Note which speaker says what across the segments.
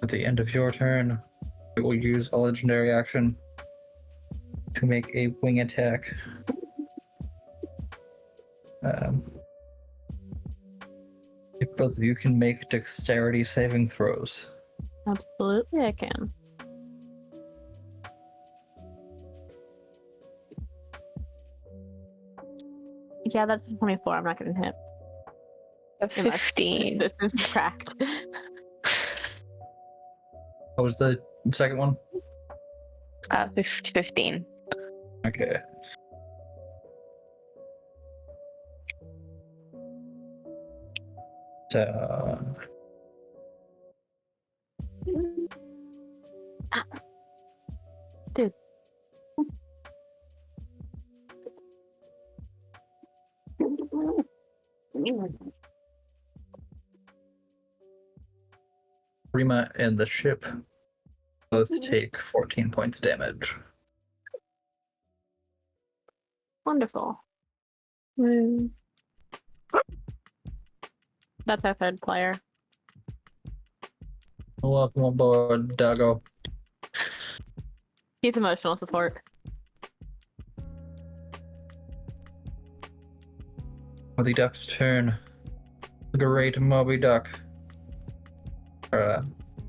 Speaker 1: At the end of your turn, it will use a legendary action to make a wing attack. If both of you can make dexterity saving throws.
Speaker 2: Absolutely, I can. Yeah, that's a 24. I'm not going to hit.
Speaker 3: A 15.
Speaker 2: This is cracked.
Speaker 1: What was the second one?
Speaker 3: 15.
Speaker 1: Okay.
Speaker 2: Dude.
Speaker 1: Rima and the ship both take 14 points damage.
Speaker 2: Wonderful. That's our third player.
Speaker 1: Welcome aboard, Doggo.
Speaker 2: He's emotional support.
Speaker 1: The duck's turn. The great Moby Duck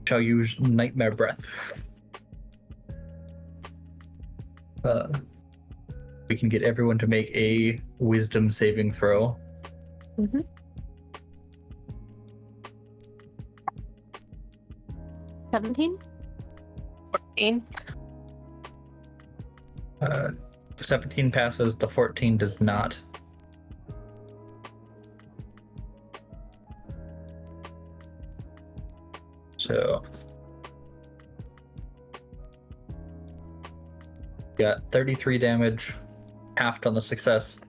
Speaker 1: shall use Nightmare Breath. We can get everyone to make a Wisdom saving throw.
Speaker 2: 17?
Speaker 3: 14.
Speaker 1: 17 passes, the 14 does not. So got 33 damage, halved on the success,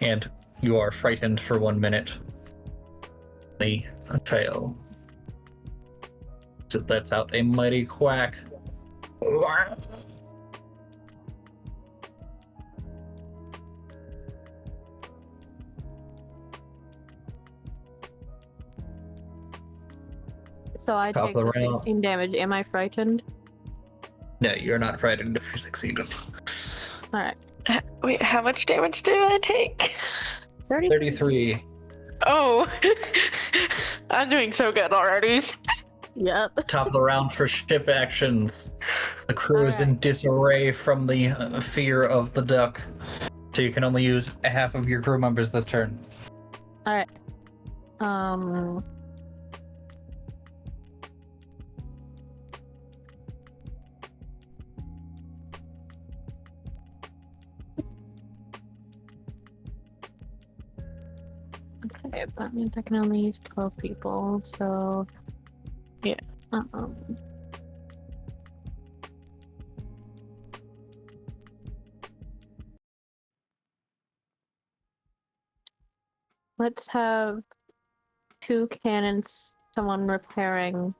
Speaker 1: and you are frightened for 1 minute. The fail. So that's out a mighty quack.
Speaker 2: So I
Speaker 1: Top
Speaker 2: take
Speaker 1: of the
Speaker 2: the
Speaker 1: round.
Speaker 2: 16 damage. Am I frightened?
Speaker 1: No, you're not frightened if you succeeded.
Speaker 2: Alright.
Speaker 3: Wait, how much damage did I take?
Speaker 1: 33.
Speaker 3: Oh, I'm doing so good already.
Speaker 2: Yep.
Speaker 1: Top of the round for ship actions. The crew is in disarray from the fear of the duck. So you can only use half of your crew members this turn.
Speaker 2: Alright. Okay, that means I can only use 12 people, so...
Speaker 3: Yeah.
Speaker 2: Let's have 2 cannons, someone repairing,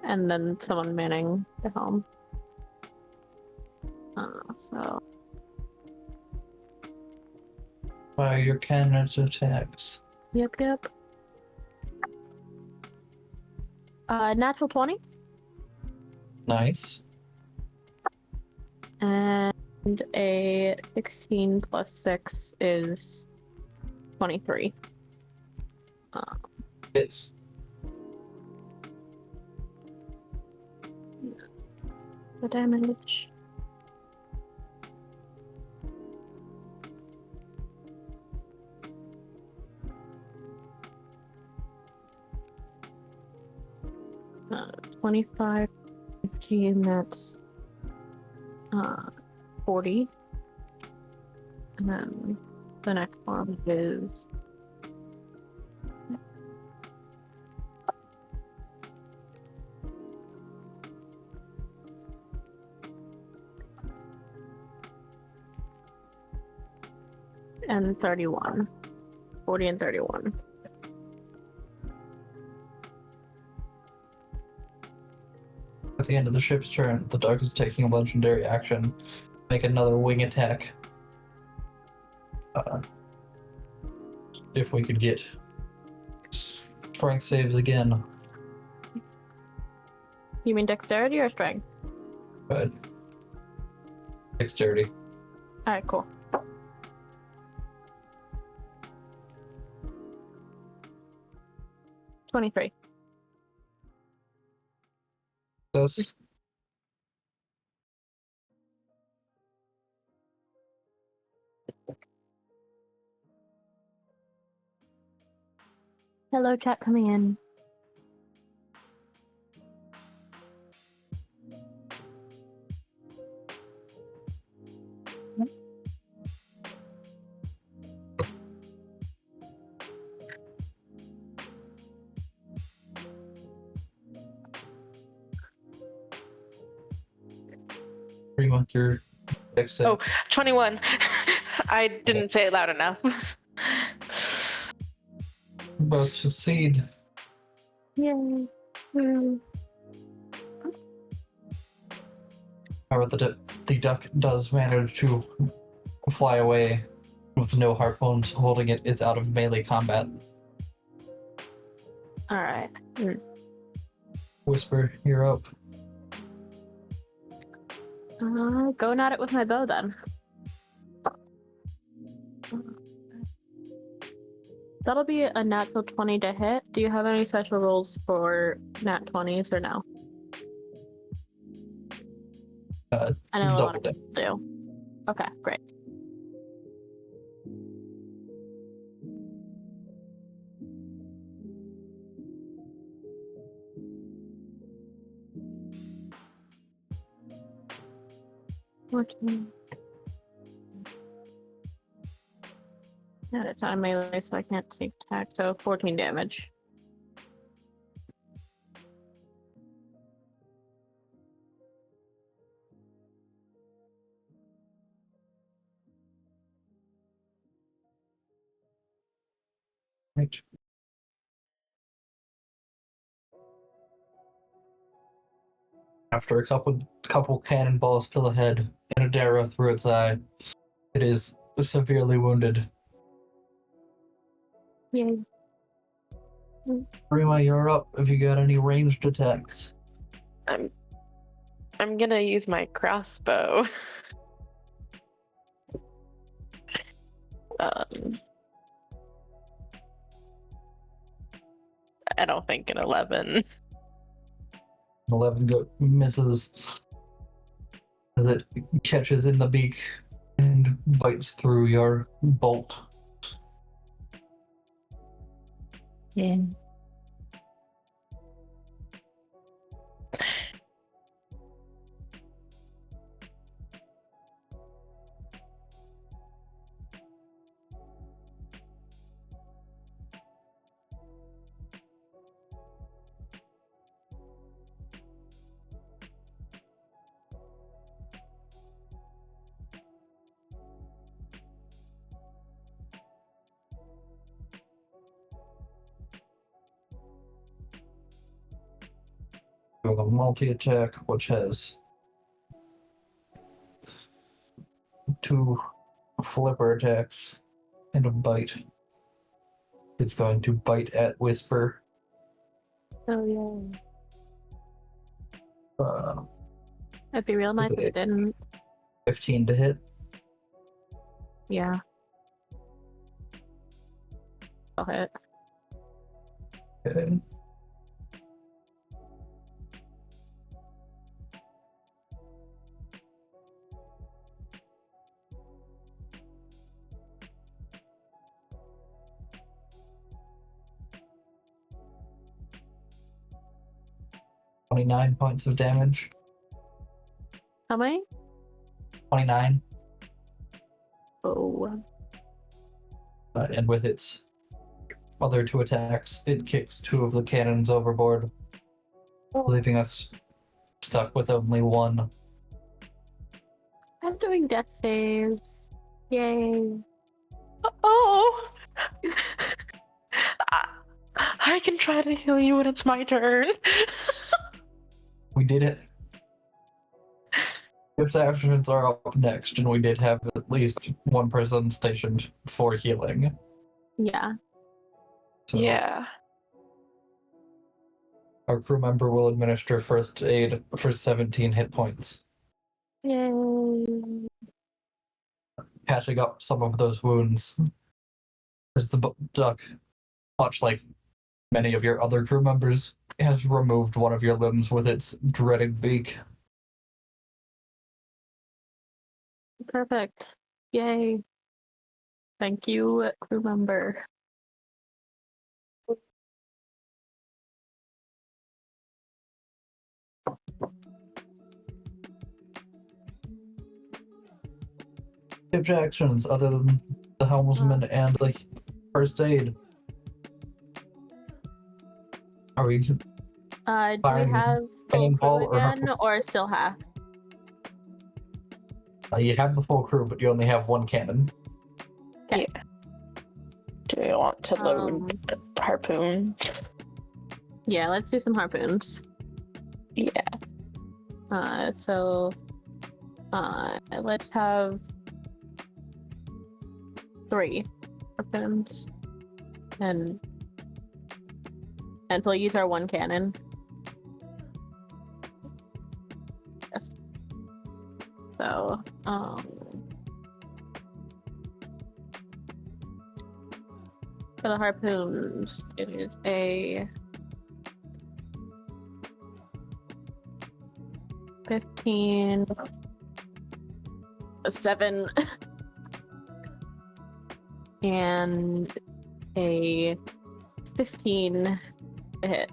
Speaker 2: and then someone manning the helm. So...
Speaker 1: Fire your cannons attacks.
Speaker 2: Yep. Natural 20.
Speaker 1: Nice.
Speaker 2: And a 16 plus 6 is 23.
Speaker 1: Hits.
Speaker 2: The damage. Uh, 25, 15, that's 40. And then the next one is and 31. 40 and 31.
Speaker 1: At the end of the ship's turn, the dog is taking a legendary action. Make another wing attack. If we could get strength saves again.
Speaker 2: You mean dexterity or strength?
Speaker 1: But dexterity.
Speaker 2: Alright, cool. $23.
Speaker 1: This
Speaker 2: Hello, chat coming in.
Speaker 1: Rima, your dex save.
Speaker 3: Oh, 21. I didn't say it loud enough.
Speaker 1: Both succeed.
Speaker 2: Yay. Mm.
Speaker 1: However, the duck does manage to fly away with no harpoons holding it. It's out of melee combat.
Speaker 2: Alright.
Speaker 1: Whisper, you're up.
Speaker 2: Going at it with my bow then. That'll be a natural 20 to hit. Do you have any special rules for nat 20s or no? I know a lot of
Speaker 1: Double
Speaker 2: people do. Okay, great. Yeah, it's not a melee, so I can't sneak attack, so 14 damage.
Speaker 1: Right. After a couple cannonballs to the head and a dagger through its eye, it is severely wounded.
Speaker 2: Yay.
Speaker 1: Rima, you're up. Have you got any ranged attacks?
Speaker 3: I'm gonna use my crossbow. I don't think an 11.
Speaker 1: 11 misses as it catches in the beak and bites through your bolt.
Speaker 3: Yeah.
Speaker 1: You have a multi-attack, which has 2 flipper attacks and a bite. It's going to bite at Whisper.
Speaker 2: Oh, yeah. It'd be real nice if it didn't.
Speaker 1: 15 to hit.
Speaker 2: Yeah. I'll hit.
Speaker 1: Okay. $29 points of damage.
Speaker 2: How many?
Speaker 1: 29.
Speaker 2: Oh.
Speaker 1: And with its other 2 attacks, it kicks 2 of the cannons overboard, leaving us stuck with only 1.
Speaker 2: I'm doing death saves. Yay.
Speaker 3: Oh! I can try to heal you when it's my turn.
Speaker 1: We did it. Ship's actions are up next, and we did have at least one person stationed for healing.
Speaker 2: Yeah.
Speaker 1: So
Speaker 3: Yeah.
Speaker 1: our crew member will administer first aid for 17 hit points,
Speaker 2: Yay.
Speaker 1: patching up some of those wounds. As the duck, much like many of your other crew members, has removed one of your limbs with its dreaded beak.
Speaker 2: Perfect. Yay. Thank you, crew member.
Speaker 1: Ship's actions, other than the helmsman and the first aid. Are we
Speaker 2: Do we
Speaker 1: firing
Speaker 2: have full
Speaker 1: cannonball
Speaker 2: crew
Speaker 1: or
Speaker 2: again, or still half?
Speaker 1: you have the full crew, but you only have one cannon.
Speaker 2: Okay.
Speaker 3: Yeah. Do we want to load harpoons?
Speaker 2: Yeah, let's do some harpoons.
Speaker 3: Yeah.
Speaker 2: So let's have 3 harpoons, and we'll use our one cannon. Yes. So for the harpoons, it is a 15, a 7, and a 15 to hit.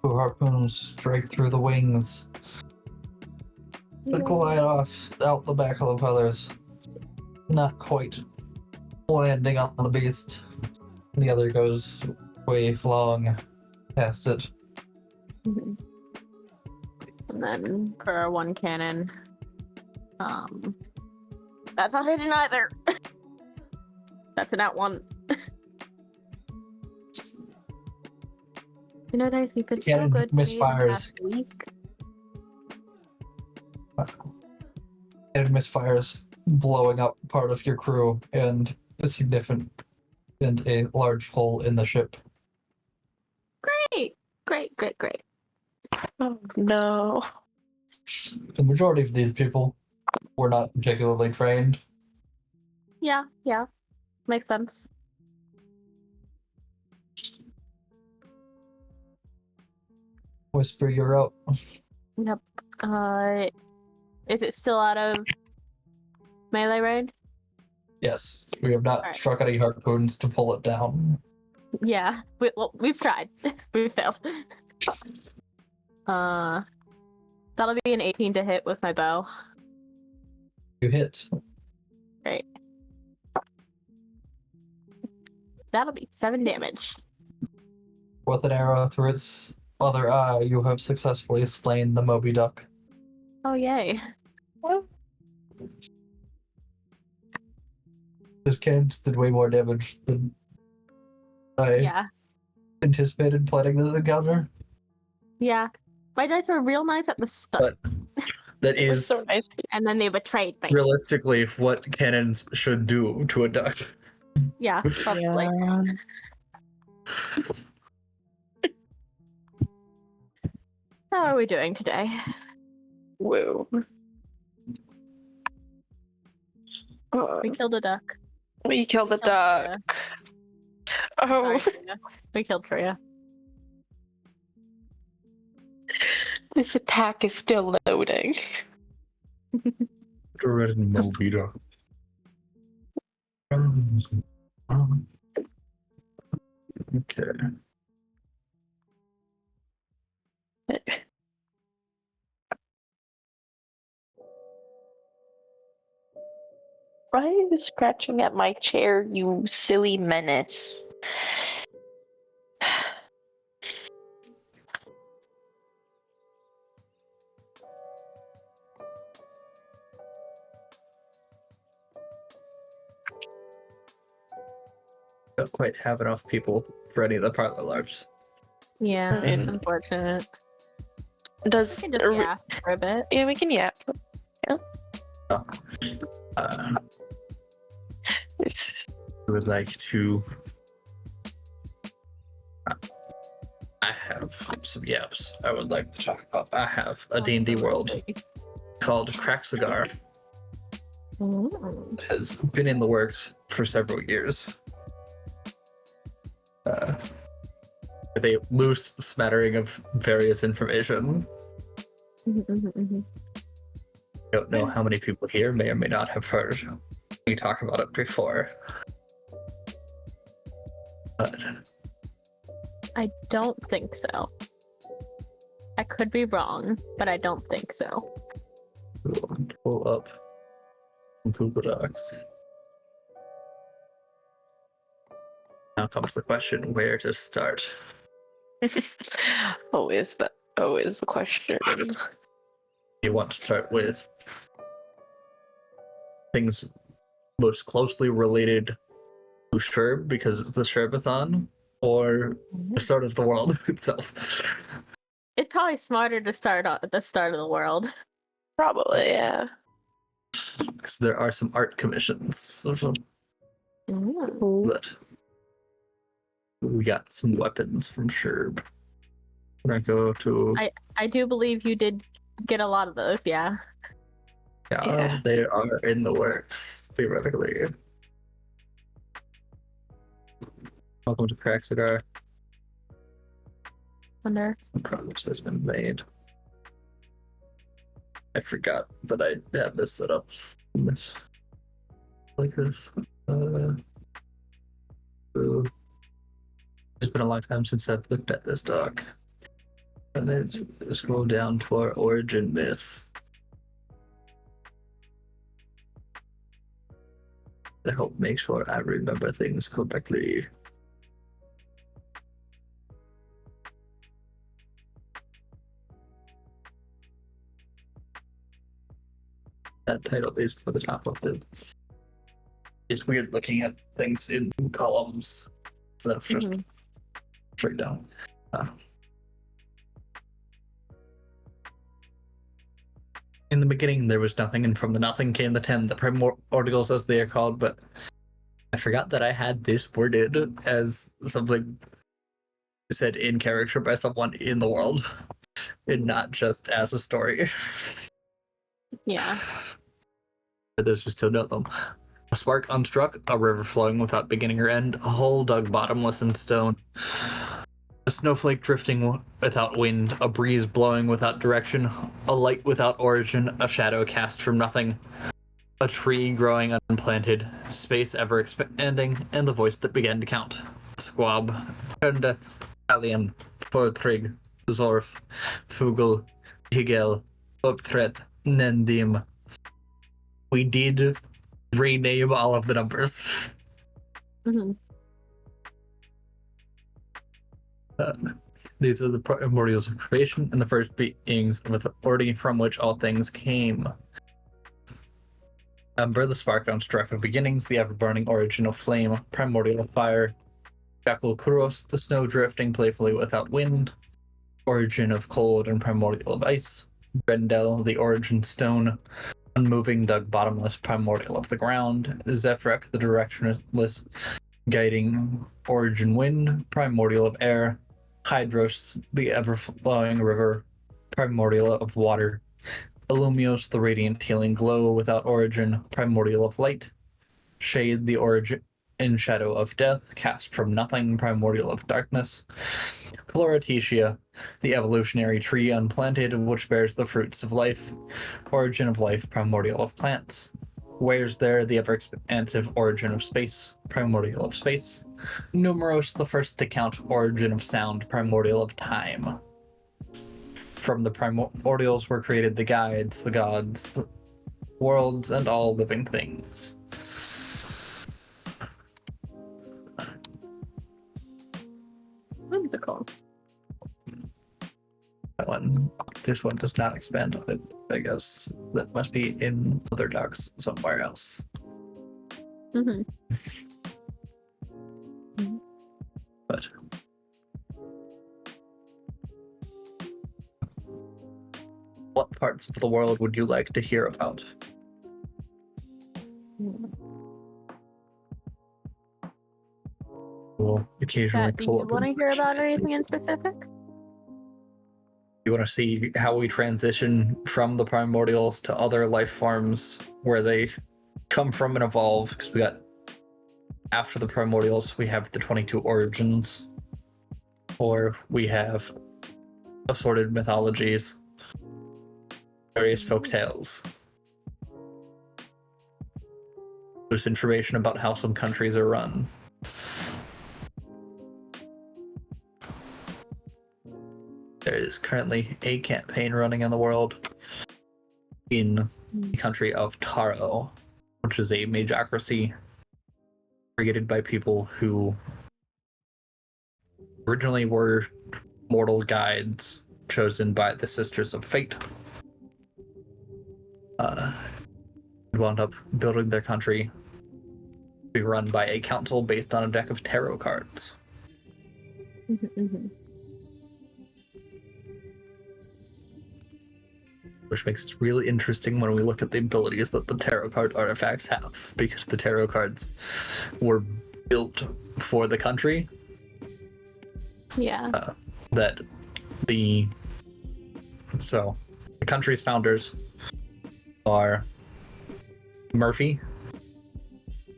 Speaker 1: 2 harpoons strike through the wings, but glide off out the back of the feathers, not quite landing on the beast. The other goes way flung past it.
Speaker 2: Mhm. And then for our one cannon, that's not hitting either. That's an at one. You know, guys, you've been so
Speaker 1: Cannon
Speaker 2: good to me the
Speaker 1: misfires.
Speaker 2: past week.
Speaker 1: It misfires, blowing up part of your crew and a significant and a large hole in the ship.
Speaker 2: Great.
Speaker 3: Oh no.
Speaker 1: The majority of these people were not particularly trained.
Speaker 2: Yeah, makes sense.
Speaker 1: Whisper, you're up.
Speaker 2: Yep. Is it still out of melee range?
Speaker 1: Yes, we have not
Speaker 2: Alright.
Speaker 1: struck any harpoons to pull it down.
Speaker 2: Yeah, we've tried. We failed. That'll be an 18 to hit with my bow.
Speaker 1: You hit.
Speaker 2: Great. That'll be 7 damage.
Speaker 1: With an arrow through its other eye, you have successfully slain the Moby Duck.
Speaker 2: Oh, yay.
Speaker 1: Those cannons did way more damage than I anticipated planning this encounter.
Speaker 2: Yeah. My dice were real nice at the start.
Speaker 1: But that
Speaker 3: It was
Speaker 1: is
Speaker 3: so nice.
Speaker 2: And then they betrayed me.
Speaker 1: realistically what cannons should do to a duck.
Speaker 2: Yeah, probably.
Speaker 3: Yeah.
Speaker 2: How are we doing today?
Speaker 3: Woo.
Speaker 2: We killed a duck.
Speaker 3: We killed a duck. Oh,
Speaker 2: Sorry, Tria. We killed Tria.
Speaker 3: this attack is still loading.
Speaker 1: Dreaded Moby Duck. Okay.
Speaker 3: Why are you scratching at my chair, you silly menace?
Speaker 1: Don't quite have enough people for any of the parlor larps.
Speaker 2: Yeah,
Speaker 3: And-
Speaker 2: it's unfortunate.
Speaker 3: Does
Speaker 2: We can just yap for a bit.
Speaker 3: yeah, we can yap.
Speaker 1: I would like to. I have some yaps I would like to talk about. I have a D&D world called Crack Cigar.
Speaker 2: Mm.
Speaker 1: Has been in the works for several years. With a loose smattering of various information. I don't know how many people here may or may not have heard me talk about it before. But
Speaker 2: I don't think so. I could be wrong, but I don't think so.
Speaker 1: we'll pull up Google Docs. Now comes the question, where to start?
Speaker 3: Always the question.
Speaker 1: You want to start with things most closely related to Sherb because it's the Sherbathon, or the start of the world itself?
Speaker 2: It's probably smarter to start at the start of the world.
Speaker 3: Probably, yeah.
Speaker 1: Because there are some art commissions that we got some weapons from Sherb. We're gonna go to
Speaker 2: I do believe you did get a lot of those, yeah.
Speaker 3: Yeah.
Speaker 1: They are in the works, theoretically. Welcome to Crack Cigar.
Speaker 2: Wonder.
Speaker 1: Some progress has been made. I forgot that I had this set up in this like this. So it's been a long time since I've looked at this doc. And then scroll down to our origin myth. To help make sure I remember things correctly. That title is for the top of the. It's weird looking at things in columns instead of just straight down. In the beginning, there was nothing, and from the nothing came the 10, the primordials as they are called, but I forgot that I had this worded as something said in character by someone in the world, and not just as a story.
Speaker 2: Yeah.
Speaker 1: But those who still know them. A spark unstruck, a river flowing without beginning or end, a hole dug bottomless in stone. A snowflake drifting without wind, a breeze blowing without direction, a light without origin, a shadow cast from nothing, a tree growing unplanted, space ever expanding, and the voice that began to count. Squab, Herndeth, Alien, Fortrig, Zorf, Fugel, Higel, Optret, Nendim. We did rename all of the numbers. These are the primordials of creation and the first beings with authority from which all things came. Ember, the spark unstruck of beginnings, the ever-burning origin of flame, primordial of fire. Jackal Kuros, the snow drifting playfully without wind, origin of cold and primordial of ice. Grendel, the origin stone, unmoving, dug bottomless, primordial of the ground. Zephrek, the directionless, guiding origin wind, primordial of air. Hydros, the ever-flowing river, primordial of water. Illumios, the radiant healing glow without origin, primordial of light. Shade, the origin and shadow of death, cast from nothing, primordial of darkness. Floratitia, the evolutionary tree unplanted, which bears the fruits of life. Origin of life, primordial of plants. Where's there, the ever-expansive origin of space, primordial of space. Numeros, the first to count, origin of sound, primordial of time. From the primordials were created the guides, the gods, the worlds, and all living things.
Speaker 2: Whimsical.
Speaker 1: This one does not expand on it, I guess. That must be in other docs somewhere else. But What parts of the world would you like to hear about? We'll occasionally
Speaker 2: Do
Speaker 1: pull
Speaker 2: you
Speaker 1: up
Speaker 2: want to hear
Speaker 1: information
Speaker 2: about
Speaker 1: as
Speaker 2: anything
Speaker 1: they-
Speaker 2: in specific?
Speaker 1: You want to see how we transition from the primordials to other life forms, where they come from and evolve? Because we got, after the primordials, we have the 22 origins, or we have assorted mythologies, various folk tales. There's information about how some countries are run. There is currently a campaign running in the world in the country of Taro, which is a magocracy created by people who originally were mortal guides chosen by the Sisters of Fate. Wound up building their country to be run by a council based on a deck of tarot cards. Which makes it really interesting when we look at the abilities that the tarot card artifacts have, because the tarot cards were built for the country.
Speaker 2: Yeah.
Speaker 1: The country's founders are Murphy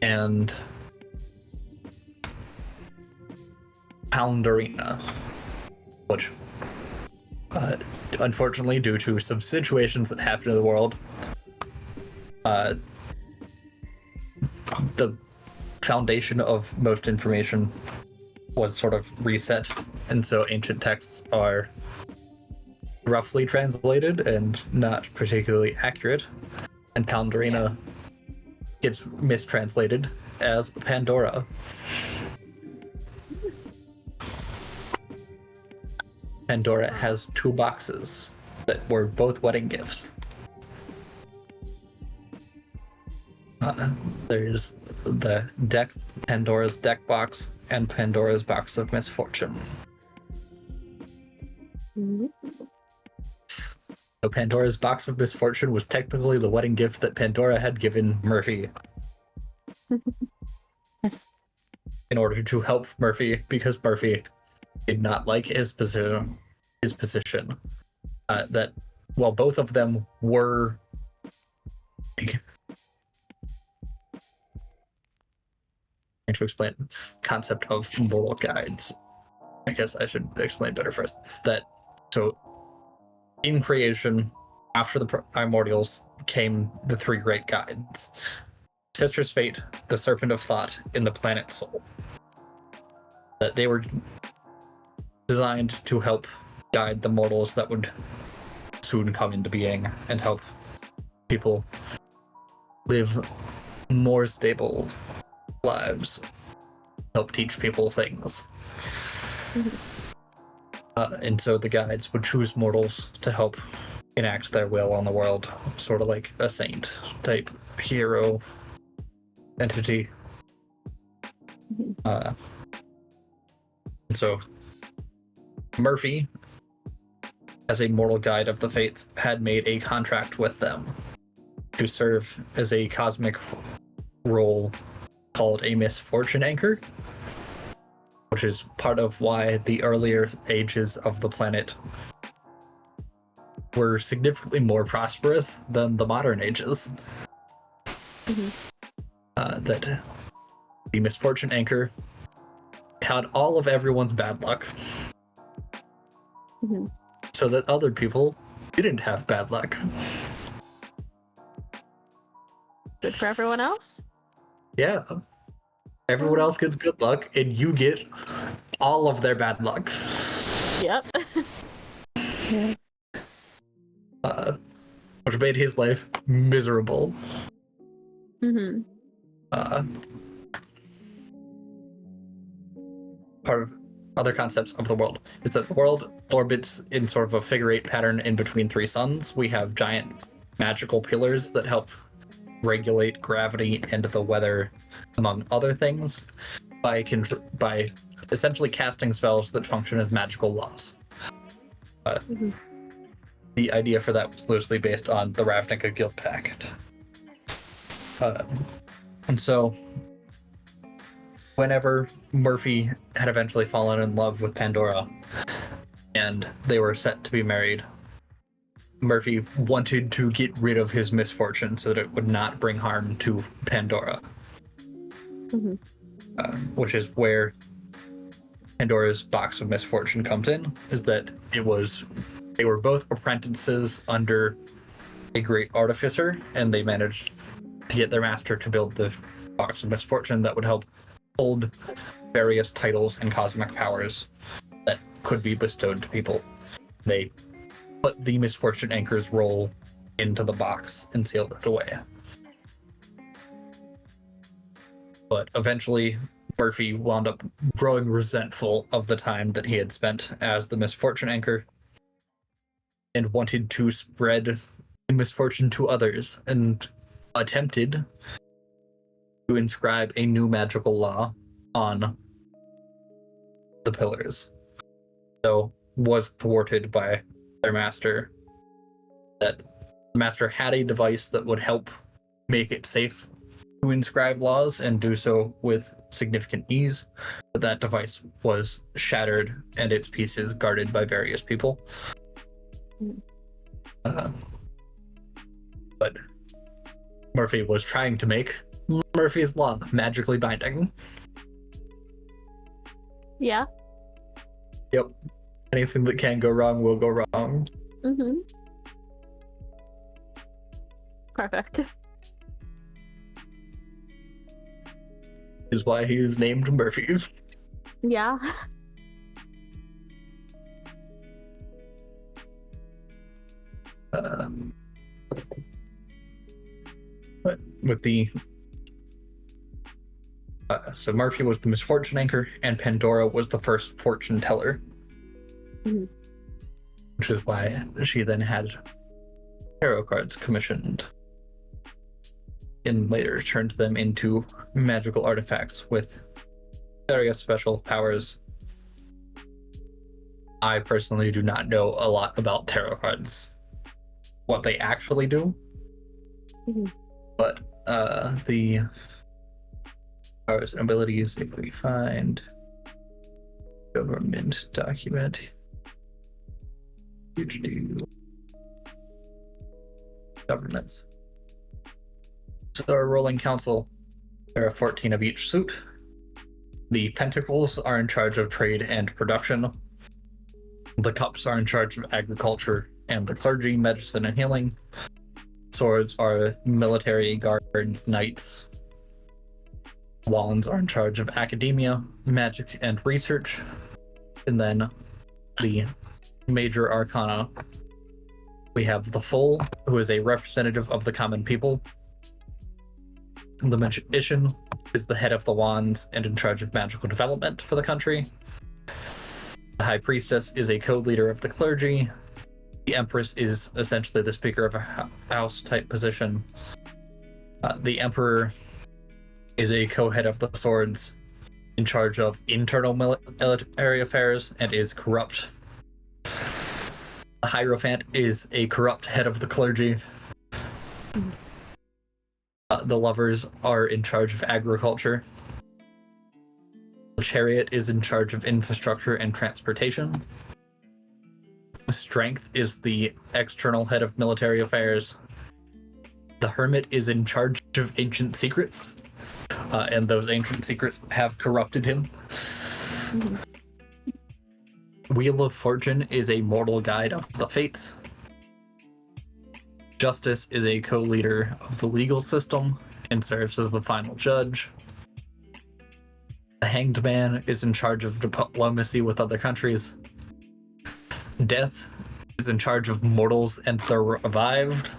Speaker 1: and Poundarina, which unfortunately, due to some situations that happen in the world, the foundation of most information was sort of reset, and so ancient texts are roughly translated and not particularly accurate, and Poundarina gets mistranslated as Pandora. Pandora has 2 boxes that were both wedding gifts. There's the deck, Pandora's deck box, and Pandora's box of misfortune. So Pandora's box of misfortune was technically the wedding gift that Pandora had given Murphy in order to help Murphy, because Murphy did not like his position. That while both of them were trying to explain concept of mortal guides. I guess I should explain better first. So in creation, after the primordials, came the 3 great guides: Sister's Fate, the Serpent of Thought, and the Planet Soul. That they were designed to help guide the mortals that would soon come into being and help people live more stable lives, help teach people things. And so the guides would choose mortals to help enact their will on the world, sort of like a saint type hero entity. And so Murphy, as a mortal guide of the fates, had made a contract with them to serve as a cosmic role called a misfortune anchor, which is part of why the earlier ages of the planet were significantly more prosperous than the modern ages. That the misfortune anchor had all of everyone's bad luck, so that other people didn't have bad luck.
Speaker 2: Good for everyone else?
Speaker 1: Yeah. Everyone else gets good luck, and you get all of their bad luck.
Speaker 2: Yep.
Speaker 1: Which made his life miserable. Part of other concepts of the world is that the world orbits in sort of a figure-8 pattern in between 3 suns. We have giant magical pillars that help regulate gravity and the weather, among other things, by essentially casting spells that function as magical laws. the idea for that was loosely based on the Ravnica Guild Pact. And so, whenever Murphy had eventually fallen in love with Pandora, and they were set to be married, Murphy wanted to get rid of his misfortune so that it would not bring harm to Pandora. Which is where Pandora's box of misfortune comes in, is that they were both apprentices under a great artificer, and they managed to get their master to build the box of misfortune that would help hold various titles and cosmic powers that could be bestowed to people. They put the misfortune anchor's role into the box and sealed it away. But eventually, Murphy wound up growing resentful of the time that he had spent as the misfortune anchor and wanted to spread the misfortune to others, and attempted to inscribe a new magical law on the pillars. So was thwarted by their master. That the master had a device that would help make it safe to inscribe laws and do so with significant ease, but that device was shattered and its pieces guarded by various people. But Murphy was trying to make Murphy's Law magically binding.
Speaker 2: Yeah.
Speaker 1: Yep. Anything that can go wrong will go wrong.
Speaker 2: Perfect.
Speaker 1: Is why he is named Murphy.
Speaker 2: Yeah.
Speaker 1: But with the so Murphy was the misfortune anchor, and Pandora was the first fortune teller, which is why she then had tarot cards commissioned and later turned them into magical artifacts with various special powers. I personally do not know a lot about tarot cards, what they actually do, but the powers and abilities, if we find government document, governments. So our ruling council, there are 14 of each suit. The pentacles are in charge of trade and production. The cups are in charge of agriculture and the clergy, medicine and healing. Swords are military, guards, knights. Wands are in charge of academia, magic, and research. And then the major arcana, we have the Fool, who is a representative of the common people. The magician is the head of the wands and in charge of magical development for the country. The high priestess is a co-leader of the clergy. The empress is essentially the speaker of a house type position. The emperor is a co-head of the swords, in charge of internal military affairs, and is corrupt. The hierophant is a corrupt head of the clergy. The lovers are in charge of agriculture. The chariot is in charge of infrastructure and transportation. Strength is the external head of military affairs. The hermit is in charge of ancient secrets, and those ancient secrets have corrupted him. Wheel of Fortune is a mortal guide of the fates. Justice is a co-leader of the legal system and serves as the final judge. The Hanged Man is in charge of diplomacy with other countries. Death is in charge of mortals and the revived.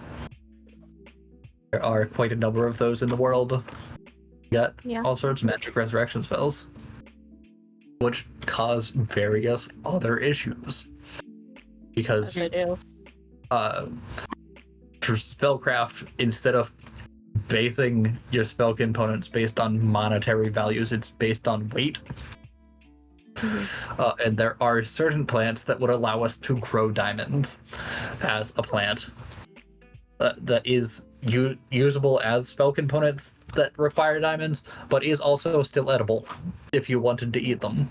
Speaker 1: There are quite a number of those in the world. You got all sorts of magic resurrection spells, which cause various other issues. Because for spellcraft, instead of basing your spell components based on monetary values, it's based on weight. And there are certain plants that would allow us to grow diamonds as a plant that is usable as spell components that require diamonds, but is also still edible if you wanted to eat them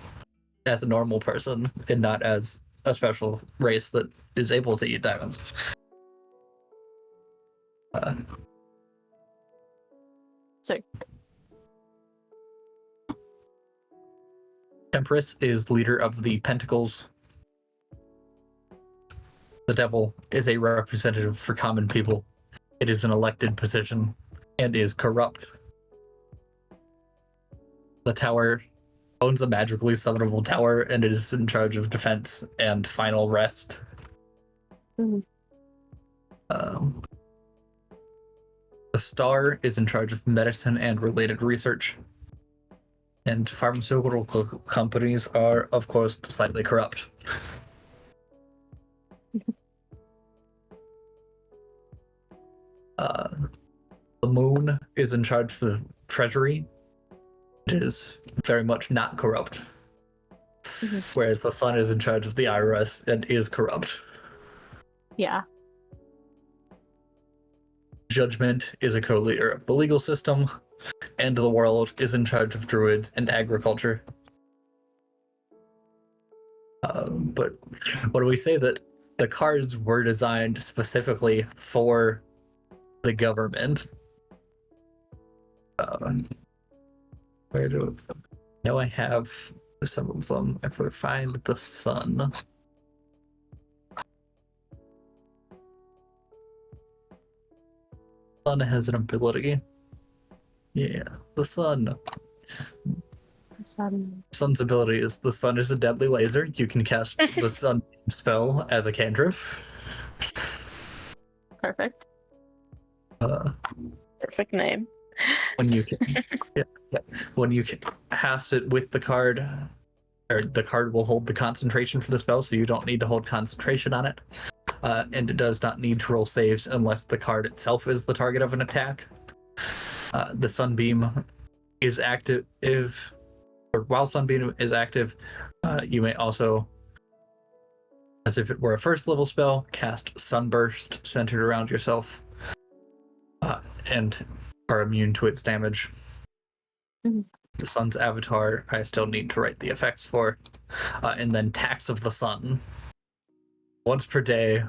Speaker 1: as a normal person and not as a special race that is able to eat diamonds.
Speaker 2: Sick.
Speaker 1: Temperance is leader of the Pentacles. The devil is a representative for common people. It is an elected position and is corrupt. The tower owns a magically summonable tower and it is in charge of defense and final rest.
Speaker 2: Mhm.
Speaker 1: The star is in charge of medicine and related research. And pharmaceutical companies are, of course, slightly corrupt. The moon is in charge of the treasury. It is very much not corrupt. Whereas the sun is in charge of the IRS and is corrupt.
Speaker 2: Yeah.
Speaker 1: Judgment is a co-leader of the legal system. And the world is in charge of druids and agriculture. But what do we say that the cards were designed specifically for the government? Where do I have some of them? If we find the sun. Sun has an ability. Yeah, the sun. Sun's ability is the sun is a deadly laser. You can cast the sun spell as a cantrip.
Speaker 2: Perfect.
Speaker 3: Perfect name.
Speaker 1: When you can, when you can cast it with the card, or the card will hold the concentration for the spell, so you don't need to hold concentration on it. And it does not need to roll saves unless the card itself is the target of an attack. The sunbeam is active, or while sunbeam is active, you may also, as if it were a first level spell, cast sunburst centered around yourself, and are immune to its damage. The sun's avatar, I still need to write the effects for, and then tax of the sun. Once per day,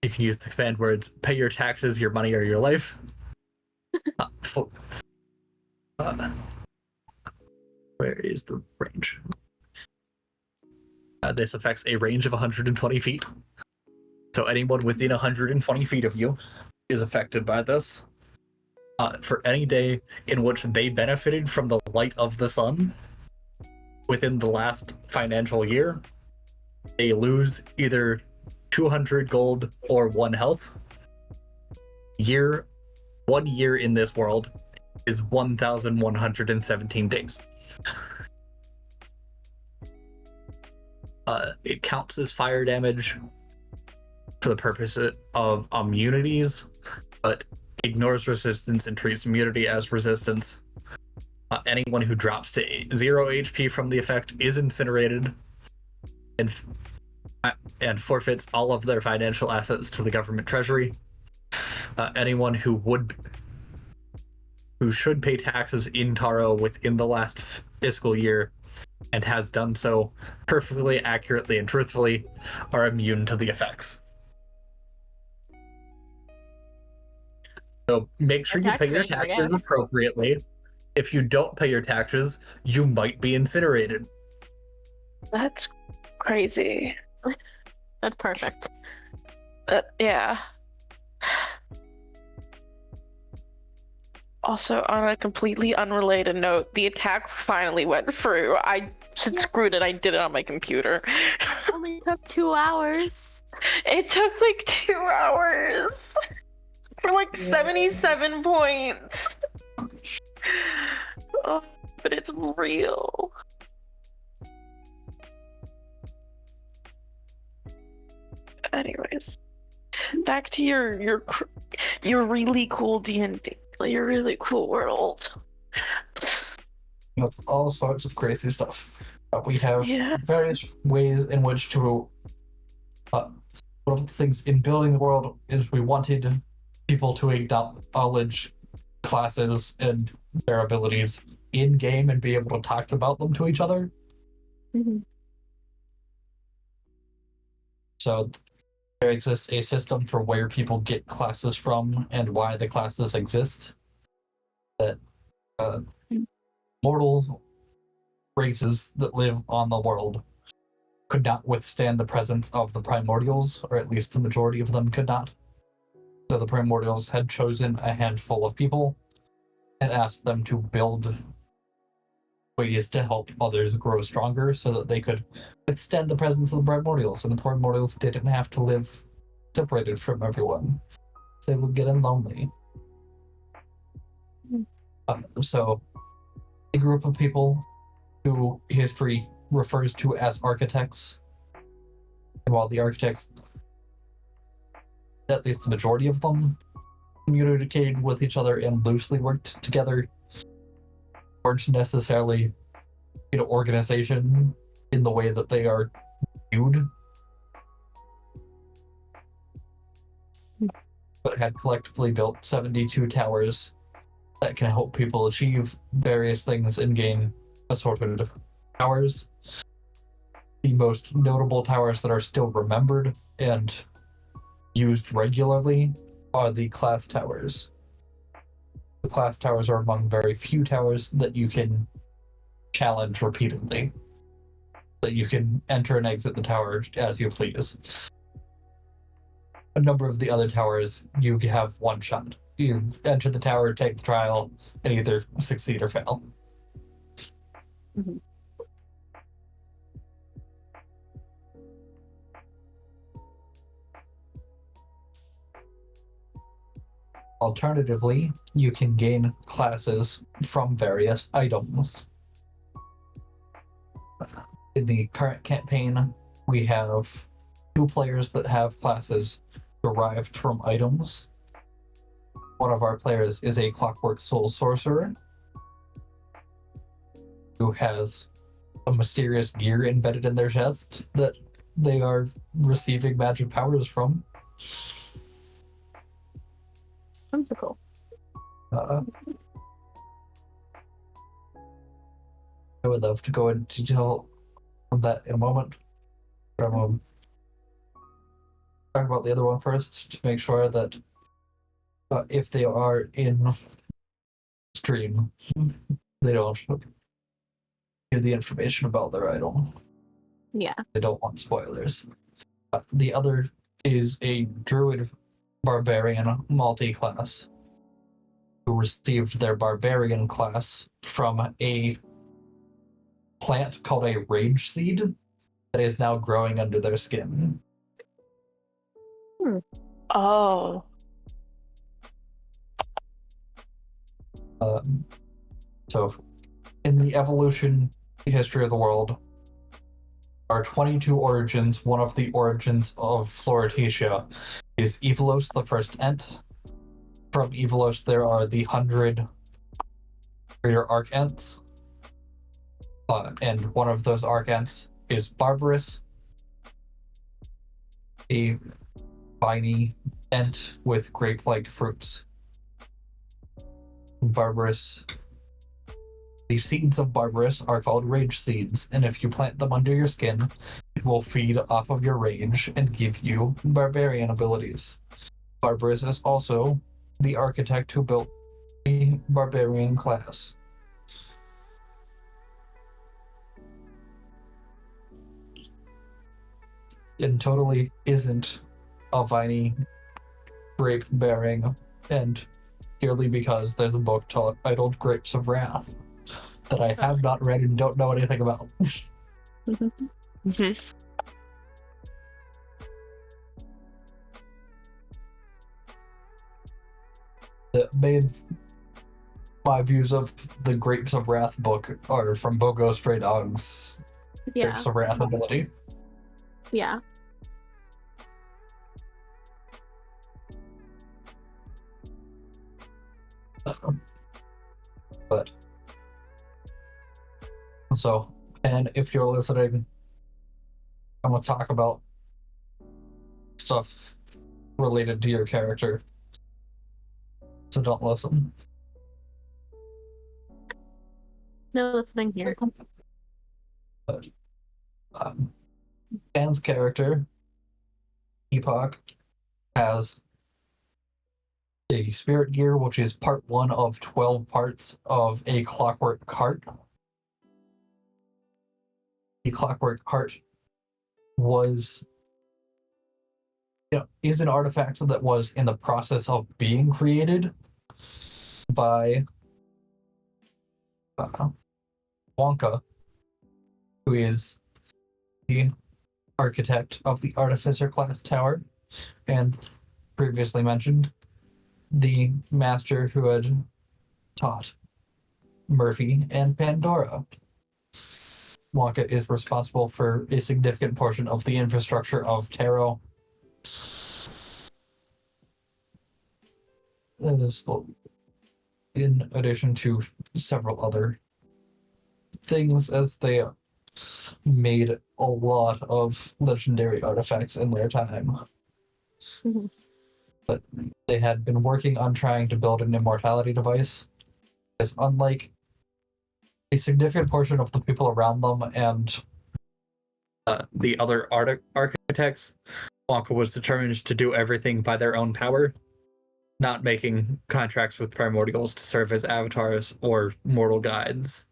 Speaker 1: you can use the command words, pay your taxes, your money, or your life. Where is the range? This affects a range of 120 feet. So anyone within 120 feet of you is affected by this. For any day in which they benefited from the light of the sun within the last financial year, they lose either 200 gold or 1 health. 1 year in this world is 1,117 days. It counts as fire damage for the purpose of immunities, but ignores resistance and treats immunity as resistance. Anyone who drops to 0 HP from the effect is incinerated and forfeits all of their financial assets to the government treasury. Anyone who should pay taxes in Taro within the last fiscal year and has done so perfectly, accurately, and truthfully are immune to the effects. So make sure you pay your taxes appropriately. If you don't pay your taxes, you might be incinerated.
Speaker 3: That's crazy.
Speaker 2: That's perfect.
Speaker 3: Yeah. Also, on a completely unrelated note, the attack finally went through. I said screwed it, I did it on my computer.
Speaker 2: Only took 2 hours.
Speaker 3: It took like 2 hours for like 77 points. Oh, but it's real. Anyways, back to your really cool D&D, your really cool world.
Speaker 1: Of all sorts of crazy stuff. We have
Speaker 3: Yeah.
Speaker 1: various ways in which to. One of the things in building the world is we wanted people to acknowledge classes and their abilities in game and be able to talk about them to each other.
Speaker 2: Mm-hmm.
Speaker 1: So there exists a system for where people get classes from and why the classes exist. That mortal races that live on the world could not withstand the presence of the primordials, or at least the majority of them could not. So the primordials had chosen a handful of people and asked them to build ways to help others grow stronger so that they could withstand the presence of the primordials, and the primordials didn't have to live separated from everyone. They would get in lonely. So a group of people who history refers to as architects, and while the architects, at least the majority of them, communicated with each other and loosely worked together, weren't necessarily an organization in the way that they are viewed, but had collectively built 72 towers that can help people achieve various things and gain assorted towers. The most notable towers that are still remembered and used regularly are the class towers. The class towers are among very few towers that you can challenge repeatedly. That you can enter and exit the tower as you please. A number of the other towers, you have one shot. You enter the tower, take the trial, and either succeed or fail.
Speaker 2: Mm-hmm.
Speaker 1: Alternatively, you can gain classes from various items. In the current campaign, we have 2 players that have classes derived from items. One of our players is a Clockwork Soul Sorcerer who has a mysterious gear embedded in their chest that they are receiving magic powers from.
Speaker 2: Whimsical.
Speaker 1: I would love to go into detail on that in a moment. Talk about the other one first to make sure that if they are in stream, they don't give the information about their item.
Speaker 2: Yeah.
Speaker 1: They don't want spoilers. The other is a druid barbarian multi-class who received their barbarian class from a plant called a rage seed that is now growing under their skin.
Speaker 3: Oh.
Speaker 1: So in the evolution history of the world are 22 origins. One of the origins of Floreticia is Evolos, the first Ent. From Evolos, there are the 100 greater Archents. And one of those Archents is Barbarous, a viney Ent with grape-like fruits. Barbarous. The seeds of Barbarous are called rage seeds, and if you plant them under your skin, it will feed off of your rage and give you barbarian abilities. Barbarous is also the architect who built the barbarian class. It totally isn't a viney grape bearing, and purely because there's a book titled Grapes of Wrath that I have not read and don't know anything about.
Speaker 3: Mm-hmm.
Speaker 1: That made my views of the Grapes of Wrath book are from Bogo Stray Dogs'
Speaker 2: Yeah.
Speaker 1: Grapes of Wrath ability.
Speaker 2: Yeah.
Speaker 1: But so, And if you're listening, I'm gonna talk about stuff related to your character. So don't listen.
Speaker 2: No listening here.
Speaker 1: Pan's character, Epoch, has a spirit gear, which is part 1 of 12 parts of a clockwork heart. The clockwork heart is an artifact that was in the process of being created by Wonka, who is the architect of the Artificer class tower, and previously mentioned the master who had taught Murphy and Pandora. Wonka is responsible for a significant portion of the infrastructure of Tarot. That is in addition to several other things, as they made a lot of legendary artifacts in their time.
Speaker 2: Mhm.
Speaker 1: But they had been working on trying to build an immortality device, as unlike a significant portion of the people around them and the other architects, Wonka was determined to do everything by their own power, not making contracts with primordials to serve as avatars or mortal guides.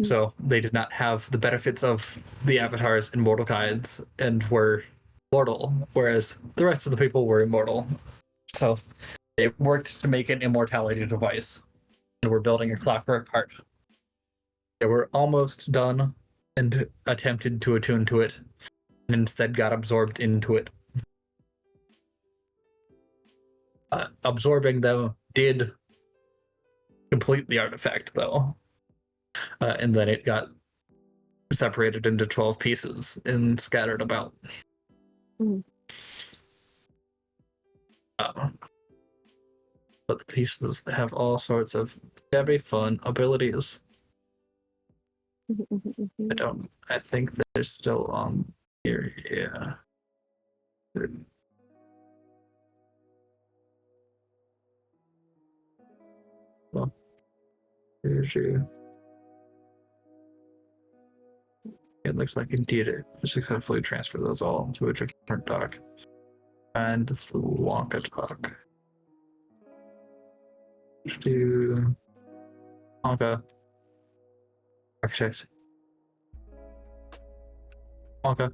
Speaker 1: So they did not have the benefits of the avatars and mortal guides and were mortal, whereas the rest of the people were immortal. So they worked to make an immortality device and were building a clockwork heart. They were almost done and attempted to attune to it, and instead got absorbed into it. Absorbing, though, did complete the artifact, though. And then it got separated into 12 pieces and scattered about.
Speaker 2: Mm.
Speaker 1: But the pieces have all sorts of very fun abilities. I think they're still on here, yeah. Well, here's you. It looks like indeed it successfully transferred those all to a different dock. And the Wonka dock. To Wonka. Architect. Wonka.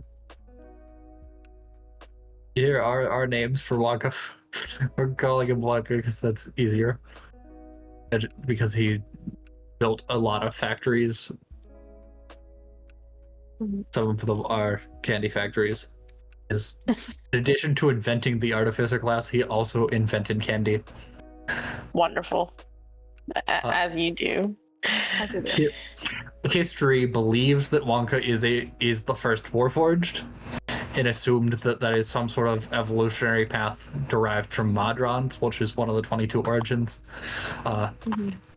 Speaker 1: Here are our names for Wonka. We're calling him Wonka because that's easier. And because he built a lot of factories. Some of them are candy factories. In addition to inventing the Artificer class, he also invented candy.
Speaker 3: Wonderful. As you do.
Speaker 1: History believes that Wonka is the first Warforged, and assumed that that is some sort of evolutionary path derived from Modrons, which is one of the 22 origins.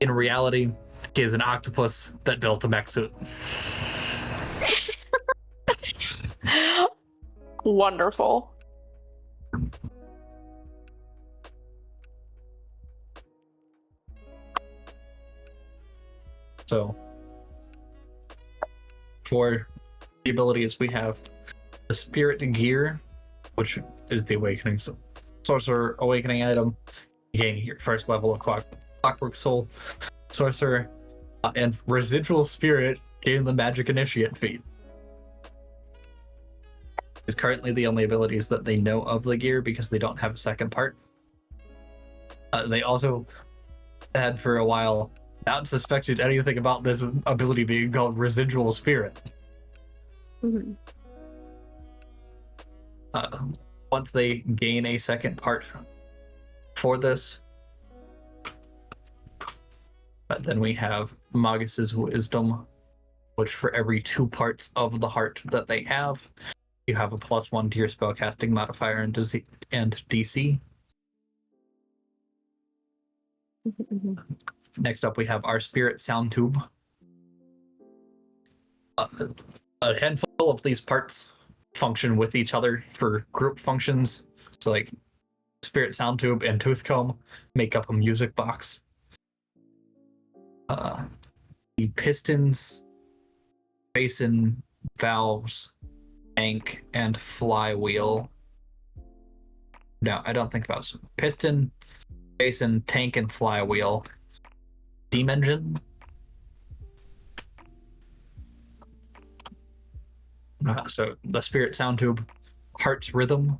Speaker 1: In reality, he is an octopus that built a mech suit.
Speaker 3: Wonderful.
Speaker 1: So, for the abilities, we have the Spirit Gear, which is the Awakening Sorcerer Awakening item. You gain your first level of Clockwork Soul Sorcerer, and Residual Spirit gain the Magic Initiate feat. Is currently the only abilities that they know of the gear because they don't have a second part. They also had for a while not suspected anything about this ability being called Residual Spirit. Once they gain a second part for this, then we have Magus's Wisdom, which for every 2 parts of the heart that they have, you have a +1 to your spellcasting modifier and DC. Next up, we have our Spirit Sound Tube, a handful of these parts function with each other for group functions. So like spirit sound tube and tooth comb make up a music box. The pistons, basin, valves, tank, and flywheel. No, I don't think valves. Piston, basin, tank, and flywheel. Steam engine. So the spirit sound tube, heart's rhythm,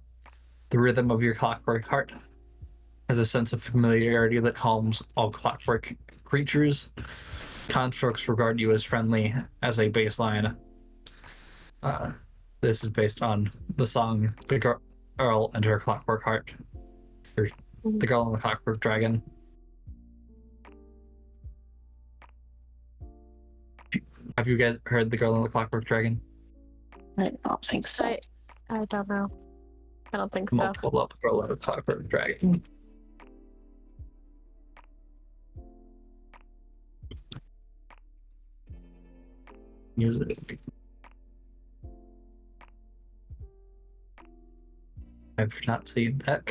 Speaker 1: the rhythm of your clockwork heart, has a sense of familiarity that calms all clockwork creatures. Constructs regard you as friendly as a baseline. This is based on the song "The Girl and Her Clockwork Heart," or "The Girl and the Clockwork Dragon." Have you guys heard "The Girl and the Clockwork Dragon"?
Speaker 3: I don't think so.
Speaker 2: I don't know. I don't think
Speaker 1: I'm
Speaker 2: so.
Speaker 1: gonna pull up "Girl and the Clockwork Dragon." Music. I've not seen that.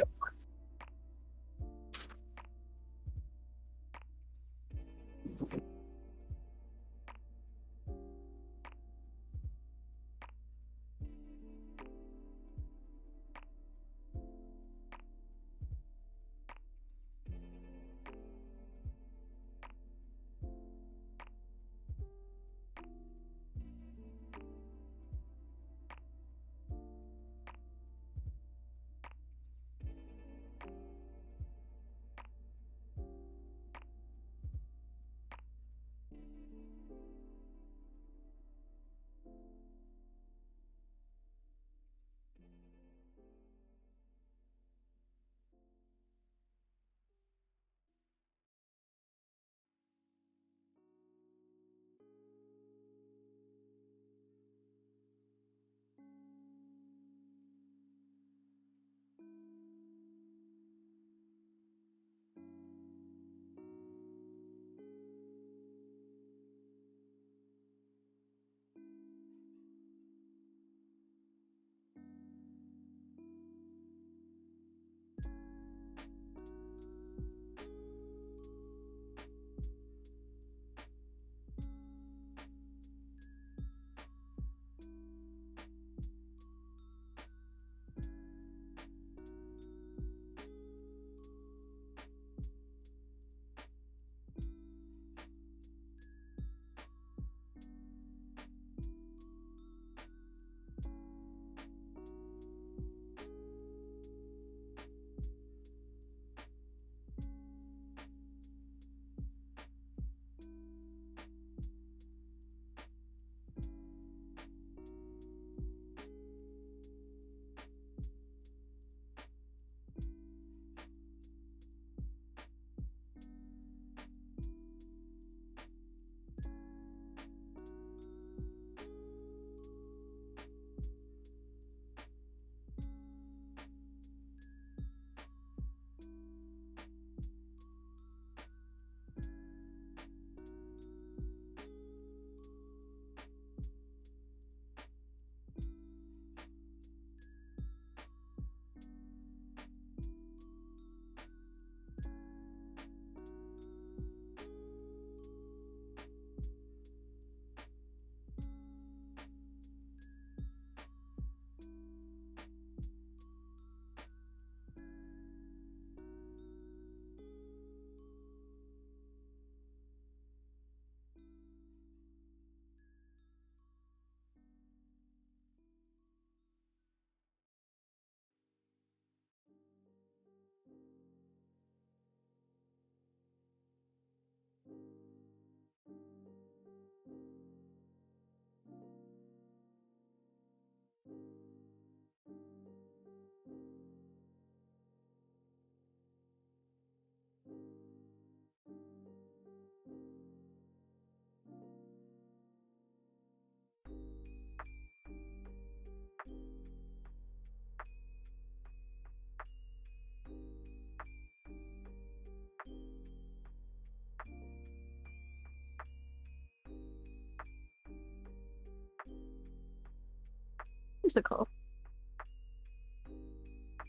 Speaker 2: whimsical.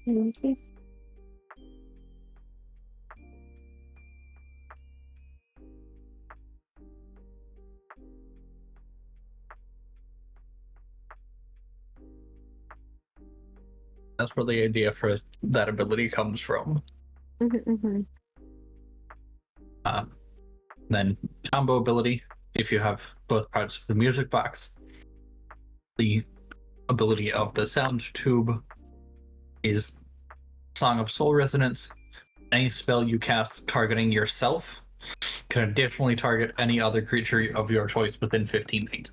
Speaker 2: Mhm.
Speaker 1: That's where the idea for that ability comes from.
Speaker 2: Mhm.
Speaker 1: Then combo ability, if you have both parts of the music box. The ability of the sound tube is Song of Soul Resonance. Any spell you cast targeting yourself can additionally target any other creature of your choice within 15 feet.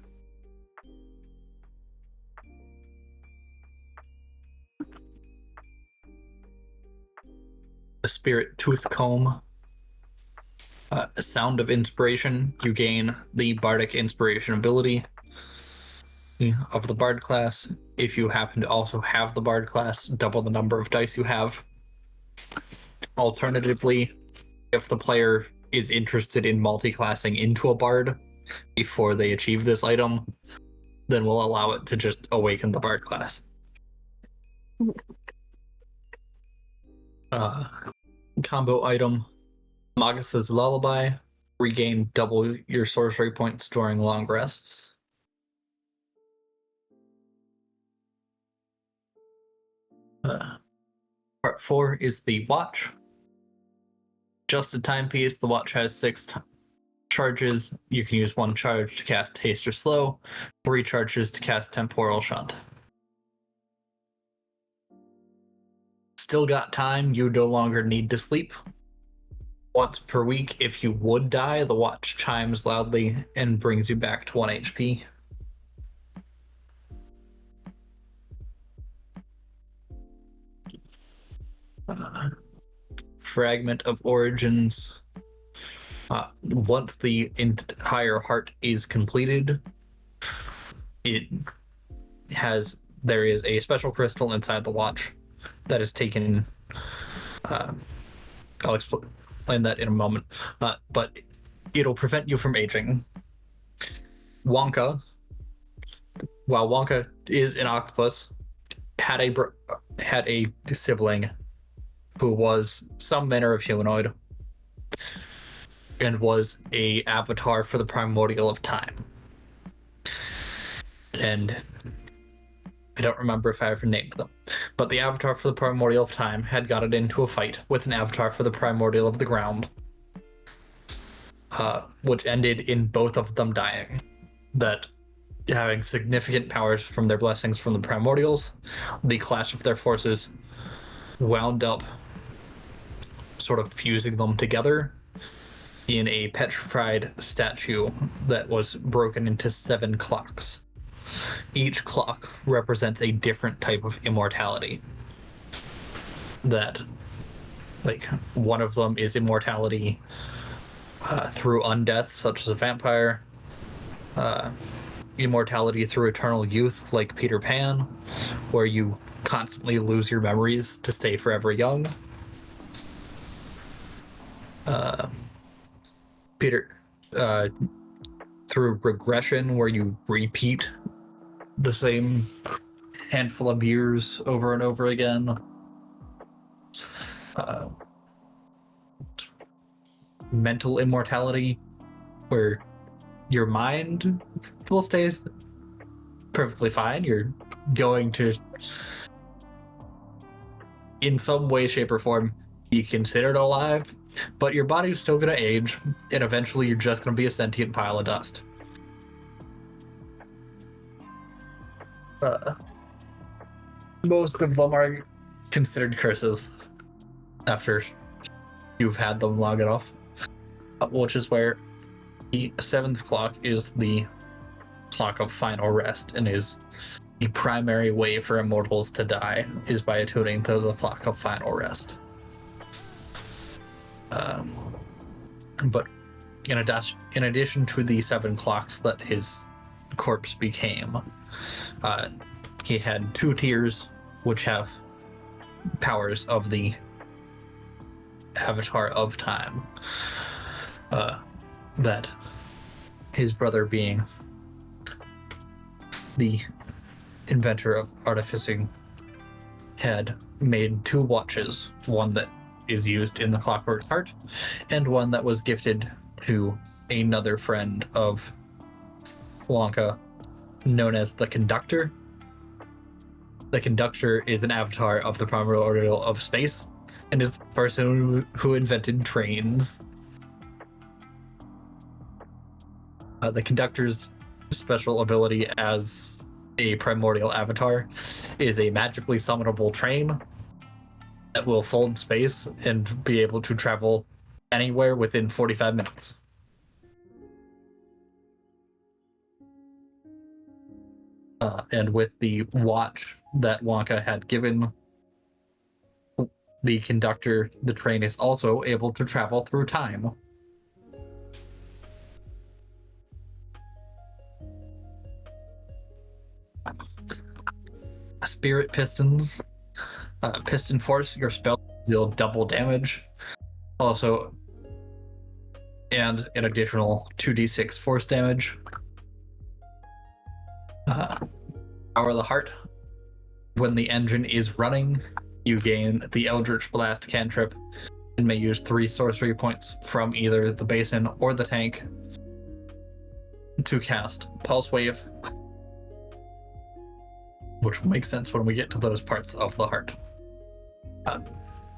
Speaker 1: The Spirit Tooth Comb. Sound of Inspiration. You gain the Bardic Inspiration ability of the Bard class. If you happen to also have the Bard class, double the number of dice you have. Alternatively, if the player is interested in multi-classing into a Bard before they achieve this item, then we'll allow it to just awaken the Bard class. Combo item, Magus's Lullaby. Regain double your sorcery points during long rests. Part 4 is the Watch. Just a timepiece, the Watch has 6 charges. You can use 1 charge to cast Haste or Slow, 3 charges to cast Temporal Shunt. Still got time, you no longer need to sleep. Once per week, if you would die, the watch chimes loudly and brings you back to 1 HP. Fragment of Origins. Once the entire heart is completed, there is a special crystal inside the watch that is taken. I'll explain that in a moment, but it'll prevent you from aging. Wonka, while Wonka is an octopus, had a sibling who was some manner of humanoid and was a avatar for the primordial of time. And I don't remember if I ever named them, but the avatar for the primordial of time had gotten into a fight with an avatar for the primordial of the ground, which ended in both of them dying. That having significant powers from their blessings from the primordials, the clash of their forces wound up sort of fusing them together in a petrified statue that was broken into 7 clocks. Each clock represents a different type of immortality. That, like, one of them is immortality through undeath, such as a vampire, immortality through eternal youth, like Peter Pan, where you constantly lose your memories to stay forever young. Through regression, where you repeat the same handful of years over and over again. Mental immortality, where your mind will stay perfectly fine. You're going to, in some way, shape, or form, be considered alive, but your body's still going to age, and eventually you're just going to be a sentient pile of dust. Most of them are considered curses after you've had them long enough, which is where the 7th clock is the clock of final rest, and is the primary way for immortals to die, is by attuning to the clock of final rest. But in addition to the 7 clocks that his corpse became, he had 2 tiers which have powers of the Avatar of Time. That his brother being the inventor of artificing had made 2 watches, one that is used in the Clockwork Heart, and one that was gifted to another friend of Wonka, known as the Conductor. The Conductor is an avatar of the Primordial of Space, and is the person who invented trains. The Conductor's special ability as a primordial avatar is a magically summonable train that will fold space and be able to travel anywhere within 45 minutes. And with the watch that Wonka had given the Conductor, the train is also able to travel through time. Spirit pistons. Piston force, your spell deal double damage. Also, and an additional 2d6 force damage. Power of the Heart. When the engine is running, you gain the Eldritch Blast cantrip and may use 3 sorcery points from either the basin or the tank to cast Pulse Wave, which will make sense when we get to those parts of the heart.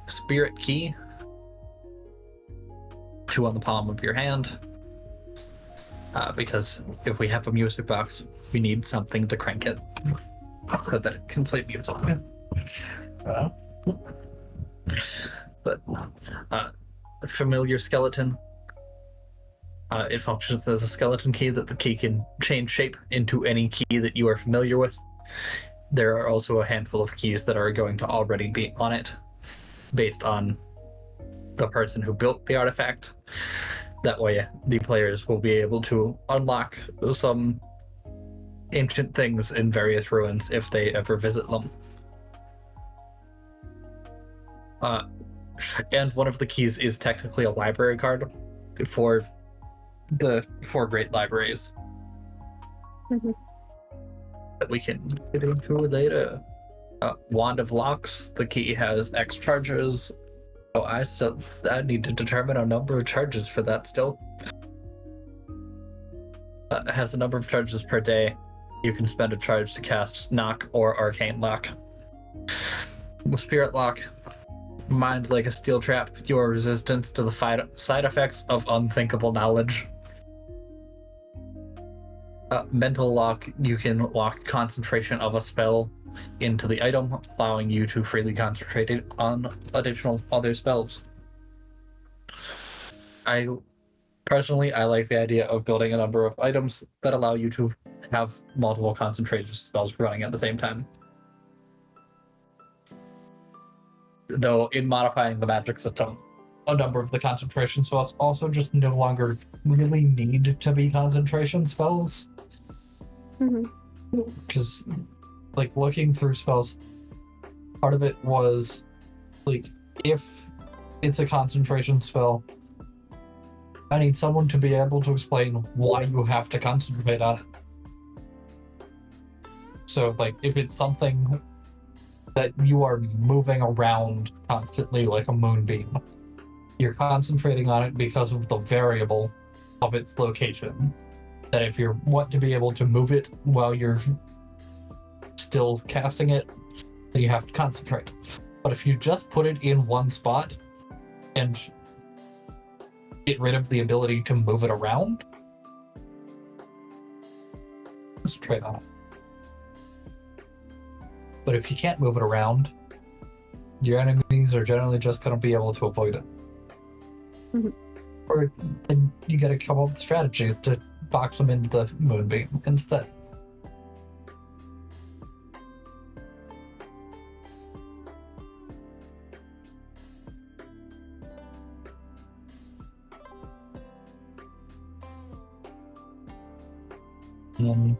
Speaker 1: Spirit Key. 2 on the palm of your hand. Because if we have a music box, we need something to crank it so that it can play music. But Familiar Skeleton. It functions as a skeleton key that the key can change shape into any key that you are familiar with. There are also a handful of keys that are going to already be on it based on the person who built the artifact. That way, the players will be able to unlock some ancient things in various ruins if they ever visit them. And one of the keys is technically a library card for the 4 great libraries.
Speaker 2: Mm-hmm.
Speaker 1: That we can get into later. Wand of Locks, the key has X charges. Oh, I need to determine a number of charges for that still. It has a number of charges per day. You can spend a charge to cast Knock or Arcane Lock. The Spirit Lock. Mind like a steel trap, your resistance to the side effects of unthinkable knowledge. Mental Lock, you can lock concentration of a spell into the item, allowing you to freely concentrate it on additional other spells. I like the idea of building a number of items that allow you to have multiple concentration spells running at the same time. Though in modifying the magic system, a number of the concentration spells also just no longer really need to be concentration spells. Because, like, looking through spells, part of it was, like, if it's a concentration spell, I need someone to be able to explain why you have to concentrate on it. So, like, if it's something that you are moving around constantly like a moonbeam, you're concentrating on it because of the variable of its location. That if you want to be able to move it while you're still casting it, then you have to concentrate. But if you just put it in one spot and get rid of the ability to move it around, concentrate on it. But if you can't move it around, your enemies are generally just going to be able to avoid it.
Speaker 2: Mm-hmm.
Speaker 1: Or then you gotta come up with strategies to box them into the moonbeam instead. And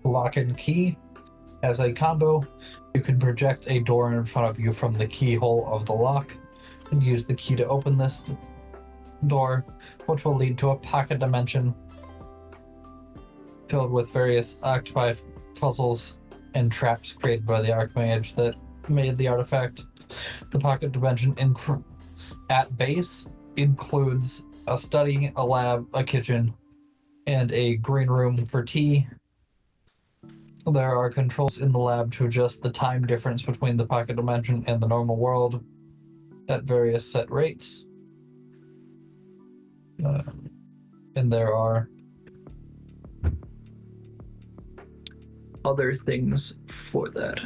Speaker 1: lock and key. As a combo, you can project a door in front of you from the keyhole of the lock and use the key to open this door, which will lead to a pocket dimension filled with various octopi puzzles and traps created by the Archmage that made the artifact. The pocket dimension at base includes a study, a lab, a kitchen, and a green room for tea. There are controls in the lab to adjust the time difference between the pocket dimension and the normal world at various set rates. And there are other things for that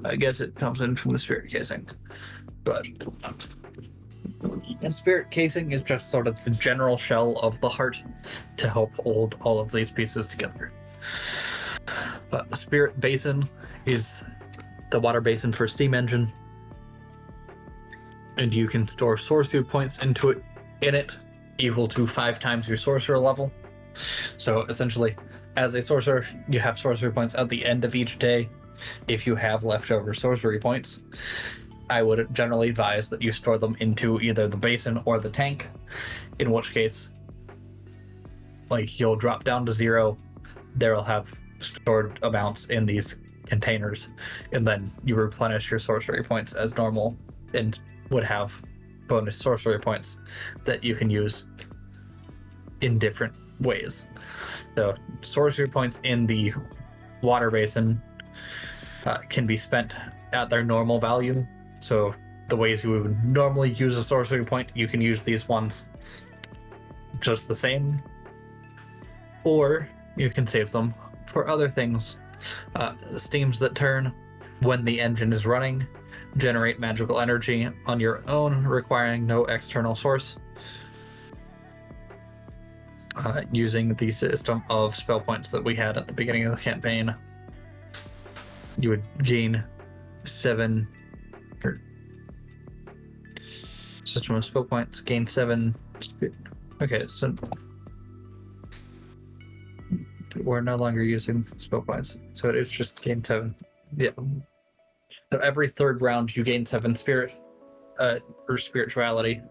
Speaker 1: I guess it comes in from the spirit casing, but the spirit casing is just sort of the general shell of the heart to help hold all of these pieces together. The spirit basin is the water basin for steam engine, and you can store sorcery points in it equal to 5 times your sorcerer level. So essentially, as a sorcerer, you have sorcery points at the end of each day. If you have leftover sorcery points, I would generally advise that you store them into either the basin or the tank, in which case, like, you'll drop down to 0, there'll have stored amounts in these containers, and then you replenish your sorcery points as normal and would have bonus sorcery points that you can use in different ways. So sorcery points in the water basin can be spent at their normal value. So the ways you would normally use a sorcery point, you can use these ones just the same, or you can save them for other things. Steams that turn when the engine is running generate magical energy on your own, requiring no external source. Using the system of spell points that we had at the beginning of the campaign, you would gain 7 system of spell points, gain 7. Okay, so we're no longer using spell points, so it's just gain 7. Yeah. So every third round you gain 7 spirit or spirituality.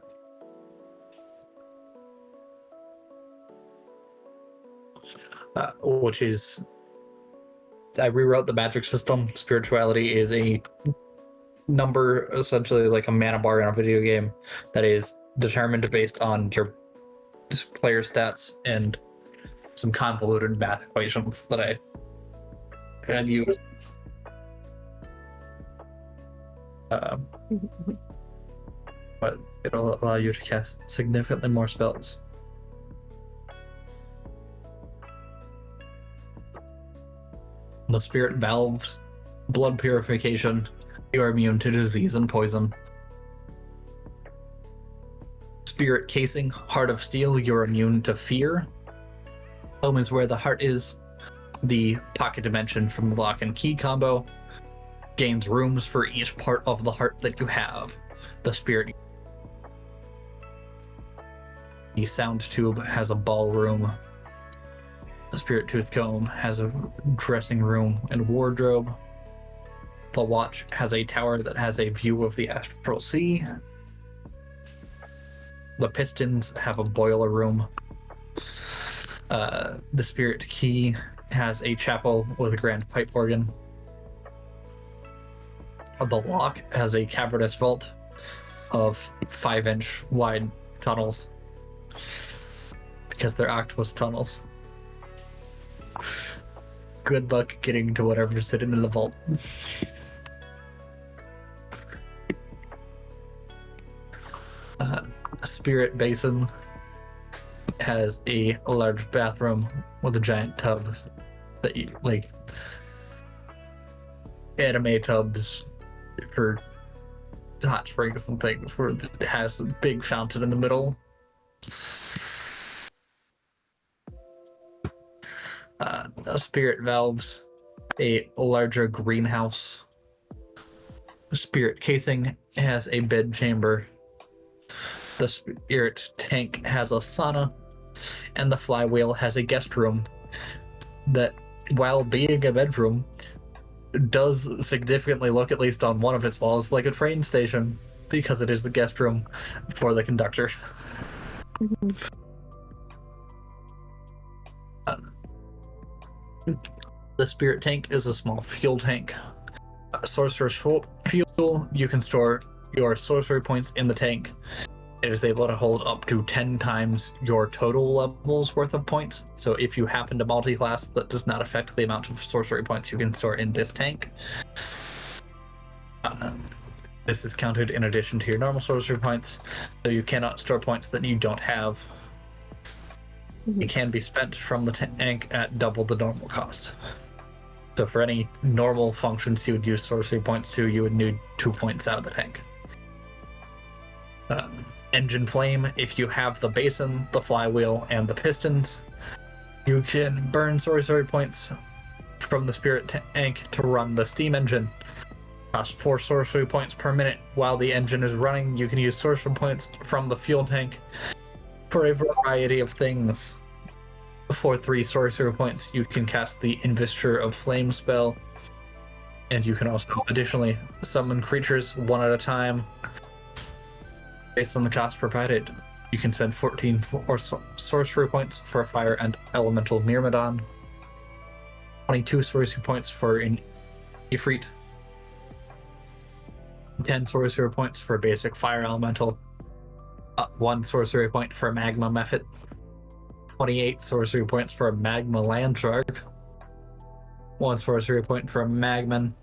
Speaker 1: Which is, I rewrote the magic system. Spirituality is a number, essentially like a mana bar in a video game, that is determined based on your player stats and some convoluted math equations that I had used. But it'll allow you to cast significantly more spells. The spirit valves, blood purification, you're immune to disease and poison. Spirit casing, heart of steel, you're immune to fear. Home is where the heart is. The pocket dimension from the lock and key combo gains rooms for each part of the heart that you have. The spirit sound tube has a ballroom. The spirit tooth comb has a dressing room and wardrobe. The watch has a tower that has a view of the astral sea. The pistons have a boiler room. The spirit key has a chapel with a grand pipe organ. The lock has a cavernous vault of 5-inch wide tunnels, because they're octopus tunnels. Good luck getting to whatever's sitting in the vault. A spirit basin has a large bathroom with a giant tub that you like, anime tubs for hot springs and things, where it has a big fountain in the middle. Spirit valves, a larger greenhouse. The spirit casing has a bed chamber. The spirit tank has a sauna, and the flywheel has a guest room that, while being a bedroom, does significantly look, at least on one of its walls, like a train station, because it is the guest room for the conductor. The spirit tank is a small fuel tank. Sorcerer's fuel, you can store your sorcery points in the tank. It is able to hold up to 10 times your total levels worth of points. So if you happen to multi-class, that does not affect the amount of sorcery points you can store in this tank. This is counted in addition to your normal sorcery points, so you cannot store points that you don't have. It can be spent from the tank at double the normal cost. So for any normal functions you would use sorcery points to, you would need 2 points out of the tank. Engine flame, if you have the basin, the flywheel, and the pistons, you can burn sorcery points from the spirit tank to run the steam engine. Cost 4 sorcery points per minute. While the engine is running, you can use sorcery points from the fuel tank for a variety of things. For 3 sorcery points, you can cast the Investure of Flame spell, and you can also additionally summon creatures one at a time. Based on the cost provided, you can spend 14 sorcery points for a fire and elemental Myrmidon, 22 sorcery points for an Ifrit, 10 sorcery points for basic fire elemental, 1 sorcery point for magma mephit, 28 sorcery points for a magma land shark, 1 sorcery point for a magman,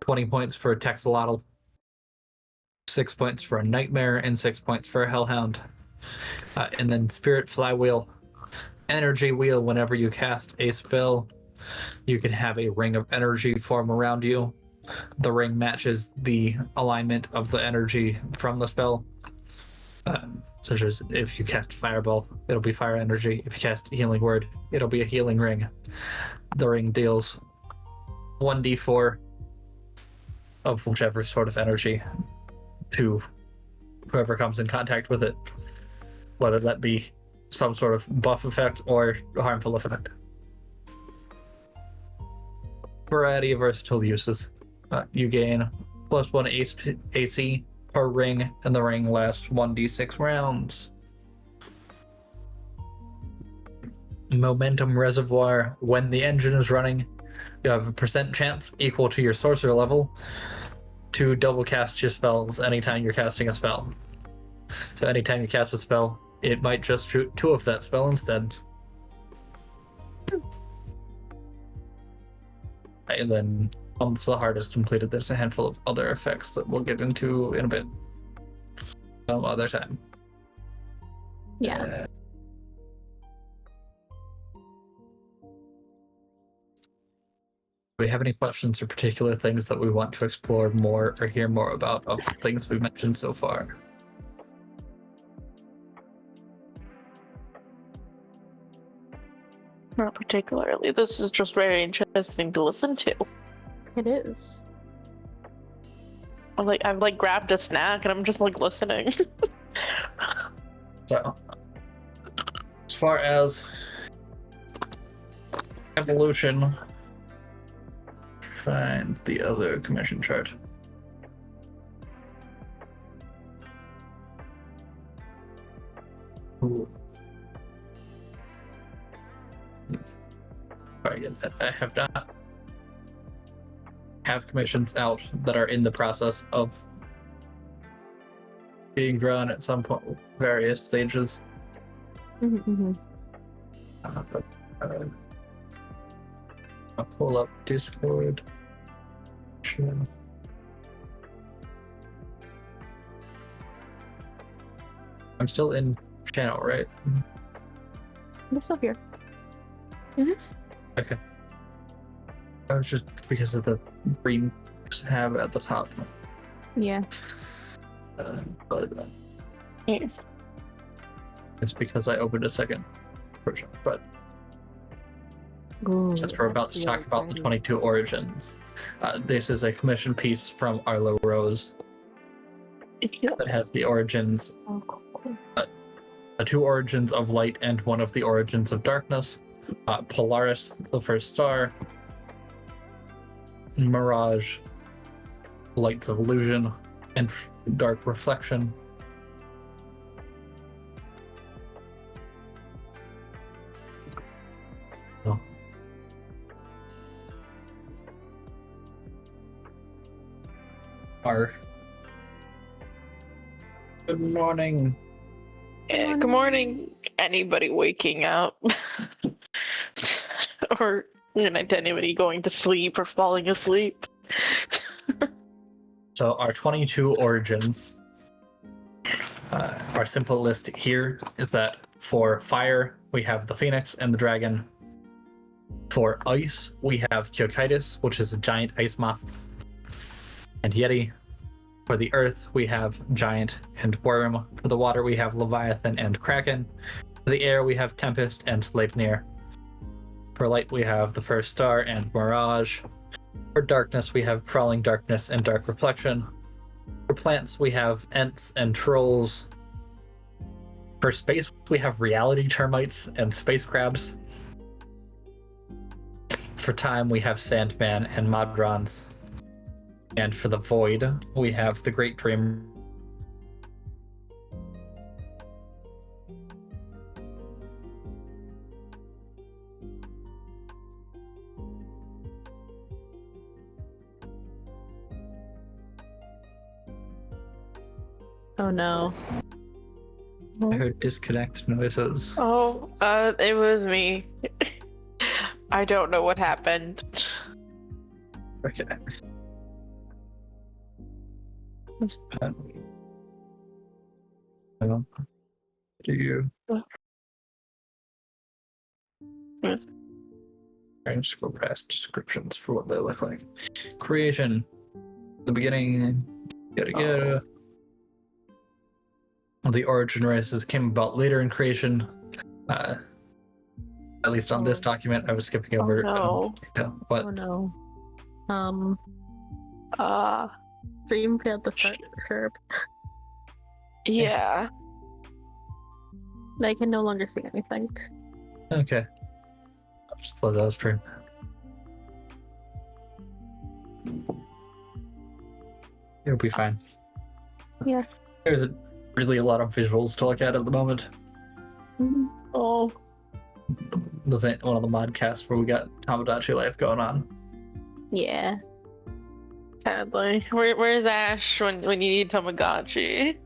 Speaker 1: 20 points for a texolotl, 6 points for a nightmare, and 6 points for a hellhound. And then spirit flywheel, energy wheel. Whenever you cast a spell, you can have a ring of energy form around you. The ring matches the alignment of the energy from the spell. Such as if you cast fireball, it'll be fire energy. If you cast healing word, it'll be a healing ring. The ring deals 1d4 of whichever sort of energy to whoever comes in contact with it, whether that be some sort of buff effect or harmful effect. Variety of versatile uses. You gain +1 AC per ring, and the ring lasts 1d6 rounds. Momentum reservoir. When the engine is running, you have a % chance equal to your sorcerer level to double cast your spells anytime you're casting a spell. So anytime you cast a spell, it might just shoot 2 of that spell instead. And then once the heart is completed, there's a handful of other effects that we'll get into in a bit. Some other time.
Speaker 2: Yeah.
Speaker 1: Do we have any questions or particular things that we want to explore more or hear more about of the things we've mentioned so far?
Speaker 3: Not particularly. This is just very interesting to listen to.
Speaker 2: It is.
Speaker 3: I've grabbed a snack and I'm just listening.
Speaker 1: So, as far as evolution, find the other commission chart. Ooh. Sorry, I have not have commissions out that are in the process of being drawn at some point, various stages. I'll pull up Discord. Sure. I'm still in channel, right?
Speaker 2: You're still here.
Speaker 1: Okay. I was just because of the green tab at the top.
Speaker 2: Yeah.
Speaker 1: But
Speaker 3: Yes.
Speaker 1: it's because I opened a second version. But
Speaker 2: Ooh,
Speaker 1: since we're about to talk about the 22 origins, this is a commission piece from Arlo Rose that has the origins,
Speaker 2: Oh, cool.
Speaker 1: the 2 origins of light and 1 of the origins of darkness. Polaris, the first star. Mirage, lights of illusion, and dark reflection. are. Good morning.
Speaker 3: Good morning, anybody waking up. Or anybody going to sleep or falling asleep.
Speaker 1: So our 22 origins, our simple list here is that for fire, we have the phoenix and the dragon. For ice, we have Kyokitis, which is a giant ice moth, and Yeti. For the earth, we have giant and worm. For the water, we have Leviathan and Kraken. For the air, we have Tempest and Sleipnir. For light, we have the first star and Mirage. For darkness, we have Crawling Darkness and Dark Reflection. For plants, we have Ents and Trolls. For space, we have Reality Termites and Space Crabs. For time, we have Sandman and Modrons. And for the void, we have the Great Dream.
Speaker 2: Oh no.
Speaker 1: I heard disconnect noises.
Speaker 3: Oh, it was me. I don't know what happened.
Speaker 1: Okay. Do you?
Speaker 3: Yes.
Speaker 1: Trying to scroll past descriptions for what they look like. Creation. The beginning. Yada. The origin races came about later in creation. At least on this document, I was skipping over.
Speaker 3: No.
Speaker 1: What?
Speaker 2: Oh no. Dream failed to start Sherb.
Speaker 3: Yeah.
Speaker 2: I can no longer see anything.
Speaker 1: Okay. I'll just let that stream. It'll be fine.
Speaker 2: Yeah.
Speaker 1: There's really a lot of visuals to look at the moment.
Speaker 2: Mm-hmm.
Speaker 3: Oh.
Speaker 1: This ain't one of the modcasts where we got Tamagotchi life going on.
Speaker 2: Yeah.
Speaker 3: Sadly. Where's Ash when you need Tamagotchi?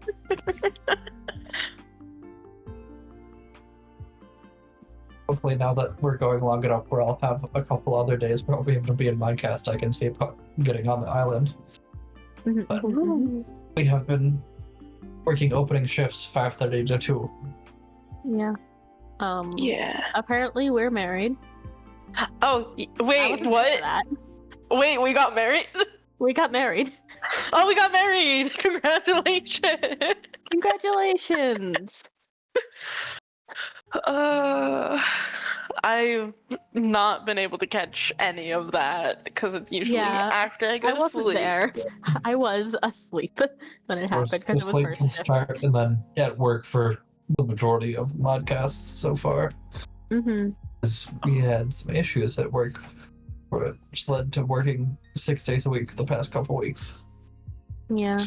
Speaker 1: Hopefully now that we're going long enough where I'll have a couple other days where I'll be able to be in Modcast, I can see getting on the island. But we have been working opening shifts 5:30 to 2.
Speaker 2: Yeah.
Speaker 3: Yeah.
Speaker 2: Apparently we're married.
Speaker 3: Oh,
Speaker 2: I
Speaker 3: wait,
Speaker 2: wasn't
Speaker 3: what?
Speaker 2: sure of that.
Speaker 3: Wait, we got married?
Speaker 2: We got married.
Speaker 3: Oh, we got married! Congratulations!
Speaker 2: Congratulations!
Speaker 3: I've not been able to catch any of that because it's usually after I go
Speaker 2: I
Speaker 3: to
Speaker 2: wasn't
Speaker 3: sleep.
Speaker 2: there. I was asleep when it happened because it was
Speaker 1: asleep
Speaker 2: first
Speaker 1: from the
Speaker 2: shift.
Speaker 1: start and then at work for the majority of Modcasts so far.
Speaker 2: Mm-hmm.
Speaker 1: Because we had some issues at work which led to working 6 days a week the past couple weeks.
Speaker 2: Yeah.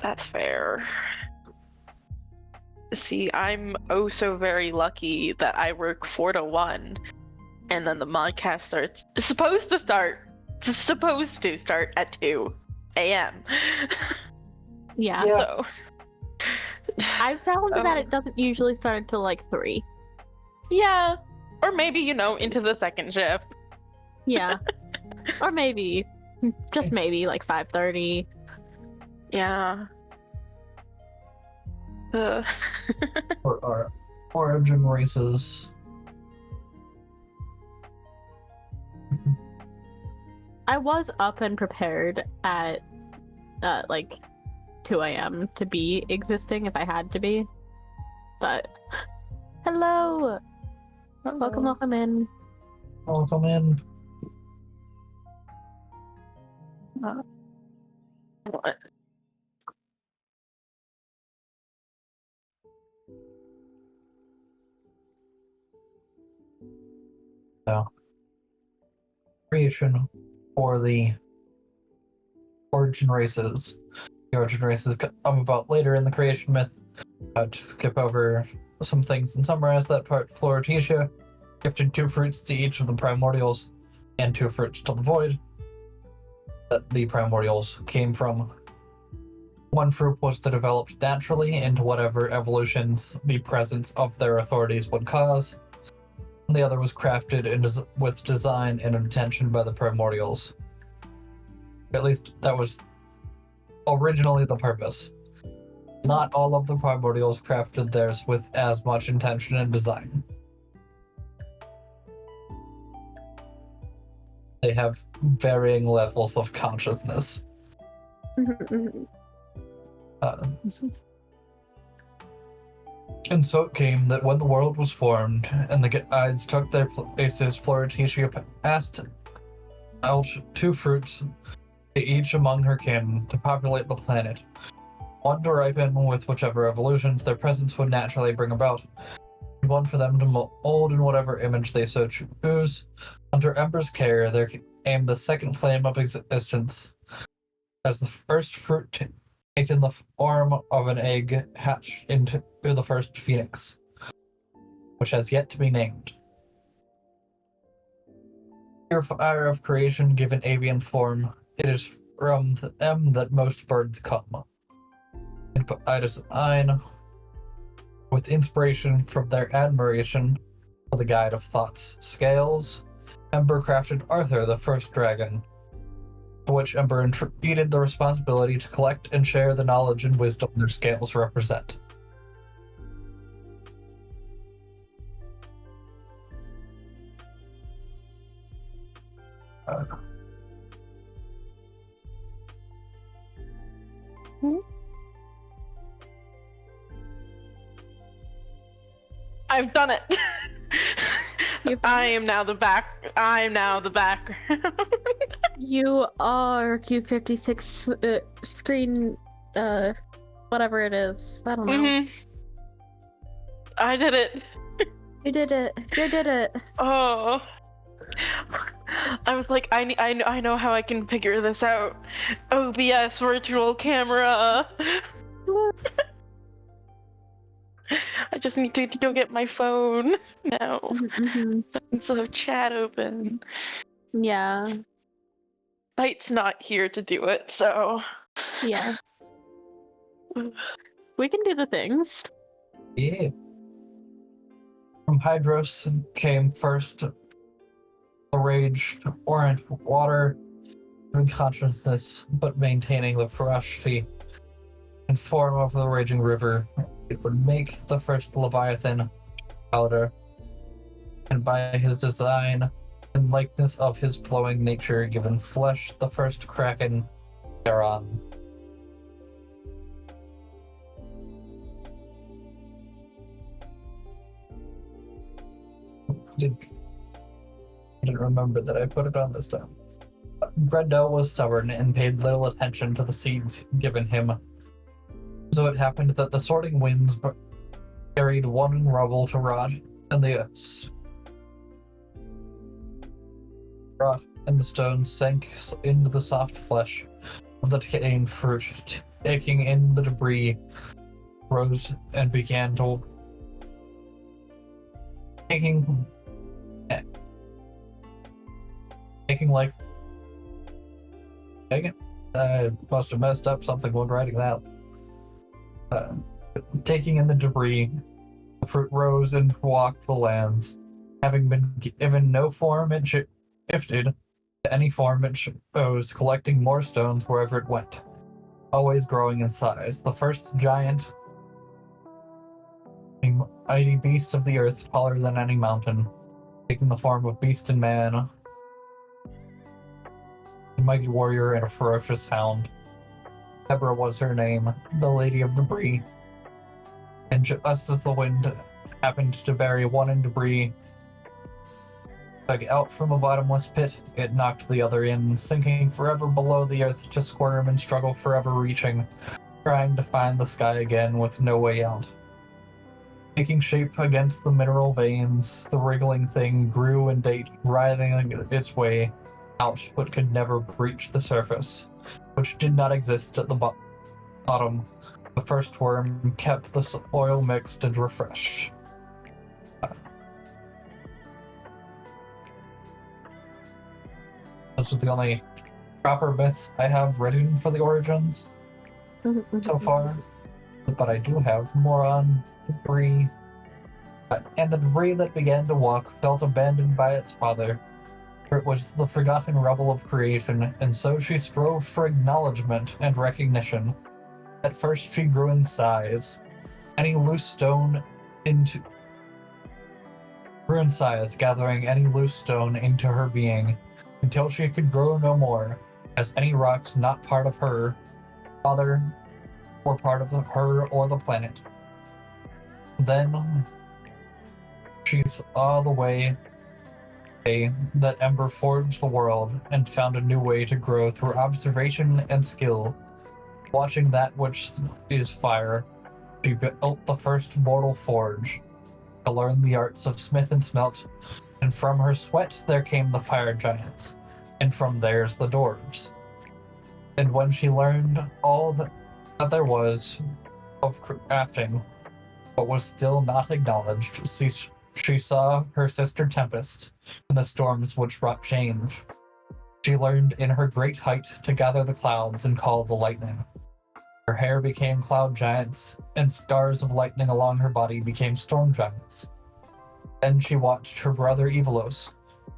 Speaker 3: That's fair. See, I'm oh so very lucky that I work 4 to 1, and then the modcast is supposed to start at 2 a.m.
Speaker 2: Yeah.
Speaker 3: So
Speaker 2: I've found that it doesn't usually start until like 3.
Speaker 3: Yeah, or maybe into the second shift.
Speaker 2: Yeah. Or maybe, just maybe, like 5:30.
Speaker 3: Yeah.
Speaker 1: For our origin races.
Speaker 2: I was up and prepared at like 2 a.m. to be existing if I had to be. But hello. Welcome in.
Speaker 1: Welcome in.
Speaker 3: What?
Speaker 1: So, creation for the origin races. The origin races come about later in the creation myth. To skip over some things and summarize that part, Floritisha gifted 2 fruits to each of the primordials and 2 fruits to the void. that the primordials came from. One fruit was to develop naturally into whatever evolutions the presence of their authorities would cause. The other was crafted with design and intention by the primordials. At least that was originally the purpose. Not all of the primordials crafted theirs with as much intention and design. They have varying levels of consciousness. And so it came that when the world was formed and the guides took their places, Florenticia passed out 2 fruits, each among her kin, to populate the planet. One to ripen with whichever evolutions their presence would naturally bring about, and one for them to mold in whatever image they so choose. Under Ember's care, there came the second flame of existence, as the first fruit taken the form of an egg hatched into the first phoenix, which has yet to be named. Pure fire of creation given avian form, it is from them that most birds come. And by design, with inspiration from their admiration for the guide of thought's scales, Ember crafted Arthur, the first dragon, to which Ember entreated the responsibility to collect and share the knowledge and wisdom their scales represent.
Speaker 3: I've done it. I am now the background.
Speaker 2: You are Q56 screen, whatever it is. I don't know.
Speaker 3: Mm-hmm. I did it.
Speaker 2: You did it. You did it.
Speaker 3: Oh. I was like, I know how I can figure this out. OBS virtual camera. I just need to go get my phone now. Instead of chat open.
Speaker 2: Yeah.
Speaker 3: Light's not here to do it, so.
Speaker 2: Yeah. We can do the things.
Speaker 1: Yeah. From Hydros came first the raged orange water, giving consciousness, but maintaining the ferocity and form of the raging river. It would make the first Leviathan powder, and by his design and likeness of his flowing nature, given flesh the first Kraken thereon. I didn't remember that I put it on this time. Grendel was stubborn and paid little attention to the seeds given him. So it happened that the sorting winds carried one in rubble to rot, and the stones sank into the soft flesh of the decaying fruit, taking in the debris, rose and began to taking like dang it, I must have messed up something when writing that. Taking in the debris, the fruit rose and walked the lands. Having been given no form, it shifted to any form it chose, collecting more stones wherever it went, always growing in size. The first giant, a mighty beast of the earth, taller than any mountain, taking the form of beast and man, a mighty warrior and a ferocious hound. Deborah was her name, the Lady of Debris. And just as the wind happened to bury one in debris, dug out from the bottomless pit, it knocked the other in, sinking forever below the earth to squirm and struggle, forever reaching, trying to find the sky again with no way out. Taking shape against the mineral veins, the wriggling thing grew and ate, writhing its way out, but could never breach the surface, which did not exist at the bottom. The first worm kept the soil mixed and refreshed. Those are the only proper myths I have written for the origins so far, but I do have more on debris. And the debris that began to walk felt abandoned by its father, for it was the forgotten rubble of creation, and so she strove for acknowledgement and recognition. At first she grew in size. Any loose stone into grew in size, gathering any loose stone into her being, until she could grow no more, as any rocks not part of her father or part of her or the planet. Then she saw the way that Ember forged the world and found a new way to grow through observation and skill. Watching that which is fire, she built the first mortal forge to learn the arts of smith and smelt, and from her sweat there came the fire giants, and from theirs the dwarves. And when she learned all that there was of crafting, but was still not acknowledged, she saw her sister Tempest and the storms which brought change. She learned in her great height to gather the clouds and call the lightning. Her hair became cloud giants, and scars of lightning along her body became storm giants. Then she watched her brother Evelos,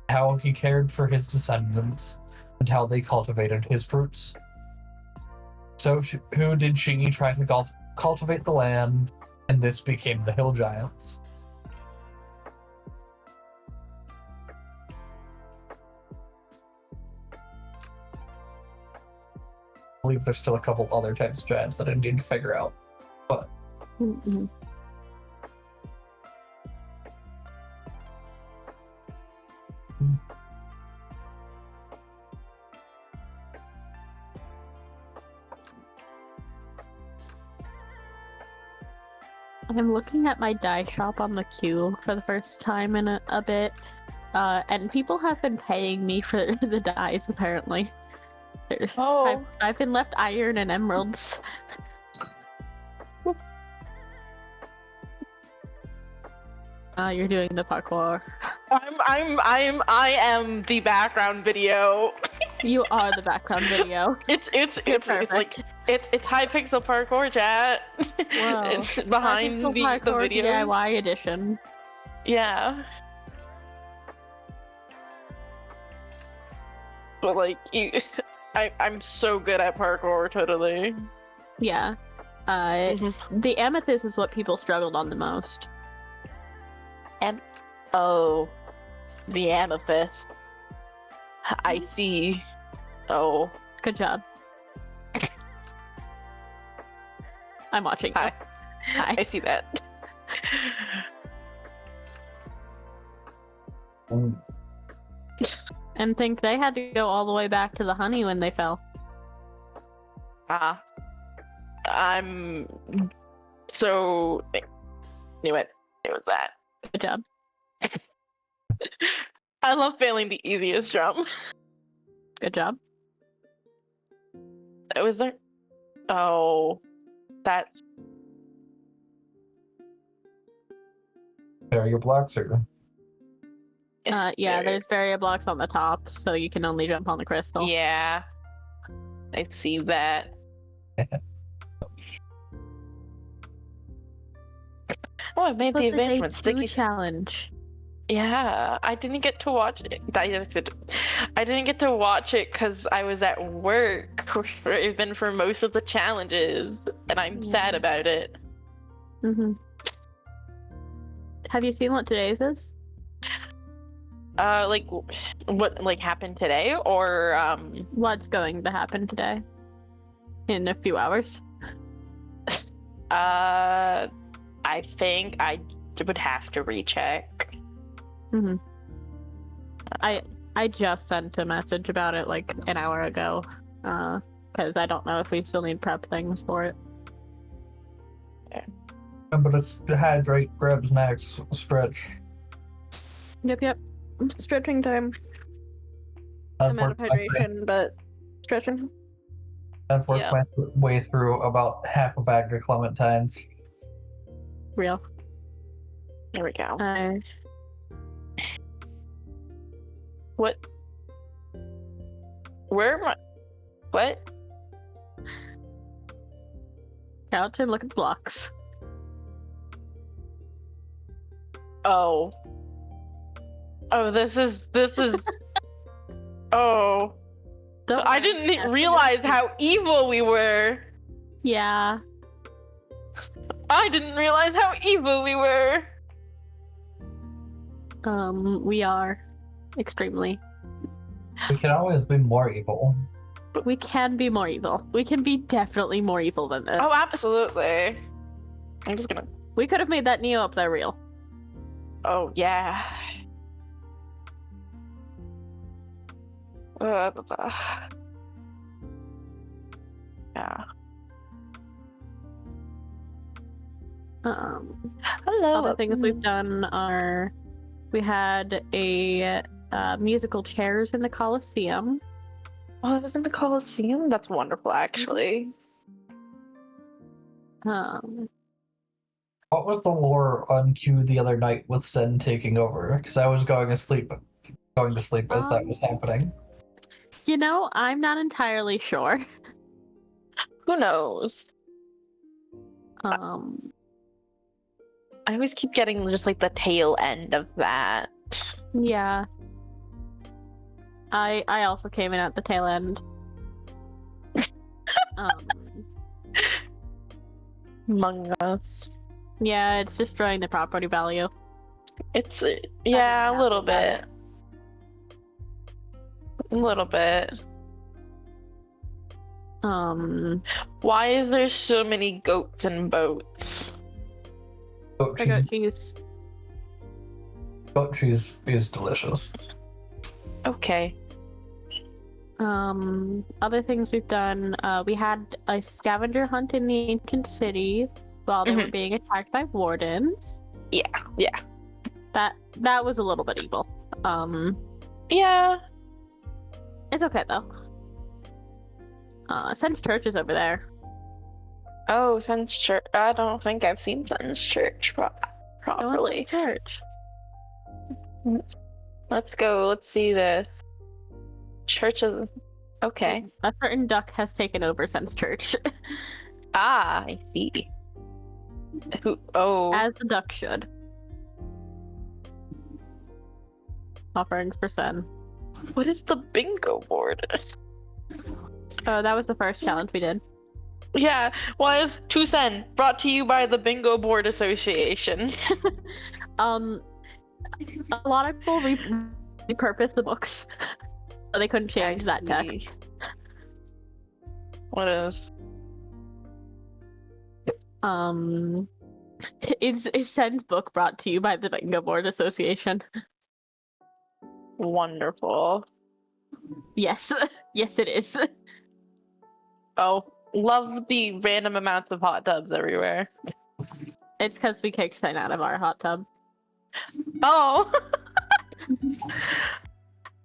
Speaker 1: how he cared for his descendants, and how they cultivated his fruits. So who did she try to cultivate the land, and this became the hill giants. I believe there's still a couple other types of giants that I need to figure out, but
Speaker 2: I'm looking at my die shop on the queue for the first time in a bit, and people have been paying me for the dies, apparently.
Speaker 3: Oh.
Speaker 2: I've been left iron and emeralds. You're doing the parkour.
Speaker 3: I am the background video.
Speaker 2: You are the background video.
Speaker 3: It's like it's high pixel parkour, chat.
Speaker 2: Whoa.
Speaker 3: It's behind the videos.
Speaker 2: DIY edition.
Speaker 3: Yeah. But like I'm so good at parkour, totally.
Speaker 2: Yeah. The amethyst is what people struggled on the most.
Speaker 3: And oh, the amethyst. I see. Oh,
Speaker 2: good job. I'm watching.
Speaker 3: Hi.
Speaker 2: Hi.
Speaker 3: I see that.
Speaker 2: And think they had to go all the way back to the honey when they fell.
Speaker 3: I'm so knew it. It was that.
Speaker 2: Good job.
Speaker 3: I love failing the easiest drum.
Speaker 2: Good job.
Speaker 3: Was there? Oh, that's.
Speaker 1: There are your blocks here.
Speaker 2: Yeah, there's barrier blocks on the top, so you can only jump on the crystal.
Speaker 3: Yeah, I see that. Oh, I made the advancement. Sticky
Speaker 2: challenge.
Speaker 3: Yeah, I didn't get to watch it. I didn't get to watch it because I was at work, even for most of the challenges, and I'm sad about it.
Speaker 2: Have you seen what today's is?
Speaker 3: Like what happened today, or
Speaker 2: what's going to happen today? In a few hours.
Speaker 3: I think I would have to recheck.
Speaker 2: I just sent a message about it like an hour ago, because I don't know if we still need prep things for it.
Speaker 1: But it's hydrate, grab snacks, stretch.
Speaker 2: Yep. Stretching time. I'm out of hydration, but stretching.
Speaker 1: I've worked my way through about half a bag of clementines.
Speaker 2: Real.
Speaker 3: There we go.
Speaker 2: What?
Speaker 3: Where am I? What?
Speaker 2: Couch and look at blocks.
Speaker 3: Oh. Oh, this is. Oh.
Speaker 2: Don't
Speaker 3: I
Speaker 2: worry,
Speaker 3: didn't
Speaker 2: Couch,
Speaker 3: realize how evil we were.
Speaker 2: Yeah.
Speaker 3: I didn't realize how evil we were.
Speaker 2: We are extremely.
Speaker 1: We can always be more evil.
Speaker 2: We can be more evil. We can be definitely more evil than this.
Speaker 3: Oh, absolutely. I'm just gonna.
Speaker 2: We could have made that Neo up there real.
Speaker 3: Oh, yeah. Yeah. Hello.
Speaker 2: Other things we've done are we had a musical chairs in the Coliseum.
Speaker 3: Oh, that was in the Coliseum? That's wonderful, actually.
Speaker 2: Um,
Speaker 1: What was the lore on Q the other night with Sen taking over? Because I was going to sleep as that was happening.
Speaker 2: you know, I'm not entirely sure.
Speaker 3: Who knows?
Speaker 2: Um,
Speaker 3: I always keep getting just like the tail end of that.
Speaker 2: yeah. I also came in at the tail end. um,
Speaker 3: Among Us.
Speaker 2: yeah, it's destroying the property value.
Speaker 3: It's yeah, a little bit. A little bit. Why is there so many goats and boats?
Speaker 1: Goat
Speaker 2: I got
Speaker 1: cheese.
Speaker 2: cheese.
Speaker 1: Goat cheese is delicious.
Speaker 3: Okay.
Speaker 2: Other things we've done, we had a scavenger hunt in the ancient city while they were being attacked by wardens.
Speaker 3: Yeah.
Speaker 2: That was a little bit evil.
Speaker 3: Yeah.
Speaker 2: It's okay though. Sen's Church is over there.
Speaker 3: Oh, Sun's Church. I don't think I've seen Sun's Church properly.
Speaker 2: Sen's Church.
Speaker 3: Let's go. Let's see this. Church of. Okay.
Speaker 2: A certain duck has taken over Sen's Church.
Speaker 3: Ah, I see. Who? Oh.
Speaker 2: As the duck should. Offerings for Sen.
Speaker 3: What is the bingo board?
Speaker 2: Oh, that was the first challenge we did.
Speaker 3: Yeah, why is Tusen brought to you by the Bingo Board Association?
Speaker 2: A lot of people repurpose the books. So they couldn't change that text.
Speaker 3: What is?
Speaker 2: Is Sen's book brought to you by the Bingo Board Association?
Speaker 3: Wonderful.
Speaker 2: Yes. Yes, it is.
Speaker 3: Oh, love the random amounts of hot tubs everywhere.
Speaker 2: It's because we kicked Sen out of our hot tub.
Speaker 3: Oh!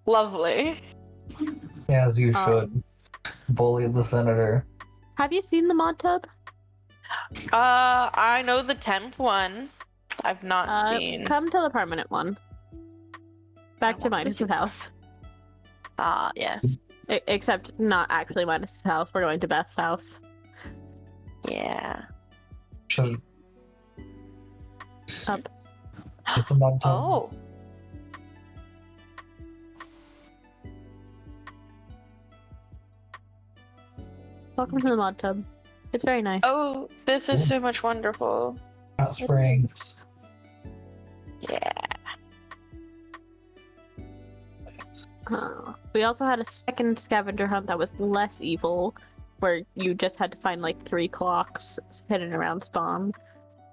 Speaker 3: Lovely.
Speaker 1: As you should. Bully the senator.
Speaker 2: Have you seen the mod tub?
Speaker 3: I know the temp one. I've not seen.
Speaker 2: Come to the permanent one. Back to
Speaker 3: want to
Speaker 2: Minus's house.
Speaker 3: Ah, yes.
Speaker 2: Except not actually Minus's house. We're going to Beth's house.
Speaker 3: Yeah.
Speaker 1: Should.
Speaker 2: Up.
Speaker 1: Is the mod tub?
Speaker 3: Oh.
Speaker 2: Welcome to the mod tub. It's very nice.
Speaker 3: Oh, this is so much wonderful.
Speaker 1: Hot springs.
Speaker 3: Yeah.
Speaker 2: We also had a second scavenger hunt that was less evil, where you just had to find like 3 clocks hidden around spawn.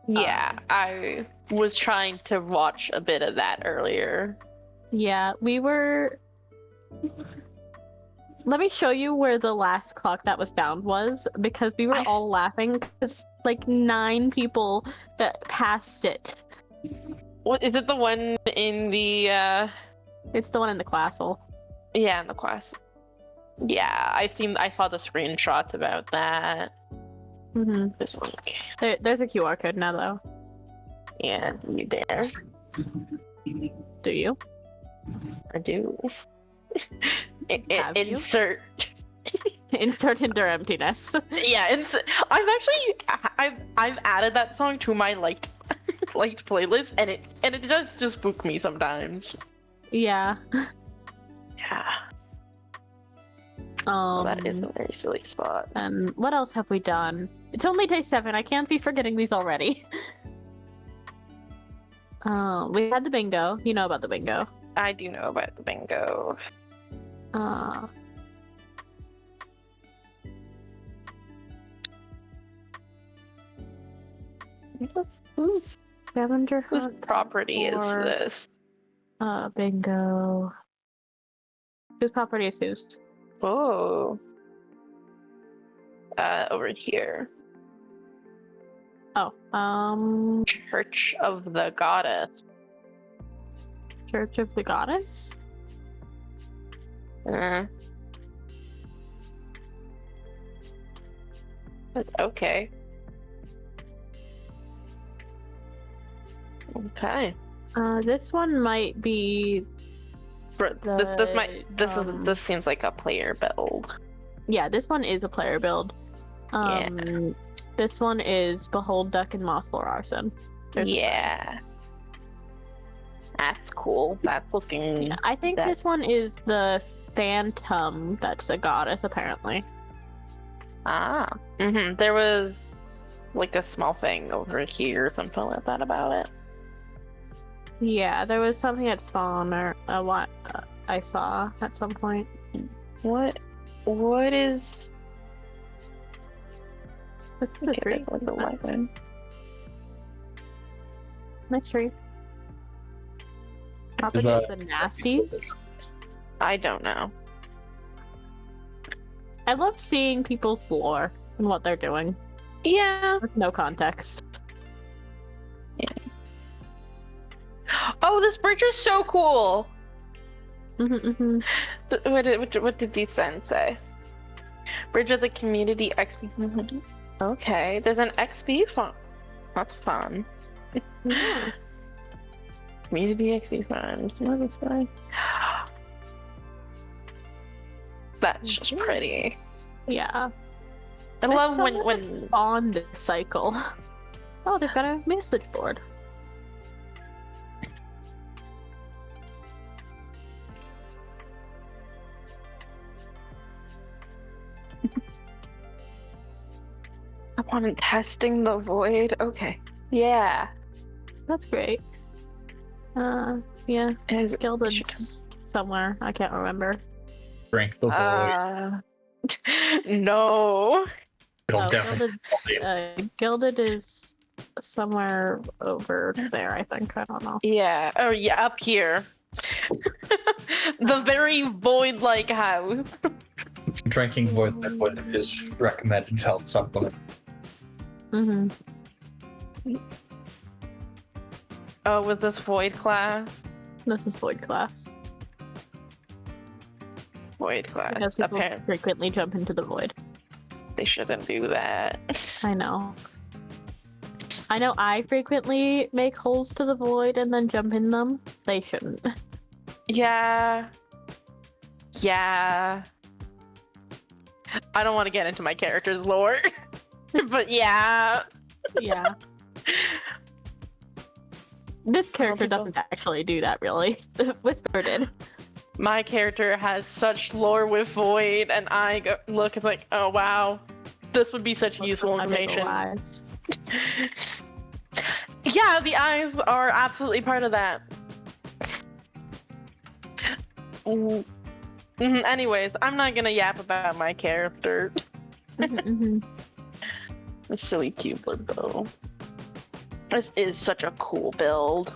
Speaker 3: Yeah, I was trying to watch a bit of that earlier.
Speaker 2: Yeah, we were... Let me show you where the last clock that was found was, because we were all laughing because like 9 people passed it.
Speaker 3: What is it? The one in the
Speaker 2: It's the one in the castle.
Speaker 3: Yeah, in the class. Yeah, I saw the screenshots about that.
Speaker 2: Mm-hmm.
Speaker 3: This link.
Speaker 2: There's a QR code now though.
Speaker 3: Yeah, do you dare?
Speaker 2: Do you?
Speaker 3: I do.
Speaker 2: Have you?
Speaker 3: Insert
Speaker 2: Insert into emptiness.
Speaker 3: Yeah, I've added that song to my liked playlist, and it does just spook me sometimes.
Speaker 2: Yeah.
Speaker 3: Yeah. That is a very silly spot.
Speaker 2: And what else have we done? It's only day 7. I can't be forgetting these already. We had the bingo. You know about the bingo.
Speaker 3: I do know about the bingo. Whose
Speaker 2: Scavenger
Speaker 3: whose
Speaker 2: hunt
Speaker 3: property is
Speaker 2: or-
Speaker 3: this?
Speaker 2: Bingo. Whose property is whose?
Speaker 3: Oh. Over here.
Speaker 2: Oh,
Speaker 3: Church of the Goddess.
Speaker 2: Church of the Goddess?
Speaker 3: Okay. Okay.
Speaker 2: This one might be.
Speaker 3: This seems like a player build.
Speaker 2: Yeah, this one is a player build.
Speaker 3: Yeah.
Speaker 2: This one is Behold Duck and Mossler Arson.
Speaker 3: Yeah. That's cool. That's looking.
Speaker 2: Yeah, I think this one is the Phantom that's a goddess, apparently.
Speaker 3: Ah. Mm-hmm. There was like a small thing over here or something like that about it.
Speaker 2: Yeah, there was something at spawn or what I saw at some point.
Speaker 3: What is?
Speaker 2: This is a
Speaker 3: Okay,
Speaker 2: tree.
Speaker 3: that's like a weapon.
Speaker 2: Nice tree. Property
Speaker 1: that-
Speaker 2: of the Nasties.
Speaker 3: I don't know.
Speaker 2: I love seeing people's lore and what they're doing
Speaker 3: Yeah.
Speaker 2: with no context.
Speaker 3: Oh, this bridge is so cool.
Speaker 2: Mm-hmm.
Speaker 3: What did these signs say? Bridge of the Community XP. Okay, there's an XP font. That's fun.
Speaker 2: Yeah.
Speaker 3: Community XP farms. No, that's fine. That's just pretty.
Speaker 2: Yeah.
Speaker 3: I love when
Speaker 2: spawned this cycle. Oh, they've got a message board.
Speaker 3: upon testing the void. Okay. Yeah.
Speaker 2: That's great. Yeah.
Speaker 3: Is
Speaker 2: Gilded's somewhere. I can't remember.
Speaker 1: Drink the void.
Speaker 3: No.
Speaker 1: It'll
Speaker 2: Oh,
Speaker 1: definitely.
Speaker 2: Gilded is somewhere over there, I think. I don't know.
Speaker 3: Yeah. Oh, yeah, up here. The very void-like house.
Speaker 1: Drinking void liquid is recommended health supplement.
Speaker 2: Mm-hmm.
Speaker 3: Oh, was this void class?
Speaker 2: This is Void class.
Speaker 3: Void class.
Speaker 2: Because people
Speaker 3: Apparently,
Speaker 2: frequently jump into the void.
Speaker 3: they shouldn't do that.
Speaker 2: I know. I frequently make holes to the void and then jump in them. They shouldn't.
Speaker 3: Yeah. Yeah. I don't want to get into my character's lore. But yeah.
Speaker 2: Yeah. This character
Speaker 3: people-
Speaker 2: doesn't actually do that, really. Whisper did.
Speaker 3: My character has such lore with void, and I look, it's like, oh wow. This would be such useful information. Yeah, the eyes are absolutely part of that. Anyways, I'm not gonna yap about my character.
Speaker 2: Mm-hmm.
Speaker 3: The silly keyboard though. This is such a cool build.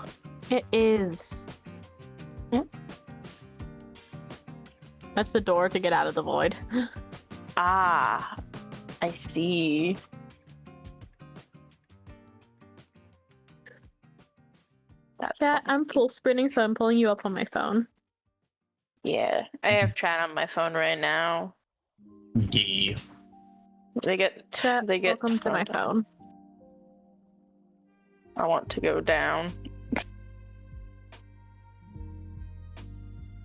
Speaker 2: It is.
Speaker 3: Hmm?
Speaker 2: That's the door to get out of the void.
Speaker 3: Ah, I see. That's
Speaker 2: Chat,
Speaker 3: fun.
Speaker 2: I'm full sprinting, so I'm pulling you up on my phone.
Speaker 3: Yeah, I have chat on my phone right now.
Speaker 1: Yeah.
Speaker 2: Chat,
Speaker 3: They get
Speaker 2: welcome to my
Speaker 3: phoned up.
Speaker 2: phone.
Speaker 3: I want to go down.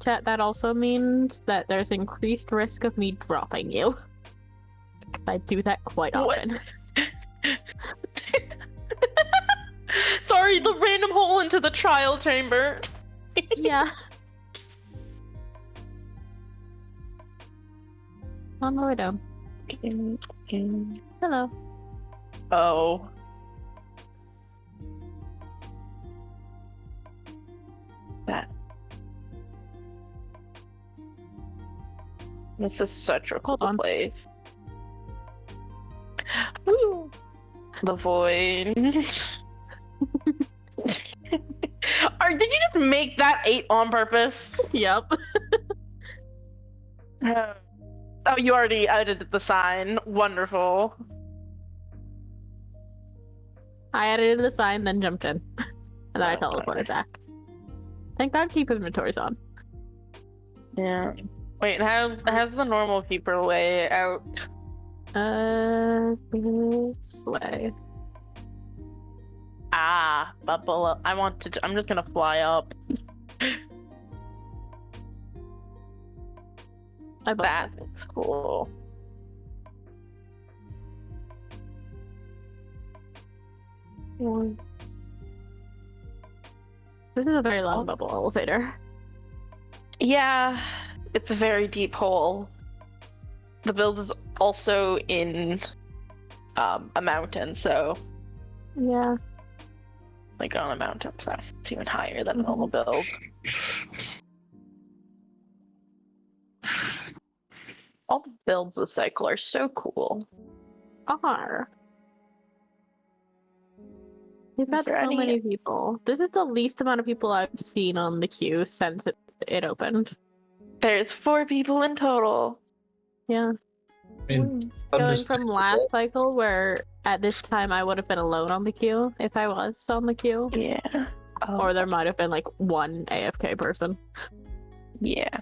Speaker 2: Chat, that also means that there's increased risk of me dropping you. I do that quite often.
Speaker 3: Sorry, the random hole into the trial chamber.
Speaker 2: Yeah. On my way down. Hello.
Speaker 3: Oh. That. This is such a cool
Speaker 2: Hold on.
Speaker 3: place. Woo. The void. Did you just make that 8 on purpose?
Speaker 2: Yep.
Speaker 3: Oh, you already edited the sign. Wonderful.
Speaker 2: I edited the sign, then jumped in. And then I
Speaker 3: Oh,
Speaker 2: teleported back. Thank God keep inventories on.
Speaker 3: Yeah. Wait, how's the normal keeper way out?
Speaker 2: This way.
Speaker 3: Ah, but below. I'm just gonna fly up. That looks cool.
Speaker 2: This is a very long bubble elevator.
Speaker 3: Yeah, it's a very deep hole. The build is also in a mountain, so
Speaker 2: Yeah.
Speaker 3: like on a mountain, so it's even higher than a normal build. All the builds this cycle are so cool.
Speaker 2: R. We've got
Speaker 3: Is there
Speaker 2: so
Speaker 3: any-
Speaker 2: many people. This is the least amount of people I've seen on the queue since it opened.
Speaker 3: There's 4 people in total.
Speaker 2: Yeah.
Speaker 1: I mean,
Speaker 2: Going from last cycle where at this time I would have been alone on the queue if I was on the queue.
Speaker 3: Yeah.
Speaker 2: Or there might have been like one AFK person.
Speaker 3: Yeah.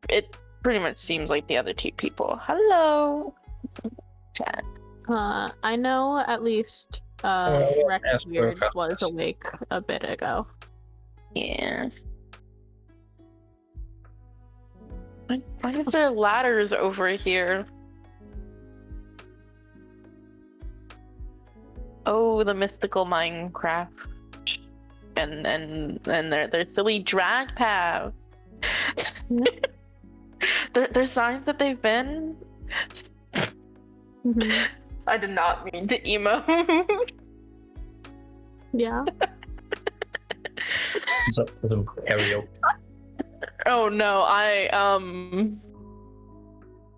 Speaker 3: It pretty much seems like the other 2 people. Hello. Chat.
Speaker 2: I know at least Rex Weird was awake a bit ago.
Speaker 3: Yeah. Why is there ladders over here? Oh, the mystical Minecraft. And their silly drag path. There's signs that they've been.
Speaker 2: Mhm.
Speaker 3: I did not mean to emo.
Speaker 2: Yeah.
Speaker 1: It's up to the karaoke.
Speaker 3: Oh no,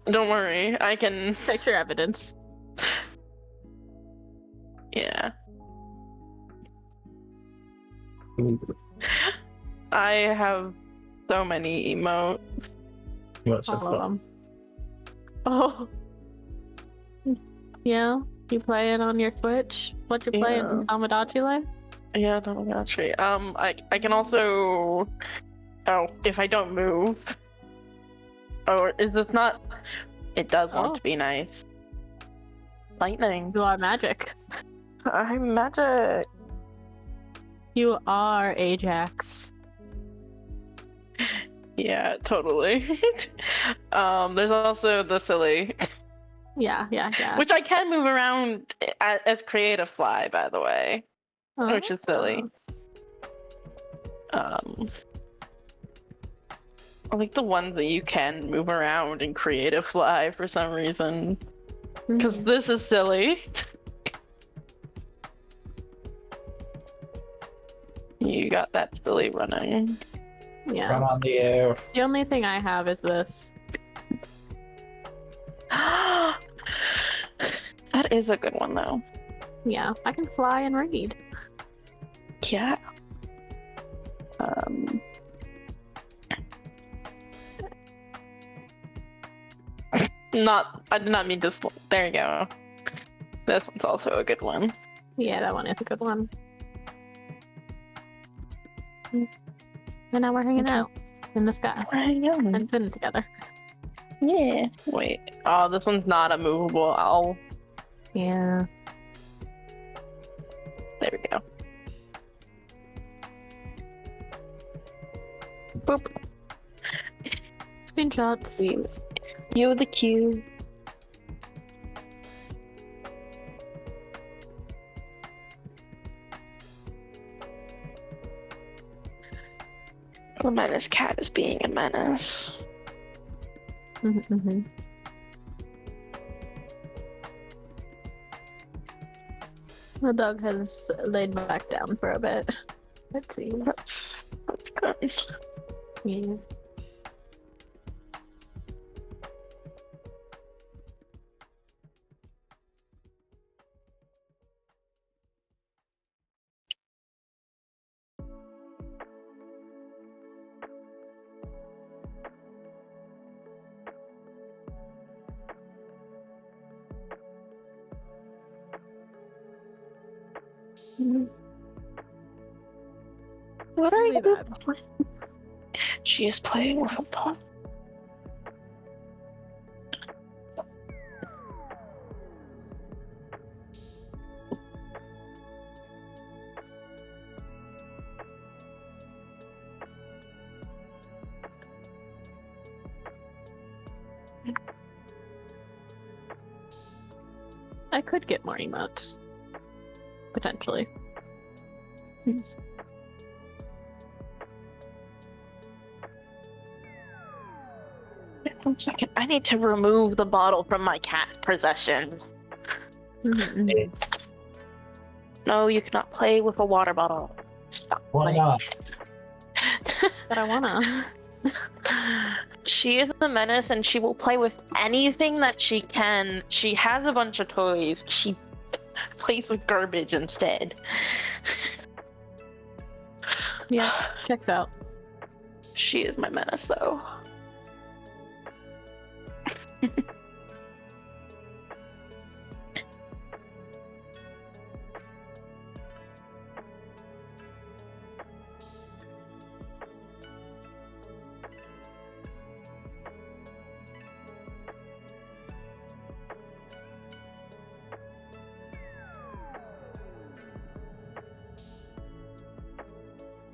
Speaker 3: don't worry, I can.
Speaker 2: Picture evidence.
Speaker 3: Yeah. I have so many emotes.
Speaker 1: What's
Speaker 2: All of them. Oh. Yeah? You playing on your Switch? What you playing?
Speaker 3: Yeah.
Speaker 2: Tamagotchi Life?
Speaker 3: Yeah, Tamagotchi. I can also. Oh, if I don't move. Or is this not? It does want to be nice. Lightning.
Speaker 2: You are magic.
Speaker 3: I'm magic.
Speaker 2: You are Ajax.
Speaker 3: Yeah, totally. There's also the silly.
Speaker 2: Yeah.
Speaker 3: Which I can move around as creative fly, by the way. Which is silly. I like the ones that you can move around in creative fly for some reason. Because this is silly. You got that silly running.
Speaker 2: Yeah.
Speaker 1: Run on the air.
Speaker 2: The only thing I have is this.
Speaker 3: That is a good one, though.
Speaker 2: Yeah, I can fly and read.
Speaker 3: Yeah. I did not mean to. There you go. This one's also a good one.
Speaker 2: Yeah, that one is a good one. And now we're hanging out in the sky and sitting together.
Speaker 3: Yeah. Wait. Oh, this one's not a movable owl.
Speaker 2: Yeah.
Speaker 3: There we go. Boop.
Speaker 2: Screenshots.
Speaker 3: You're the cue. The menace cat is being a menace.
Speaker 2: Mm-hmm. The dog has laid back down for a bit. Let's see.
Speaker 3: That's good.
Speaker 2: Yeah.
Speaker 3: What are
Speaker 2: Really
Speaker 3: you
Speaker 2: bad.
Speaker 3: playing? She is playing with a pup.
Speaker 2: I could get more emotes. Potentially.
Speaker 3: One second. I need to remove the bottle from my cat's possession.
Speaker 2: Mm-hmm.
Speaker 3: No, you cannot play with a water bottle. Stop.
Speaker 1: Why not?
Speaker 2: But I wanna.
Speaker 3: She is a menace and she will play with anything that she can. She has a bunch of toys. She plays with garbage instead.
Speaker 2: Yeah, checks out.
Speaker 3: She is my menace though.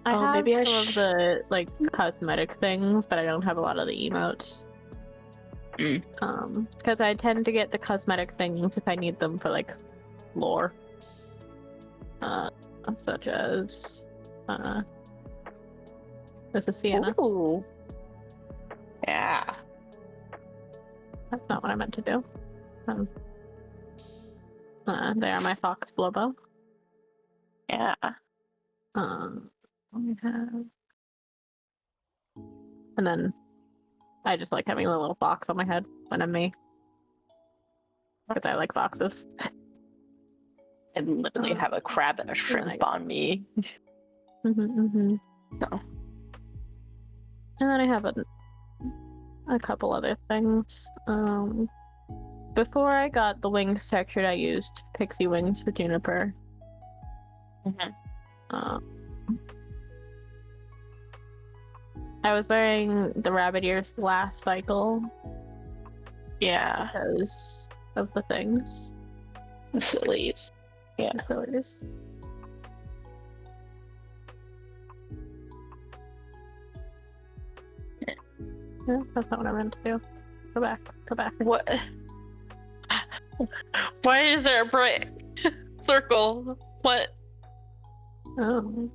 Speaker 2: I
Speaker 3: Oh,
Speaker 2: have
Speaker 3: maybe I
Speaker 2: some of the like cosmetic things, but I don't have a lot of the emotes. Because I tend to get the cosmetic things if I need them for like lore. Such as this is Sienna.
Speaker 3: Ooh. Yeah.
Speaker 2: That's not what I meant to do. They are my fox Blobo.
Speaker 3: Yeah.
Speaker 2: We have, and then I just like having a little fox on my head when I'm me, because I like foxes.
Speaker 3: I literally have a crab and a shrimp on me.
Speaker 2: Mm-hmm.
Speaker 3: No.
Speaker 2: And then I have a couple other things. Before I got the wings textured, I used pixie wings for Juniper. I was wearing the rabbit ears last cycle.
Speaker 3: Yeah.
Speaker 2: Because of the things.
Speaker 3: The sillies. Yeah.
Speaker 2: The sillies. Yeah, that's not what I meant to do. Go back. Go back.
Speaker 3: What? Why is there a brick circle? What?
Speaker 2: Oh.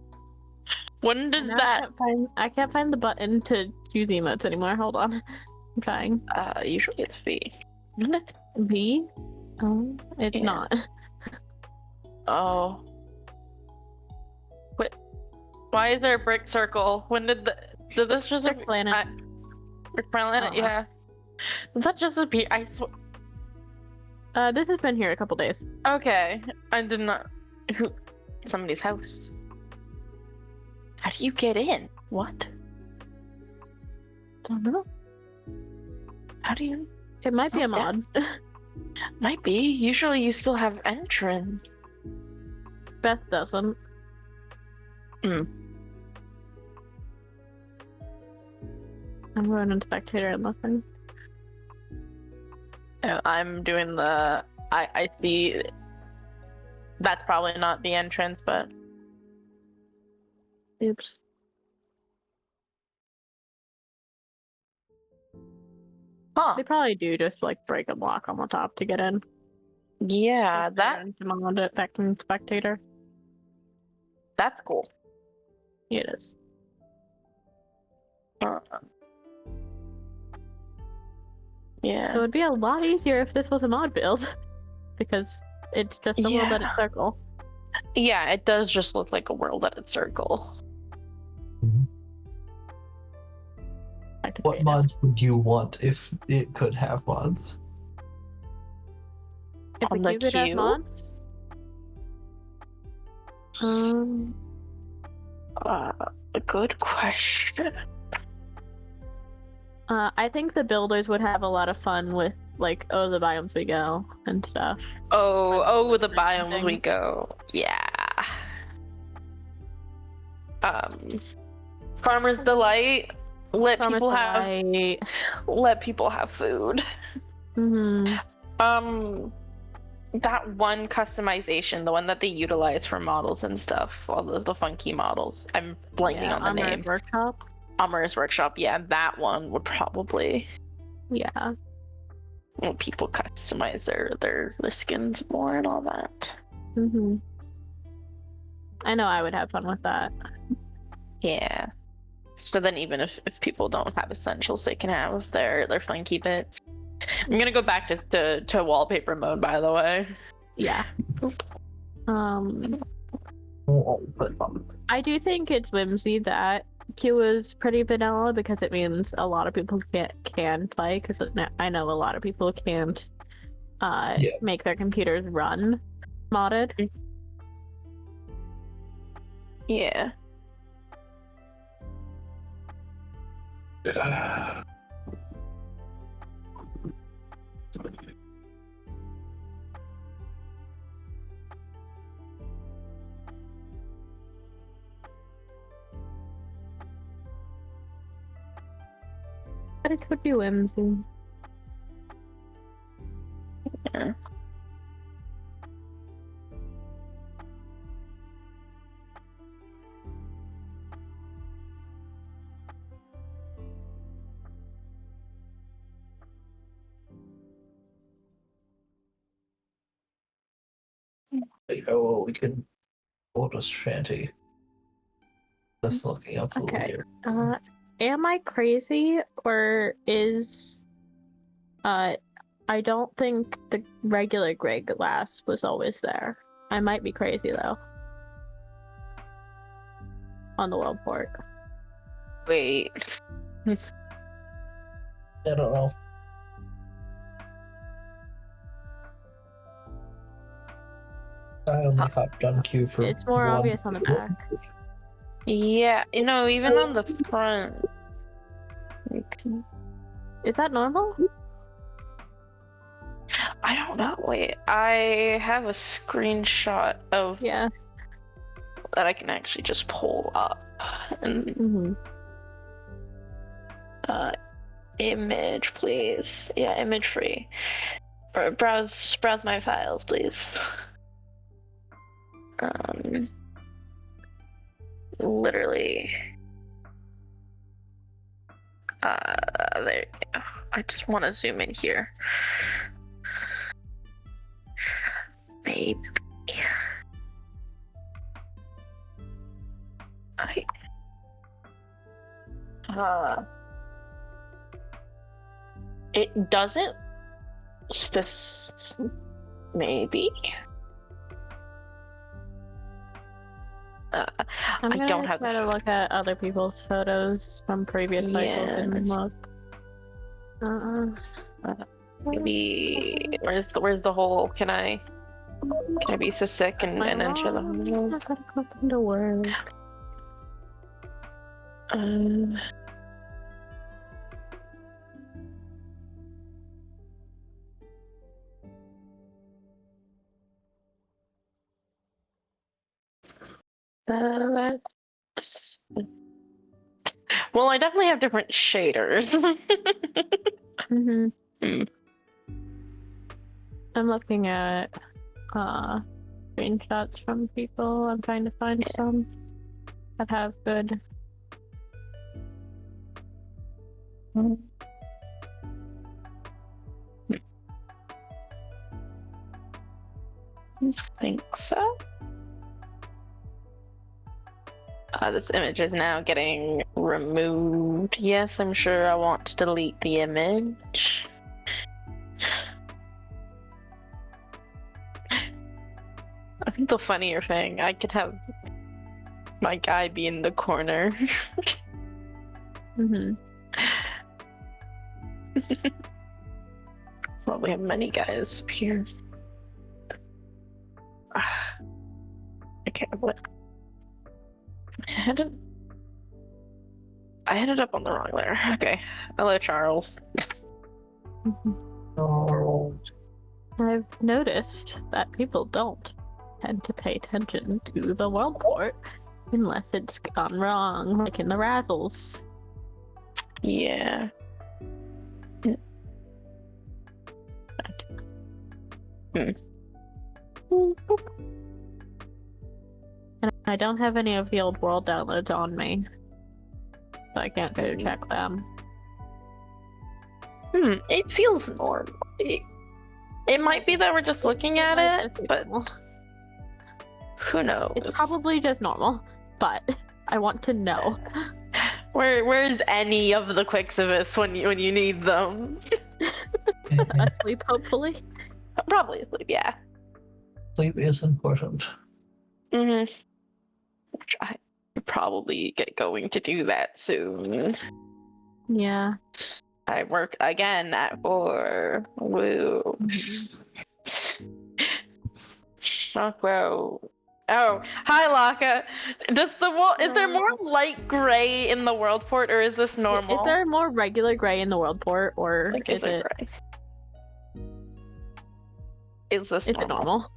Speaker 3: When did
Speaker 2: Now
Speaker 3: that?
Speaker 2: I can't find the button to choose emotes anymore. Hold on. I'm trying.
Speaker 3: Usually it's V. Isn't it?
Speaker 2: V? Oh, it's not.
Speaker 3: Oh. Wait. Why is there a brick circle? When did this just
Speaker 2: Brick Planet.
Speaker 3: Brick Planet? Yeah. Did that just appear? I swear.
Speaker 2: This has been here a couple days.
Speaker 3: Okay. I did not. Who? Somebody's house. How do you get in? What?
Speaker 2: Don't know.
Speaker 3: How do you?
Speaker 2: It might be a mod.
Speaker 3: Might be. Usually you still have entrance.
Speaker 2: Beth doesn't. I'm going in spectator and looking.
Speaker 3: I'm doing the. I see. That's probably not the entrance, but.
Speaker 2: Oops.
Speaker 3: Huh.
Speaker 2: They probably do just like break a block on the top to get in.
Speaker 3: Yeah,
Speaker 2: That can spectator.
Speaker 3: that's cool.
Speaker 2: Yeah, it is.
Speaker 3: Yeah.
Speaker 2: So it'd be a lot easier if this was a mod build, because it's just a world at its circle.
Speaker 3: Yeah, it does just look like a world at its circle.
Speaker 1: What mods would you want if it could have mods?
Speaker 2: If
Speaker 3: On
Speaker 2: the
Speaker 3: the
Speaker 2: cube had
Speaker 3: cube?
Speaker 2: mods?
Speaker 3: A good question.
Speaker 2: I think the builders would have a lot of fun with like, oh, the biomes we go and stuff.
Speaker 3: Oh, the biomes we go. Yeah. Farmer's Delight. Let people have food. That one customization, the one that they utilize for models and stuff, all the funky models. I'm blanking on the name.
Speaker 2: Workshop.
Speaker 3: Amur's Workshop. Yeah, that one would probably.
Speaker 2: Yeah.
Speaker 3: People customize their skins more and all that.
Speaker 2: I know I would have fun with that.
Speaker 3: Yeah. So then even if people don't have essentials, they can have their funky bits. I'm gonna go back to wallpaper mode, by the way.
Speaker 2: Yeah. I do think it's whimsy that Q is pretty vanilla, because it means a lot of people can play, because I know a lot of people can't make their computers run modded.
Speaker 3: Yeah.
Speaker 2: But it could be whimsy.
Speaker 3: Yeah.
Speaker 1: Oh, we could build a shanty. Just looking up the lyrics.
Speaker 2: Am I crazy, or is I don't think the regular Grey glass was always there. I might be crazy though. On the world port.
Speaker 3: Wait.
Speaker 1: I don't know. I only hopped on Q for
Speaker 2: It's more obvious on the back.
Speaker 3: Yeah, even on the front.
Speaker 2: Is that normal?
Speaker 3: I don't know. Wait, I have a screenshot of that I can actually just pull up and image, please. Yeah, image free. Browse my files, please. Literally. There you go. I just want to zoom in here. Maybe. It doesn't. Maybe.
Speaker 2: I'm
Speaker 3: I don't have
Speaker 2: try to look at other people's photos from previous cycles and look.
Speaker 3: Maybe where's the hole? Can I be so sick and enter the hole?
Speaker 2: I gotta go into work.
Speaker 3: Well, I definitely have different shaders.
Speaker 2: I'm looking at screenshots from people. I'm trying to find some that have good.
Speaker 3: I think so. This image is now getting removed. Yes, I'm sure I want to delete the image. I think the funnier thing, I could have my guy be in the corner.
Speaker 2: Mm-hmm.
Speaker 3: Well, we have many guys here. Okay, what? I ended up on the wrong layer. Okay. Hello, Charles.
Speaker 1: Oh,
Speaker 2: I've noticed that people don't tend to pay attention to the world port unless it's gone wrong, like in the Razzles.
Speaker 3: Yeah.
Speaker 2: And I don't have any of the old world downloads on me, so I can't go to check them.
Speaker 3: It feels normal. It might be that we're just looking at it, but who knows?
Speaker 2: It's probably just normal, but I want to know.
Speaker 3: Where's any of the Quicksilvers when you need them?
Speaker 2: Asleep, hopefully.
Speaker 3: Probably asleep, yeah.
Speaker 1: sleep is important.
Speaker 3: Which I could probably get going to do that soon.
Speaker 2: Yeah.
Speaker 3: I work again at 4. Woo. Shockwell. Oh, hi, Laka. Does is there more light gray in the world port, or is this normal?
Speaker 2: Is there more regular gray in the world port, or
Speaker 3: Like,
Speaker 2: is it
Speaker 3: gray? Is this
Speaker 2: is it normal?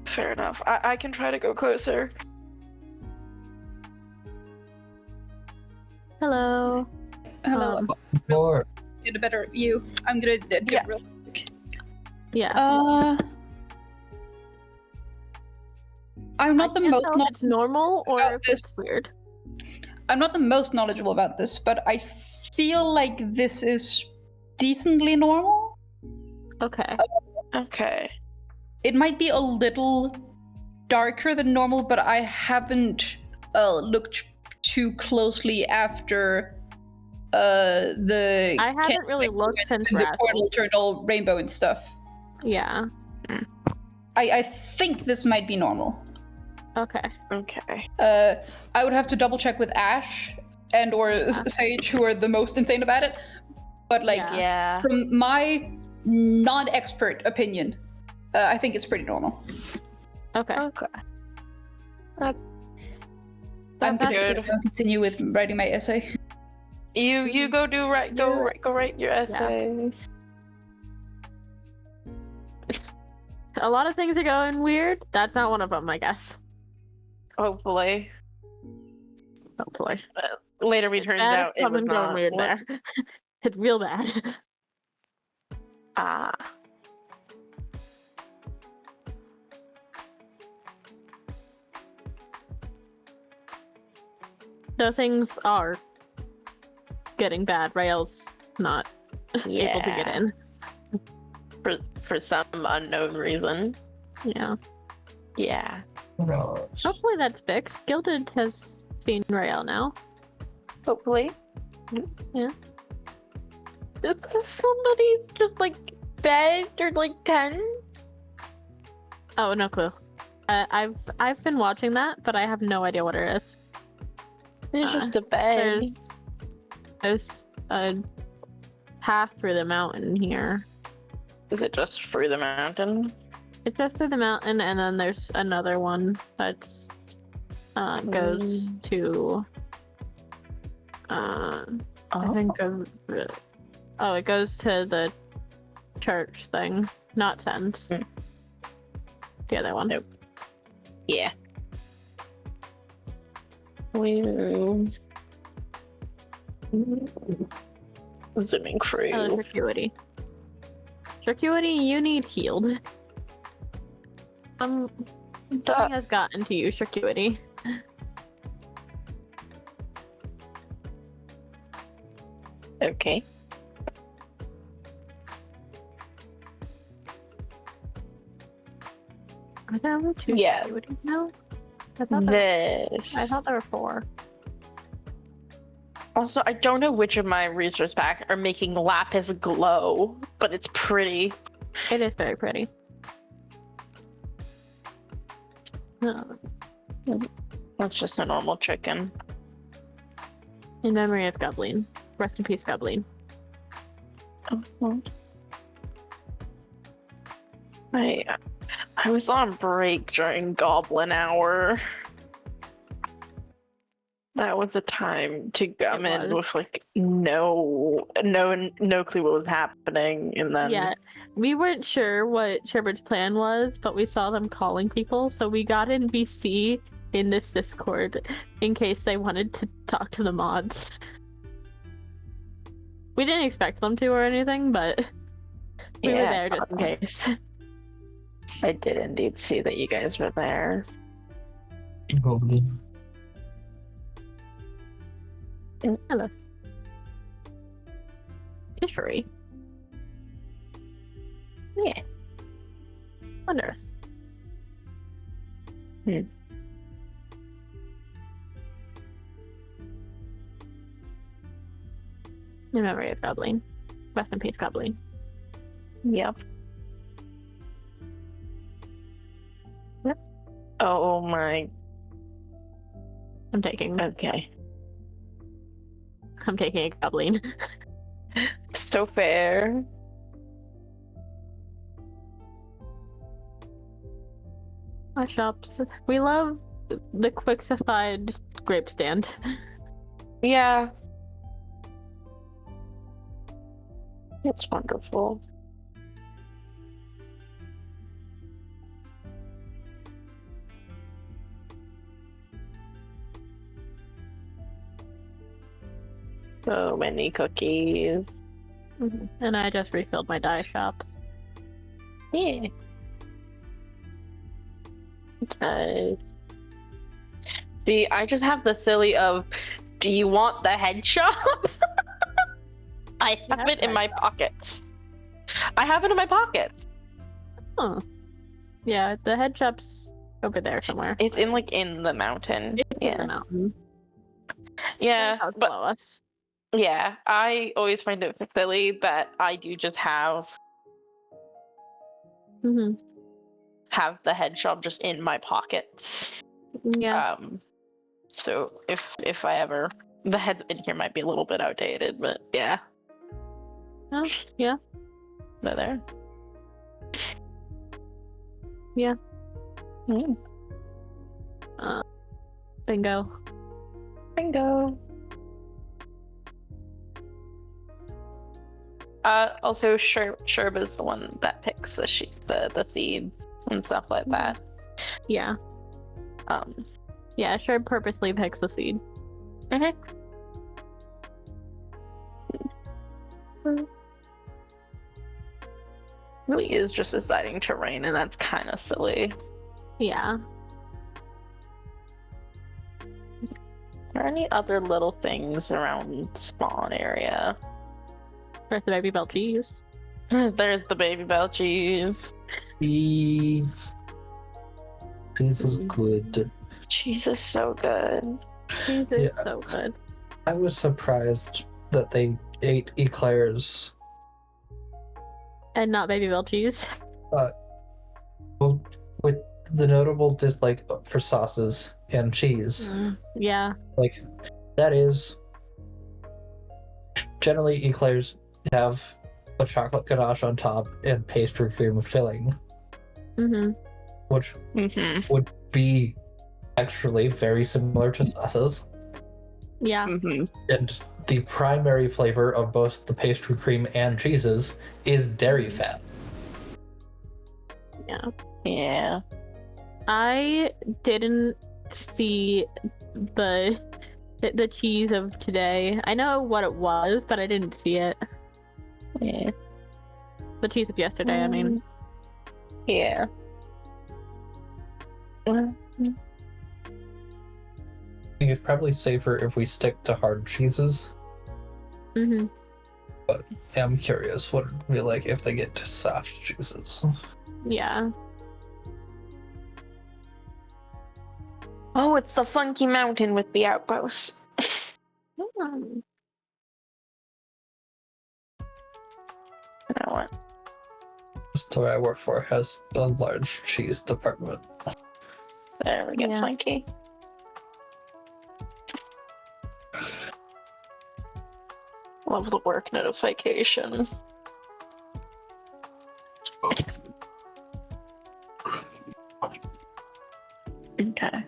Speaker 3: Fair enough. I can try to go closer.
Speaker 2: Hello.
Speaker 4: Hello.
Speaker 1: Or
Speaker 4: Get a better view. I'm gonna do it
Speaker 3: Yeah.
Speaker 4: real quick.
Speaker 2: Yeah.
Speaker 4: I'm not the
Speaker 2: I can't
Speaker 4: most.
Speaker 2: tell if it's normal or
Speaker 4: about
Speaker 2: if it's weird.
Speaker 4: I'm not the most knowledgeable about this, but I feel like this is decently normal.
Speaker 2: Okay.
Speaker 3: Okay.
Speaker 4: It might be a little darker than normal, but I haven't looked too closely after the.
Speaker 2: I haven't really looked since
Speaker 4: the portal
Speaker 2: Razzles.
Speaker 4: turned all rainbow and stuff.
Speaker 2: Yeah.
Speaker 4: I think this might be normal.
Speaker 2: Okay.
Speaker 3: Okay.
Speaker 4: I would have to double check with Ash and or Sage, who are the most insane about it. But like,
Speaker 3: Yeah.
Speaker 4: from my non-expert opinion, I think it's pretty normal.
Speaker 2: Okay.
Speaker 3: Okay.
Speaker 4: I'm
Speaker 2: That's
Speaker 4: gonna
Speaker 3: good.
Speaker 4: continue with writing my essay.
Speaker 3: You go do right. Go write your essay.
Speaker 2: A lot of things are going weird. That's not one of them, I guess.
Speaker 3: Hopefully.
Speaker 2: Hopefully.
Speaker 3: Later,
Speaker 2: It's
Speaker 3: turns
Speaker 2: bad
Speaker 3: out
Speaker 2: if
Speaker 3: it was
Speaker 2: something going
Speaker 3: not.
Speaker 2: weird there. It's real bad.
Speaker 3: Ah.
Speaker 2: So things are getting bad. Rail's not able to get in.
Speaker 3: For some unknown reason.
Speaker 2: Yeah.
Speaker 3: Yeah.
Speaker 1: who knows?
Speaker 2: Hopefully that's fixed. Gilded has seen Rail now.
Speaker 3: Hopefully.
Speaker 2: Yeah.
Speaker 3: Is this somebody's just like bed or like tent?
Speaker 2: Oh, no clue. I've been watching that, but I have no idea what it is.
Speaker 3: It's just a bed.
Speaker 2: There's a path through the mountain here.
Speaker 3: Is it just through the mountain?
Speaker 2: It's just through the mountain, and then there's another one that's goes to I think it goes to the church thing, not Sense. The other one.
Speaker 3: Nope. Yeah. Well, zooming through.
Speaker 2: Oh, Circuity. Circuity, you need healed. Nothing has gotten to you, Circuity.
Speaker 3: Okay.
Speaker 2: Are there only 2
Speaker 3: Yeah.
Speaker 2: Circuities now? I thought there were 4.
Speaker 3: Also, I don't know which of my resource packs are making lapis glow, but it's pretty.
Speaker 2: It is very pretty.
Speaker 3: That's just a normal chicken.
Speaker 2: In memory of Goblin. Rest in peace, Goblin.
Speaker 3: I was on break during Goblin Hour. That was a time to come in with like no clue what was happening, and then
Speaker 2: Yeah, we weren't sure what Sherberd's plan was, but we saw them calling people, so we got in VC in this Discord in case they wanted to talk to the mods. We didn't expect them to or anything, but we were there just in case.
Speaker 3: I did indeed see that you guys were there.
Speaker 2: Hello. Fishery.
Speaker 3: Yeah.
Speaker 2: Wondrous.
Speaker 3: Hmm.
Speaker 2: In memory of Goblin. Rest in peace, Goblin.
Speaker 3: Yep. Oh my.
Speaker 2: I'm taking
Speaker 3: Okay.
Speaker 2: a Goblin.
Speaker 3: So fair.
Speaker 2: Our shops. We love the quixified grape stand.
Speaker 3: Yeah. It's wonderful. So many cookies.
Speaker 2: And I just refilled my dye shop.
Speaker 3: Yeah. Nice. See, I just have the silly of, do you want the head shop? I have it in my pockets. I have it in my pockets.
Speaker 2: Oh. Yeah, the head shop's over there somewhere.
Speaker 3: It's in the mountain.
Speaker 2: It's in the mountain.
Speaker 3: Yeah,
Speaker 2: It's
Speaker 3: but
Speaker 2: below us.
Speaker 3: yeah, I always find it silly that I do just have the head shop just in my pockets.
Speaker 2: Yeah.
Speaker 3: So if I ever, the heads in here might be a little bit outdated, but yeah.
Speaker 2: Oh, yeah.
Speaker 3: They're there.
Speaker 2: Yeah.
Speaker 3: Mm.
Speaker 2: Bingo.
Speaker 3: Bingo. Also, Sherb is the one that picks the seeds and stuff like that.
Speaker 2: Yeah. Yeah, Sherb purposely picks the seed.
Speaker 3: Really is just deciding to rain, and that's kind of silly.
Speaker 2: Yeah.
Speaker 3: Are there any other little things around spawn area?
Speaker 2: Where's the baby bell cheese?
Speaker 3: There's the baby bell cheese.
Speaker 1: Cheese. Cheese is good.
Speaker 3: Cheese is so good.
Speaker 2: Cheese is so good.
Speaker 1: I was surprised that they ate eclairs.
Speaker 2: And not baby bell cheese.
Speaker 1: With the notable dislike for sauces and cheese.
Speaker 2: Yeah.
Speaker 1: Like, that is... Generally, eclairs have a chocolate ganache on top and pastry cream filling. Which would be actually very similar to sauces.
Speaker 2: Yeah.
Speaker 1: And the primary flavor of both the pastry cream and cheeses is dairy fat.
Speaker 2: Yeah.
Speaker 3: Yeah.
Speaker 2: I didn't see the cheese of today. I know what it was, but I didn't see it.
Speaker 3: Yeah.
Speaker 2: The cheese of yesterday, I mean.
Speaker 3: Yeah.
Speaker 1: I think it's probably safer if we stick to hard cheeses.
Speaker 2: Mm-hmm.
Speaker 1: But I'm curious what it'd be like if they get to soft cheeses.
Speaker 2: Yeah.
Speaker 3: Oh, it's the funky mountain with the outpost.
Speaker 2: Hmm.
Speaker 3: You know what?
Speaker 1: The store I work for has a large cheese department.
Speaker 3: There we get
Speaker 2: Yeah.
Speaker 3: funky. Love the work notification. Okay.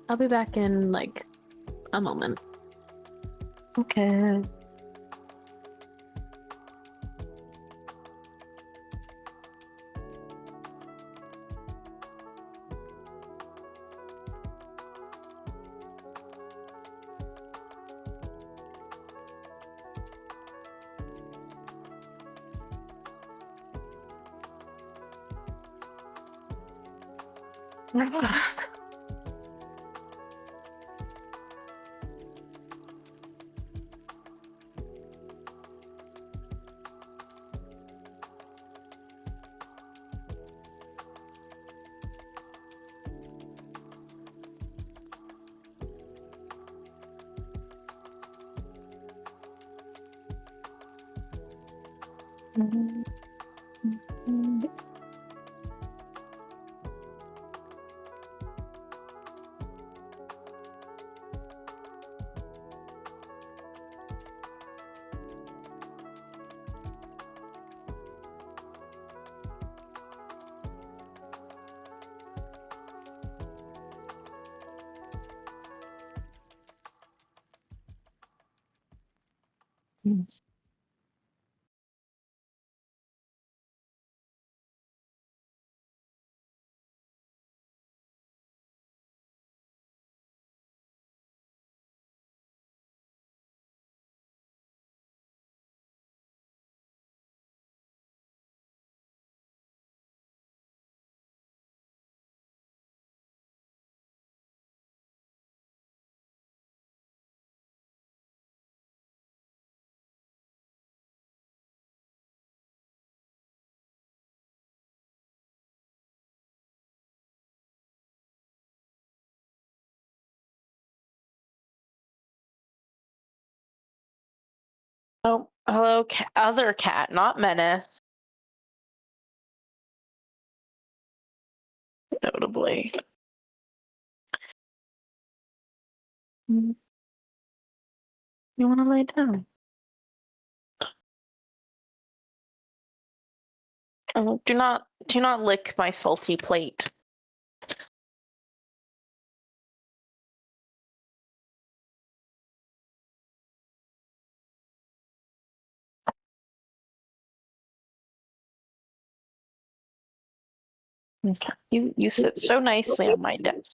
Speaker 2: I'll be back in like a moment.
Speaker 3: Okay. Oh, hello, other cat, not Menace. Notably. You want to lay down? Oh, do not lick my salty plate. Okay. You sit so nicely on my desk.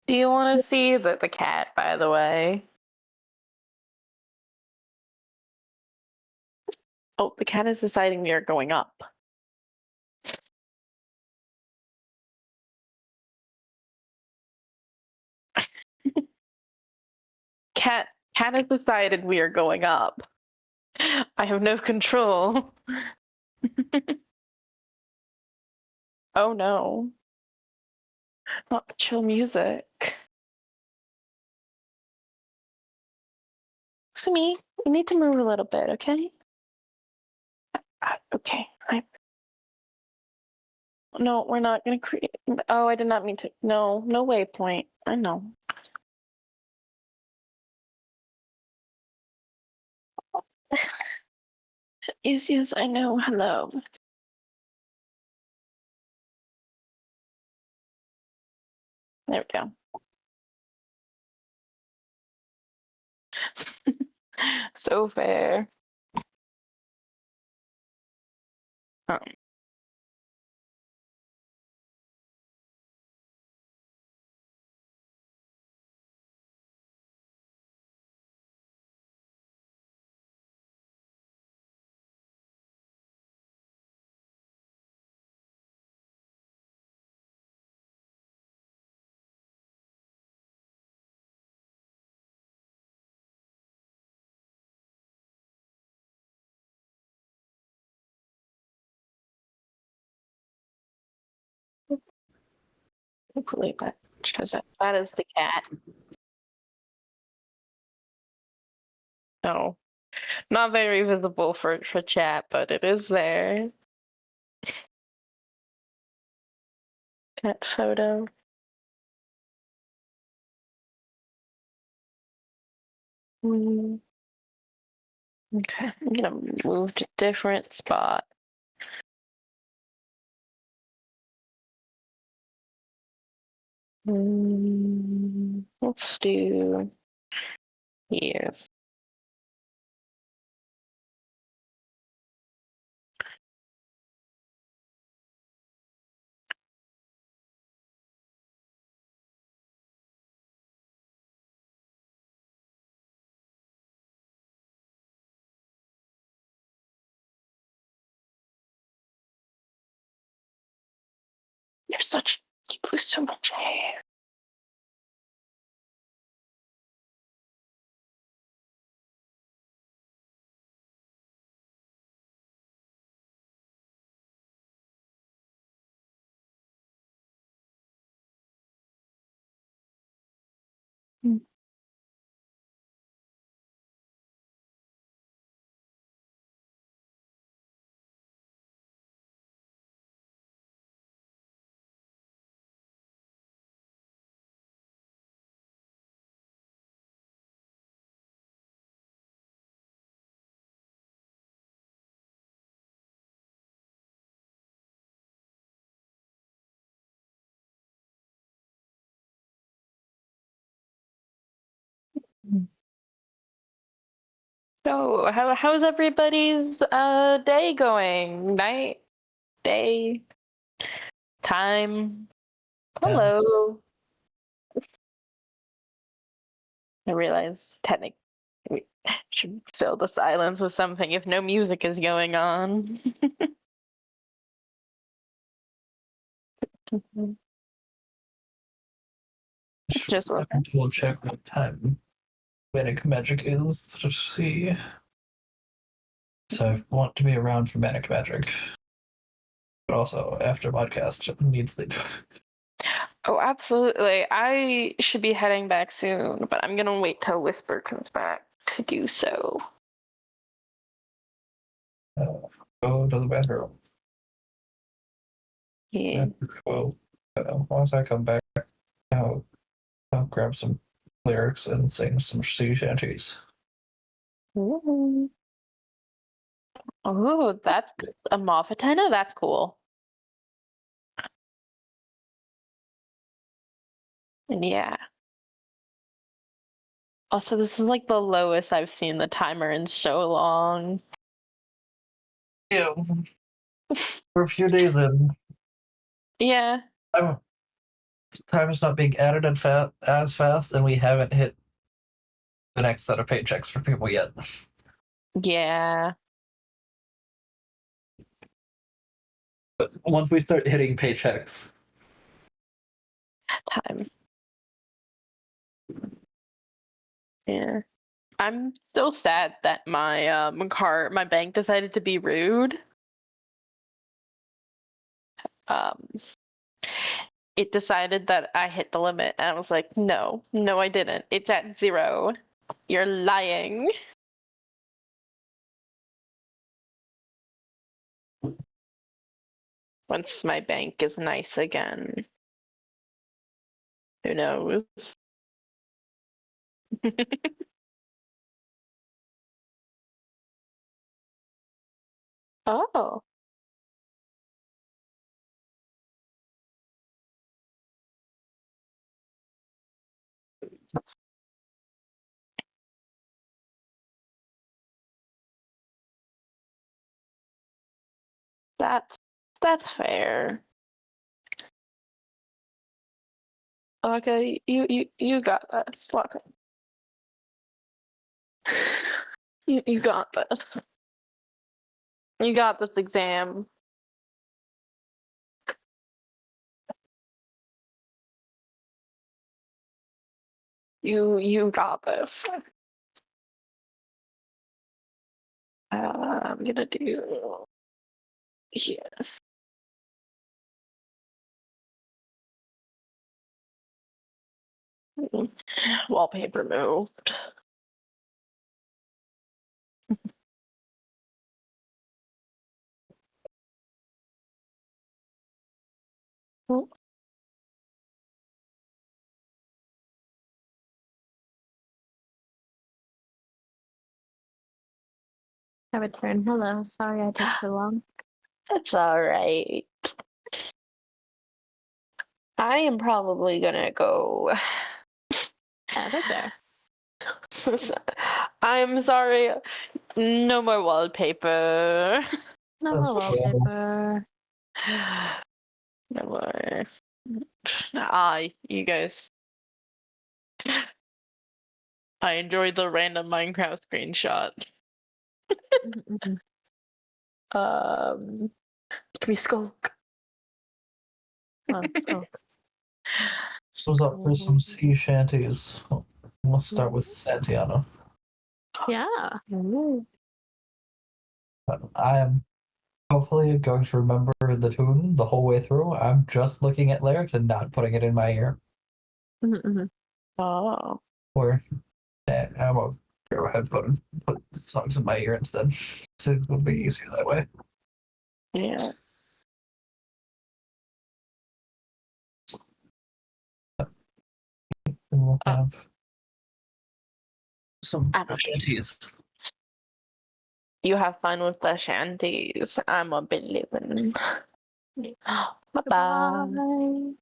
Speaker 3: Do you want to see the cat, by the way? Oh, the cat is deciding we are going up. Cat has decided we are going up. I have no control. Oh no. Not chill music. Sumi, you need to move a little bit, okay? Okay. No, we're not gonna create. Oh, I did not mean to. No, no waypoint. I know. Yes, yes, I know. Hello. There we go. So fair. Um, hopefully that shows up. That is the cat. No, not very visible for chat, but it is there. Cat photo. Okay, I'm gonna move to different spot. Let's do here. You lose so much hair. So, how's everybody's day going? Night, day, time? Hello. I realize technically we should fill the silence with something if no music is going on. Just
Speaker 1: I can double check what time Manic Magic is to see. So I want to be around for Manic Magic, but also after podcast need sleep.
Speaker 3: Oh, absolutely. I should be heading back soon, but I'm gonna wait till Whisper comes back to do so.
Speaker 1: Go to the bathroom.
Speaker 3: Yeah.
Speaker 1: Well, once I come back, I'll grab some lyrics and sing some sea shanties.
Speaker 3: Ooh. Oh, that's good. A Moffatena? That's cool. And yeah. Also, this is like the lowest I've seen the timer in so long.
Speaker 1: Yeah. We're a few days in.
Speaker 3: Yeah.
Speaker 1: Time is not being added as fast, and we haven't hit the next set of paychecks for people yet.
Speaker 3: Yeah.
Speaker 1: But once we start hitting paychecks,
Speaker 3: Time. Yeah. I'm still sad that my bank decided to be rude. It decided that I hit the limit, and I was like, no, I didn't. It's at 0. You're lying. Once my bank is nice again. Who knows? Oh. That's fair. Okay, you got this. Look. You got this. You got this exam. You got this. I'm gonna do here. Wallpaper moved. Oh,
Speaker 2: Have a turn. Hello. Sorry I took so long.
Speaker 3: that's all right. I am probably gonna go.
Speaker 2: Yeah, that's fair.
Speaker 3: I'm sorry. No more wallpaper.
Speaker 2: No
Speaker 1: That's
Speaker 2: more wallpaper.
Speaker 3: No more. You guys. I enjoyed the random Minecraft screenshot.
Speaker 2: Mhm.
Speaker 3: Can we skulk?
Speaker 2: Oh, so
Speaker 1: Who's up for some sea shanties? Let's start with Santiana.
Speaker 2: yeah.
Speaker 1: I am hopefully going to remember the tune the whole way through. I'm just looking at lyrics and not putting it in my ear.
Speaker 2: Mhm.
Speaker 3: Oh.
Speaker 1: Or I'm gonna go ahead and put songs in my ear instead. It would be easier that way.
Speaker 3: Yeah.
Speaker 1: And we'll have some
Speaker 3: I don't-
Speaker 1: shanties.
Speaker 3: You have fun with the shanties. I'm a bit living. Bye bye.
Speaker 2: Bye.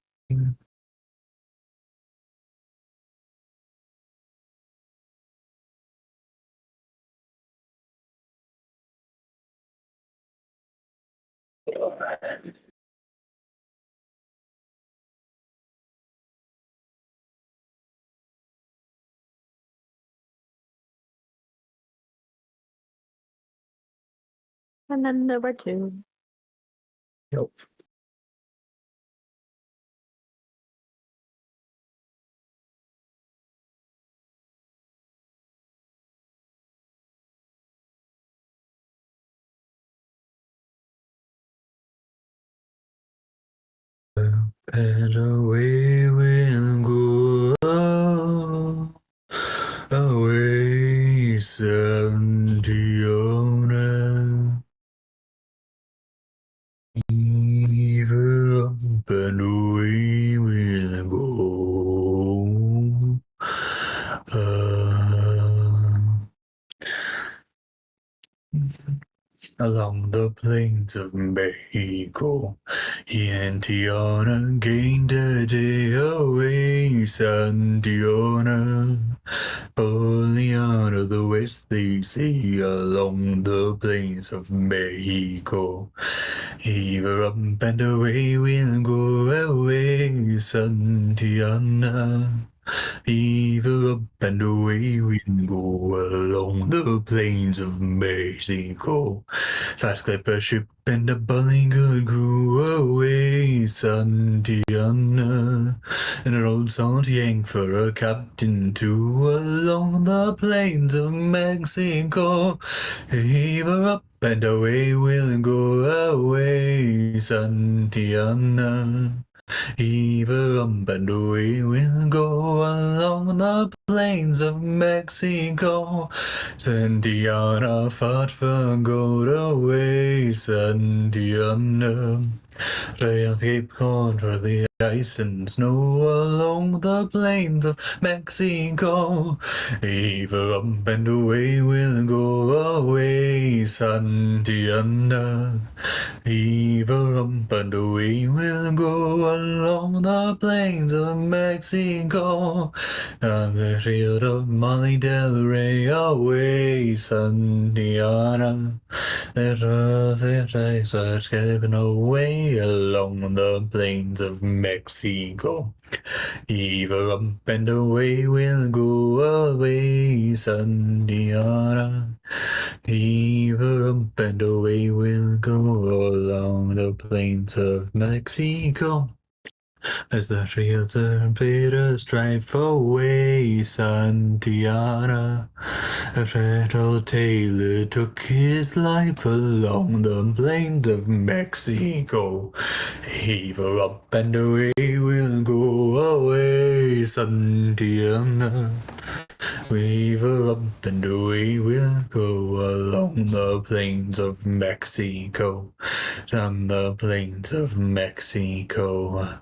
Speaker 2: And then there were 2.
Speaker 1: Yep. And away we'll go away, Santiana. Even up and away we'll go. Along the plains of Mexico, he and Tiana gained a day away, Santiana. Only out of the west they see along the plains of Mexico. Either up and away we'll go away, Santiana. Heave up and away we go along the plains of Mexico. Fast clipper ship and a bully good crew away, Santiana. And an old salt yank for a captain too, along the plains of Mexico. Heave her up and away we'll go away, Santiana. Heave her up and away we'll go along the plains of Mexico. Santiana fought for gold away, Santiana. Trail Cape Horn for the ice and snow along the plains of Mexico. Heave her up and away we'll go away, Santiana. Heave her up and away we'll go along the plains of Mexico. On the field of Molly Del Rey away, Santiana. Let us are taken away along the plains of Mexico. Heave her up and away we'll go away, Santiana. Heave her up and away we'll go along the plains of Mexico. As the fields and bitters drive away, Santiana. A federal tailor took his life along the plains of Mexico. Heave her up and away we'll go away, Santiana. Weave her up and away we'll go along the plains of Mexico. Down the plains of Mexico.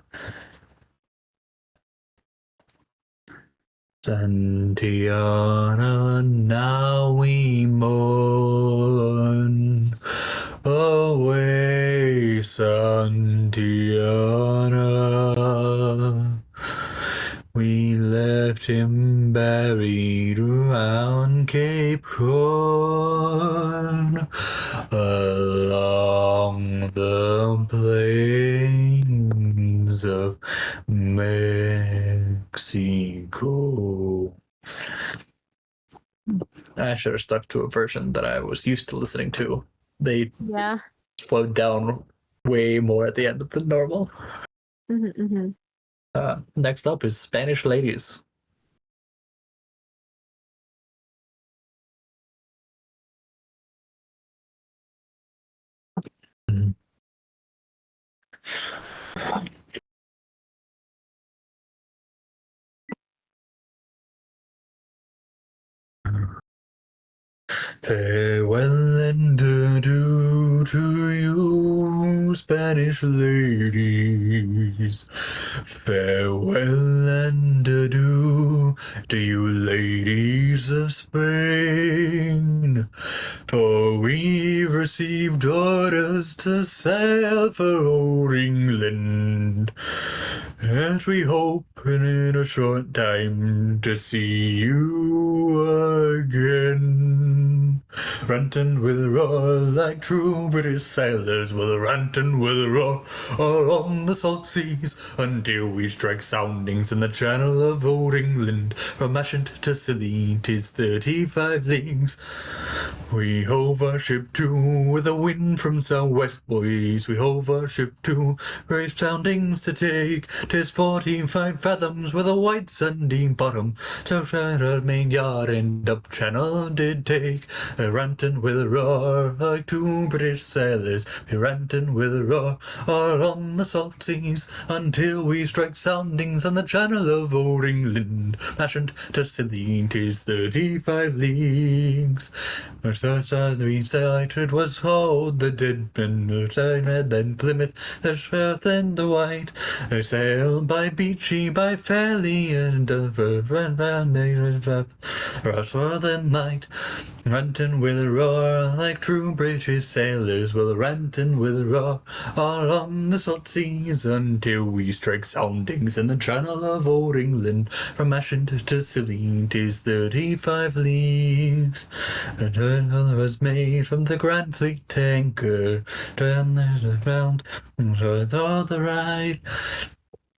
Speaker 1: Santiana, now we mourn. Away, Santiana. We left him buried around Cape Horn, along the plains of Mexico. I should have stuck to a version that I was used to listening to. They slowed down way more at the end than normal. Next up is Spanish Ladies. Farewell and adieu to you, Spanish ladies. Farewell and adieu to you, ladies of Spain. For we've received orders to sail for old England, and we hope in a short time to see you again. Ranting with a roar like true British sailors, we'll rant and we'll roar all on the salt seas until we strike soundings in the channel of old England. From Ushant to Scilly, 'tis 35 leagues. We hove our ship to with a wind from southwest, boys. We hove our ship to, great soundings to take. 'Tis 45 fathoms with a white sunbeam bottom. So our main yard and up channel did take. Ranting with a roar like two British sailors. We ranting with a roar all on the salt seas until we strike soundings on the channel of old England. Ushant to Scilly, 'tis 35 leagues. We sighted was called the Deadman, then Plymouth, the South and the White. They sailed by Beachy, by Fairley and Dover, ran round the Rossworth and Light. Ranting with a roar like true British sailors, we'll ranting with a roar all on the salt seas until we strike soundings in the channel of old England. From Ushant to Scilly, 'tis 35 leagues. And her was made from the Grand Fleet anchor, down the round, and with all the right.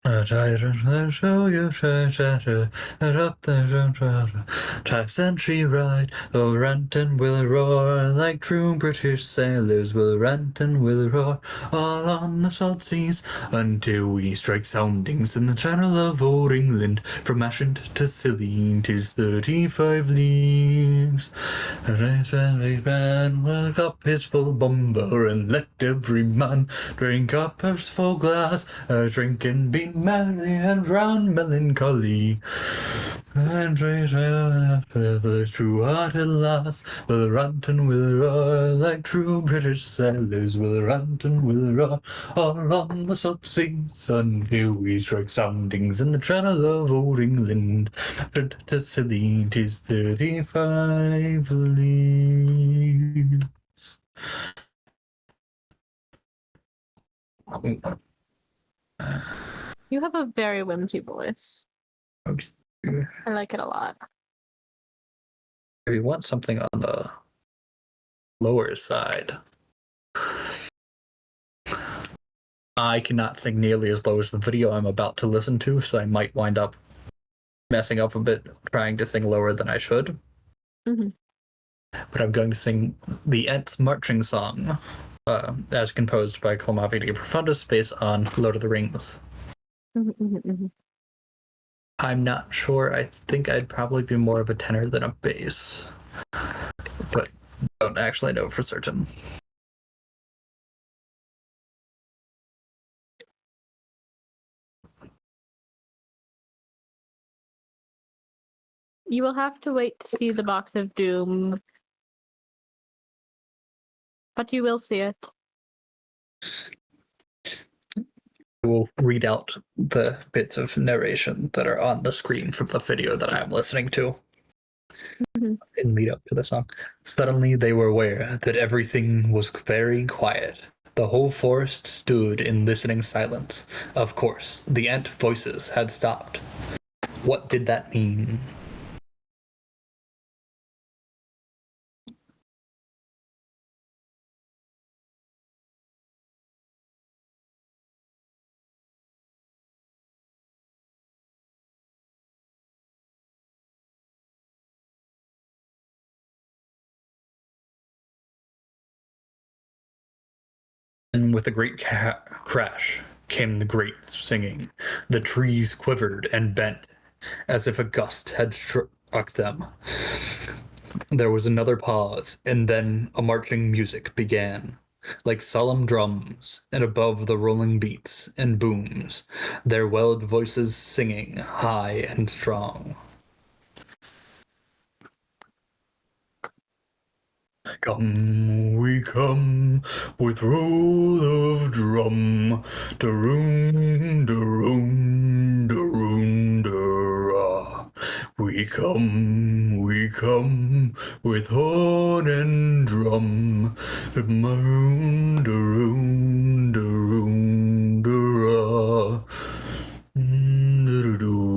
Speaker 1: Show you up the century ride. The Renton will roar like true British sailors. Will Renton will roar all on the salt seas until we strike soundings in the channel of old England. From Ashant to Scilly 'tis 35 leagues. The man will up his full bumper and let every man drink up his full glass. A drinking be merry and drown melancholy. And the true-hearted lass will rant and will roar like true British sailors. Will rant and will roar all on the salt seas until we strike soundings in the channel of old England. To Scilly 'tis 35 leagues.
Speaker 2: You have a very whimsy voice.
Speaker 1: Okay.
Speaker 2: I like it a lot.
Speaker 1: If you want something on the lower side, I cannot sing nearly as low as the video I'm about to listen to, so I might wind up messing up a bit trying to sing lower than I should.
Speaker 2: Mm-hmm.
Speaker 1: But I'm going to sing the Ents Marching Song, as composed by Colmavidi Profundus, based on Lord of the Rings.
Speaker 2: Mm-hmm.
Speaker 1: I'm not sure. I think I'd probably be more of a tenor than a bass, but don't actually know for certain.
Speaker 2: You will have to wait to see the Box of Doom, but you will see it.
Speaker 1: I will read out the bits of narration that are on the screen from the video that I'm listening to in lead up to the song. Suddenly they were aware that everything was very quiet. The whole forest stood in listening silence. Of course, the ant voices had stopped. What did that mean? And with a great crash came the great singing. The trees quivered and bent as if a gust had struck them. There was another pause, and then a marching music began. Like solemn drums, and above the rolling beats and booms, there welled voices singing high and strong. Come, we come with roll of drum, da-room, da-room, da-room, da-ra. We come with horn and drum, da-room, da-room, da-room, da-ra. Da-da-doo.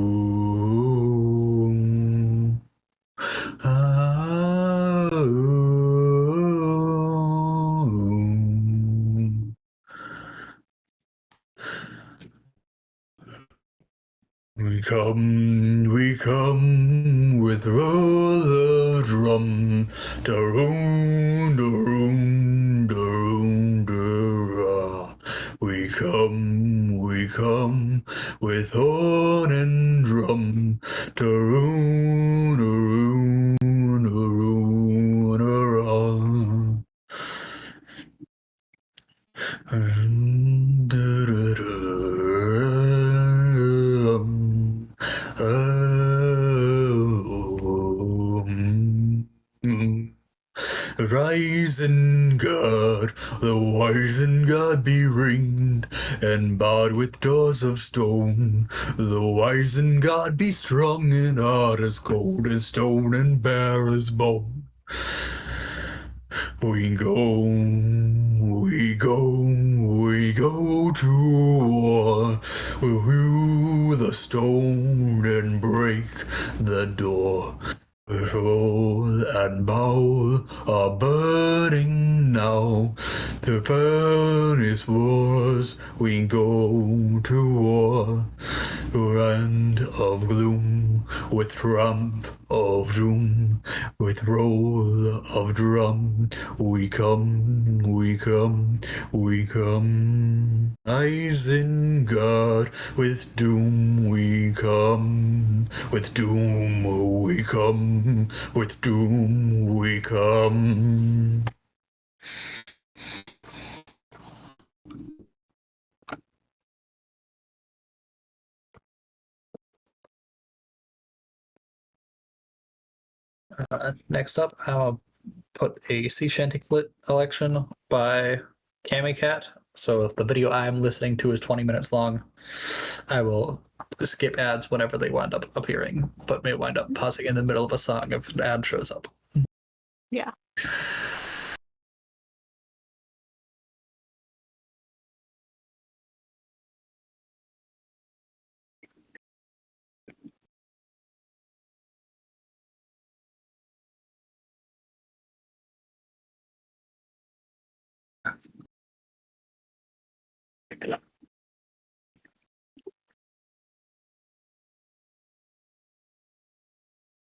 Speaker 1: We come with roll of drum, da-room, da-room, da-room, da-ra. We come with horn and drum, da-room, da-room, da-room, da-ra. Rise and God, the wise and God be ringed, and barred with doors of stone. The wise and God be strong and hard as cold as stone and bare as bone. We go to war. We'll hew the stone and break the door. Roll and bowl are burning now. The furnace wars, we go to war. Rand of gloom, with trump of doom, with roll of drum, we come, we come, we come. Isengard, with doom we come, with doom we come, with doom we come. Next up, I'll put a sea shanty election by Cammy Cat. So if the video I'm listening to is 20 minutes long, I will skip ads whenever they wind up appearing, but may wind up pausing in the middle of a song if an ad shows up.
Speaker 2: Yeah.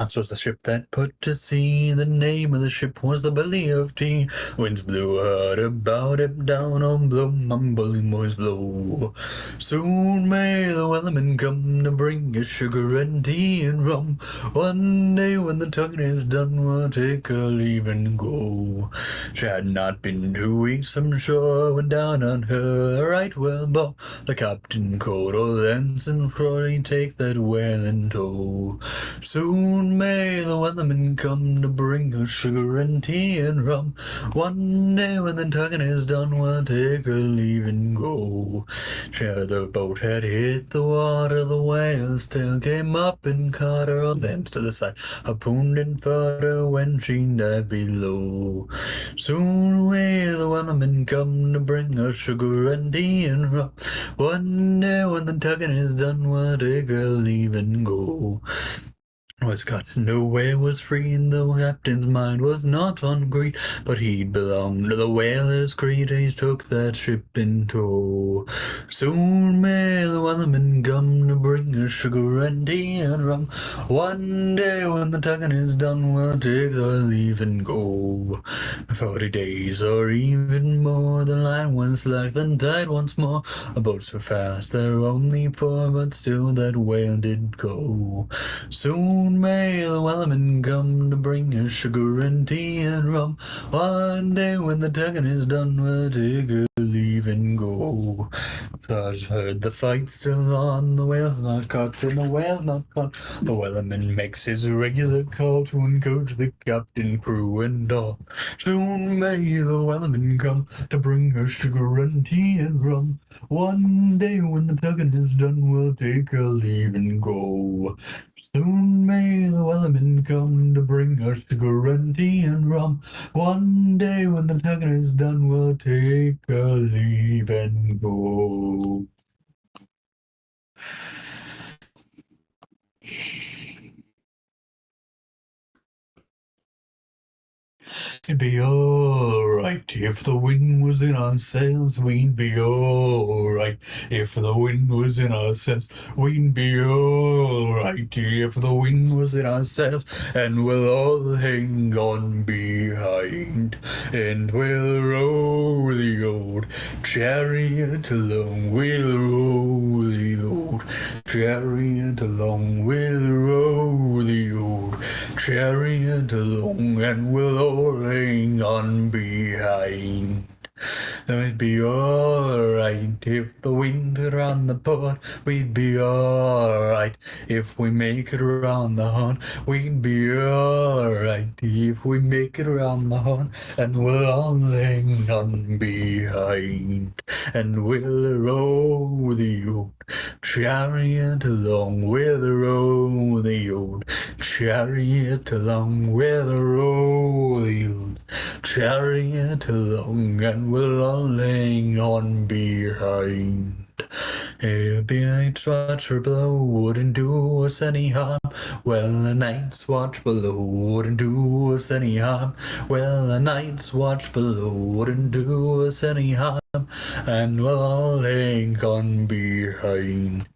Speaker 1: This was the ship that put to sea. The name of the ship was the Belly of Tea. Winds blew hard about it, down on blow, mumbling boys blow. Soon may the wellerman come to bring us sugar and tea and rum. One day when the tugging is done, we'll take a leave and go. She had not been 2 weeks from shore when down on her right well bore. The captain called old ensign for he take that whale in tow. Soon may the weatherman come to bring us sugar and tea and rum. One day when the tugging is done, we'll take a leave and go. Sure, the boat had hit the water, the whale's tail came up and caught her. Thence to the side, harpooned and fought her when she dived below. Soon may the weatherman come to bring us sugar and tea and rum. One day when the tugging is done, we'll take a leave and go. Was got no way was free, and the captain's mind was not on greed, but he belonged to the whaler's creed, and he took that ship in tow. Soon may the wellerman come to bring us sugar and tea and rum. One day when the tugging is done, we'll take our leave and go. 40 days or even more, the line went slack, then tied once more. The boats were fast, there were only 4, but still that whale did go. Soon may the wellerman come to bring us sugar and tea and rum. One day when the tugging is done, we'll take a leave and go. I've heard the fight's still on, the whale's not caught, and the whale's not caught. The wellerman makes his regular call to encourage the captain, crew, and all. Soon may the wellerman come to bring us sugar and tea and rum. One day when the tugging is done, we'll take a leave and go. Soon may the wellerman come to bring us sugar and tea and rum. One day when the tugging is done, we'll take a leave and go. It'd be alright if the wind was in our sails, we'd be alright. If the wind was in our sails, we'd be alright. If the wind was in our sails, and we'll all hang on behind, and we'll row the old chariot along, we'll row the old chariot along, we'll row the old chariot along, and we'll all hang on behind. It'd be alright if the wind around the port, we'd be alright if we make it around the horn, we'd be alright if we make it around the horn, and we'll all hang on behind, and we'll row the old chariot along, we'll row the old chariot along, we'll row the old chariot along, and we'll all hang on behind. It'll be night's watch below, wouldn't do us any harm. Well, a night's watch below wouldn't do us any harm. Well, a night's watch below wouldn't do us any harm, and we'll all hang on behind.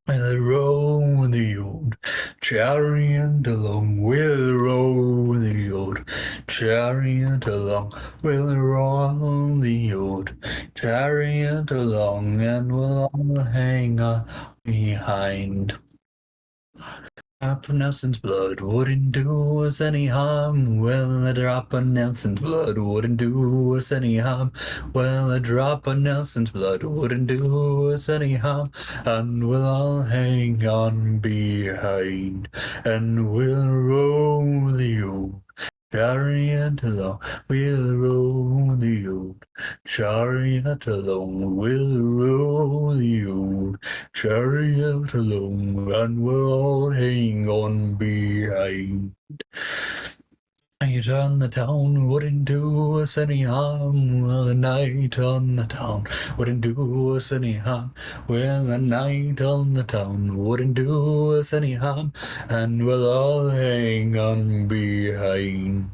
Speaker 1: We'll row the old chariot along, we'll row the old chariot along, we'll row the old chariot along, and we'll all hang on behind. A drop of Nelson's blood wouldn't do us any harm. Well, a drop of Nelson's blood wouldn't do us any harm. Well, a drop of Nelson's blood wouldn't do us any harm. And we'll all hang on behind. And we'll row the old chariot along. We'll row the old chariot along. We'll row the old chariot along, and we'll all hang on behind. Night on the town wouldn't do us any harm. Well, the night on the town wouldn't do us any harm. Well, the night on the town wouldn't do us any harm, and we'll all hang on behind.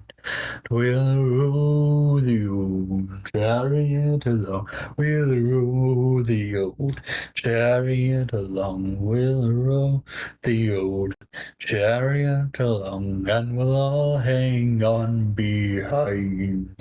Speaker 1: We'll row the old chariot along, we'll row the old chariot along, we'll row the old chariot along, and we'll all hang on behind.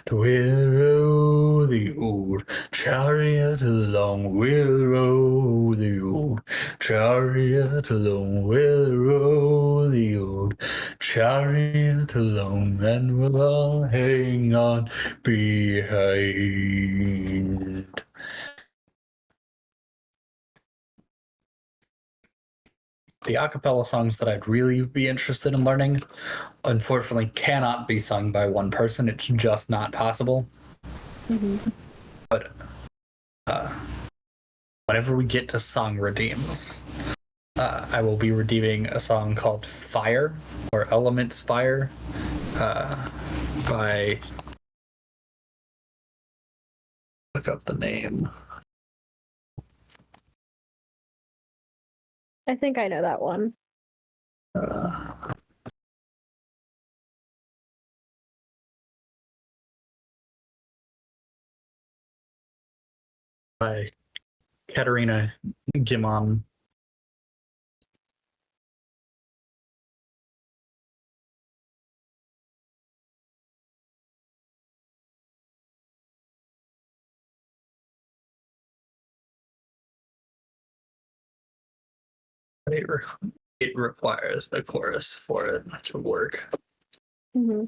Speaker 1: We'll row the old chariot along, we'll row the old chariot along, we'll row the old chariot along, and we'll all hang on behind. The a cappella songs that I'd really be interested in learning, unfortunately, cannot be sung by one person. It's just not possible.
Speaker 2: Mm-hmm.
Speaker 1: But whenever we get to song redeems, I will be redeeming a song called Fire, or Elements Fire, by... Look up the name.
Speaker 2: I think I know that one.
Speaker 1: By Katerina Gimon. It requires a chorus for it to work.
Speaker 2: Mm-hmm.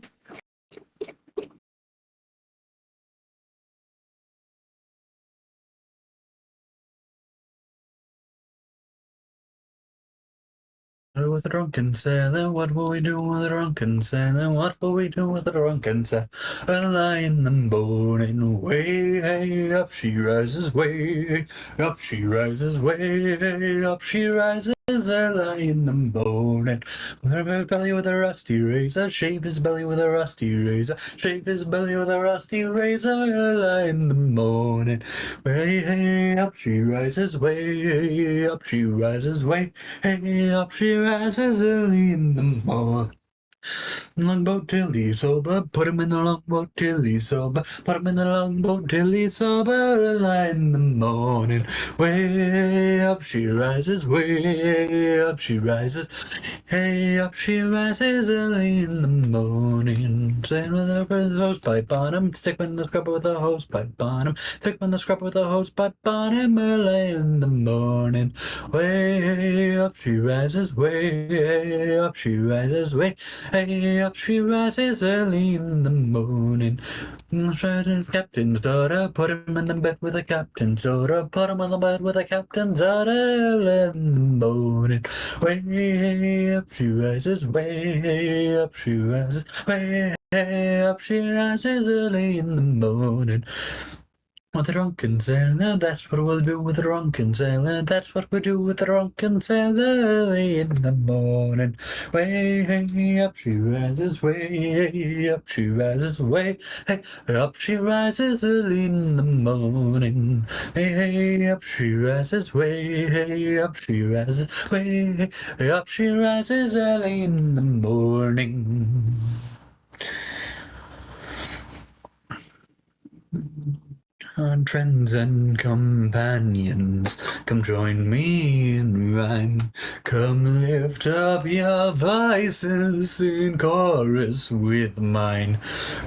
Speaker 1: With a drunken sailor, what will we do with a drunken sailor? What will we do with a drunken sailor? Early in the morning, way up she rises, way up she rises, way up she rises. Early in the morning, shave his belly with a rusty razor, shave his belly with a rusty razor, shave his belly with a rusty razor. Early in the morning, way up she rises, way up she rises, way up she rises early in the morning. Longboat till he's sober, put him in the longboat till he's sober, put him in the longboat till he's sober. Early in the morning, way up she rises, way up she rises, hey up she rises early in the morning. Sitting with a hose pipe on him, stick in the scrubber with a hose pipe on him, stick in the scrubber with a hose pipe on him. Early in the morning, way up she rises, way up she rises, way up she rises early in the morning. His captain's daughter, put him in the bed with the captain's daughter, put him on the bed with the captain's daughter early in the morning. Way up she rises, way up she rises, way up she rises early in the morning. With a drunken sailor, that's what we'll do with a drunken sailor. That's what we do with a drunken sailor early in the morning. Way up she rises, way up she rises, way up she rises early in the morning. Way up she rises, way up she rises, way up she rises early in the morning. Friends and companions, come join me in rhyme. Come lift up your voices in chorus with mine.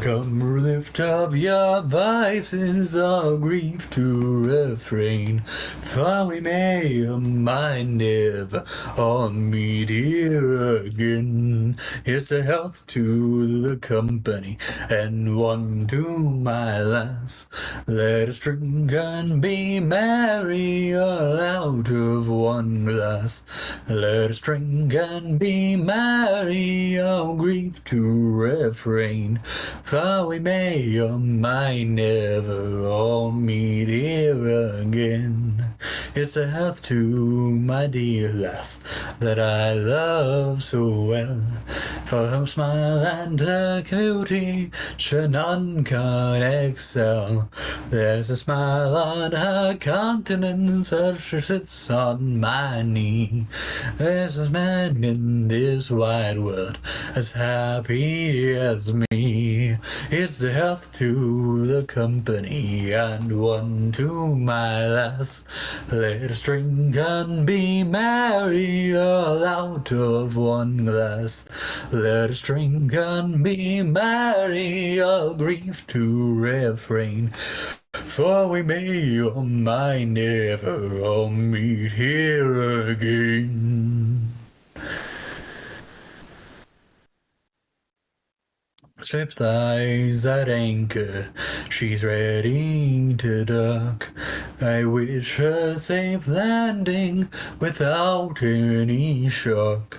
Speaker 1: Come lift up your voices, all grief to refrain. For we may mind never all meet here again. Here's to health to the company, and one to my lass. Let us drink and be merry, all out of one glass. Let us drink and be merry, all grief to refrain. For we may or might never all meet here again. It's a health to my dear lass that I love so well. For her smile and her beauty, sure none can excel. There's a smile on her countenance as she sits on my knee. There's a man in this wide world as happy as me. It's the health to the company and one to my lass. Let us drink and be merry, all out of one glass. Let us drink and be merry, all grief to refrain. For we may or might never all meet here again. Ship lies at anchor, she's ready to dock. I wish her safe landing without any shock.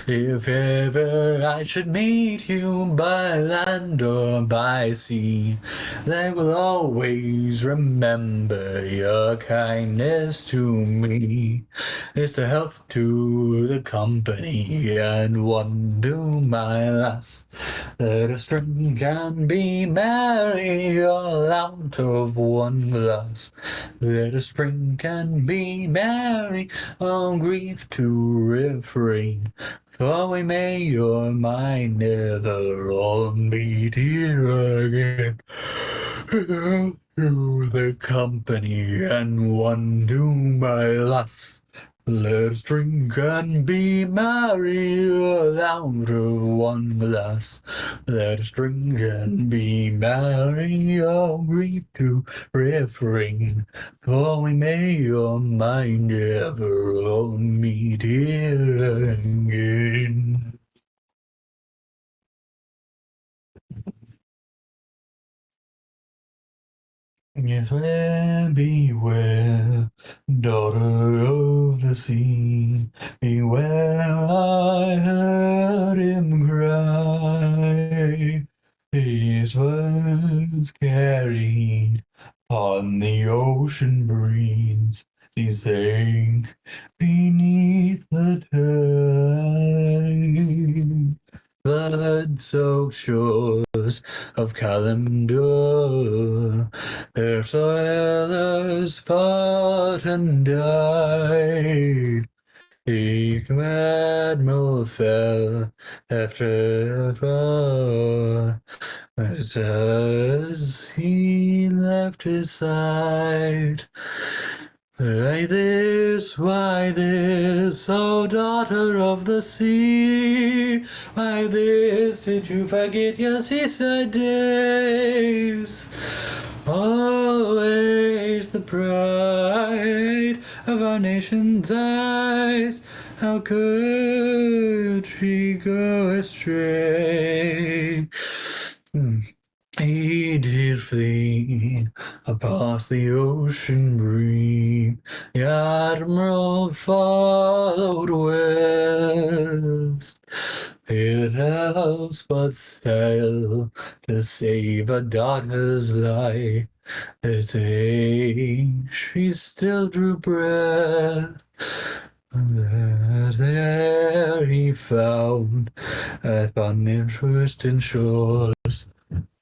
Speaker 1: If ever I should meet you by land or by sea, I will always remember your kindness to me. It's the health to the company and one to my lass. Let us drink and be merry, all out of one glass. Let us drink and be merry, all grief to refrain. For we may or might never all meet here again. Health to the company and one to my lass. Let us drink and be merry, all out of one glass. Let us drink and be merry, all grief to refrain. For we may or might never all meet here again. Yes, well, beware, daughter of the sea, beware, I heard him cry. His words carried on the ocean breeze, he sank beneath the tide. Blood-soaked shores of Kalimdor, their sailors fought and died. Each admiral fell after fall, as he left his side. Why this, oh daughter of the sea? Why this, did you forget your seaside days? Always the pride of our nation's eyes. How could she go astray? He did flee across the ocean breeze. The admiral followed west. It helps but sail to save a daughter's life. The day she still drew breath. There he found upon the twisted shores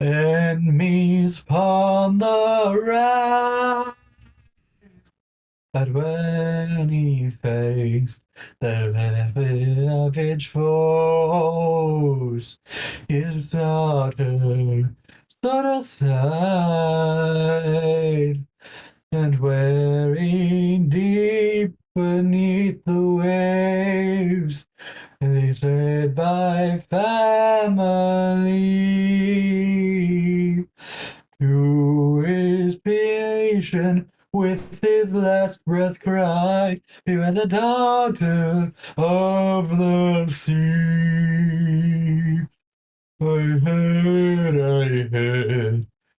Speaker 1: enemies upon the raft. But when he faced the savage foes, his daughter stood aside, and wearing deep beneath the waves, they trade by family. To his patient with his last breath cried, he went the daughter of the sea. I heard,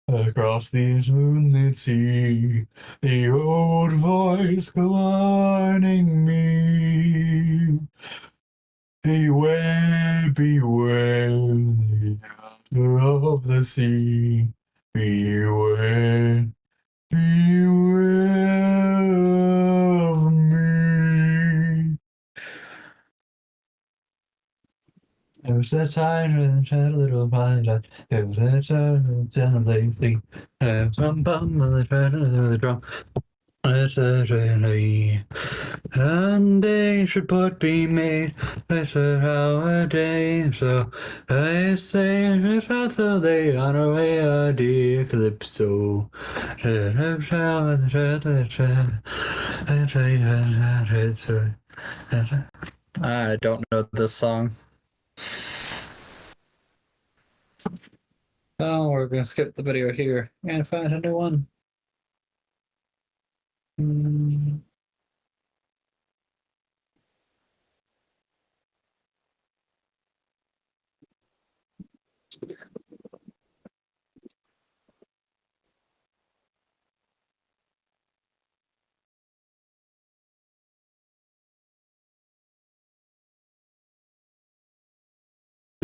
Speaker 1: across this moonlit sea, the old voice warning me. Beware, beware, the daughter of the sea. Beware, beware of me. It was that time when I had a little blind eye. It was that time down lately. Bum bum, and they tried another drum. And they should put be made. I said how a day, so I say until they on our way a dear calypso. I don't know this song. Oh, we're gonna skip the video here and find a new one.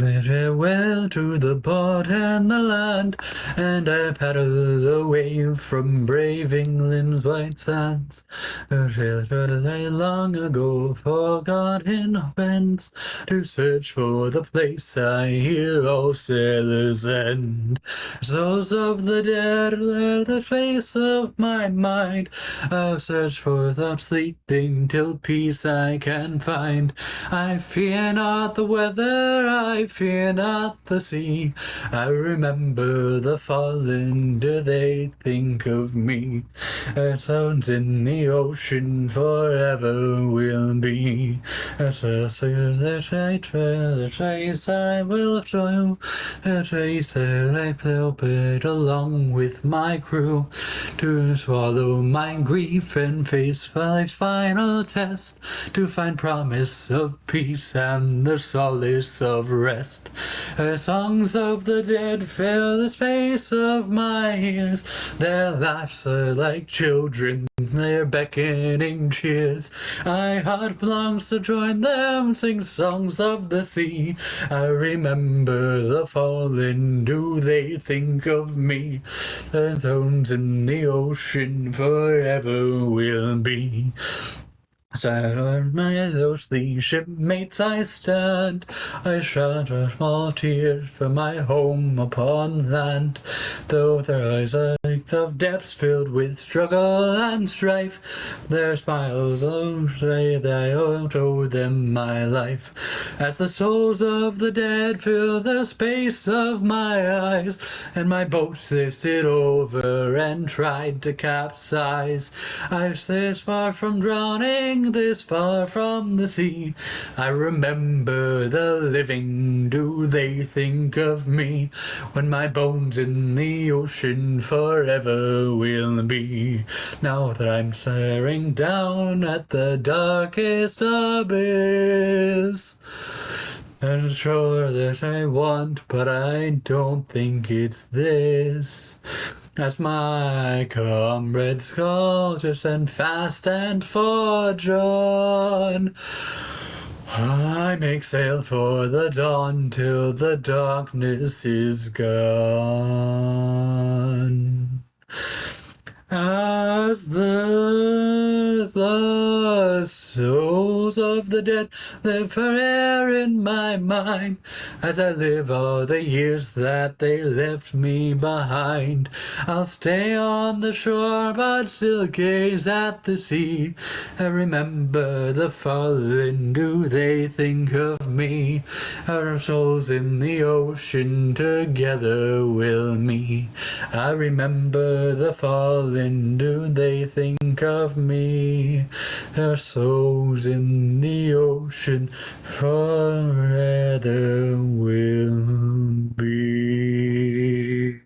Speaker 1: Farewell to the port and the land, and I paddle away from brave England's white sands. A shelter I long ago forgot in offence, to search for the place I hear all sailors end. Souls of the dead are the face of my mind. I'll search for without sleeping till peace I can find. I fear not the weather, I fear not the sea. I remember the fallen, do they think of me? Our sounds in the ocean forever will be. As a the trace I will show, a trace that I pelted along with my crew, to swallow my grief and face life's final test, to find promise of peace and the solace of rest. Songs of the dead fill the space of my ears. Their laughs are like children, their beckoning cheers. My heart longs to join them, sing songs of the sea. I remember the fallen, do they think of me? The tones in the ocean forever will be. Sad on my ghostly shipmates I stand, I shed a small tear for my home upon land. Though their eyes are like of depths filled with struggle and strife, their smiles say that I owe them my life. As the souls of the dead fill the space of my eyes, and my boat drifted over and tried to capsize, I stayed far from drowning, this far from the sea. I remember the living, do they think of me? When my bones in the ocean forever will be. Now that I'm staring down at the darkest abyss, I'm sure that I want, but I don't think it's this. As my comrades call to stand fast and forge on, I make sail for the dawn till the darkness is gone. As the souls of the dead live forever in my mind, as I live all the years that they left me behind. I'll stay on the shore, but still gaze at the sea, and remember the fallen. Do they think of me? Our souls in the ocean together will meet. I remember the fallen. Do they think of me? Our souls in the ocean forever will be.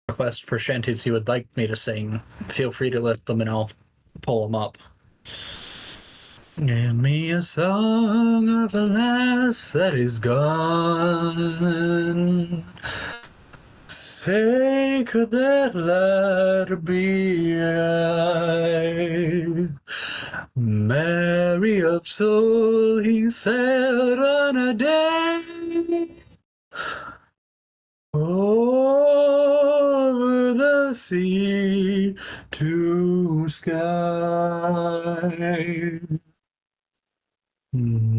Speaker 1: Request for shanties you would like me to sing, feel free to list them and I'll pull them up. Give me a song of a lass that is gone. Say, could that lad be I? Merry of soul, he sailed on a day over the sea to sky.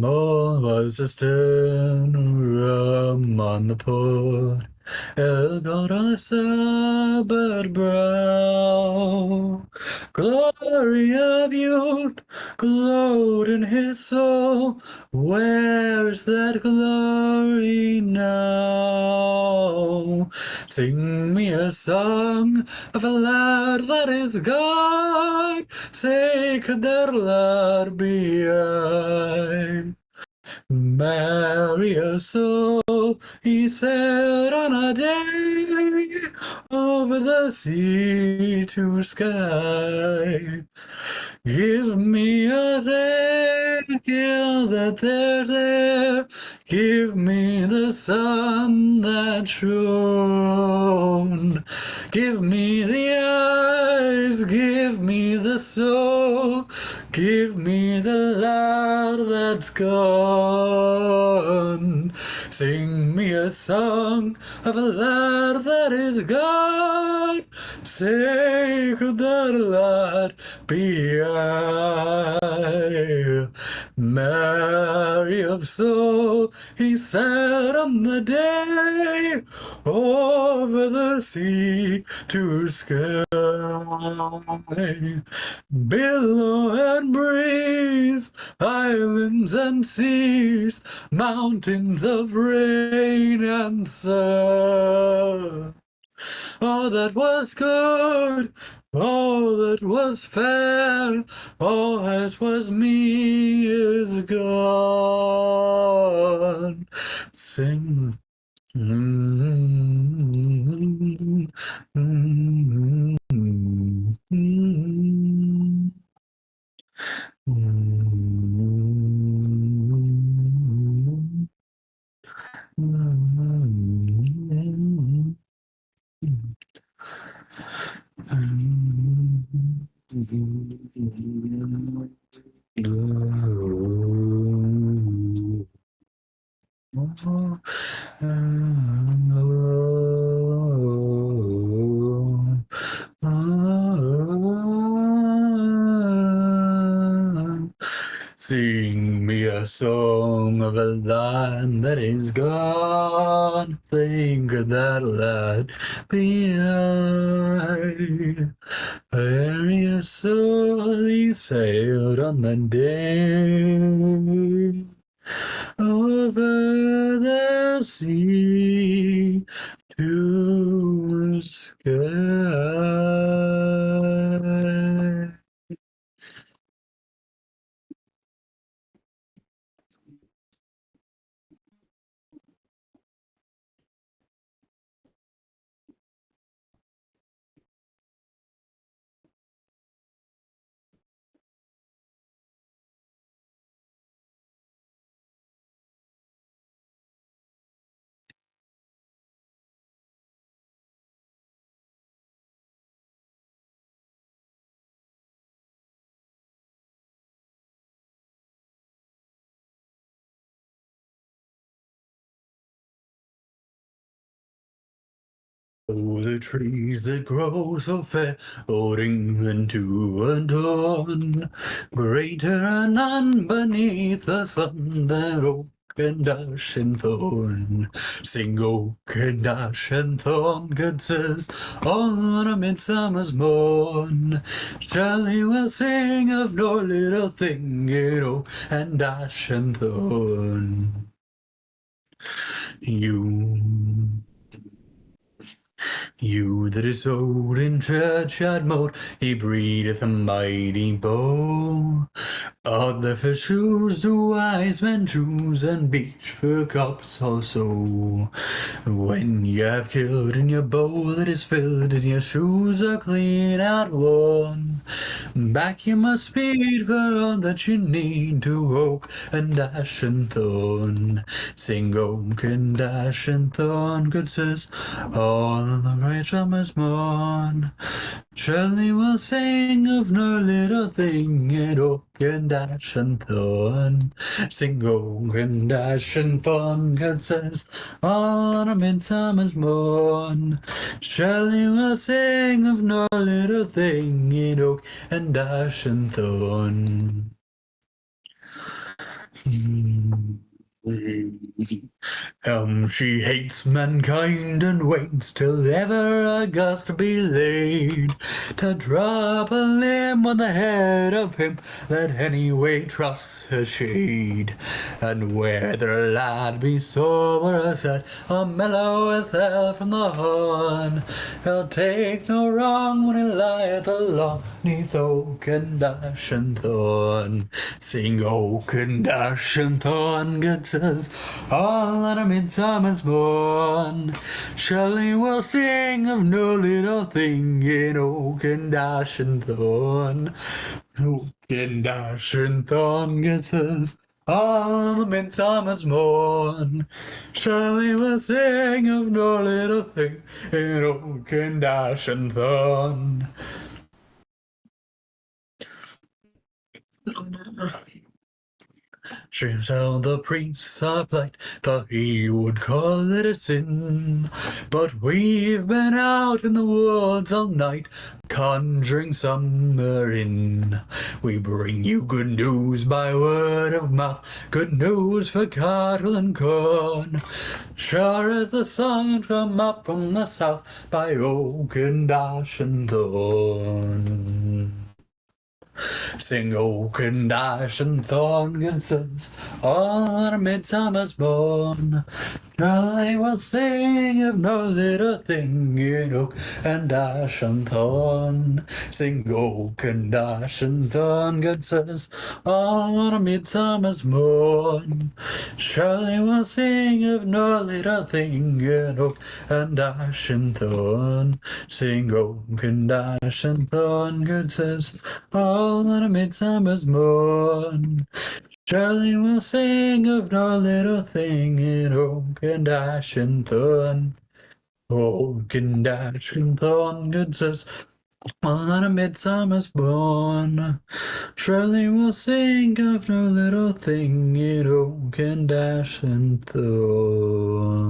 Speaker 1: All was a stern rum on the port, el gold on the starboard brow. Glory of youth glowed in his soul. Where is that glory now? Sing me a song of a lad that is gone. Say, could that lad be I? Marry a soul, he said on a day over the sea to sky. Give me a tale that they're there. Give me the sun that shone. Give me the eyes, give me the soul. Give me the lad that's gone. Sing me a song of a lad that is gone. Say, could that lad be I? Merry of soul, he said on the day over the sea to sky. Billow and breeze, islands and seas, mountains of rain and sun. All that was good, all that was fair, all that was me is gone. Sing. Sing me a song of a land that is gone. Think of that lad be I. Various soul he sailed on the day over the sea to sky. Oh, the trees that grow so fair, old England to and on, greater are none beneath the sun than oak and ash and thorn. Sing oak and ash and thorn, good sirs, on a midsummer's morn. Surely we'll sing of no little thing in oak and ash and thorn. You that is old in churchyard moat, he breedeth a mighty bow. Other for shoes do wise men choose, and beech for cups also. When you have killed in your bowl that is filled, and your shoes are clean outworn, back you must speed for all that you need to oak and ash and thorn. Sing oak and ash and thorn, good sirs, all the bright summer's morn. Surely we'll sing of no little thing in oak and ash and thorn. Sing oak and ash and thorn, good sirs, all on a midsummer's morn. Surely we'll sing of no little thing in oak and ash and thorn. She hates mankind and waits till ever a gust be laid, to drop a limb on the head of him that anyway trusts her shade. And whether a lad be sober or sad, or mellow with hell from the horn, he'll take no wrong when he lieth along neath oak and ash and thorn. Sing oak and ash and thorn, good sirs, all on a midsummer's morn. Surely we'll sing of no little thing in oak and ash and thorn. Oak and ash and thorn, good sirs, all on the midsummer's morn. Surely we'll sing of no little thing in oak and ash and thorn. Shows how the priests are plight, for he would call it a sin. But we've been out in the woods all night, conjuring summer in. We bring you good news by word of mouth, good news for cattle and corn. Sure as the sun come up from the south, by oak and ash and thorn. Sing oak and ash and thorn, good sirs, all on a midsummer's morn. I will sing of no little thing in oak and ash and thorn. Sing oak and ash and thorn, good sirs, all on a midsummer's morn. Surely we'll sing of no little thing in oak and ash and thorn. Sing oak and ash and thorn, good sirs, all on a midsummer's morn. Surely we'll sing of no little thing in oak and ash and thorn. Oak and ash and thorn, good sirs, all on a midsummer's morn. Surely we'll sing of no little thing in oak and ash and thorn.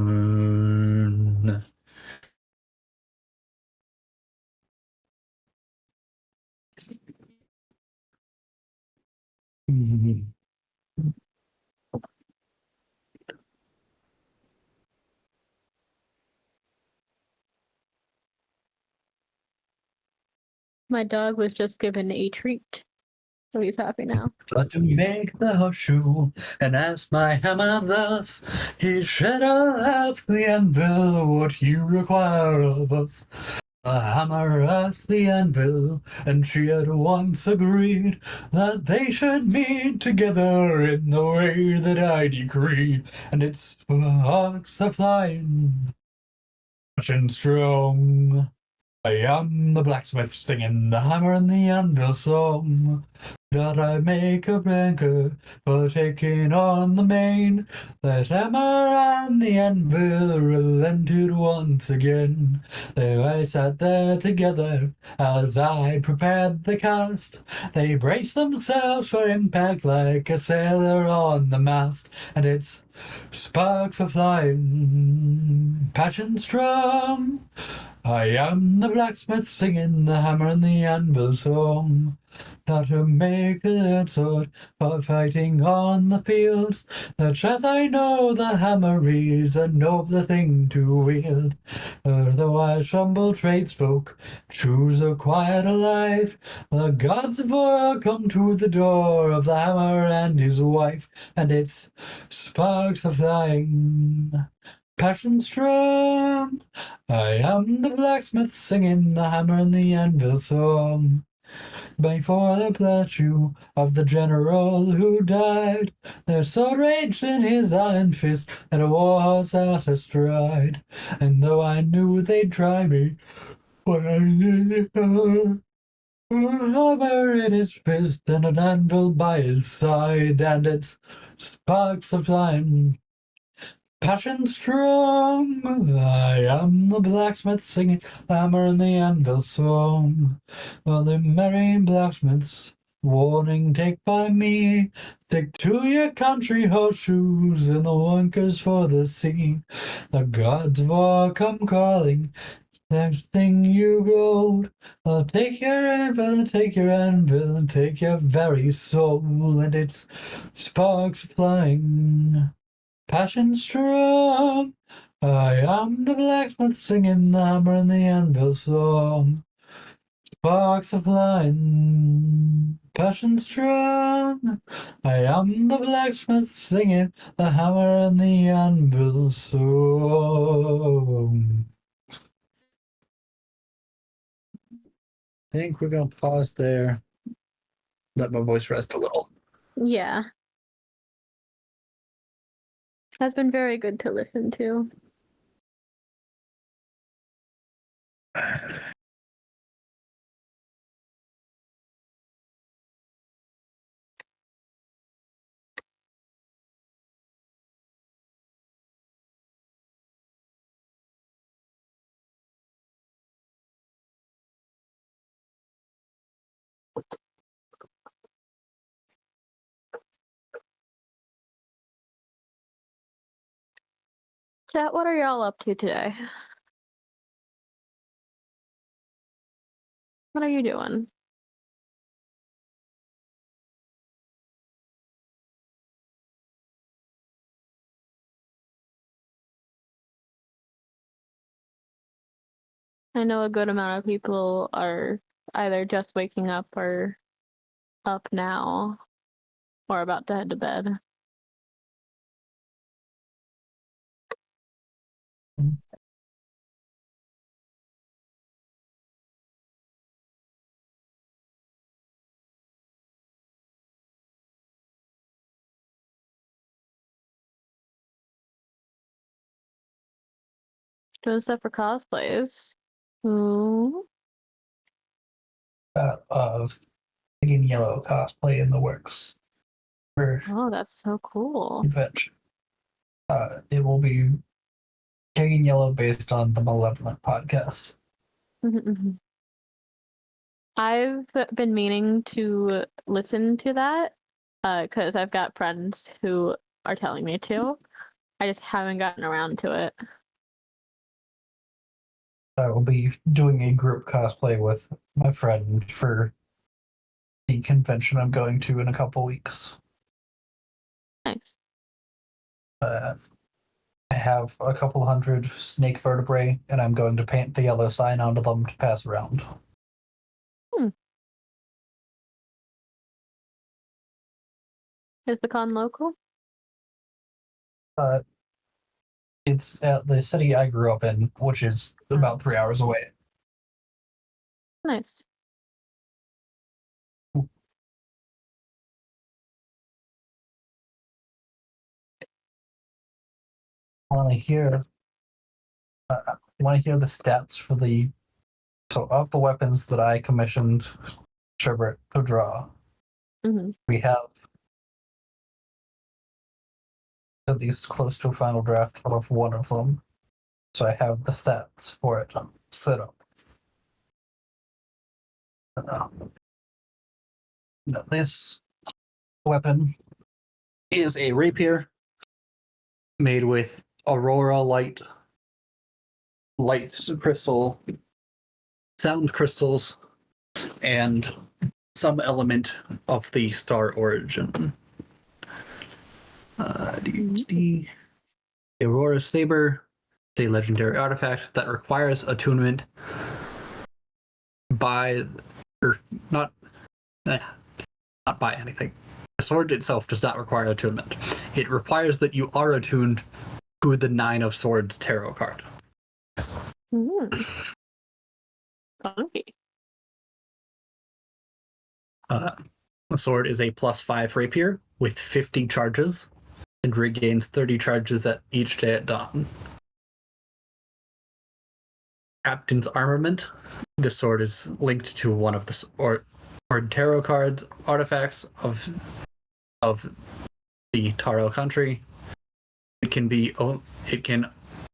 Speaker 2: My dog was just given a treat. So he's happy now.
Speaker 1: But to make the horseshoe, and as my hammer thus, he should ask the anvil what you require of us. The hammer asked the anvil, and she at once agreed that they should meet together in the way that I decreed. And its sparks are flying, much and strong. I am the blacksmith singing the hammer and the anvil song. That I make a breaker for taking on the main. That hammer and the anvil relented once again. There I sat there together as I prepared the cast. They braced themselves for impact like a sailor on the mast. And its sparks are flying, passion strong. I am the blacksmith singing the hammer and the anvil song. That to make a sword for fighting on the fields. That as I know the hammer is a nobler thing to wield. Otherwise humble tradesfolk choose a quieter life. The gods of war come to the door of the hammer and his wife. And its sparks are flying, passion strong. I am the blacksmith singing the hammer and the anvil song. Before the plateau of the general who died, their sword raged in his iron fist, and a war's out of stride. And though I knew they'd try me, when I nearly a hammer in his fist and an anvil by his side, and its sparks of flame, passion strong. I am the blacksmith singing the hammer and the anvil song. Well, the merry blacksmiths, warning take by me. Stick to your country horseshoes and the wonkers for the sea. The gods of war come calling. Next thing you gold, I'll take your anvil, and take your very soul, and its sparks flying, passion strong. I am the blacksmith singing the hammer and the anvil song. Sparks are flying, passion strong. I am the blacksmith singing the hammer and the anvil song. I think we're going to pause there. Let my voice rest a little.
Speaker 2: Yeah. Has been very good to listen to. Chat, what are y'all up to today? What are you doing? I know a good amount of people are either just waking up or up now or about to head to bed. Doing stuff for cosplays. Ooh.
Speaker 1: Of Pig Yellow cosplay in the works for
Speaker 2: Oh, that's so cool.
Speaker 1: convention. It will be Pig Yellow based on the Malevolent podcast.
Speaker 2: I've been meaning to listen to that because I've got friends who are telling me to. I just haven't gotten around to it.
Speaker 1: I will be doing a group cosplay with my friend for the convention I'm going to in a couple weeks.
Speaker 2: Nice.
Speaker 1: I have a couple hundred snake vertebrae, and I'm going to paint the yellow sign onto them to pass around.
Speaker 2: Is the con local?
Speaker 1: It's the city I grew up in, which is about 3 hours away.
Speaker 2: Nice.
Speaker 1: Want to hear? Want to hear the stats for the of the weapons that I commissioned Sherbert to draw?
Speaker 2: Mm-hmm.
Speaker 1: We have at least close to a final draft of one of them, so I have the stats for it set up. This weapon is a rapier made with aurora light crystal, sound crystals, and some element of the star origin. The Aurora Saber is a legendary artifact that requires attunement by, or not by anything. The sword itself does not require attunement. It requires that you are attuned to the Nine of Swords tarot card.
Speaker 2: Mm-hmm. Funky.
Speaker 1: The sword is a +5 rapier with 50 charges and regains 30 charges at each day at dawn. Captain's Armament. This sword is linked to one of the or tarot cards artifacts of the Taro country. It can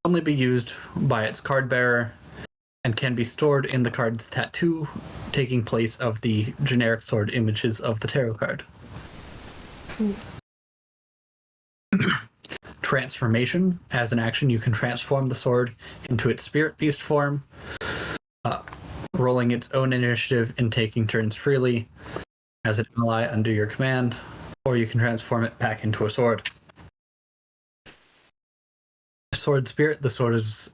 Speaker 1: only be used by its card bearer and can be stored in the card's tattoo, taking place of the generic sword images of the tarot card. Transformation. As an action, you can transform the sword into its spirit beast form, rolling its own initiative and taking turns freely as an ally under your command, or you can transform it back into a sword. Sword spirit. The sword is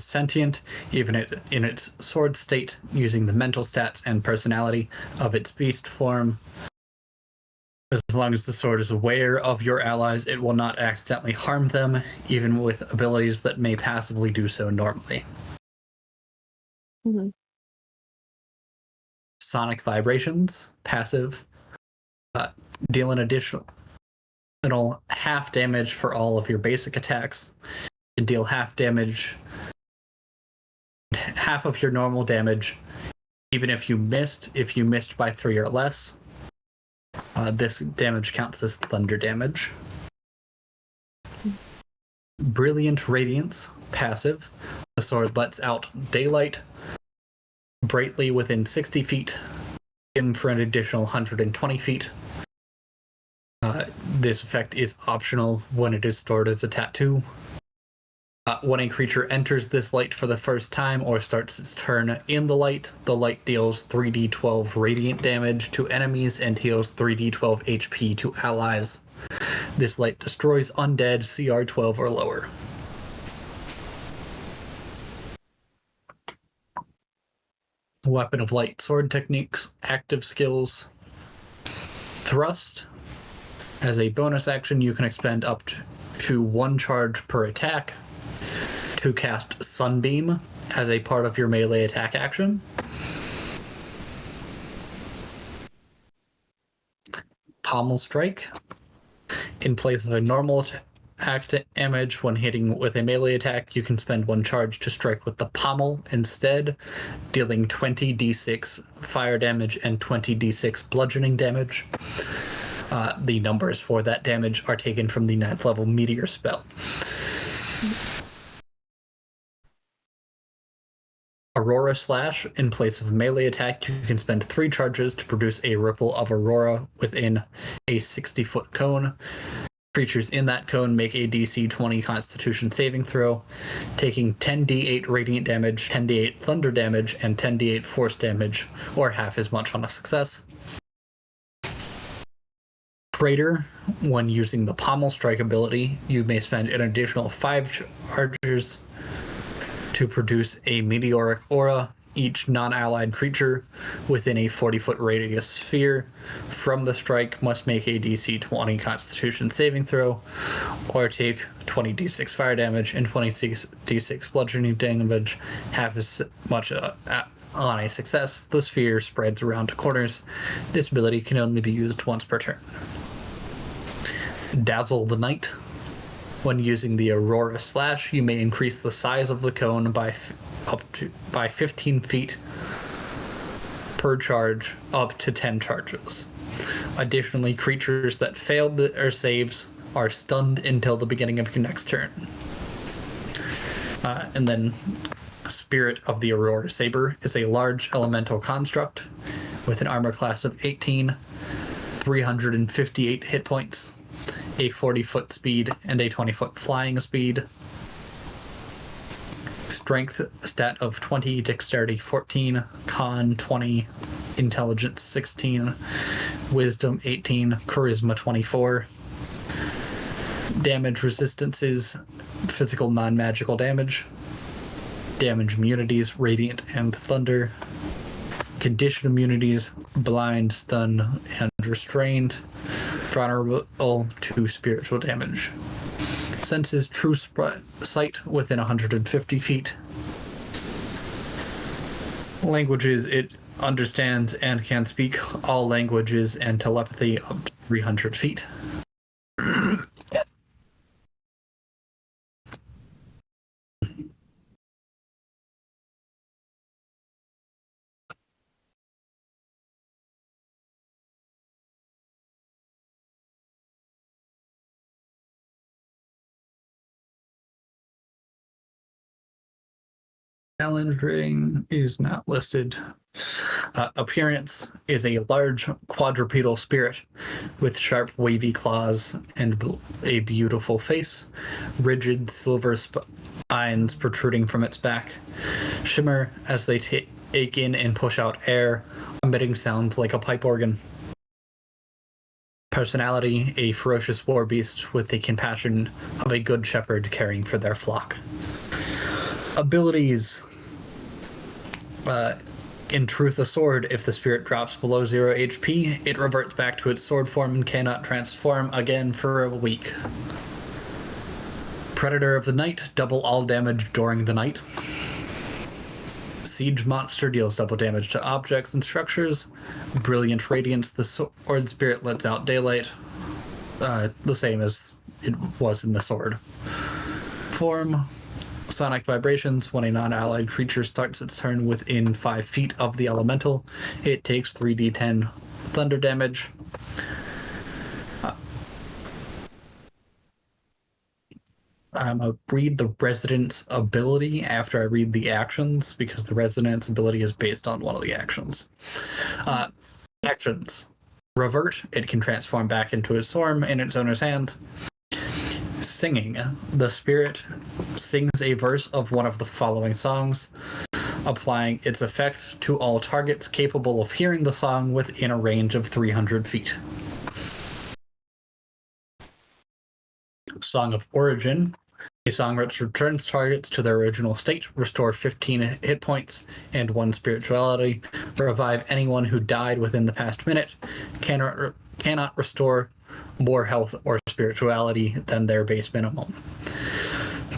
Speaker 1: sentient, even in its sword state, using the mental stats and personality of its beast form. As long as the sword is aware of your allies, it will not accidentally harm them, even with abilities that may passively do so normally.
Speaker 2: Mm-hmm.
Speaker 1: Sonic Vibrations, passive. Deal an additional half damage for all of your basic attacks, and deal half of your normal damage, even if you missed by 3 or less. This damage counts as thunder damage. Brilliant Radiance, passive. The sword lets out daylight brightly within 60 feet, dim for an additional 120 feet. This effect is optional when it is stored as a tattoo. When a creature enters this light for the first time or starts its turn in the light deals 3d12 radiant damage to enemies and heals 3d12 HP to allies. This light destroys undead CR 12 or lower. Weapon of Light sword techniques, active skills. Thrust. As a bonus action, you can expend up to 1 charge per attack to cast Sunbeam as a part of your melee attack action. Pommel Strike. In place of a normal attack damage when hitting with a melee attack, you can spend 1 charge to strike with the pommel instead, dealing 20d6 fire damage and 20d6 bludgeoning damage. The numbers for that damage are taken from the 9th level Meteor spell. Aurora Slash. In place of melee attack, you can spend 3 charges to produce a ripple of aurora within a 60-foot cone. Creatures in that cone make a DC 20 Constitution saving throw, taking 10d8 radiant damage, 10d8 thunder damage, and 10d8 force damage, or half as much on a success. Freighter. When using the Pommel Strike ability, you may spend an additional 5 charges to produce a meteoric aura. each non-allied creature within a 40-foot radius sphere from the strike must make a DC 20 Constitution saving throw, or take 20d6 fire damage and 20d6 bludgeoning damage, half as much on a success. The sphere spreads around to corners. This ability can only be used once per turn. Dazzle the Knight. When using the Aurora Slash, you may increase the size of the cone by 15 feet per charge, up to 10 charges. Additionally, creatures that failed their saves are stunned until the beginning of your next turn. And then Spirit of the Aurora Saber is a large elemental construct with an armor class of 18, 358 hit points, a 40-foot speed, and a 20-foot flying speed. Strength stat of 20, dexterity 14, con 20, intelligence 16, wisdom 18, charisma 24. Damage resistances, physical non-magical damage. Damage immunities, radiant and thunder. Condition immunities, blind, stun, and restrained. Vulnerable to spiritual damage. Senses true sight within 150 feet. Languages, it understands and can speak all languages, and telepathy up to 300 feet. Challenge rating is not listed. Appearance is a large quadrupedal spirit with sharp wavy claws and a beautiful face, rigid silver spines protruding from its back, shimmer as they take in and push out air, emitting sounds like a pipe organ. Personality, a ferocious war beast with the compassion of a good shepherd caring for their flock. Abilities. In Truth, a sword. If the spirit drops below 0 HP, it reverts back to its sword form and cannot transform again for a week. Predator of the Night, double all damage during the night. Siege monster deals double damage to objects and structures. Brilliant Radiance, the sword spirit lets out daylight. The same as it was in the sword form. Sonic vibrations. When a non-allied creature starts its turn within 5 feet of the elemental, it takes 3d10 thunder damage. I'll read the Resonance ability after I read the actions, because the Resonance ability is based on one of the actions. Actions. Revert. It can transform back into its form in its owner's hand. Singing. The spirit sings a verse of one of the following songs, applying its effect to all targets capable of hearing the song within a range of 300 feet. Song of Origin. A song which returns targets to their original state, restore 15 hit points and 1 spirituality, revive anyone who died within the past minute, cannot restore more health or spirituality than their base minimum.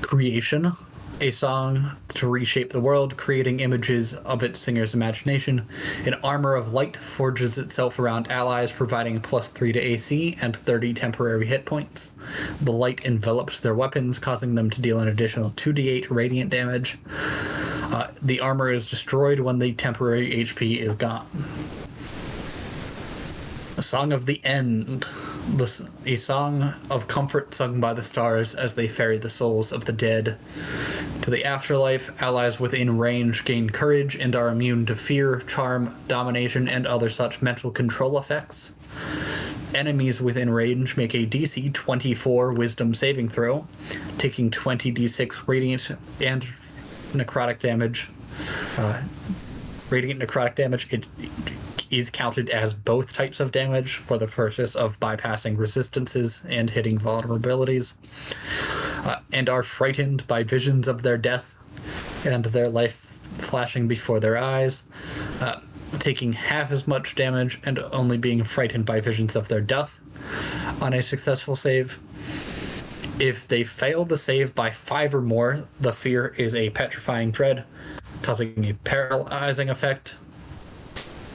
Speaker 1: Creation. A song to reshape the world, creating images of its singer's imagination. An armor of light forges itself around allies, providing +3 to AC and 30 temporary hit points. The light envelops their weapons, causing them to deal an additional 2d8 radiant damage. The armor is destroyed when the temporary HP is gone. A Song of the End. A song of comfort sung by the stars as they ferry the souls of the dead to the afterlife. Allies within range gain courage and are immune to fear, charm, domination, and other such mental control effects. Enemies within range make a DC 24 Wisdom saving throw, taking 20d6 radiant and necrotic damage. Radiant necrotic damage, it is counted as both types of damage for the purpose of bypassing resistances and hitting vulnerabilities, and are frightened by visions of their death and their life flashing before their eyes, taking half as much damage and only being frightened by visions of their death on a successful save. If they fail the save by 5 or more, the fear is a petrifying dread, causing a paralyzing effect.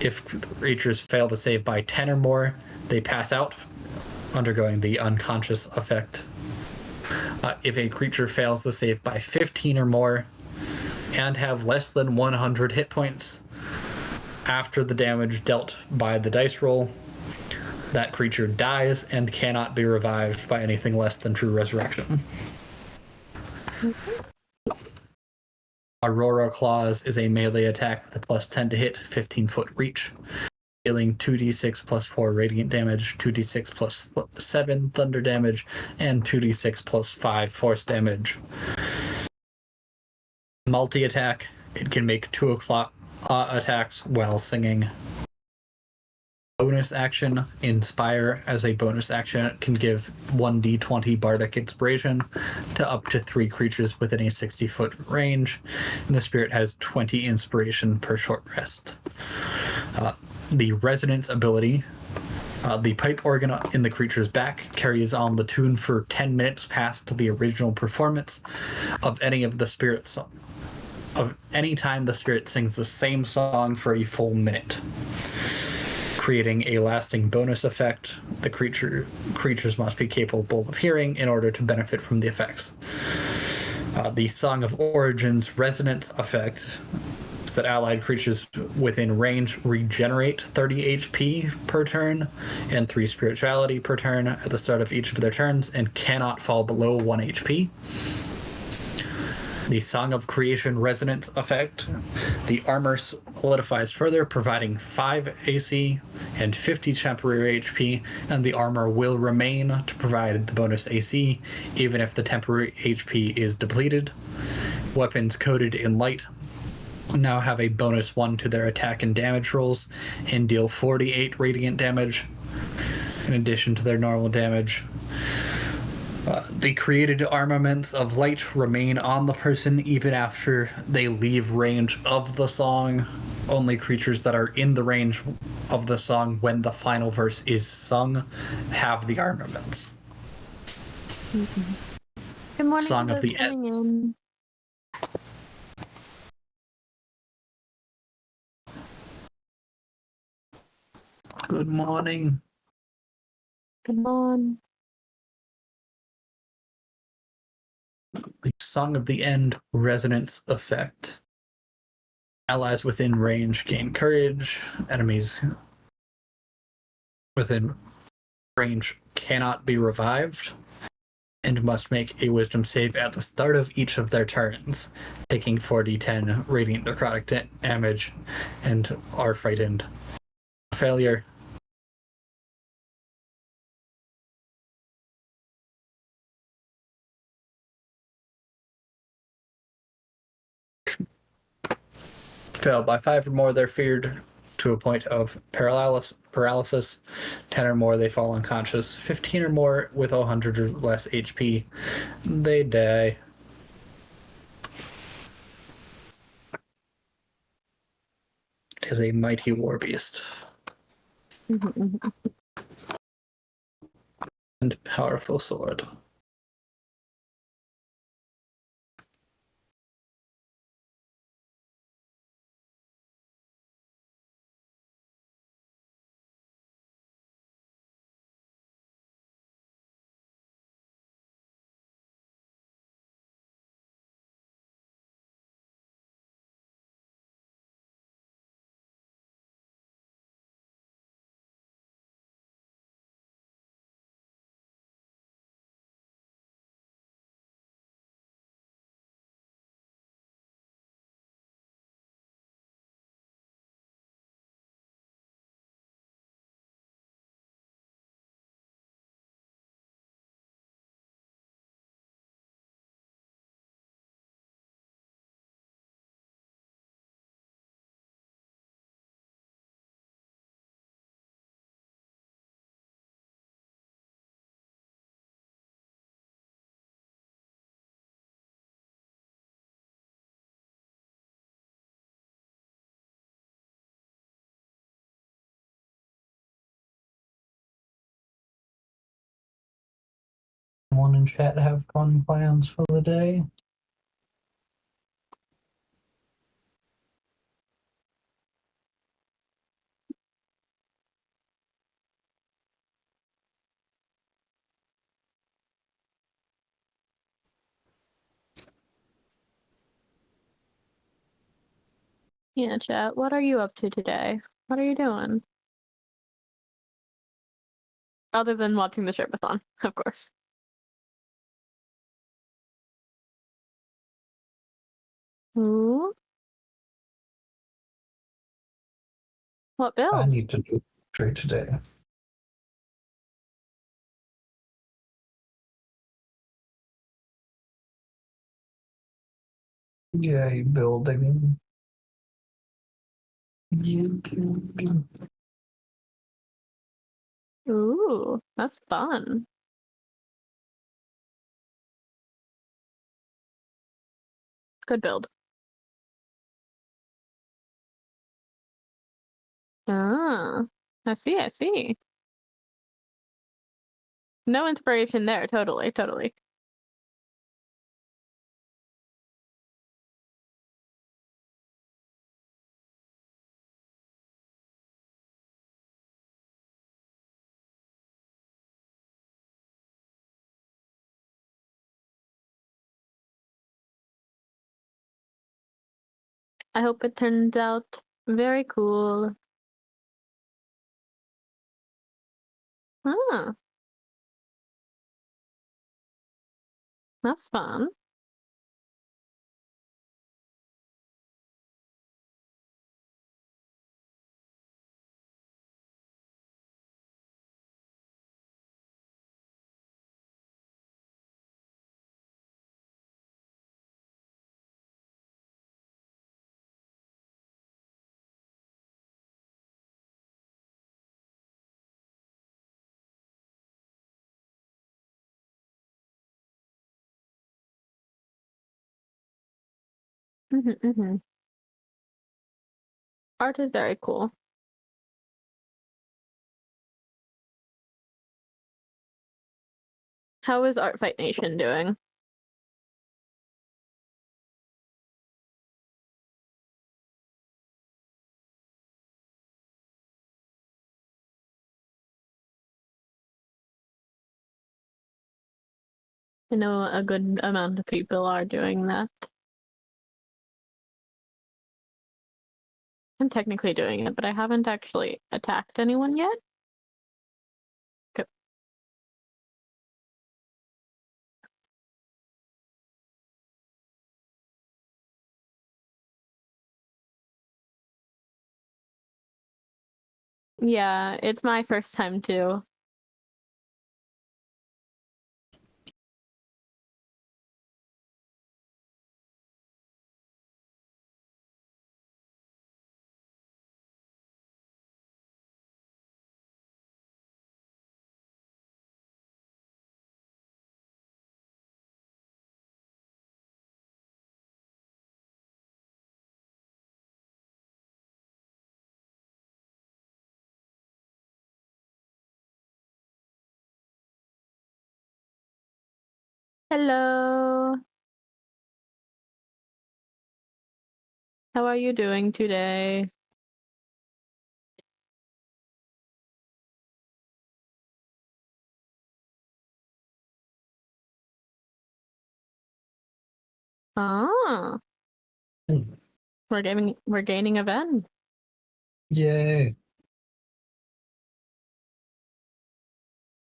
Speaker 1: If creatures fail the save by 10 or more, they pass out, undergoing the unconscious effect. If a creature fails the save by 15 or more and have less than 100 hit points after the damage dealt by the dice roll, that creature dies and cannot be revived by anything less than true resurrection. Aurora Claws is a melee attack with a plus 10 to hit, 15-foot reach, dealing 2d6 plus 4 radiant damage, 2d6 plus 7 thunder damage, and 2d6 plus 5 force damage. Multi-attack, it can make 2 o'clock attacks while singing. Bonus action, Inspire. As a bonus action, it can give 1d20 bardic inspiration to up to 3 creatures within a 60-foot range, and the spirit has 20 inspiration per short rest. The Resonance ability, the pipe organ in the creature's back carries on the tune for 10 minutes past the original performance of any of the spirit's of any time the spirit sings the same song for a full minute, creating a lasting bonus effect. The creatures must be capable of hearing in order to benefit from the effects. The Song of Origin's resonance effect is that allied creatures within range regenerate 30 HP per turn and 3 spirituality per turn at the start of each of their turns and cannot fall below 1 HP. The Song of Creation resonance effect. The armor solidifies further, providing 5 AC and 50 temporary HP, and the armor will remain to provide the bonus AC, even if the temporary HP is depleted. Weapons coated in light now have a bonus 1 to their attack and damage rolls, and deal 48 radiant damage, in addition to their normal damage. The created armaments of light remain on the person even after they leave range of the song. Only creatures that are in the range of the song when the final verse is sung have the armaments.
Speaker 2: Good morning.
Speaker 1: Song of the
Speaker 2: coming
Speaker 1: Ends.
Speaker 2: in.
Speaker 1: Good morning.
Speaker 2: Come on.
Speaker 1: The Song of the End resonance effect. Allies within range gain courage. Enemies within range cannot be revived and must make a wisdom save at the start of each of their turns, taking 4d10 radiant necrotic damage and are frightened. Failure. Fail by 5 or more, they're feared to a point of paralysis. 10 or more, they fall unconscious. 15 or more with 100 or less HP, they die. It is a mighty war beast. And powerful sword. Anyone in chat have fun plans for the day?
Speaker 2: Yeah, chat. What are you up to today? What are you doing? Other than watching the Sherbathon, of course. Ooh. What
Speaker 1: I
Speaker 2: build?
Speaker 1: need to do trade today. Yay, building.
Speaker 2: Ooh, that's fun. Good build. Ah, I see, I see. No inspiration there, totally, totally. I hope it turns out very cool. Ah, that's fun. Mm-hmm. Art is very cool. How is Art Fight Nation doing? I know a good amount of people are doing that. I'm technically doing it, but I haven't actually attacked anyone yet. Okay. Yeah, it's my first time too. Hello. How are you doing today? Ah, we're gaining a Ven.
Speaker 1: Yay.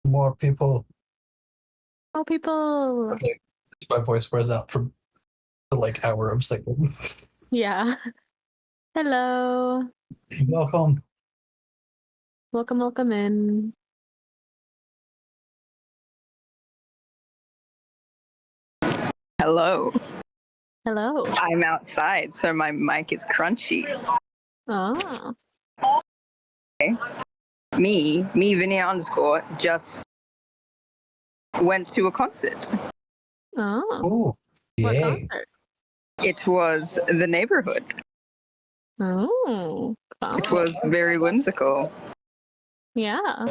Speaker 1: More people.
Speaker 2: Oh, people.
Speaker 1: Okay. My voice wears out from the hour of singing.
Speaker 2: Yeah. Hello.
Speaker 1: Welcome.
Speaker 2: Welcome, welcome in.
Speaker 5: Hello.
Speaker 2: Hello.
Speaker 5: I'm outside, so my mic is crunchy.
Speaker 2: Ah.
Speaker 5: Me, Vinny underscore, just went to a concert.
Speaker 2: Oh.
Speaker 1: Oh,
Speaker 2: What
Speaker 1: yay.
Speaker 2: concert?
Speaker 5: It was The Neighborhood.
Speaker 2: Oh. Fun.
Speaker 5: It was very whimsical.
Speaker 2: Yeah.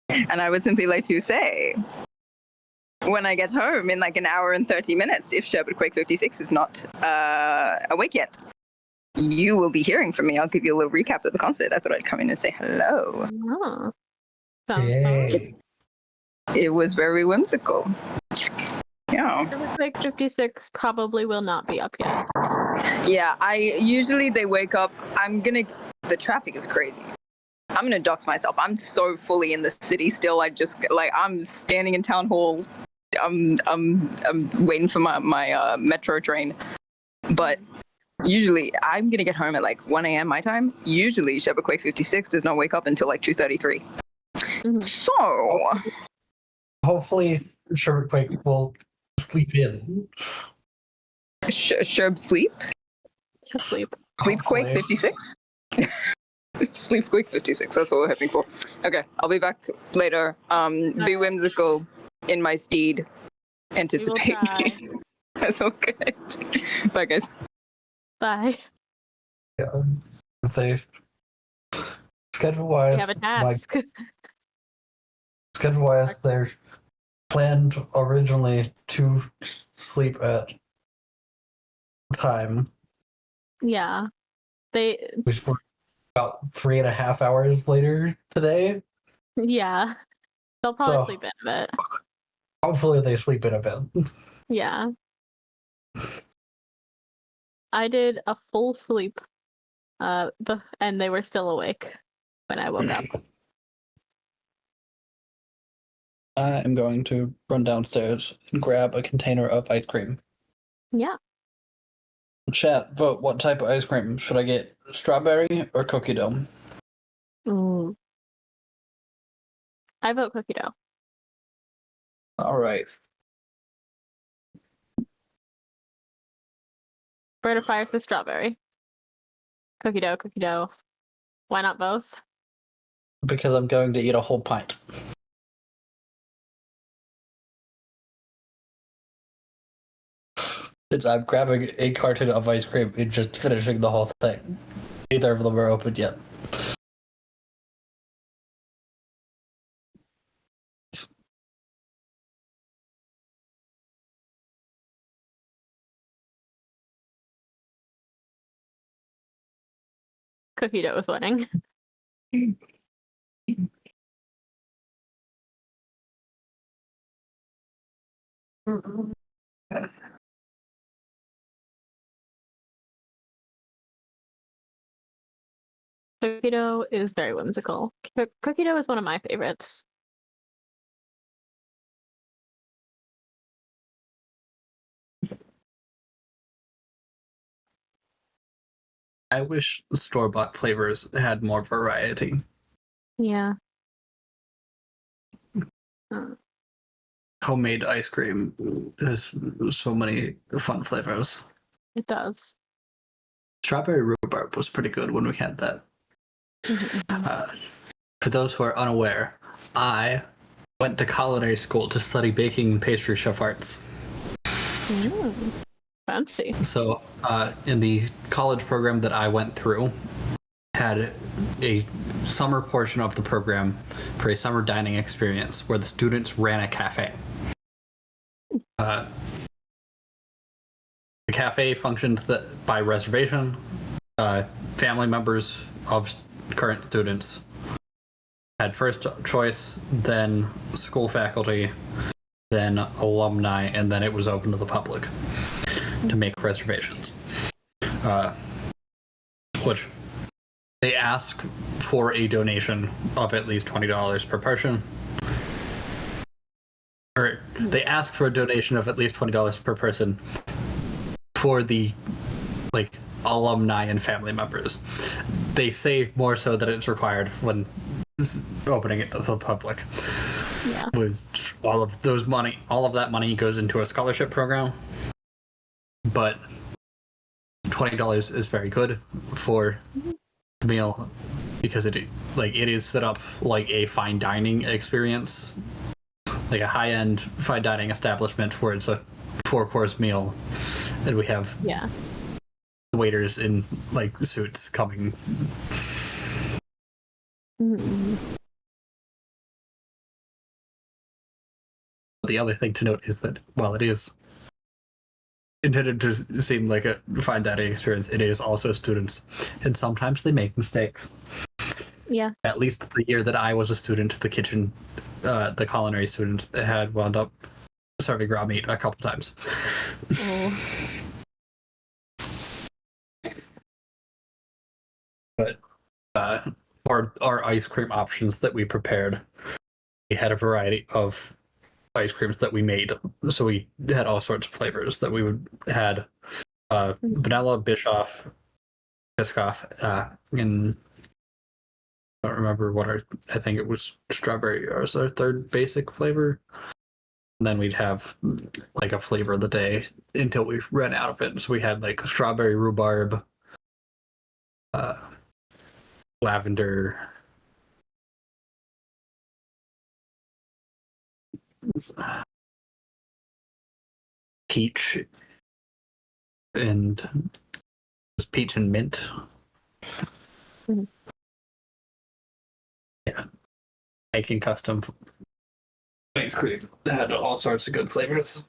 Speaker 5: And I would simply like to say, when I get home in like an hour and 30 minutes, if Sherbet Quake 56 is not awake yet. You will be hearing from me. I'll give you a little recap of the concert. I thought I'd come in and say hello.
Speaker 2: Oh. Sounds fun.
Speaker 1: Yay.
Speaker 5: It was very whimsical. Yeah.
Speaker 2: It like 56 probably will not be up yet.
Speaker 5: Yeah, they wake up. The traffic is crazy. I'm gonna dox myself. I'm so fully in the city still. I'm standing in town hall. I'm waiting for my metro train. But usually I'm gonna get home at like 1 a.m. my time. Usually Sherbet Quake 56 does not wake up until like 2:33.
Speaker 2: Mhm.
Speaker 5: So
Speaker 1: Hopefully, Sherbet Quake will sleep in.
Speaker 5: Sherb sleep?
Speaker 2: Just sleep.
Speaker 5: Sleep Quake
Speaker 1: Hopefully.
Speaker 5: 56? Sleep Quake 56, that's what we're hoping for. Okay, I'll be back later. Be whimsical in my steed. Anticipate
Speaker 2: try.
Speaker 5: me. That's all good. Bye, guys.
Speaker 2: Bye.
Speaker 1: Yeah. If they schedule
Speaker 2: We
Speaker 1: wise,
Speaker 2: have a task.
Speaker 1: they're planned originally to sleep at time,
Speaker 2: Yeah.
Speaker 1: which were about 3.5 hours later today.
Speaker 2: Yeah. They'll probably
Speaker 1: So-
Speaker 2: sleep in a bit.
Speaker 1: Hopefully, they sleep in a bit.
Speaker 2: Yeah. I did a full sleep. And they were still awake when I woke up.
Speaker 1: I am going to run downstairs and grab a container of ice cream.
Speaker 2: Yeah.
Speaker 1: Chat, vote what type of ice cream. Should I get strawberry or cookie dough?
Speaker 2: Mm. I vote cookie dough.
Speaker 1: All right.
Speaker 2: Bird of Fire says strawberry. Cookie dough, cookie dough. Why not both?
Speaker 1: Because I'm going to eat a whole pint. Since I'm grabbing a carton of ice cream and just finishing the whole thing. Neither of them are open yet.
Speaker 2: Cookie dough is winning. Cookie dough is very whimsical. Cookie dough is one of my favorites.
Speaker 1: I wish the store-bought flavors had more variety.
Speaker 2: Yeah.
Speaker 1: Homemade ice cream has so many fun flavors.
Speaker 2: It does.
Speaker 1: Strawberry rhubarb was pretty good when we had that.
Speaker 2: Mhm.
Speaker 1: For those who are unaware, I went to culinary school to study baking and pastry chef arts.
Speaker 2: Fancy.
Speaker 1: So, in the college program that I went through, had a summer portion of the program for a summer dining experience where the students ran a cafe. The cafe functioned by reservation. Family members of current students had first choice, then school faculty, then alumni, and then it was open to the public to make reservations. Which they ask for a donation of at least $20 per person. Or they ask for a donation of at least $20 per person for the alumni and family members. They say more so that it's required when opening it to the public.
Speaker 2: Yeah.
Speaker 1: With all of that money goes into a scholarship program. But $20 is very good for the meal because it is set up like a fine dining experience, like a high-end fine dining establishment where it's a 4-course meal, and we have waiters in suits coming. the other thing to note is that while it is intended to seem like a fine dining experience, it is also students, and sometimes they make mistakes.
Speaker 2: Yeah.
Speaker 1: At least the year that I was a student, the culinary students had wound up serving raw meat a couple times.
Speaker 2: Oh.
Speaker 1: But our ice cream options that we prepared, we had a variety of ice creams that we made. So we had all sorts of flavors that we had vanilla, Biscoff, and I don't remember I think it was strawberry as our third basic flavor. And then we'd have like a flavor of the day until we ran out of it. So we had like strawberry rhubarb, lavender, peach, and peach and mint.
Speaker 2: Mhm.
Speaker 1: Yeah, making custom ice cream had all sorts of good flavors.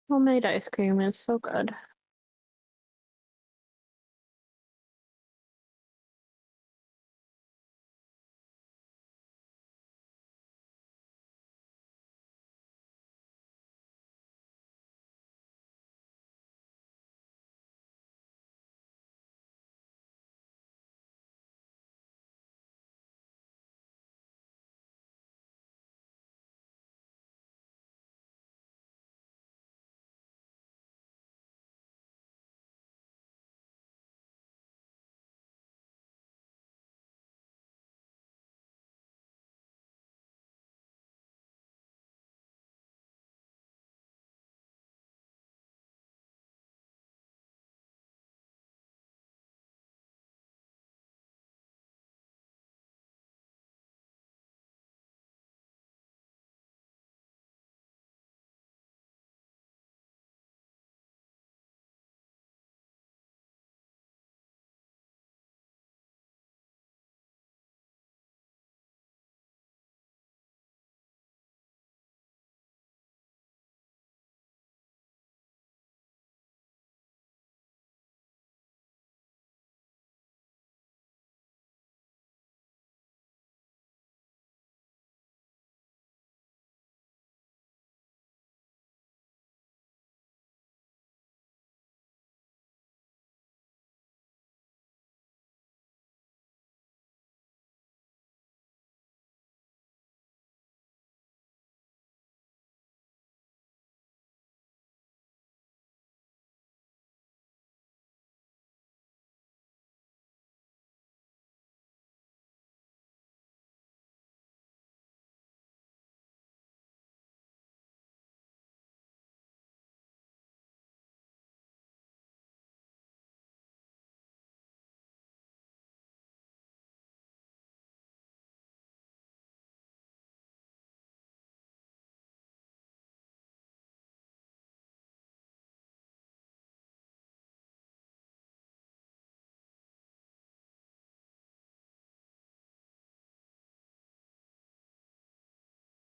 Speaker 2: Homemade ice cream is so good.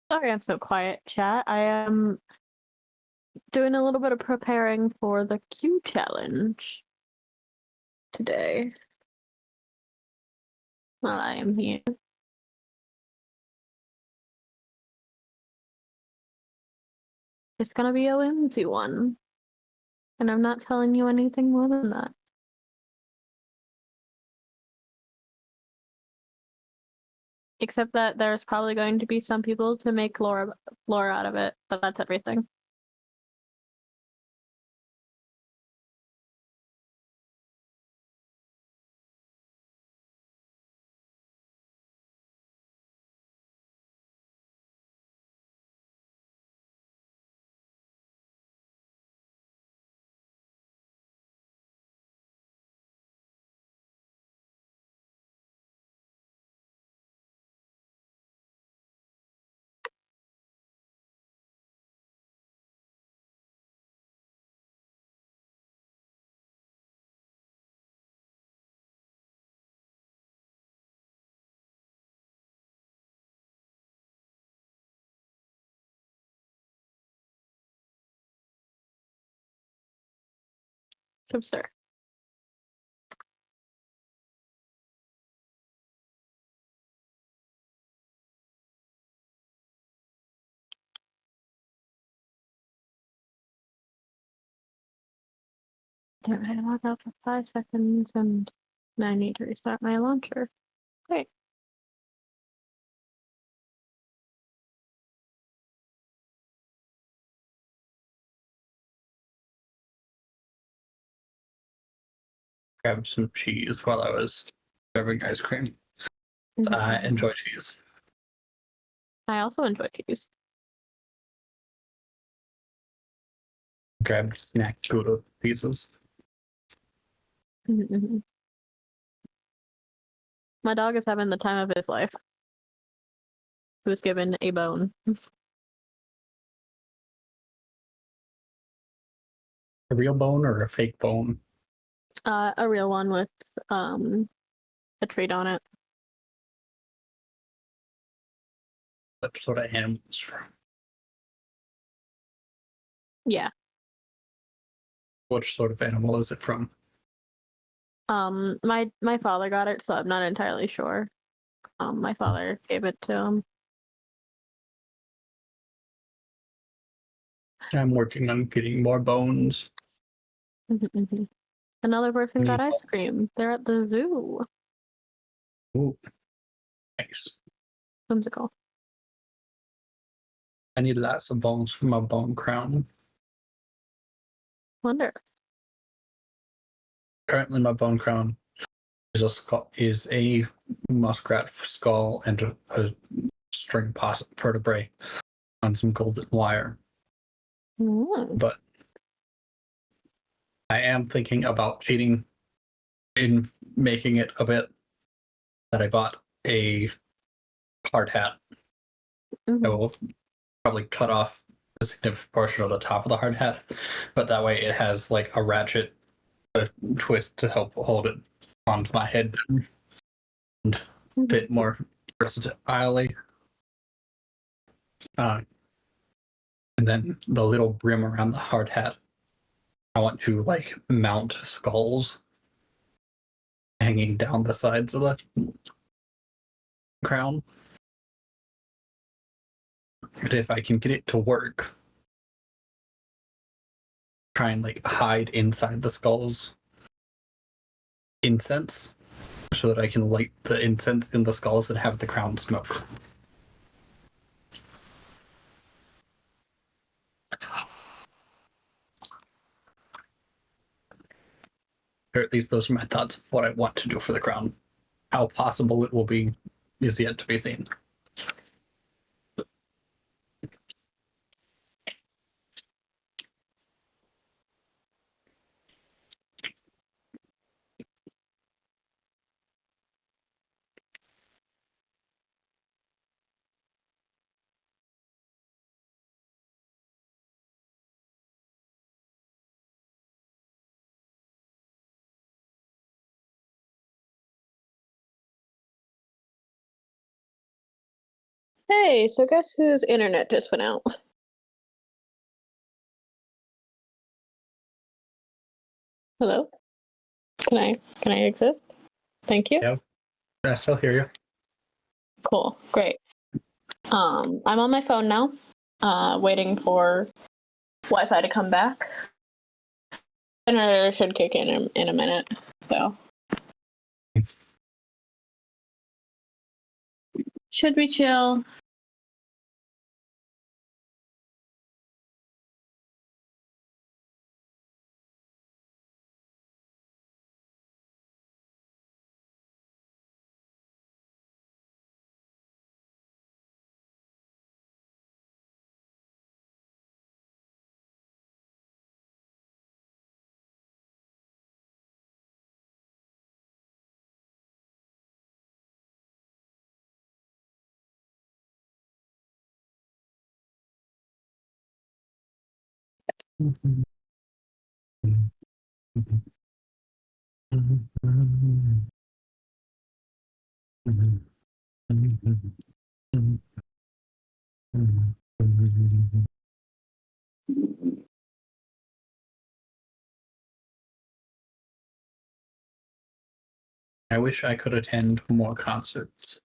Speaker 2: Sorry I'm so quiet, chat. I am doing a little bit of preparing for the Q challenge today while I am here. It's gonna be a whimsy one, and I'm not telling you anything more than that. Except that there's probably going to be some people to make lore out of it, but that's everything. sir. Damn it, I log out for 5 seconds and I need to restart my launcher. Great.
Speaker 1: Grabbed some cheese while I was grabbing ice cream.
Speaker 2: Mhm.
Speaker 1: I enjoy cheese.
Speaker 2: I also enjoy cheese.
Speaker 1: Grabbed snack Gouda pieces.
Speaker 2: Mhm. My dog is having the time of his life. He was given a bone.
Speaker 1: A real bone or a fake bone?
Speaker 2: A real one with a treat on it.
Speaker 1: What sort of animals from?
Speaker 2: Yeah.
Speaker 1: Which sort of animal is it from?
Speaker 2: My father got it, so I'm not entirely sure. My father gave it to him.
Speaker 1: I'm working on getting more bones.
Speaker 2: Mhm. Another person got
Speaker 1: Need
Speaker 2: ice cream. They're at the zoo.
Speaker 1: Ooh, nice.
Speaker 2: Whimsical.
Speaker 1: I need lots of bones for my bone crown.
Speaker 2: Wonder.
Speaker 1: Currently, my bone crown is a muskrat skull and a string possum vertebrae on some golden wire.
Speaker 2: Mm.
Speaker 1: But I am thinking about cheating in making it a bit that I bought a hard hat. I
Speaker 2: Mhm.
Speaker 1: will probably cut off a significant portion of the top of the hard hat, but that way it has like a ratchet twist to help hold it onto my head and fit more versatilely. And then the little brim around the hard hat, I want to like mount skulls hanging down the sides of the crown. And if I can get it to work, try and like hide inside the skulls incense so that I can light the incense in the skulls and have the crown smoke. Or at least those are my thoughts of what I want to do for the crown. How possible it will be is yet to be seen.
Speaker 2: Hey, so guess whose internet just went out? Hello? Can I exist? Thank you.
Speaker 1: Yeah, I still hear you.
Speaker 2: Cool. Great. I'm on my phone now, waiting for Wi-Fi to come back. Internet should kick in a minute, so should be chill.
Speaker 1: I wish I could attend more concerts.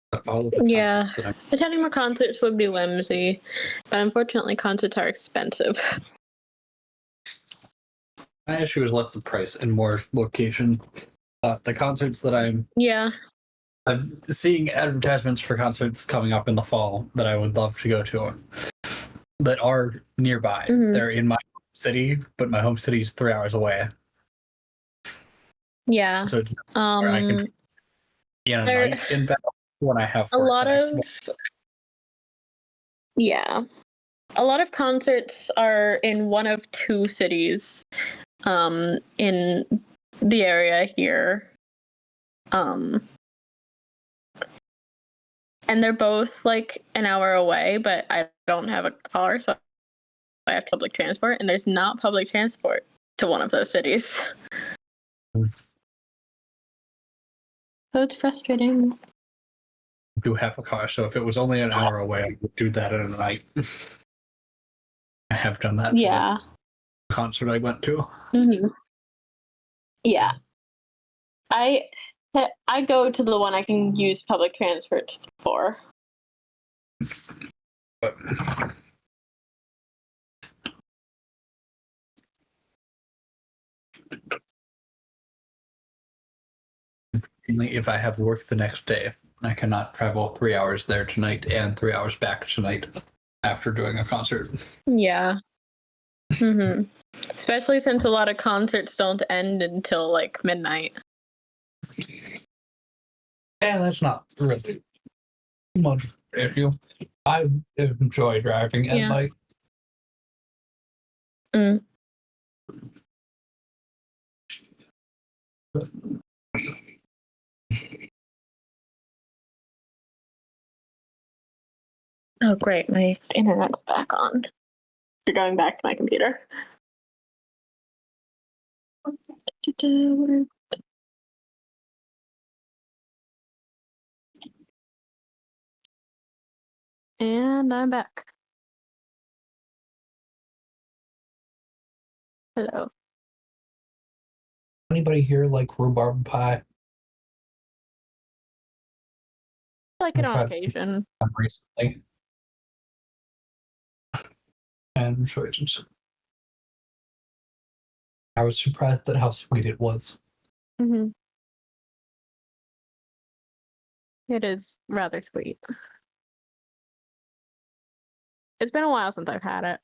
Speaker 1: But all of the
Speaker 2: Yeah.
Speaker 1: concerts that I'm
Speaker 2: Attending more concerts would be whimsy, but unfortunately, concerts are expensive.
Speaker 1: my issue is less the price and more location. The concerts that I'm
Speaker 2: Yeah.
Speaker 1: seeing advertisements for concerts coming up in the fall that I would love to go to that are nearby.
Speaker 2: Mhm.
Speaker 1: They're in my city, but my home city is 3 hours away.
Speaker 2: Yeah.
Speaker 1: So it's where I can in a
Speaker 2: there-
Speaker 1: night in bed when I have
Speaker 2: a
Speaker 1: work
Speaker 2: lot
Speaker 1: the next
Speaker 2: of
Speaker 1: morning.
Speaker 2: yeah. A lot of concerts are in one of two cities in the area here. And they're both like an hour away, but I don't have a car, so I have public transport, and there's not public transport to one of those cities. So it's frustrating.
Speaker 1: I do have a car, so if it was only an hour away, I would do that in a night. I have done that
Speaker 2: Yeah.
Speaker 1: for the concert I went to.
Speaker 2: Mm-hmm. Yeah. I go to the one I can use public transport for.
Speaker 1: But only if I have work the next day. I cannot travel 3 hours there tonight and 3 hours back tonight after doing a concert.
Speaker 2: Yeah. Mm-hmm. Especially since a lot of concerts don't end until like midnight.
Speaker 1: And that's not really much of an issue. I enjoy driving at
Speaker 2: Yeah.
Speaker 1: night.
Speaker 2: Mm. Oh, great. My internet's back on. You're going back to my computer. And I'm back. Hello.
Speaker 1: Anybody here like rhubarb pie?
Speaker 2: I like it
Speaker 1: I've
Speaker 2: on
Speaker 1: had
Speaker 2: occasion.
Speaker 1: some recently. And choices. I was surprised at how sweet it was.
Speaker 2: Mm-hmm. It is rather sweet. It's been a while since I've had it.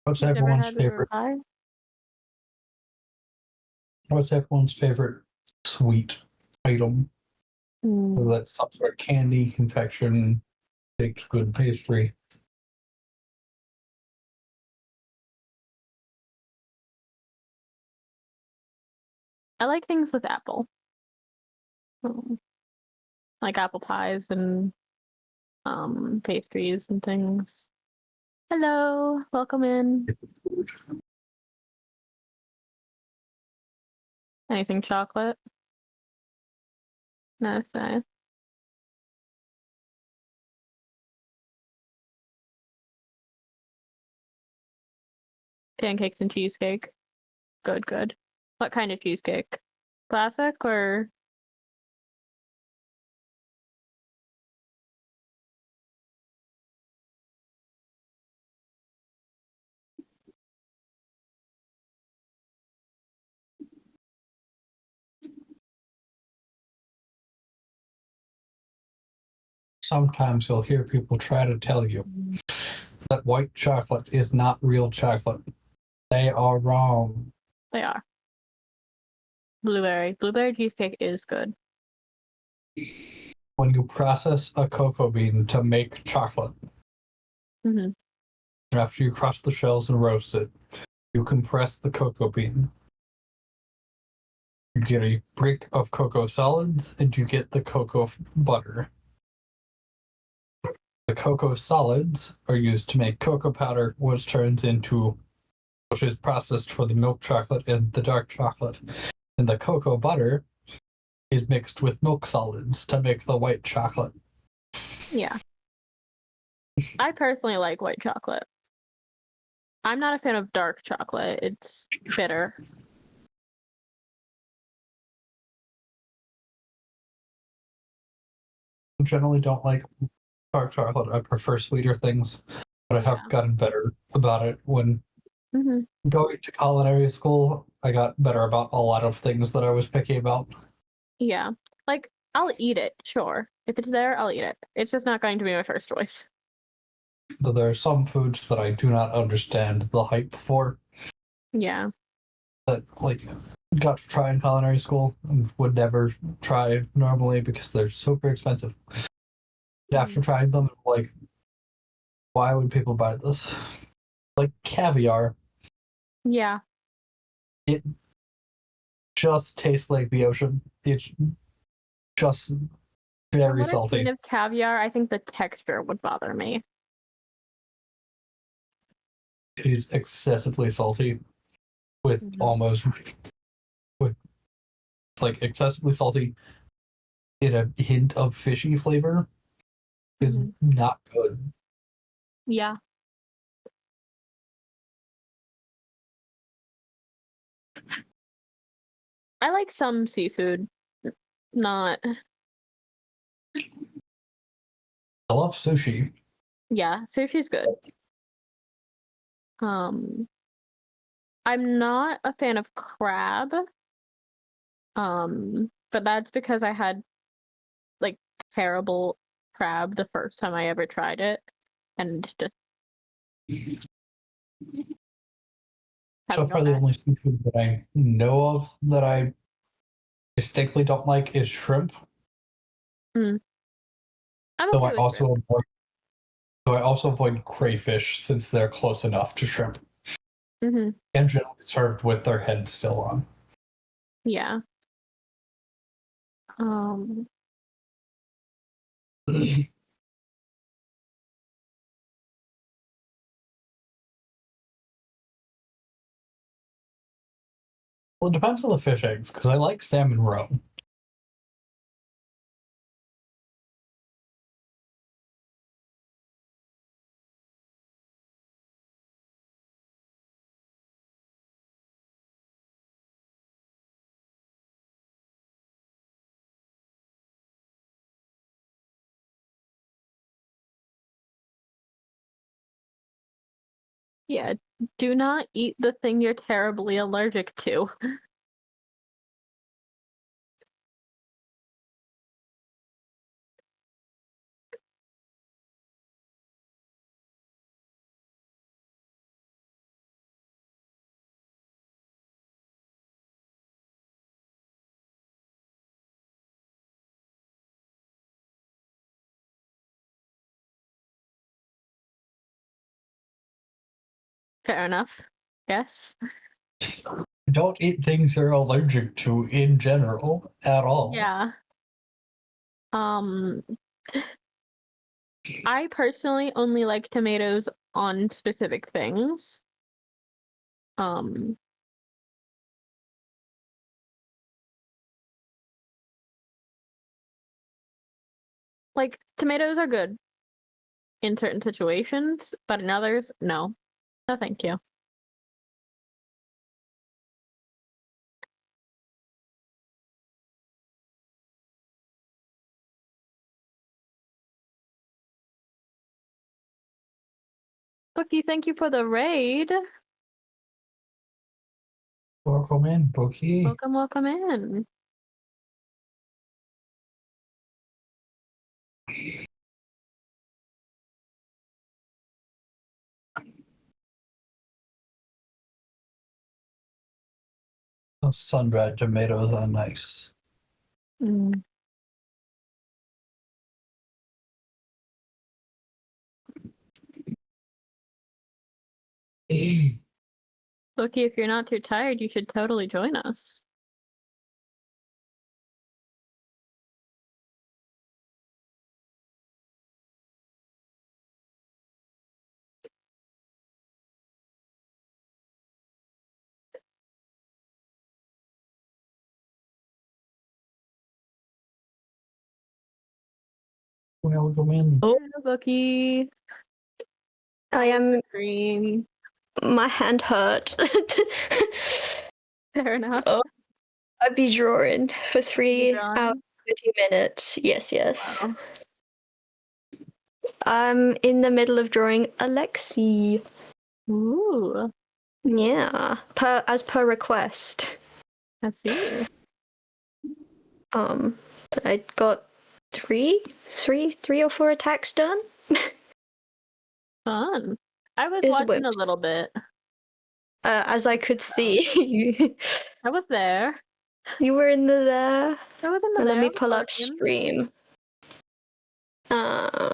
Speaker 1: What's
Speaker 2: You've never
Speaker 1: everyone's
Speaker 2: had rhubarb
Speaker 1: favorite?
Speaker 2: pie?
Speaker 1: What's everyone's favorite sweet item? Whether that's some sort of candy, confection, baked good pastry.
Speaker 2: I like things with apple. Like apple pies and pastries and things. Hello, welcome in. Anything chocolate? No, that's nice. Pancakes and cheesecake. Good, good. What kind of cheesecake? Classic or?
Speaker 6: Sometimes you'll hear people try to tell you that white chocolate is not real chocolate. They are wrong.
Speaker 2: They are. Blueberry. Blueberry cheesecake is good.
Speaker 6: When you process a cocoa bean to make chocolate,
Speaker 2: Mm-hmm.
Speaker 6: after you crush the shells and roast it, you compress the cocoa bean. You get a brick of cocoa solids and you get the cocoa butter. The cocoa solids are used to make cocoa powder, which is processed for the milk chocolate and the dark chocolate. And the cocoa butter is mixed with milk solids to make the white chocolate.
Speaker 2: Yeah. I personally like white chocolate. I'm not a fan of dark chocolate. It's bitter.
Speaker 6: I generally don't like dark chocolate. I prefer sweeter things, but I have
Speaker 2: Yeah.
Speaker 6: gotten better about it. When
Speaker 2: Mm-hmm.
Speaker 6: going to culinary school, I got better about a lot of things that I was picky about.
Speaker 2: Yeah. Like, I'll eat it, sure. If it's there, I'll eat it. It's just not going to be my first choice.
Speaker 6: Though there are some foods that I do not understand the hype for,
Speaker 2: Yeah.
Speaker 6: that like got to try in culinary school and would never try normally because they're super expensive. After trying them, like, why would people buy this? Like caviar,
Speaker 2: Yeah.
Speaker 6: it just tastes like the ocean. It's just
Speaker 2: From
Speaker 6: very
Speaker 2: what I've
Speaker 6: salty.
Speaker 2: seen of caviar, I think the texture would bother me.
Speaker 6: It is excessively salty with
Speaker 2: Mhm.
Speaker 6: almost with it's like excessively salty in a hint of fishy flavor is
Speaker 2: Mhm.
Speaker 6: not good.
Speaker 2: Yeah. I like some seafood. Not.
Speaker 6: I love sushi.
Speaker 2: Yeah, sushi's good. Um, I'm not a fan of crab. But that's because I had like terrible crab the first time I ever tried it, and just
Speaker 6: So
Speaker 2: haven't
Speaker 6: far,
Speaker 2: gone
Speaker 6: the
Speaker 2: back.
Speaker 6: only seafood that I know of that I distinctly don't like is shrimp.
Speaker 2: I'm
Speaker 6: Though
Speaker 2: okay
Speaker 6: I
Speaker 2: with
Speaker 6: also
Speaker 2: shrimp.
Speaker 6: avoid though I also avoid crayfish since they're close enough to shrimp
Speaker 2: Hmm.
Speaker 6: and generally served with their head still on.
Speaker 2: Yeah. Um,
Speaker 6: Well, it depends on the fish eggs because I like salmon roe.
Speaker 2: yeah. Do not eat the thing you're terribly allergic to. Fair enough. Yes.
Speaker 6: Don't eat things you're allergic to in general at all.
Speaker 2: Yeah. Um, I personally only like tomatoes on specific things. Um, like tomatoes are good in certain situations, but in others, no. No, thank you. Bookie, thank you for the raid.
Speaker 6: Welcome in, Bookie.
Speaker 2: Welcome in.
Speaker 6: Those sun-dried tomatoes are nice.
Speaker 2: Mm. Bookie, if you're not too tired, you should totally join us.
Speaker 6: Welcome in.
Speaker 7: Oh.
Speaker 2: Hello, Bookie.
Speaker 7: I am.
Speaker 2: Green.
Speaker 7: My hand hurt.
Speaker 2: Fair enough.
Speaker 7: Oh. I'd be drawing for 3
Speaker 2: drawing?
Speaker 7: hours, 30 minutes. Yes.
Speaker 2: Wow.
Speaker 7: I'm in the middle of drawing Alexi.
Speaker 2: Ooh,
Speaker 7: Yeah, as per request.
Speaker 2: I see.
Speaker 7: I got three or four attacks done.
Speaker 2: Fun. I was
Speaker 7: Is
Speaker 2: watching a
Speaker 7: whipped.
Speaker 2: little bit.
Speaker 7: As I could see,
Speaker 2: I was there.
Speaker 7: you were in there.
Speaker 2: I was in the
Speaker 7: Let
Speaker 2: there.
Speaker 7: me
Speaker 2: I was
Speaker 7: pull up
Speaker 2: working.
Speaker 7: stream. So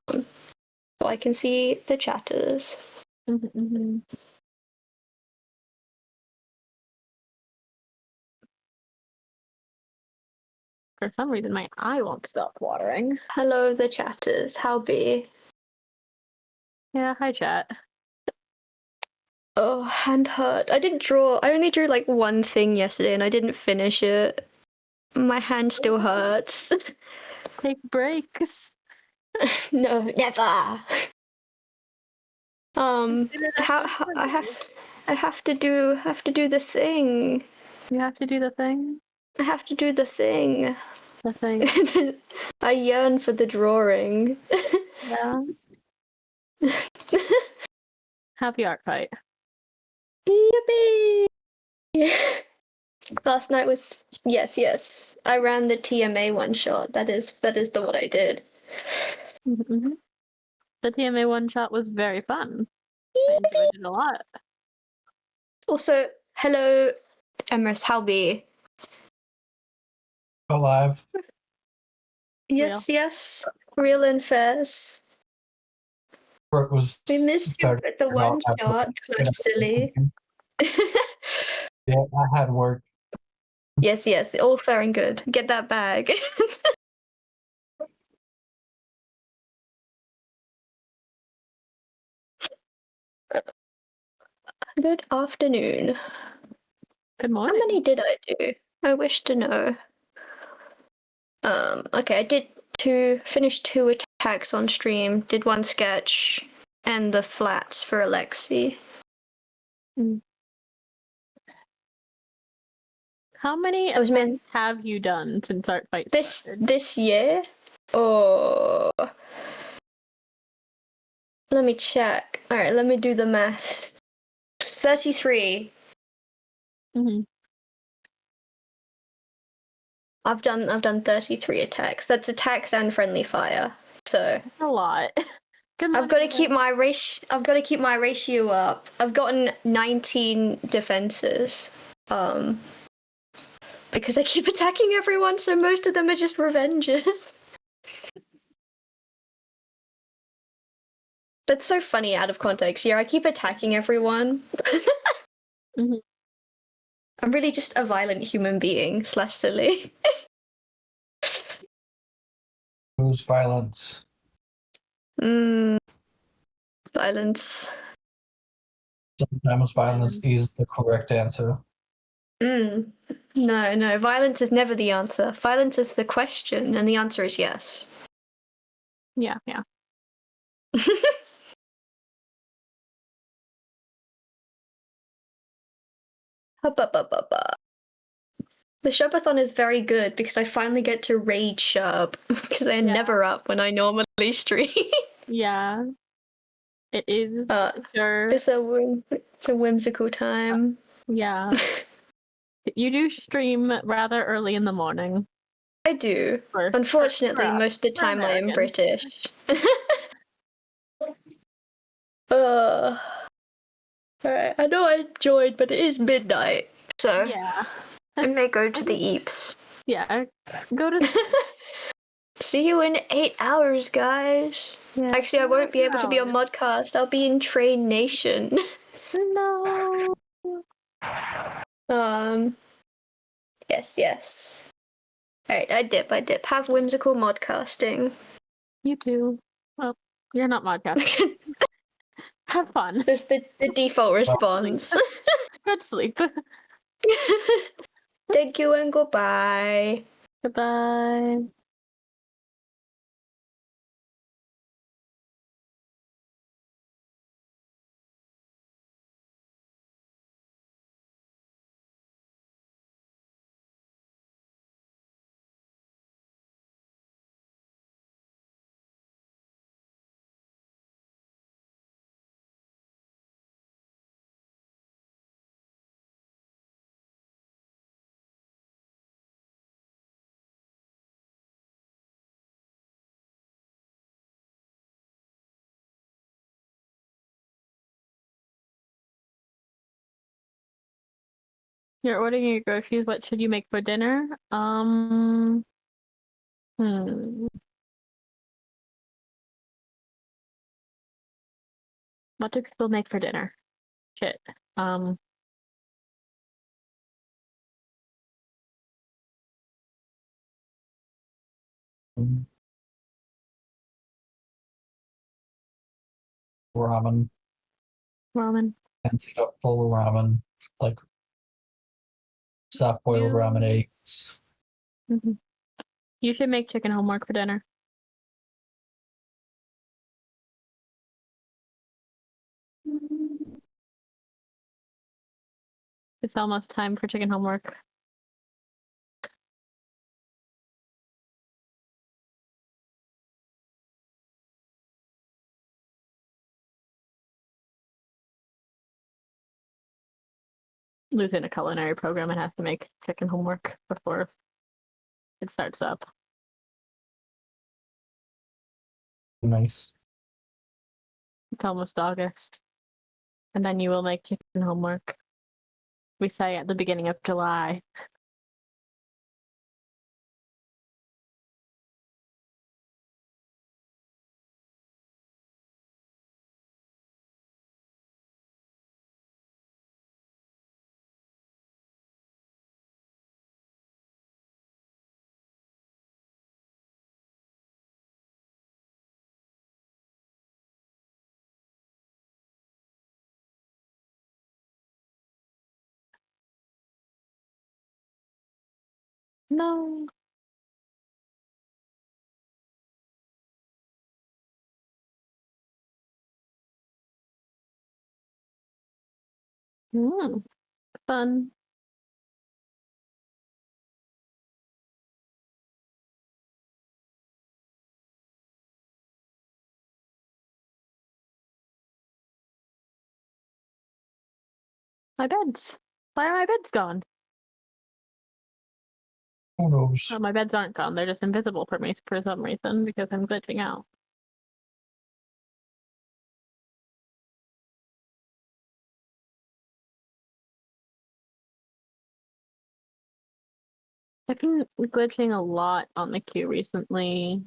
Speaker 7: I can see the chatters.
Speaker 2: Mhm. For some reason, my eye won't stop watering.
Speaker 7: Hello, the chatters. How be?
Speaker 2: Yeah, hi, chat.
Speaker 7: Oh, hand hurt. I didn't draw. I only drew like one thing yesterday, and I didn't finish it. My hand still hurts.
Speaker 2: Take breaks.
Speaker 7: No, never. How I have to do the thing.
Speaker 2: You have to do the thing.
Speaker 7: I have to do the thing.
Speaker 2: The thing.
Speaker 7: I yearn for the drawing.
Speaker 2: Yeah. Happy art fight.
Speaker 7: Yippee! Last night was yes. I ran the TMA one shot. That is the what I did.
Speaker 2: Mm-hmm. The TMA one shot was very fun. I enjoyed it a lot.
Speaker 7: Also, hello, Emrys. How be?
Speaker 6: Alive.
Speaker 7: Yes. Real and fast.
Speaker 6: It was
Speaker 7: We missed you
Speaker 6: started
Speaker 7: at the one shot. Slash silly.
Speaker 6: Yeah, I had work.
Speaker 7: Yes. All fair and good. Get that bag. Good afternoon.
Speaker 2: Good
Speaker 7: How
Speaker 2: morning.
Speaker 7: many did I do? I wish to know. Okay, I did finish 2 attacks on stream, did 1 sketch, and the flats for Alexi.
Speaker 2: How many
Speaker 7: I was meant
Speaker 2: have you done since art fight started?
Speaker 7: this year? Oh, let me check. All right, let me do the maths. 33.
Speaker 2: Mm-hmm.
Speaker 7: I've done 33 attacks. That's attacks and friendly fire. So
Speaker 2: A lot. Good
Speaker 7: I've got to
Speaker 2: morning,
Speaker 7: keep my I've got to keep my ratio up. I've gotten 19 defenses. Because I keep attacking everyone, so most of them are just revenges. That's so funny out of context. Yeah, I keep attacking everyone.
Speaker 2: Mhm.
Speaker 7: I'm really just a violent human being / silly.
Speaker 6: Who's violence?
Speaker 7: Violence.
Speaker 6: Sometimes violence is the correct answer.
Speaker 7: No, violence is never the answer. Violence is the question, and the answer is yes.
Speaker 2: Yeah.
Speaker 7: The Sherbathon is very good because I finally get to raid Sherb because I'm
Speaker 2: Yeah.
Speaker 7: never up when I normally stream.
Speaker 2: Yeah. It is
Speaker 7: Uh,
Speaker 2: sure.
Speaker 7: It's a whimsical time.
Speaker 2: Yeah. You do stream rather early in the morning.
Speaker 7: I do.
Speaker 2: For-
Speaker 7: Unfortunately,
Speaker 2: for us.
Speaker 7: most of the
Speaker 2: We're
Speaker 7: time I am
Speaker 2: Americans.
Speaker 7: British. uh, Alright, I know I joined, but it is midnight. So,
Speaker 2: Yeah.
Speaker 7: I may go to the Eeps.
Speaker 2: Yeah. Go to
Speaker 7: See you in 8 hours, guys.
Speaker 2: yeah.
Speaker 7: Actually, I won't be able to be on
Speaker 2: hours.
Speaker 7: Modcast. I'll be in Train Nation.
Speaker 2: No.
Speaker 7: Yes. Alright, I dip. Have whimsical modcasting.
Speaker 2: You too. Well, you're not modcasting. Have fun.
Speaker 7: That's the default response.
Speaker 2: Good sleep.
Speaker 7: Thank you and goodbye.
Speaker 2: Goodbye. You're ordering your groceries. What should you make for dinner? What do people make for dinner? Shit.
Speaker 6: Ramen.
Speaker 2: Ramen.
Speaker 6: Emptied up bowl of ramen. Like soft boiled
Speaker 2: You-
Speaker 6: ramen eggs.
Speaker 2: hmm You should make chicken homework for dinner. It's almost time for chicken homework. Losing a culinary program and has to make chicken homework before it starts up.
Speaker 6: Nice.
Speaker 2: It's almost August. And then you will make chicken homework. We say at the beginning of July. No. Fun. My beds. Why are my beds gone?
Speaker 6: Who knows?
Speaker 2: Oh, my beds aren't gone. They're just invisible for me for some reason because I'm glitching out. I've been glitching a lot on the queue recently.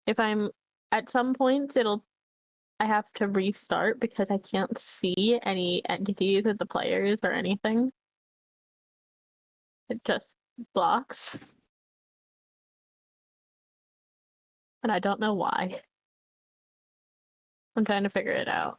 Speaker 2: If I'm at some points, I have to restart because I can't see any entities of the players or anything. It just blocks. And I don't know why. I'm trying to figure it out.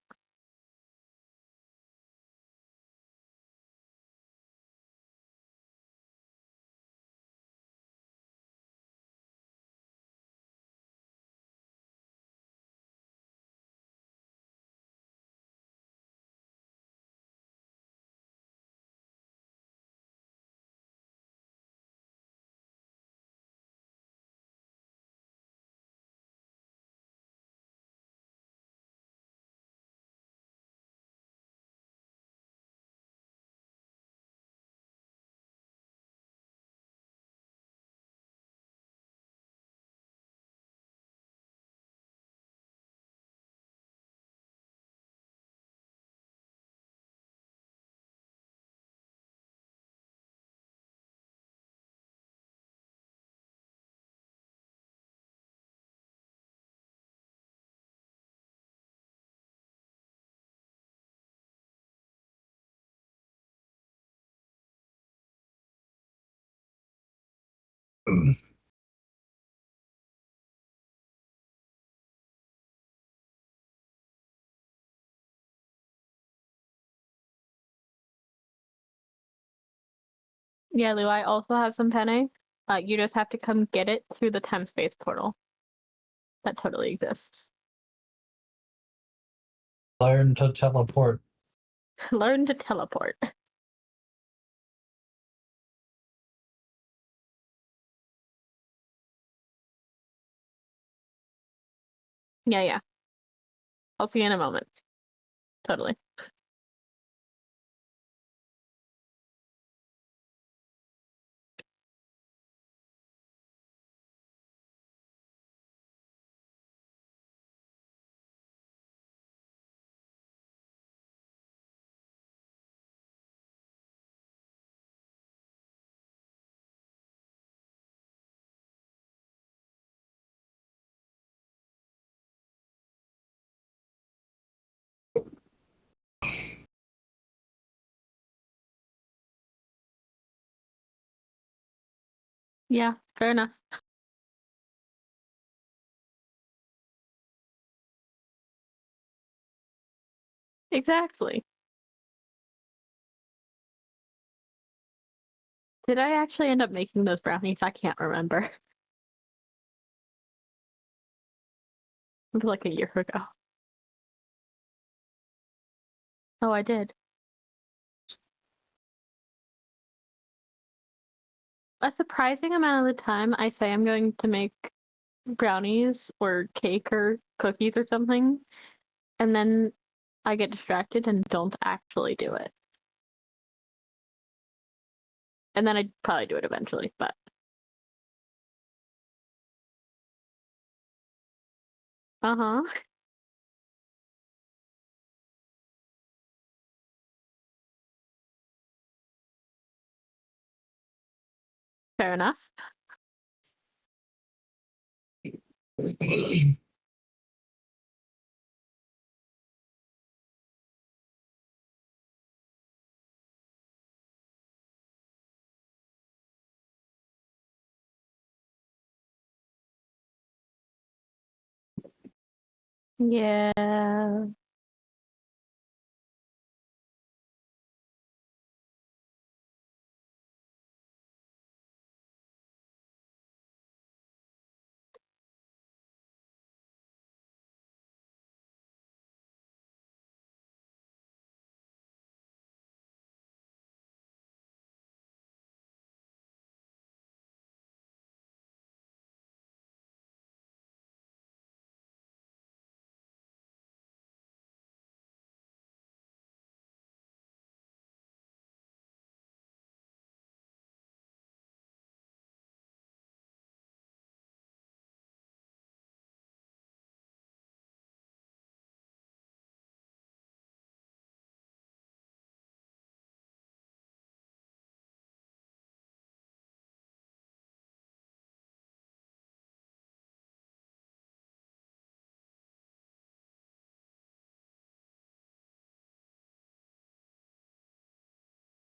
Speaker 2: Yeah, Lou, I also have some penne. You just have to come get it through the time space portal. That totally exists.
Speaker 6: Learn to teleport.
Speaker 2: Learn to teleport. Yeah. I'll see you in a moment. Totally. Yeah, fair enough. Exactly. Did I actually end up making those brownies? I can't remember. It was like a year ago. Oh, I did. A surprising amount of the time, I say I'm going to make brownies or cake or cookies or something, and then I get distracted and don't actually do it. And then I'd probably do it eventually, but uh-huh. Fair enough. Yeah.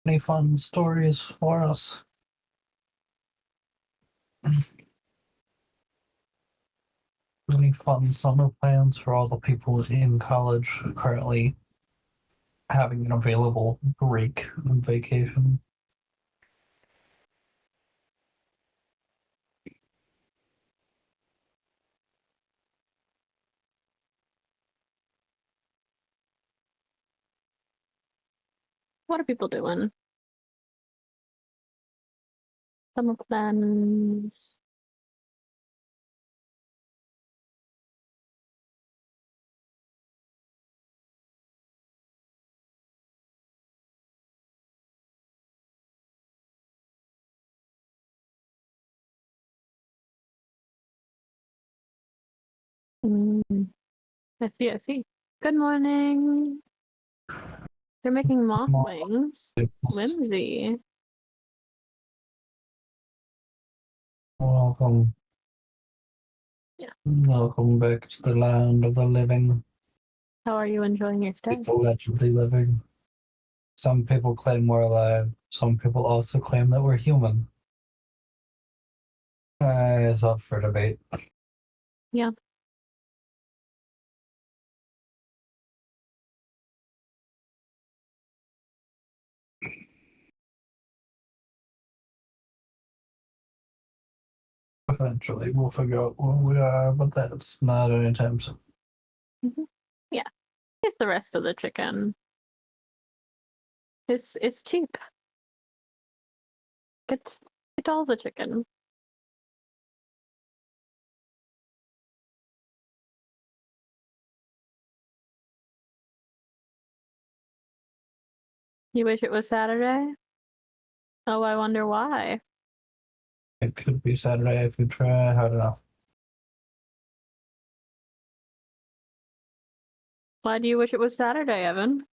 Speaker 6: Any fun stories for us? Any fun summer plans for all the people in college currently having an available break and vacation?
Speaker 2: What are people doing? Summer plans. Mm, I see. Good morning. They're making moth wings. Whimsy.
Speaker 6: Welcome.
Speaker 2: Yeah.
Speaker 6: Welcome back to the land of the living,
Speaker 2: How are you enjoying your stay?
Speaker 6: allegedly living. Some people claim we're alive. Some people also claim that we're human. It's up for debate.
Speaker 2: Yeah.
Speaker 6: Eventually, we'll figure out where we are, but that's not anytime soon.
Speaker 2: Yeah. It's the rest of the chicken. It's cheap. Get all the chicken. You wish it was Saturday? Oh, I wonder why.
Speaker 6: It could be Saturday if we try hard enough.
Speaker 2: Why do you wish it was Saturday, Evan?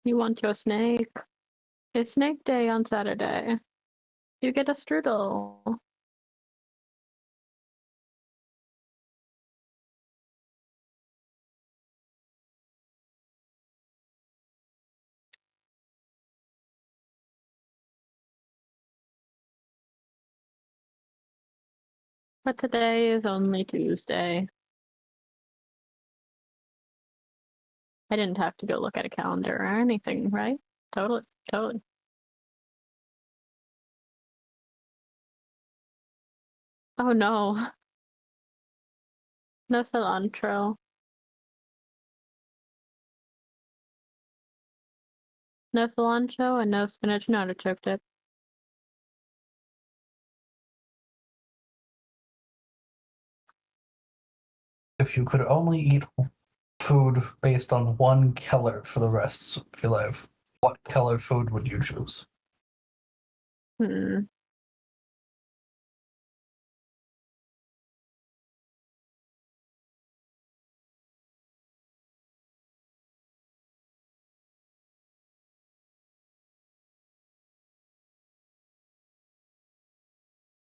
Speaker 2: You want your snake? It's snake day on Saturday. You get a strudel. But today is only Tuesday. I didn't have to go look at a calendar or anything, right? Totally. Oh no. No cilantro. No cilantro and no spinach and artichoke dip.
Speaker 6: If you could only eat food based on one color for the rest of your life, what color food would you choose?
Speaker 2: Hmm.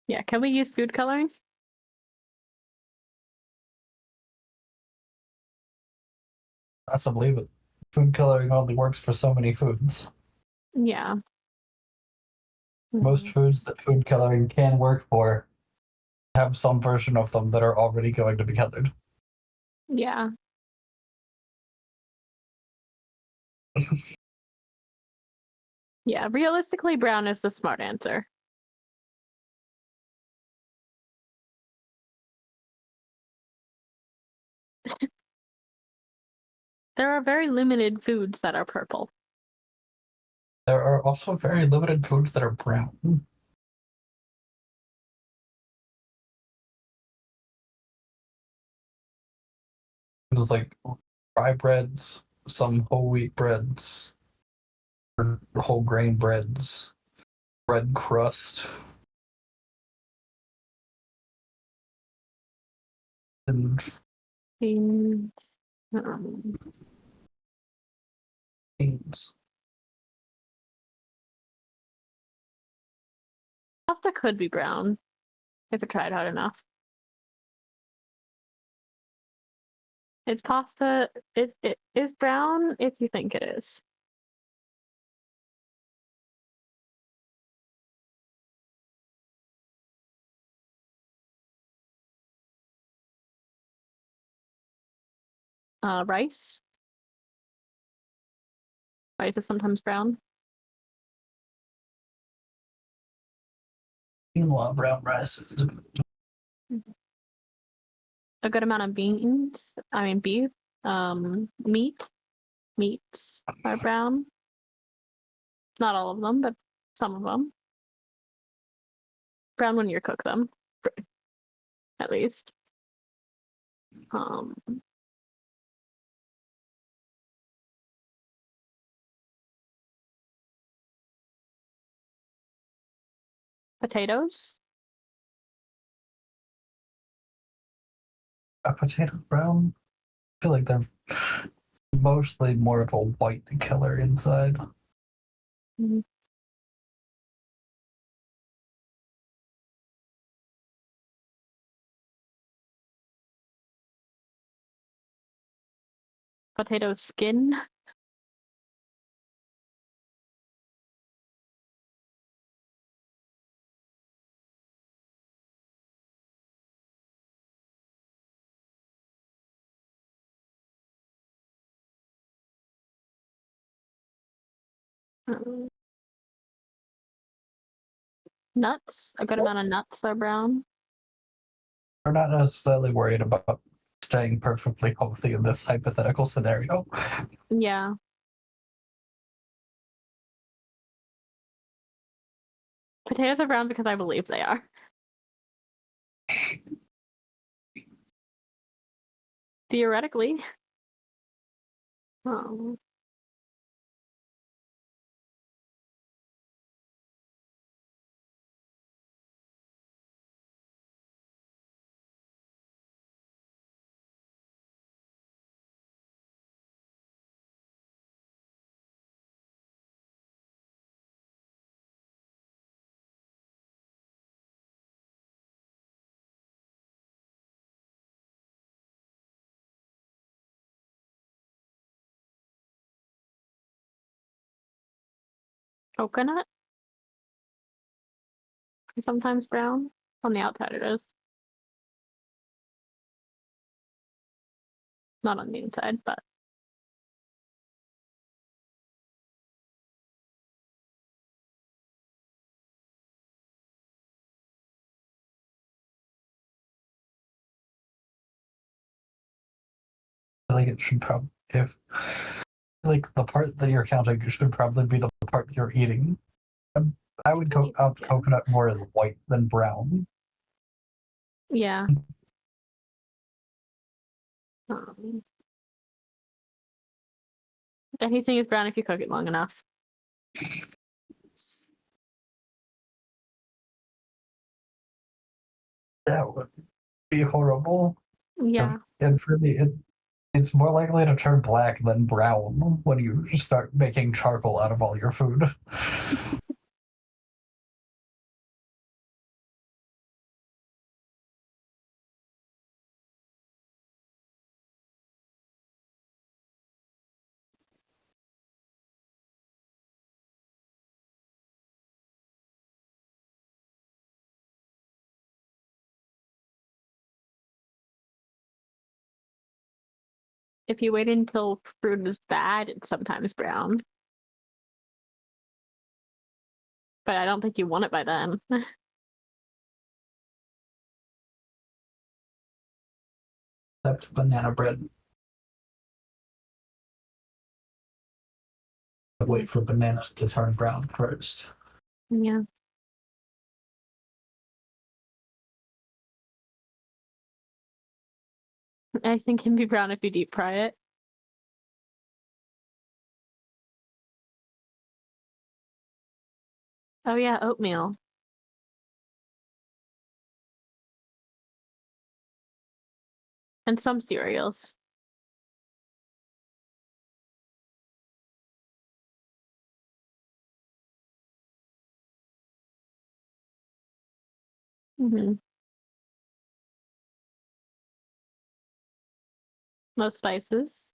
Speaker 2: Yeah, can we use food coloring?
Speaker 6: Possibly, but food coloring only works for so many foods.
Speaker 2: Yeah.
Speaker 6: Most foods that food coloring can work for have some version of them that are already going to be colored.
Speaker 2: Yeah. Yeah, realistically, brown is the smart answer. There are very limited foods that are purple.
Speaker 6: There are also very limited foods that are brown. There's like rye breads, some whole wheat breads, or whole grain breads, bread crust, and
Speaker 2: Beans.
Speaker 6: beans.
Speaker 2: Pasta could be brown if it tried hard enough. It's pasta. It is brown if you think it is. Rice. Rice is sometimes brown.
Speaker 6: Quinoa brown rice is
Speaker 2: A good amount of beans. I mean beef. Meat. Meats are brown. Not all of them, but some of them. Brown when you cook them, at least. Potatoes.
Speaker 6: a potato brown. I feel like they're mostly more of a white color inside.
Speaker 2: Mhm. potato skin. Um, Nuts. A good amount of nuts are brown.
Speaker 6: We're not necessarily worried about staying perfectly healthy in this hypothetical scenario.
Speaker 2: Yeah. Potatoes are brown because I believe they are. Theoretically. Um, Coconut. Sometimes brown. On the outside it is. Not on the inside, but
Speaker 6: I think it should probably, if like the part that you're counting should probably be the part you're eating. I would go out
Speaker 2: Yeah.
Speaker 6: coconut more as white than brown.
Speaker 2: yeah. Um, anything is brown if you cook it long enough.
Speaker 6: That would be horrible.
Speaker 2: Yeah.
Speaker 6: And for me, it's more likely to turn black than brown when you start making charcoal out of all your food.
Speaker 2: If you wait until fruit is bad, it's sometimes brown. But I don't think you want it by then.
Speaker 6: Except banana bread. Wait for bananas to turn brown first.
Speaker 2: Yeah. Anything can be brown if you deep fry it. Oh yeah, oatmeal. And some cereals. Mm-hmm. Most spices.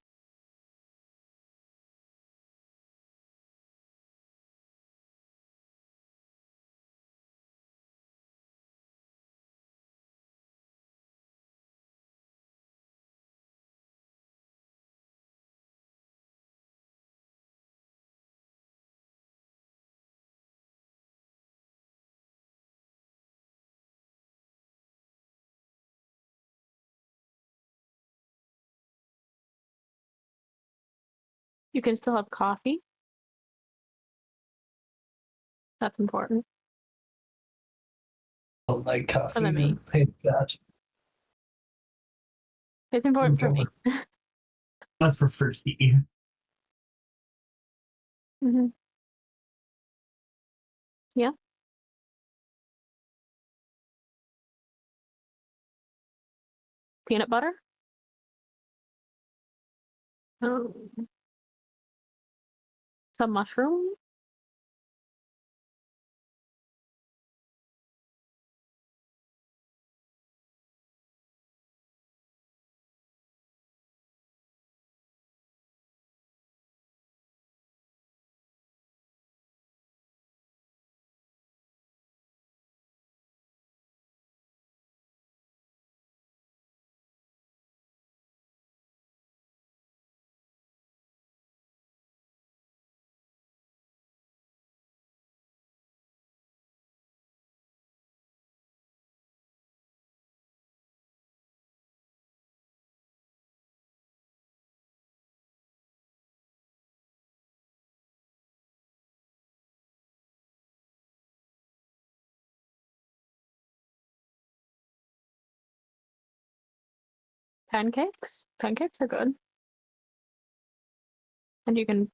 Speaker 2: You can still have coffee. That's important.
Speaker 6: I like coffee.
Speaker 2: For me.
Speaker 6: I hate that.
Speaker 2: It's important for me.
Speaker 6: I prefer tea.
Speaker 2: Mm-hmm. Yeah. Peanut butter. Um, some mushroom. Pancakes? Pancakes are good. And you can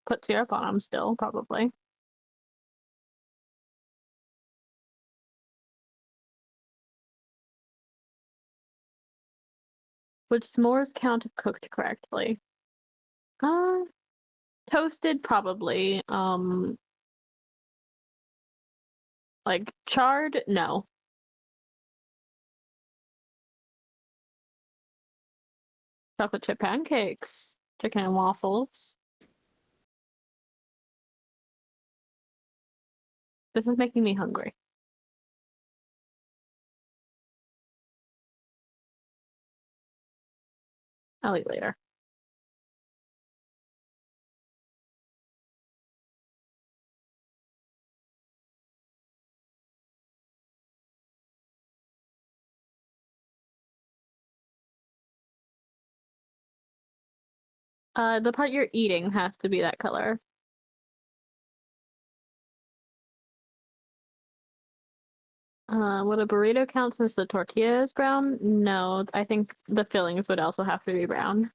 Speaker 2: put syrup on them still, probably. Would s'mores count if cooked correctly? Toasted, probably. Like charred, no. Chocolate chip pancakes, chicken and waffles. This is making me hungry. I'll eat later. The part you're eating has to be that color. Would a burrito count since the tortilla is brown? No, I think the fillings would also have to be brown.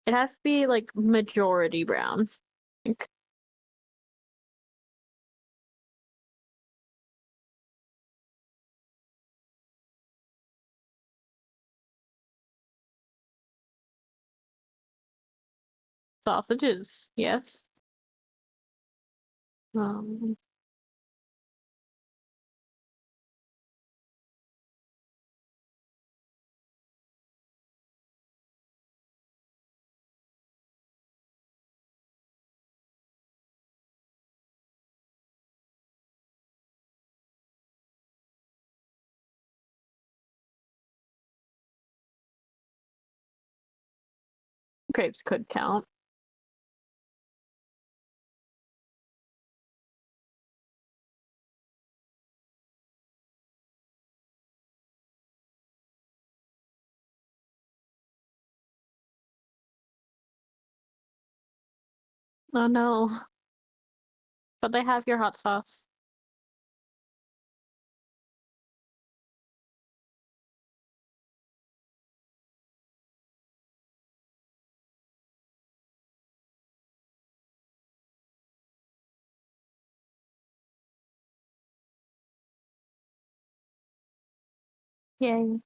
Speaker 2: It has to be like majority brown. I think. Sausages, yes. Um, Grapes could count. Oh no. But they have your hot sauce. Yay.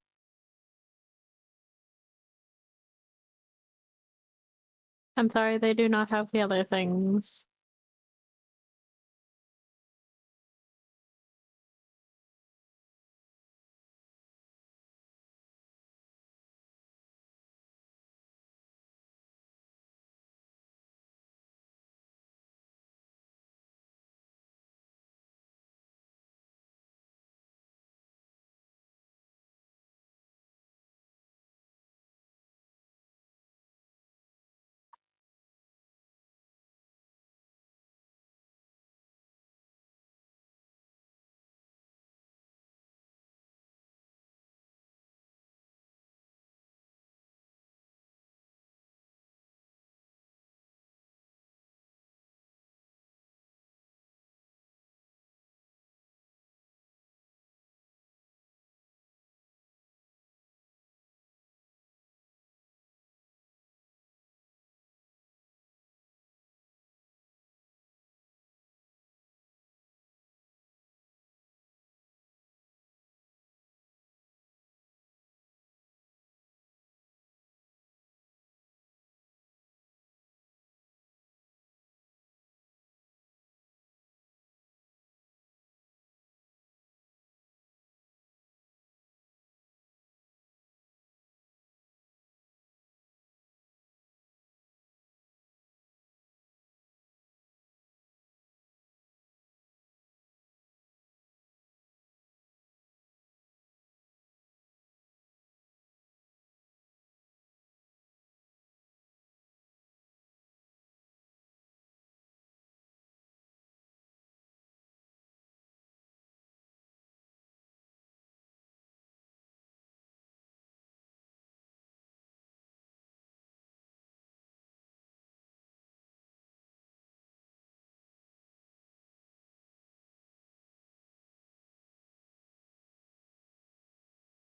Speaker 2: I'm sorry, they do not have the other things.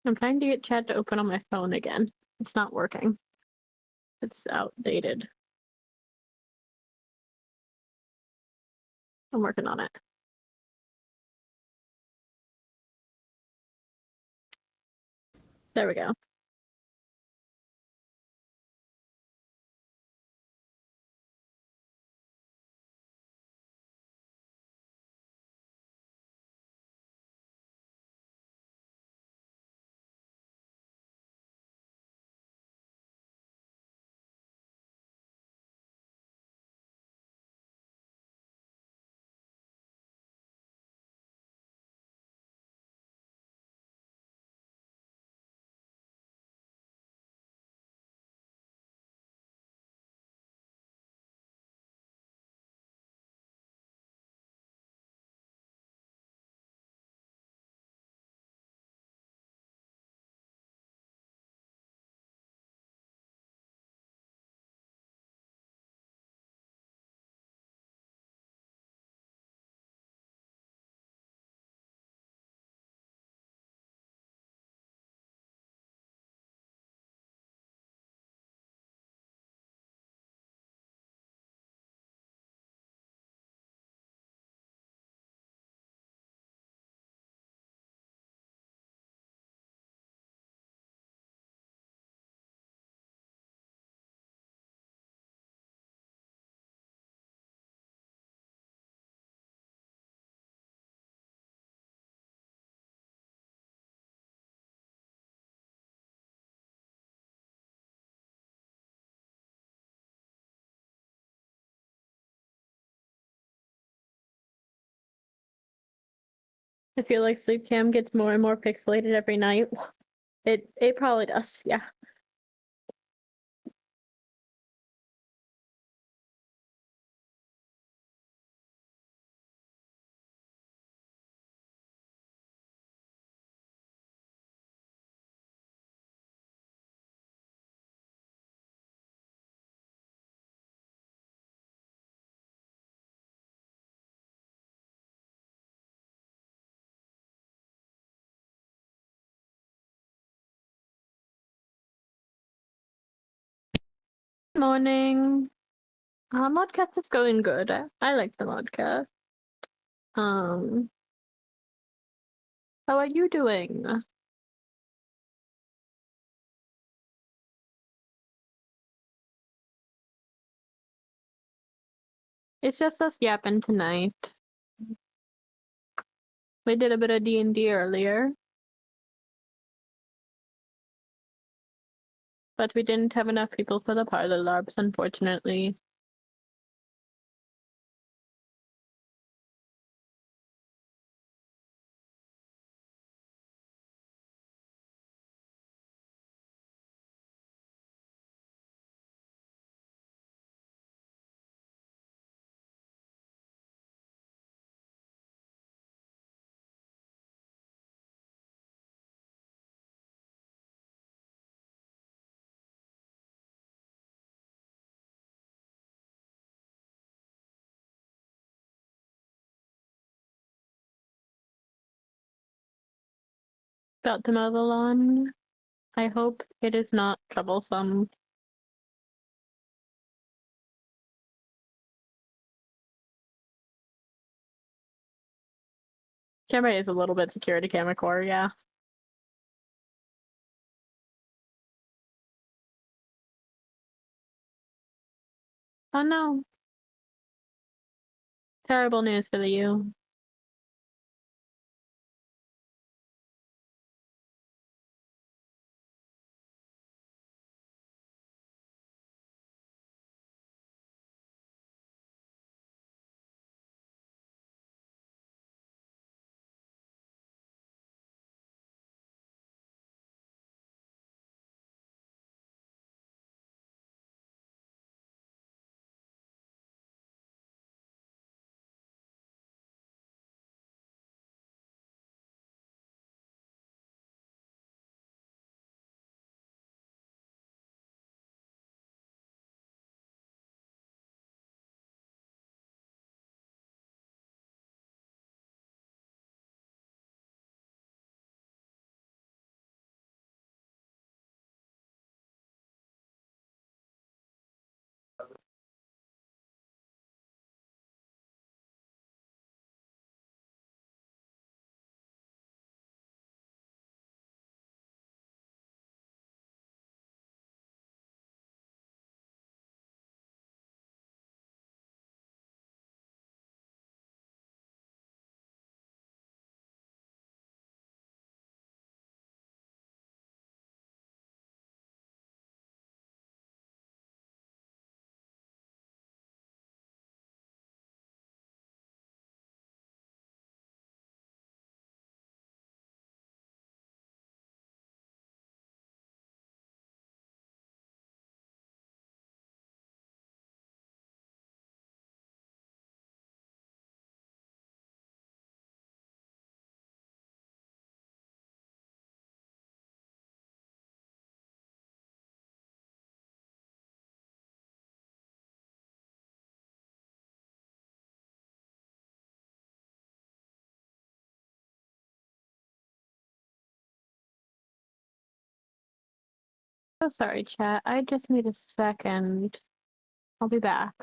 Speaker 2: I'm trying to get chat to open on my phone again. It's not working. It's outdated. I'm working on it. There we go. I feel like sleep cam gets more and more pixelated every night. It probably does, yeah. Morning. Modcast is going good. I like the modcast. Um, how are you doing? It's just us yapping tonight. We did a bit of D&D earlier, but we didn't have enough people for the parlor LARPs, unfortunately. About to mow the lawn. I hope it is not troublesome. Camera is a little bit security camera core, yeah. Oh no. Terrible news for the U. So sorry, chat. I just need a second. I'll be back.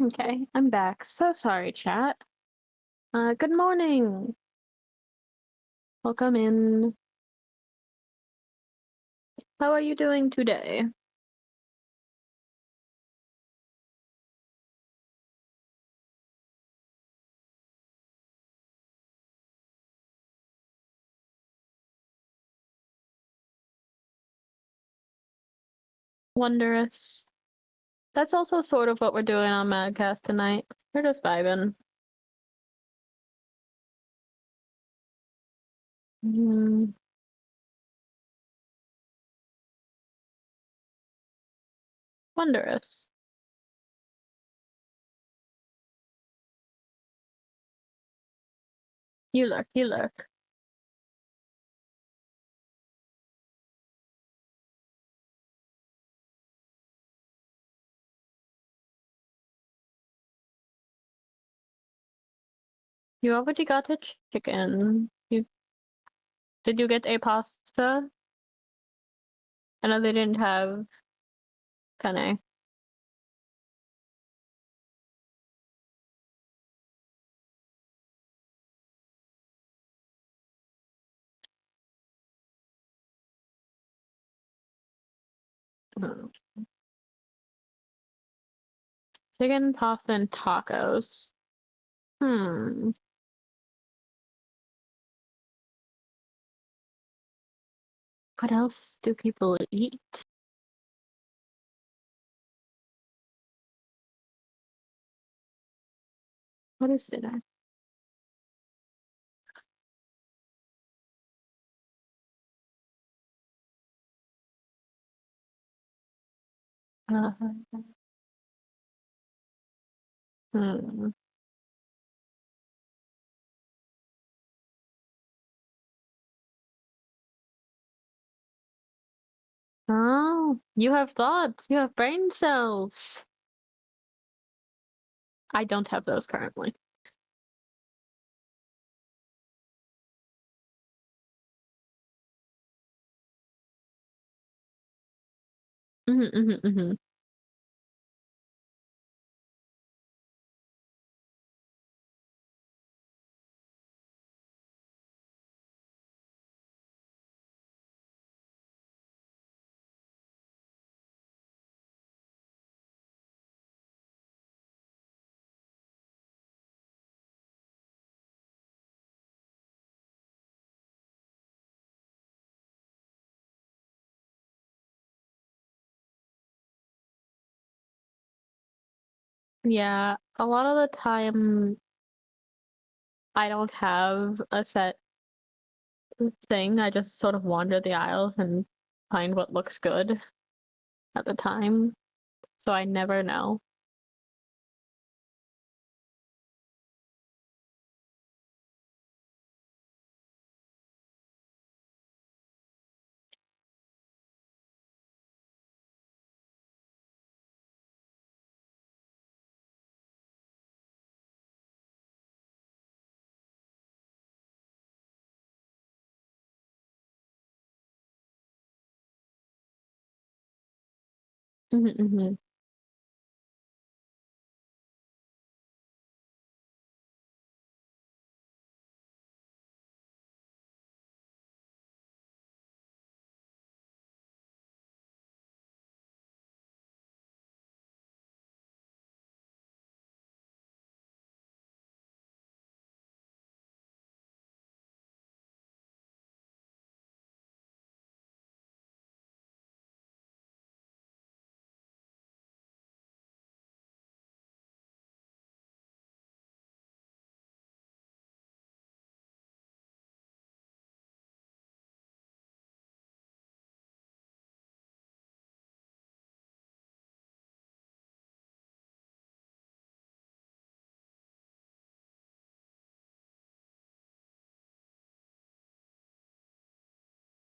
Speaker 2: Okay, I'm back. So sorry, chat. Good morning. Welcome in. How are you doing today? Wondrous. That's also sort of what we're doing on Madcast tonight. We're just vibing. Mm, wondrous. You lurk, you lurk. You already got a chicken. Did you get a pasta? I know they didn't have penne. Hmm. Chicken, pasta, and tacos. Hmm. What else do people eat? What is dinner? Uh, hmm. Oh, you have thoughts. You have brain cells. I don't have those currently. Mm-hmm, mm-hmm, mm-hmm. Yeah, a lot of the time I don't have a set thing. I just sort of wander the aisles and find what looks good at the time. So I never know. Mm-hmm, mm-hmm.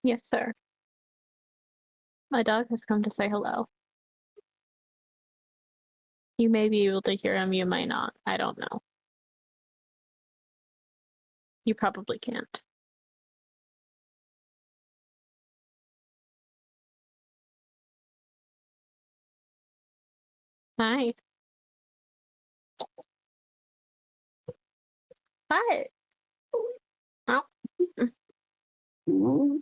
Speaker 2: Yes, sir. My dog has come to say hello. You may be able to hear him, you might not. I don't know. You probably can't. Hi. Hi. Oh.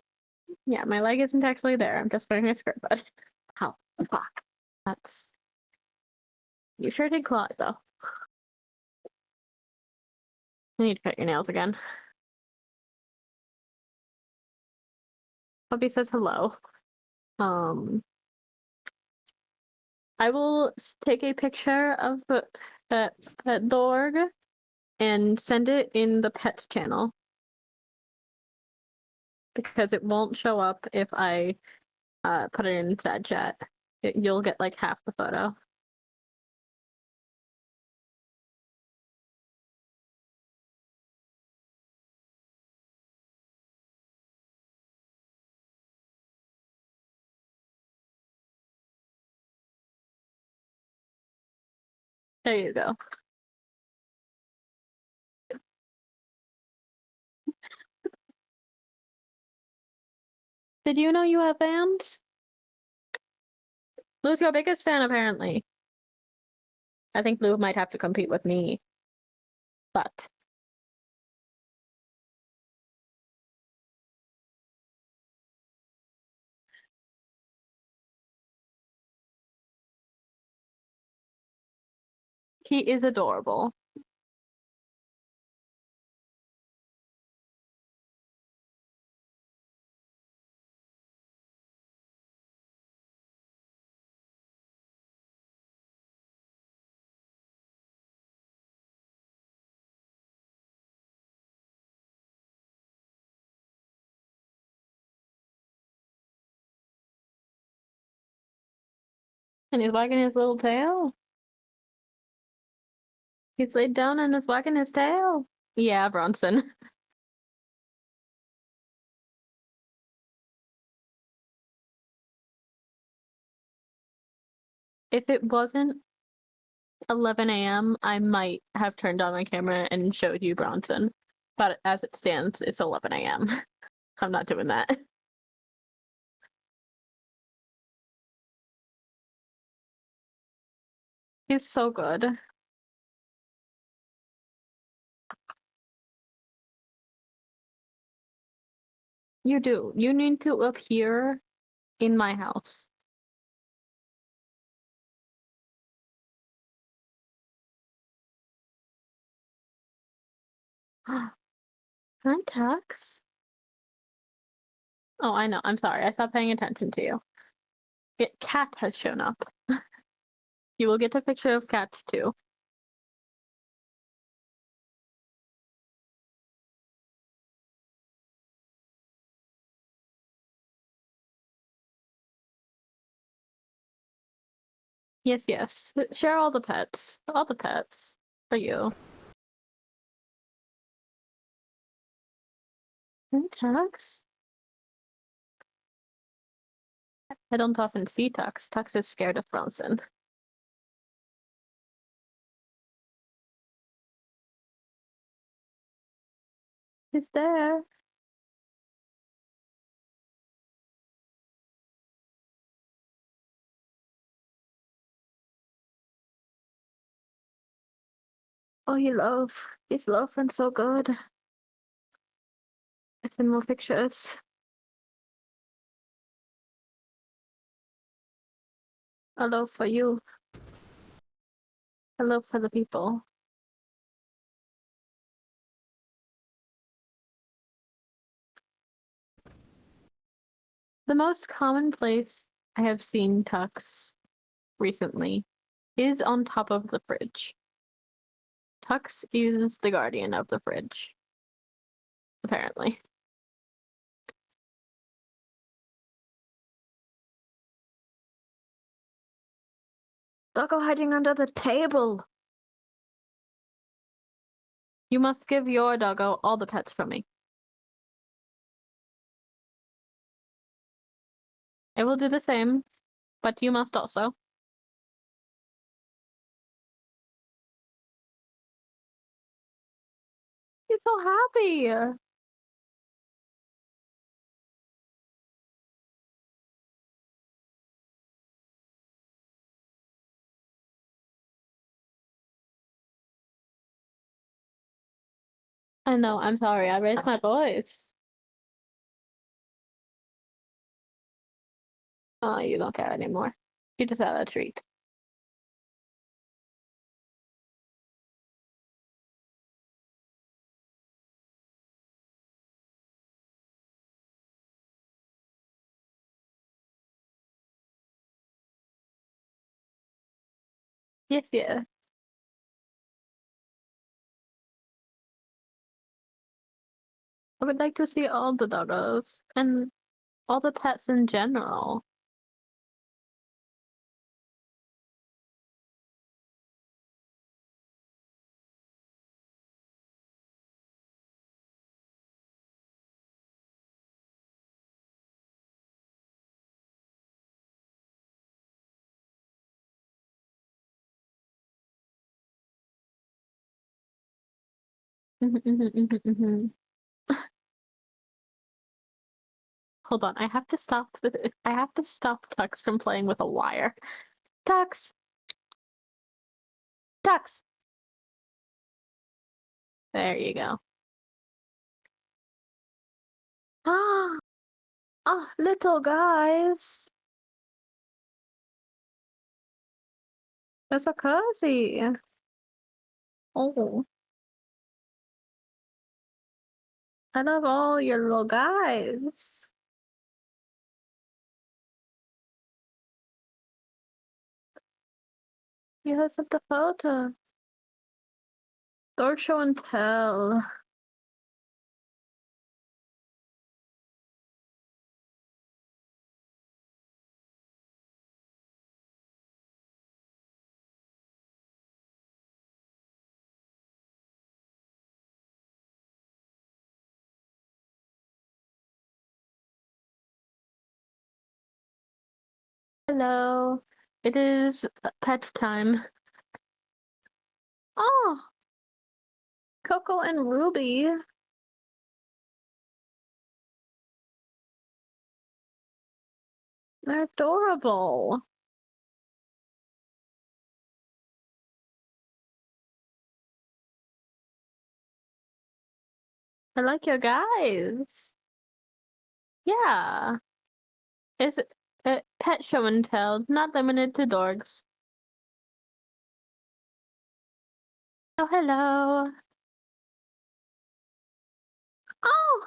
Speaker 2: Yeah, my leg isn't actually there. I'm just wearing a skirt, but how fuck. That's you sure did claw it though. I need to cut your nails again. Puppy says hello. I will take a picture of the org and send it in the pets channel because it won't show up if I put it in sad chat. You'll get like half the photo. There you go. Did you know you have fans? Lou's your biggest fan, apparently. I think Lou might have to compete with me. But he is adorable. And he's wagging his little tail. He's laid down and is wagging his tail. Yeah, Bronson. If it wasn't 11 a.m., I might have turned on my camera and showed you Bronson. But as it stands, it's 11 a.m. I'm not doing that. He's so good. You do. You need to appear in my house. Hi, Tux. Oh, I know. I'm sorry. I stopped paying attention to you. Cat has shown up. You will get a picture of Cat too. Yes, yes. Share all the pets. All the pets. For you. Hi, Tux. I don't often see Tux. Tux is scared of Bronson. He's there. Oh, he's loving so good. It's in more pictures. A love for you. A love for the people. The most common place I have seen Tux recently is on top of the fridge. Tux is the guardian of the fridge. Apparently. Doggo hiding under the table. You must give your doggo all the pets from me. I will do the same, but you must also. He's so happy. I know, I'm sorry, I raised my voice. Oh, you don't care anymore. You just had a treat. Yes, yeah. I would like to see all the doggos and all the pets in general. Hold on, I have to stop Tux from playing with a wire. Tux! Tux! There you go. Ah, little guys. They're so cozy. Oh, I love all your little guys. You have sent the photo. Don't show and tell. Hello. It is pet time. Oh, Coco and Ruby. They're adorable. I like your guys. Yeah. Is it pet show and tell, not limited to dogs. Oh, hello. Oh,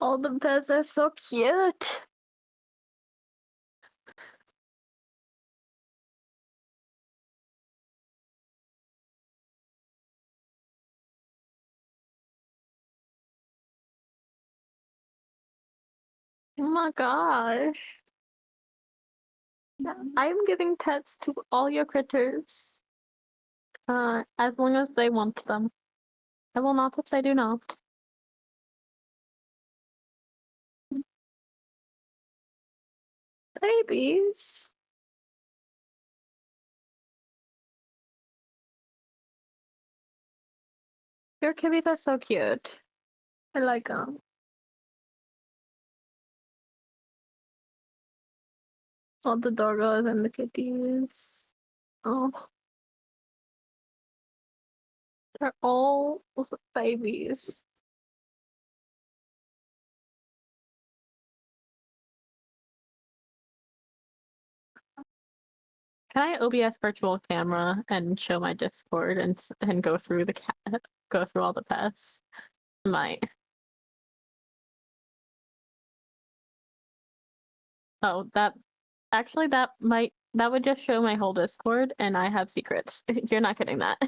Speaker 2: all the pets are so cute. Oh my gosh. I'm giving pets to all your critters. As long as they want them. I will not if they do not. Babies. Your kitties are so cute. I like them. All the doggos and the kitties. Oh, they're all babies. Can I OBS virtual camera and show my Discord and go through go through all the pets? Might. Oh, that actually that would just show my whole Discord and I have secrets. You're not getting that.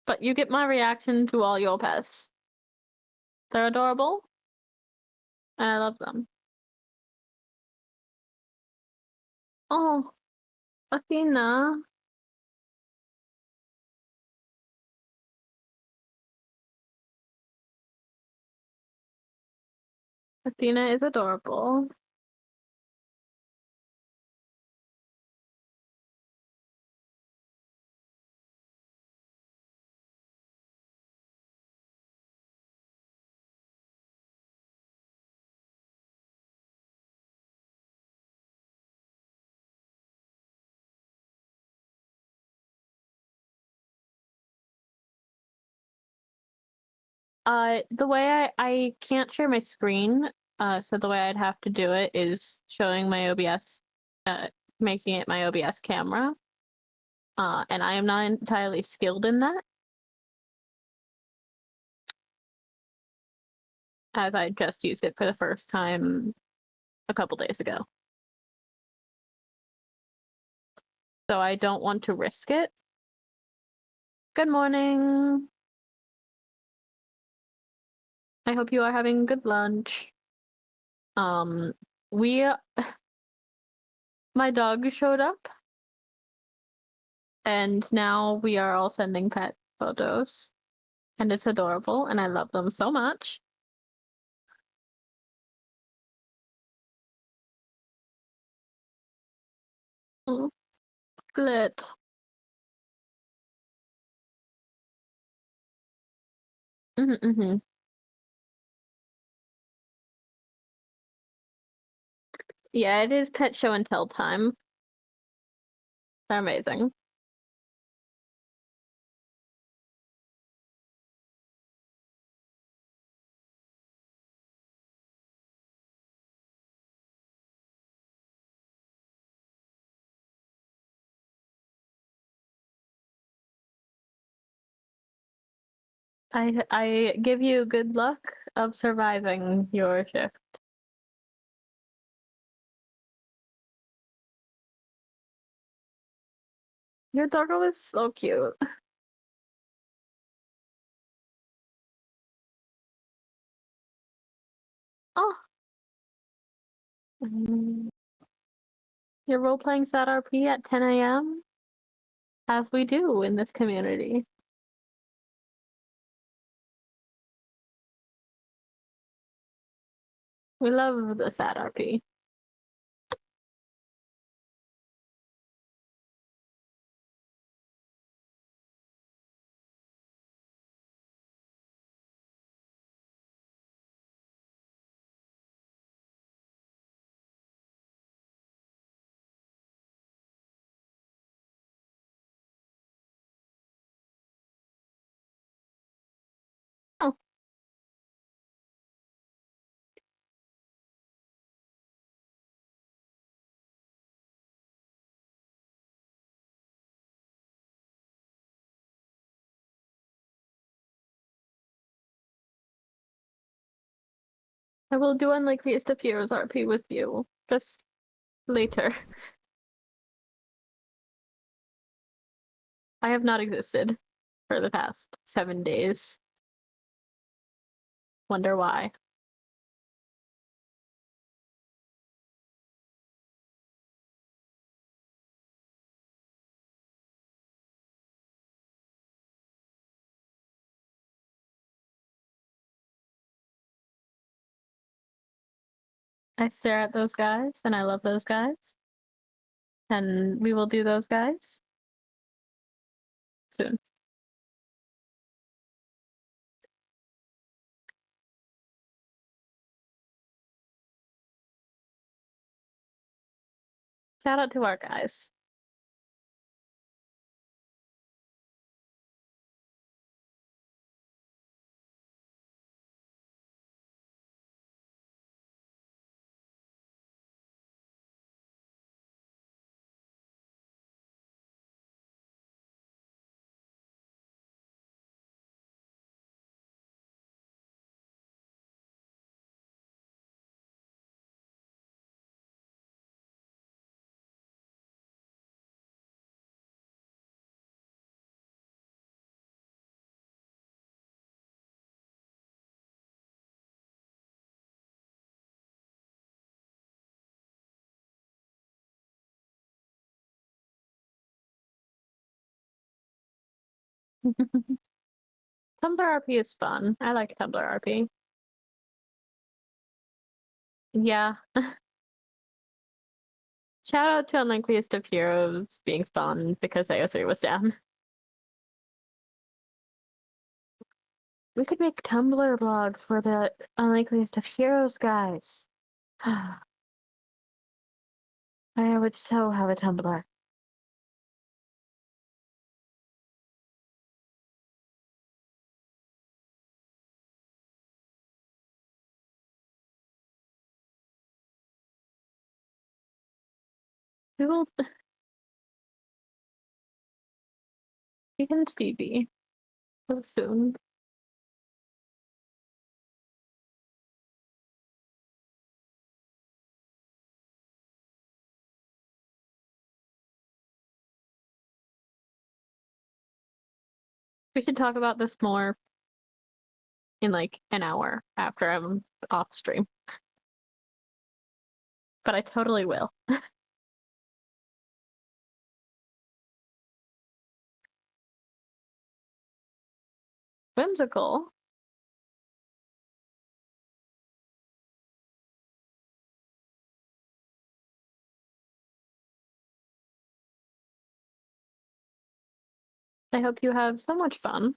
Speaker 2: But you get my reaction to all your pets. They're adorable. And I love them. Oh, Athena. Athena is adorable. The way I can't share my screen, so the way I'd have to do it is showing my OBS, making it my OBS camera. And I am not entirely skilled in that, as I just used it for the first time a couple days ago. So I don't want to risk it. Good morning. I hope you are having good lunch. We my dog showed up and now we are all sending pet photos and it's adorable and I love them so much. Oh, split. Mm-hmm. Yeah, it is pet show and tell time. They're amazing. I give you good luck of surviving your shift. Your doggo is so cute. Oh. You're role-playing SAT RP at 10 a.m., as we do in this community. We love the SAT RP. Oh. I will do Unlikeliest of Heroes RP with you, just later. I have not existed for the past 7 days. Wonder why. I stare at those guys, and I love those guys. And we will do those guys soon. Shout out to our guys. Tumblr RP is fun. I like Tumblr RP. Yeah. Shout out to Unlikeliest of Heroes being spawned because AO3 was down. We could make Tumblr blogs for the Unlikeliest of Heroes guys. I would so have a Tumblr. We will. We can Stevie so soon. We should talk about this more in like an hour after I'm off stream. But I totally will. Whimsical. I hope you have so much fun.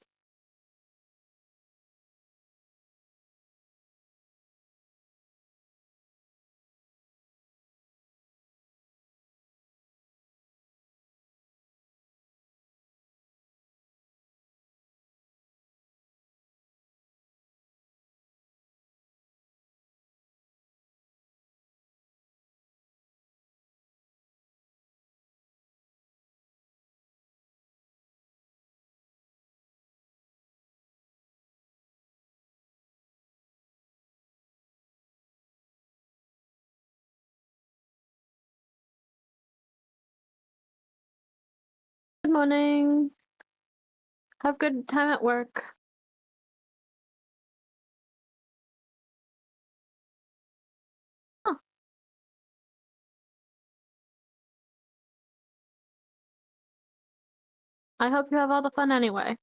Speaker 2: Good morning. Have good time at work. I hope you have all the fun anyway.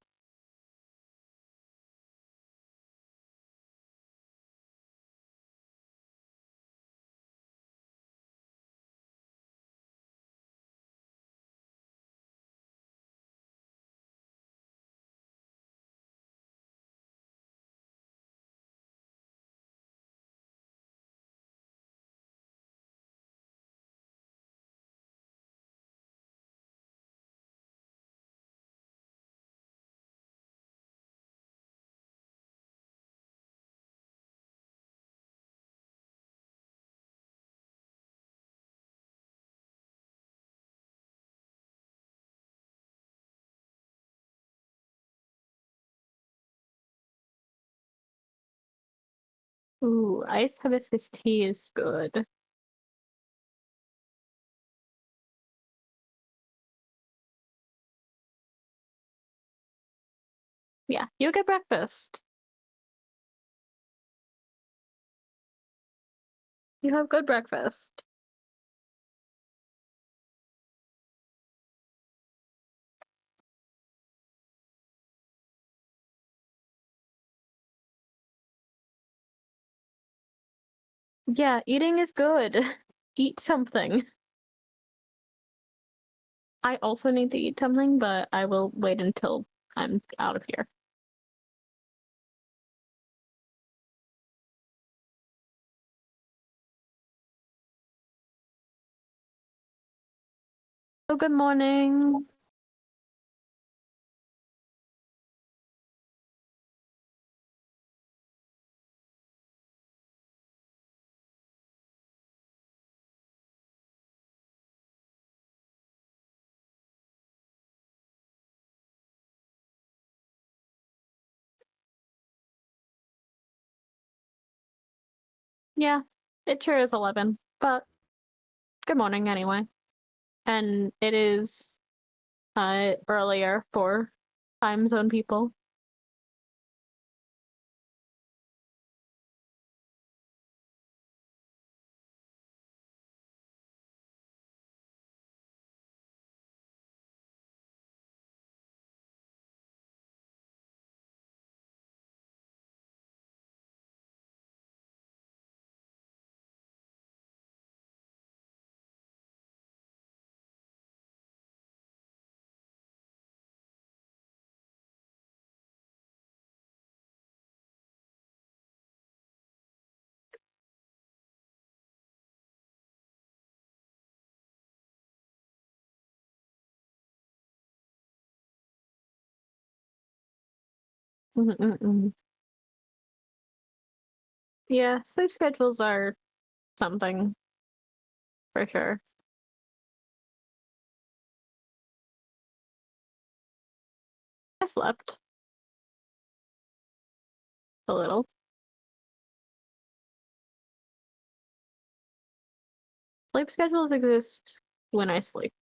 Speaker 2: Ooh, iced hibiscus tea is good. Yeah, you get breakfast. You have good breakfast. Yeah, eating is good. Eat something. I also need to eat something, but I will wait until I'm out of here. Oh, good morning. Yeah, it sure is 11, but good morning anyway. And it is earlier for time zone people. Mm-mm-mm. Yeah, sleep schedules are something for sure. I slept a little. Sleep schedules exist when I sleep.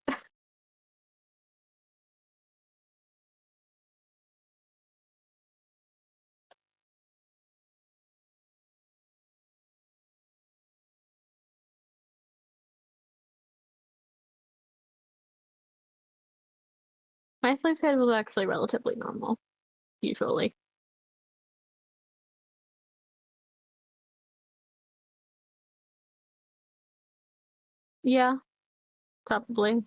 Speaker 2: My sleep schedule is actually relatively normal, usually. Yeah, probably.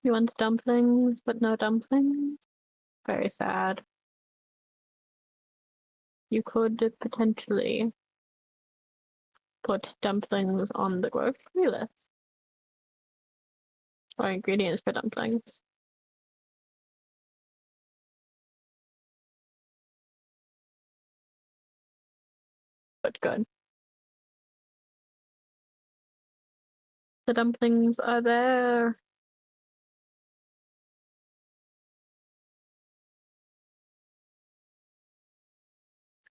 Speaker 2: You want dumplings, but no dumplings? Very sad. You could potentially put dumplings on the grocery list. Or ingredients for dumplings. But good. The dumplings are there.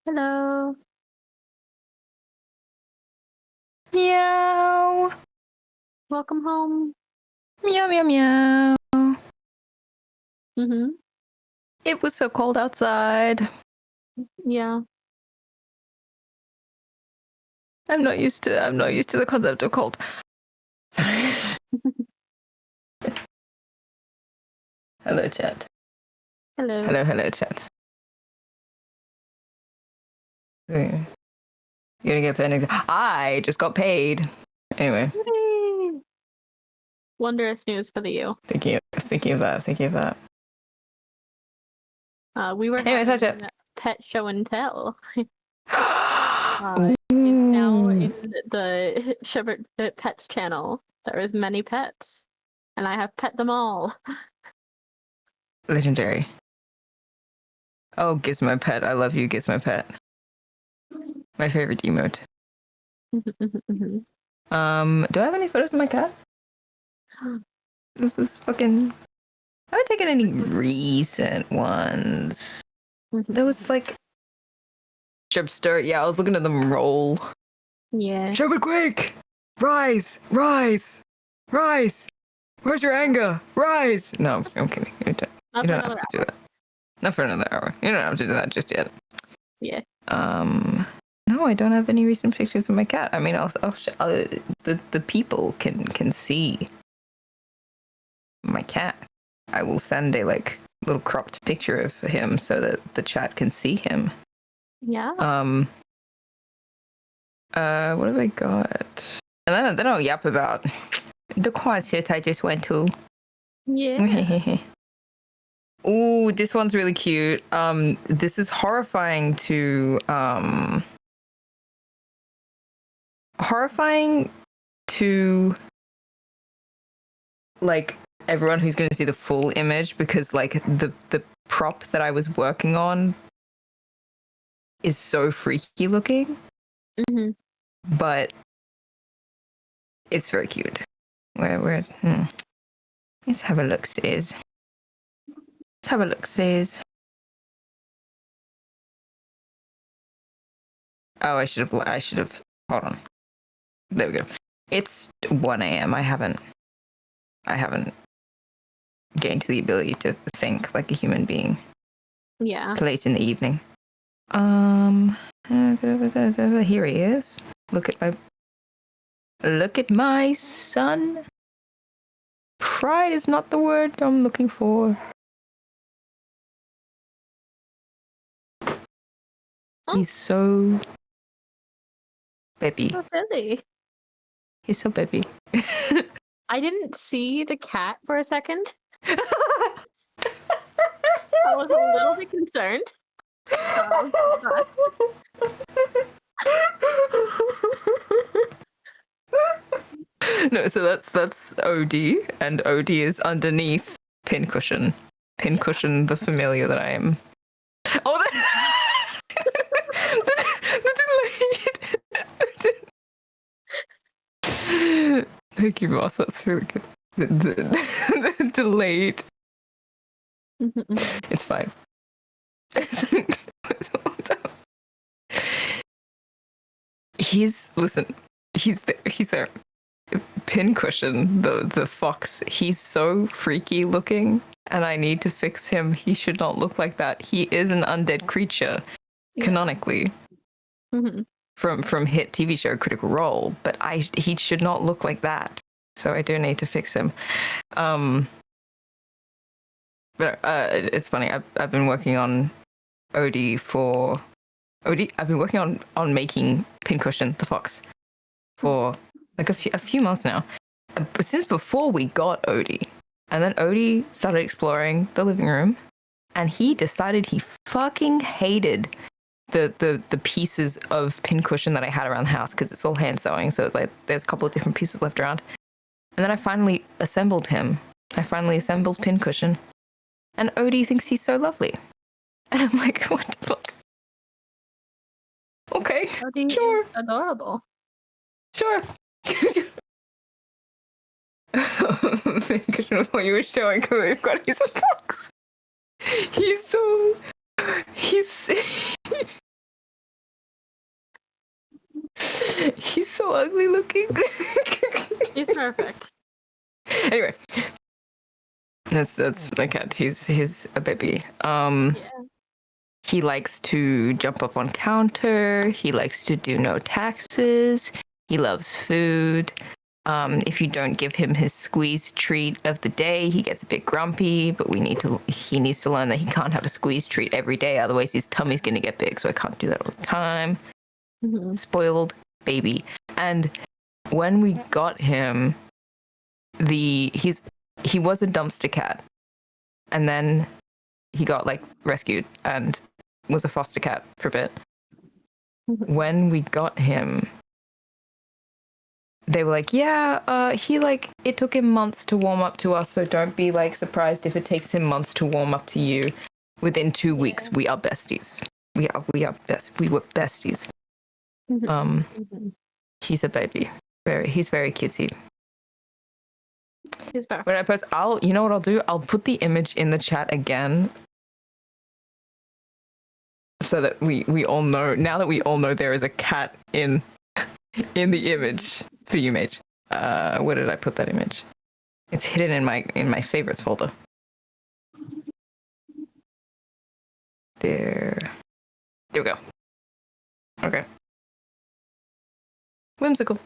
Speaker 2: Hello.
Speaker 5: Meow.
Speaker 2: Welcome home.
Speaker 5: Meow, meow, meow.
Speaker 2: Mm-hmm.
Speaker 5: It was so cold outside.
Speaker 2: Yeah.
Speaker 5: I'm not used to the concept of cold. Hello, chat.
Speaker 2: Hello.
Speaker 5: Hello, chat. You're gonna get paid. I just got paid. Anyway.
Speaker 2: Yay! Wondrous news for the you.
Speaker 5: Thinking of that.
Speaker 2: We were
Speaker 5: Anyways,
Speaker 2: having pet show and tell. It's now in the Sherbert Pets channel. There is many pets, and I have pet them all.
Speaker 5: Legendary. Oh, Gizmo Pet. I love you, Gizmo Pet. My favorite emote. Do I have any photos of my cat? This is fucking... I haven't taken any recent ones. There was like... Sherbster. Yeah, I was looking at them roll.
Speaker 2: Yeah.
Speaker 5: Sherbert, quick! Rise! Rise! Rise! Where's your anger? Rise! No, I'm kidding. You don't have to do that. Not for another hour. You don't have to do that just yet.
Speaker 2: Yeah.
Speaker 5: No, I don't have any recent pictures of my cat. I mean, the people can see my cat. I will send a like little cropped picture of him so that the chat can see him.
Speaker 2: Yeah.
Speaker 5: What have I got? And then I'll yap about the concert I just went to.
Speaker 2: Yeah.
Speaker 5: Ooh, this one's really cute. This is horrifying to like everyone who's going to see the full image, because like the prop that I was working on is so freaky looking.
Speaker 2: Mm-hmm.
Speaker 5: But it's very cute. Where let's have a look, sis. Let's have a look, sis. Oh, I should have. Hold on. There we go. It's 1 a.m. I haven't gained the ability to think like a human being.
Speaker 2: Yeah.
Speaker 5: It's late in the evening. Here he is. Look at my son. Pride is not the word I'm looking for.
Speaker 2: Oh.
Speaker 5: He's so baby.
Speaker 2: So silly.
Speaker 5: He's so baby.
Speaker 2: I didn't see the cat for a second. I was a little bit concerned.
Speaker 5: No, so that's OD, and OD is underneath Pincushion. Pincushion, the familiar that I am. Oh, the Thank you, boss. That's really good. The delayed. It's fine. He's there. Pincushion, the fox, he's so freaky looking, and I need to fix him. He should not look like that. He is an undead creature, canonically, from hit TV show Critical Role, but he should not look like that. So I do need to fix him. But it's funny. I've been working on Odie. I've been working on making Pincushion the fox for like a few months now. Since before we got Odie,
Speaker 8: And then Odie started exploring the living room, and he decided he fucking hated the pieces of pincushion that I had around the house because it's all hand sewing. So like there's a couple of different pieces left around. And then I finally assembled him. I finally assembled pincushion, and Odie thinks he's so lovely. And I'm like, what the fuck? Okay,
Speaker 2: Odie
Speaker 8: sure,
Speaker 2: is adorable.
Speaker 8: sure. Pincushion was what you were showing because we've got his box. He's so he's so ugly looking.
Speaker 2: He's perfect.
Speaker 8: Anyway, that's my cat. He's a baby.
Speaker 2: Yeah.
Speaker 8: He likes to jump up on counter. He likes to do no taxes. He loves food. If you don't give him his squeeze treat of the day, he gets a bit grumpy, but he needs to learn that he can't have a squeeze treat every day, otherwise his tummy's gonna get big, so I can't do that all the time.
Speaker 2: Mm-hmm.
Speaker 8: Spoiled baby. And when we got him, he was a dumpster cat, and then he got like rescued and was a foster cat for a bit.
Speaker 2: Mm-hmm.
Speaker 8: When we got him, they were like, yeah, it took him months to warm up to us, so don't be like surprised if it takes him months to warm up to you. Within 2 weeks, we are besties. We were besties.
Speaker 2: Mm-hmm.
Speaker 8: He's a baby. He's very cutesy.
Speaker 2: He's perfect.
Speaker 8: When I post, you know what I'll do? I'll put the image in the chat again, so that we all know. Now that we all know there is a cat in the image for you, Mage. Where did I put that image? It's hidden in my favorites folder. There we go. Okay. Whimsical.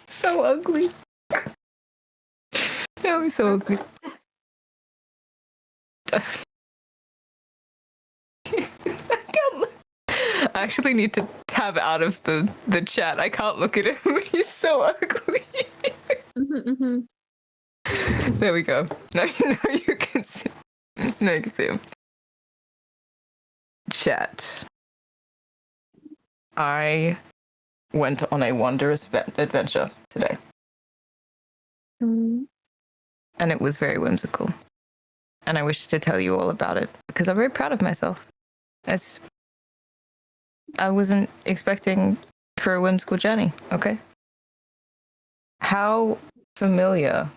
Speaker 8: So ugly. No, he's so ugly. I actually need to tab out of the chat. I can't look at him. He's so ugly.
Speaker 2: Mm-hmm.
Speaker 8: There we go. Now you can see. Now you can see him. Chat. I went on a wondrous adventure today.
Speaker 2: Mm-hmm.
Speaker 8: And it was very whimsical. And I wish to tell you all about it because I'm very proud of myself. I wasn't expecting for a whimsical journey, okay? How familiar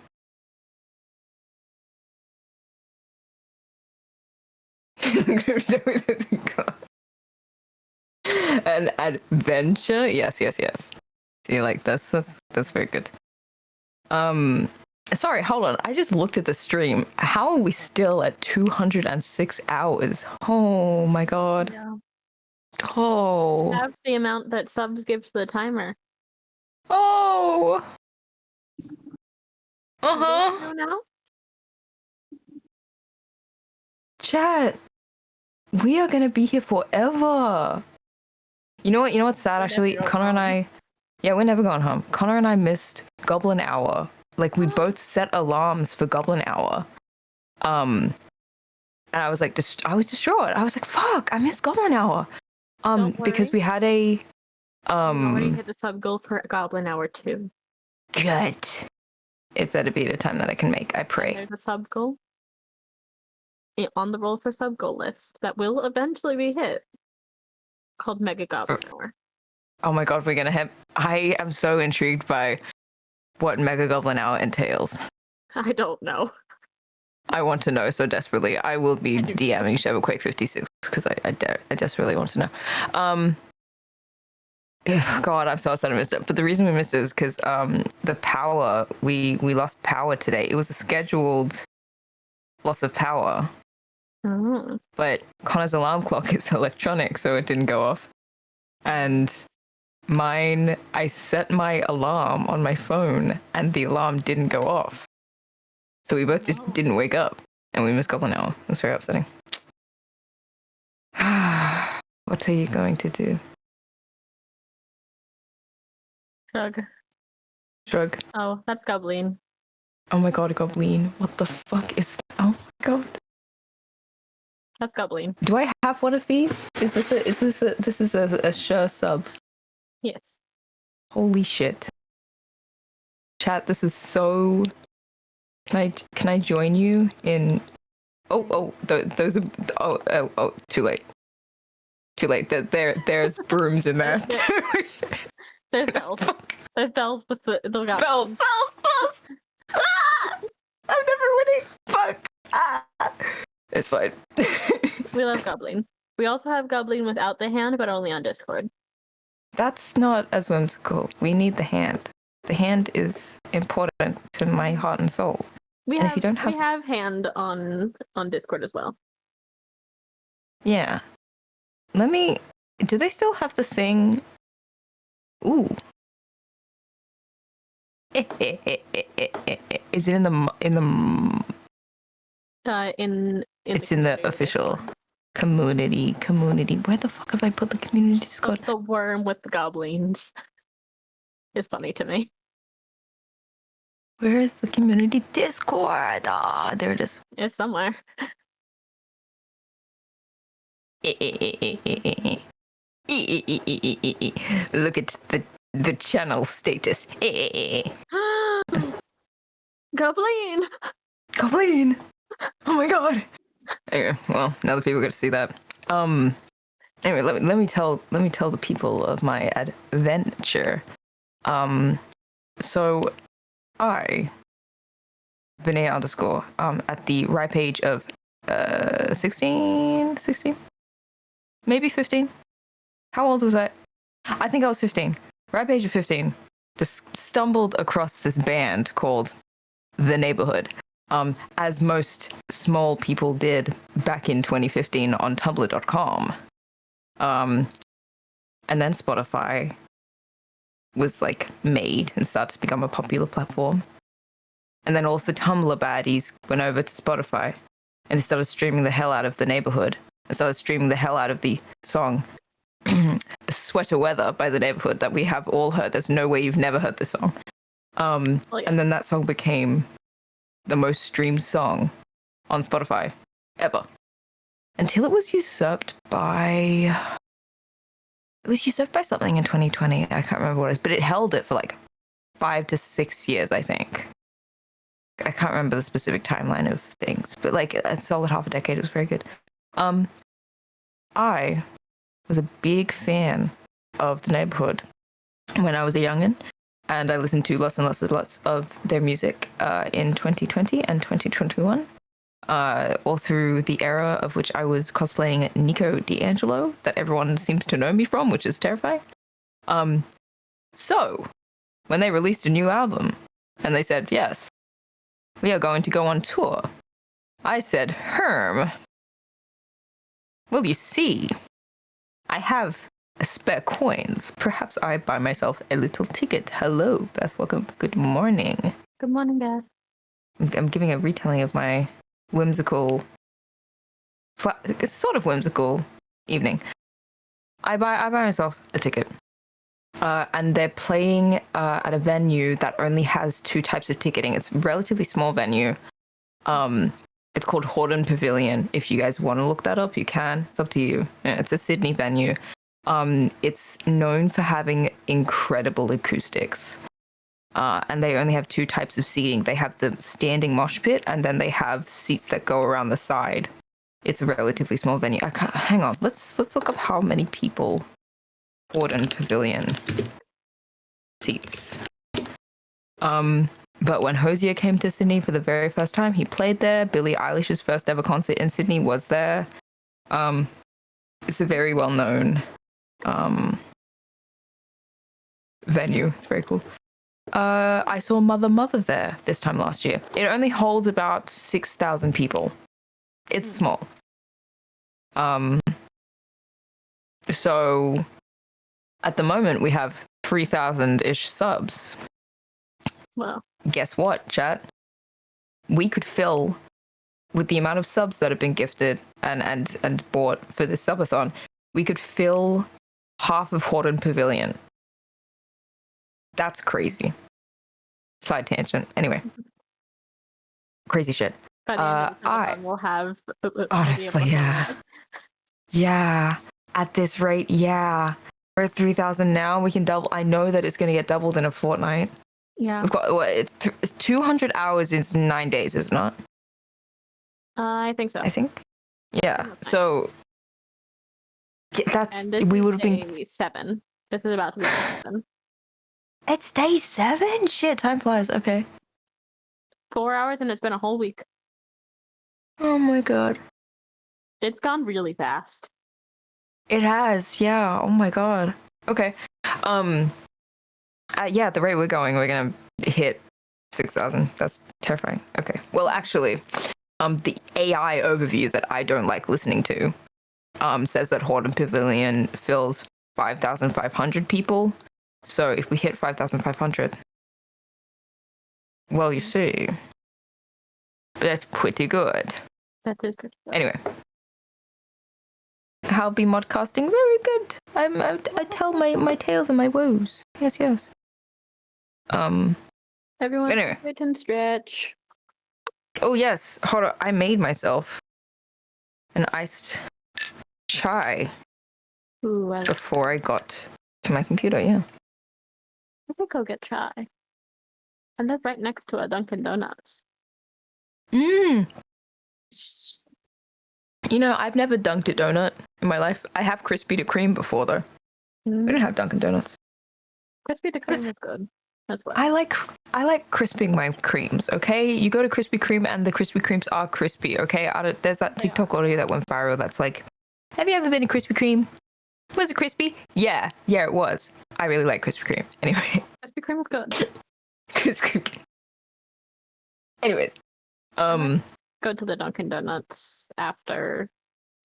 Speaker 8: an adventure? Yes. See, like that's very good. Sorry, hold on. I just looked at the stream. How are we still at 206 hours? Oh my god.
Speaker 2: Yeah.
Speaker 8: Oh.
Speaker 2: Have the amount that subs give to the timer.
Speaker 8: Oh.
Speaker 2: You know?
Speaker 8: Chat. We are gonna be here forever. You know what's sad actually? Connor and I, yeah, we're never going home. Connor and I missed Goblin Hour. Like we both set alarms for Goblin Hour. And I was like, I was distraught. I was like, fuck, I missed Goblin Hour. Because we had a
Speaker 2: We already hit the sub goal for Goblin Hour 2.
Speaker 8: Good. It better be at a time that I can make. I pray.
Speaker 2: There's a sub goal on the roll for sub goal list that will eventually be hit, called Mega Goblin Hour.
Speaker 8: Oh my god, we're gonna have. I am so intrigued by what Mega Goblin Hour entails.
Speaker 2: I don't know.
Speaker 8: I want to know so desperately. I will be DMing Shevaquake56 because I desperately want to know. God, I'm so upset I missed it. But the reason we missed it is because the power, we lost power today. It was a scheduled loss of power.
Speaker 2: Oh.
Speaker 8: But Connor's alarm clock is electronic, so it didn't go off. And mine, I set my alarm on my phone and the alarm didn't go off. So we both just didn't wake up and we missed Goblin Hour. It was very upsetting. What are you going to do?
Speaker 2: Shrug.
Speaker 8: Shrug.
Speaker 2: Oh, that's Goblin.
Speaker 8: Oh my god, a goblin. What the fuck is that? Oh my god.
Speaker 2: That's Goblin.
Speaker 8: Do I have one of these? This is a sure sub.
Speaker 2: Yes.
Speaker 8: Holy shit. Chat, this is so. Can I join you in? Those are. Oh, too late. Too late. There's brooms in there.
Speaker 2: There's bells. There's bells with the
Speaker 8: Bells. Ah! I'm never winning. Fuck. Ah. It's fine.
Speaker 2: We love Goblin. We also have Goblin without the hand, but only on Discord.
Speaker 8: That's not as whimsical. We need the hand. The hand is important to my heart and soul.
Speaker 2: We
Speaker 8: And
Speaker 2: have
Speaker 8: if you don't have-
Speaker 2: we have hand on Discord as well.
Speaker 8: Yeah. Let me. Do they still have the thing? Ooh. Is it in the It's in the official community. Where the fuck have I put the community Discord?
Speaker 2: The worm with the goblins. It's funny to me.
Speaker 8: Where is the community Discord? Ah, there it is.
Speaker 2: It's somewhere.
Speaker 8: Look at the channel status.
Speaker 2: Goblin!
Speaker 8: Goblin! Oh my god! Anyway, well, now the people get to see that. Anyway, let me tell the people of my adventure. So I, Vinay underscore, at the ripe age of 16, maybe 15. How old was I? I think I was 15. Ripe age of 15. Just stumbled across this band called The Neighborhood. As most small people did back in 2015 on tumblr.com. And then Spotify was like made and started to become a popular platform. And then all of the Tumblr baddies went over to Spotify and they started streaming the hell out of The Neighborhood. And started streaming the hell out of the song Sweater Weather by The Neighborhood that we have all heard. There's no way you've never heard this song. And then that song became the most streamed song on Spotify ever. Until it was usurped by something in 2020. I can't remember what it is, but it held it for like 5 to 6 years, I think. I can't remember the specific timeline of things, but like a solid half a decade. It was very good. I was a big fan of The Neighborhood when I was a youngin', and I listened to lots and lots of their music in 2020 and 2021. All through the era of which I was cosplaying Nico D'Angelo, that everyone seems to know me from, which is terrifying. So, when they released a new album, and they said, yes, we are going to go on tour, I said, Herm, well, you see, I have spare coins. Perhaps I buy myself a little ticket. Hello, Beth, welcome. Good morning.
Speaker 2: Good morning, Beth.
Speaker 8: I'm giving a retelling of my whimsical, sort of whimsical evening. I buy myself a ticket, and they're playing at a venue that only has 2 types of ticketing. It's a relatively small venue. It's called Horden Pavilion. If you guys want to look that up, you can. It's up to you. It's a Sydney venue. It's known for having incredible acoustics. And they only have 2 types of seating. They have the standing mosh pit, and then they have seats that go around the side. It's a relatively small venue. Hang on, let's look up how many people Horden Pavilion seats. But when Hosier came to Sydney for the very first time, he played there. Billie Eilish's first ever concert in Sydney was there. It's a very well known venue. It's very cool. I saw Mother there this time last year. It only holds about 6,000 people. It's small. So at the moment we have 3,000-ish subs.
Speaker 2: Wow.
Speaker 8: Guess what, chat? We could fill, with the amount of subs that have been gifted and bought for this subathon, we could fill half of Horden Pavilion. That's crazy. Side tangent. Anyway. Crazy shit.
Speaker 2: By the end of the
Speaker 8: I-
Speaker 2: summer, we'll have. we'll be able
Speaker 8: Honestly,
Speaker 2: to
Speaker 8: yeah.
Speaker 2: film it.
Speaker 8: Yeah. At this rate, yeah. We're at 3,000 now. We can double. I know that it's going to get doubled in a fortnight.
Speaker 2: Yeah.
Speaker 8: We've got what? 200 hours is 9 days, is it not?
Speaker 2: I think so.
Speaker 8: I think. Yeah.
Speaker 2: Almost 9.
Speaker 8: So that's
Speaker 2: And this
Speaker 8: we
Speaker 2: is
Speaker 8: would have been.
Speaker 2: day 7. This is about to be day 7.
Speaker 8: It's day 7. Shit, time flies. Okay.
Speaker 2: 4 hours, and it's been a whole week.
Speaker 8: Oh my god.
Speaker 2: It's gone really fast.
Speaker 8: It has. Yeah. Oh my god. Okay. Yeah, at the rate we're going, we're gonna hit 6,000. That's terrifying. Okay. Well, actually, the AI overview that I don't like listening to, says that Horde and Pavilion fills 5,500 people. So if we hit 5,500, well, you see, that's pretty good.
Speaker 2: That is pretty good.
Speaker 8: Anyway, how be modcasting? Very good. I tell my tales and my woes. Yes, yes.
Speaker 2: Everyone,
Speaker 8: Anyway.
Speaker 2: sit and stretch.
Speaker 8: Oh yes, hold on. I made myself an iced chai
Speaker 2: Ooh, I
Speaker 8: before I got to my computer. Yeah.
Speaker 2: think I'll get chai. I live right next to a Dunkin' Donuts.
Speaker 8: Mmm. You know, I've never dunked a donut in my life. I have crispy to cream before though. We don't have Dunkin' Donuts.
Speaker 2: Crispy to cream is good. That's what.
Speaker 8: I like crisping my creams. Okay, you go to Krispy Kreme and the Krispy Kremes are crispy. Okay, there's that TikTok audio that went viral. That's like, have you ever been to Krispy Kreme? Was it crispy? Yeah, it was. I really like Krispy Kreme. Anyway,
Speaker 2: Krispy Kreme is good.
Speaker 8: Krispy Kreme. Anyways,
Speaker 2: Go to the Dunkin' Donuts after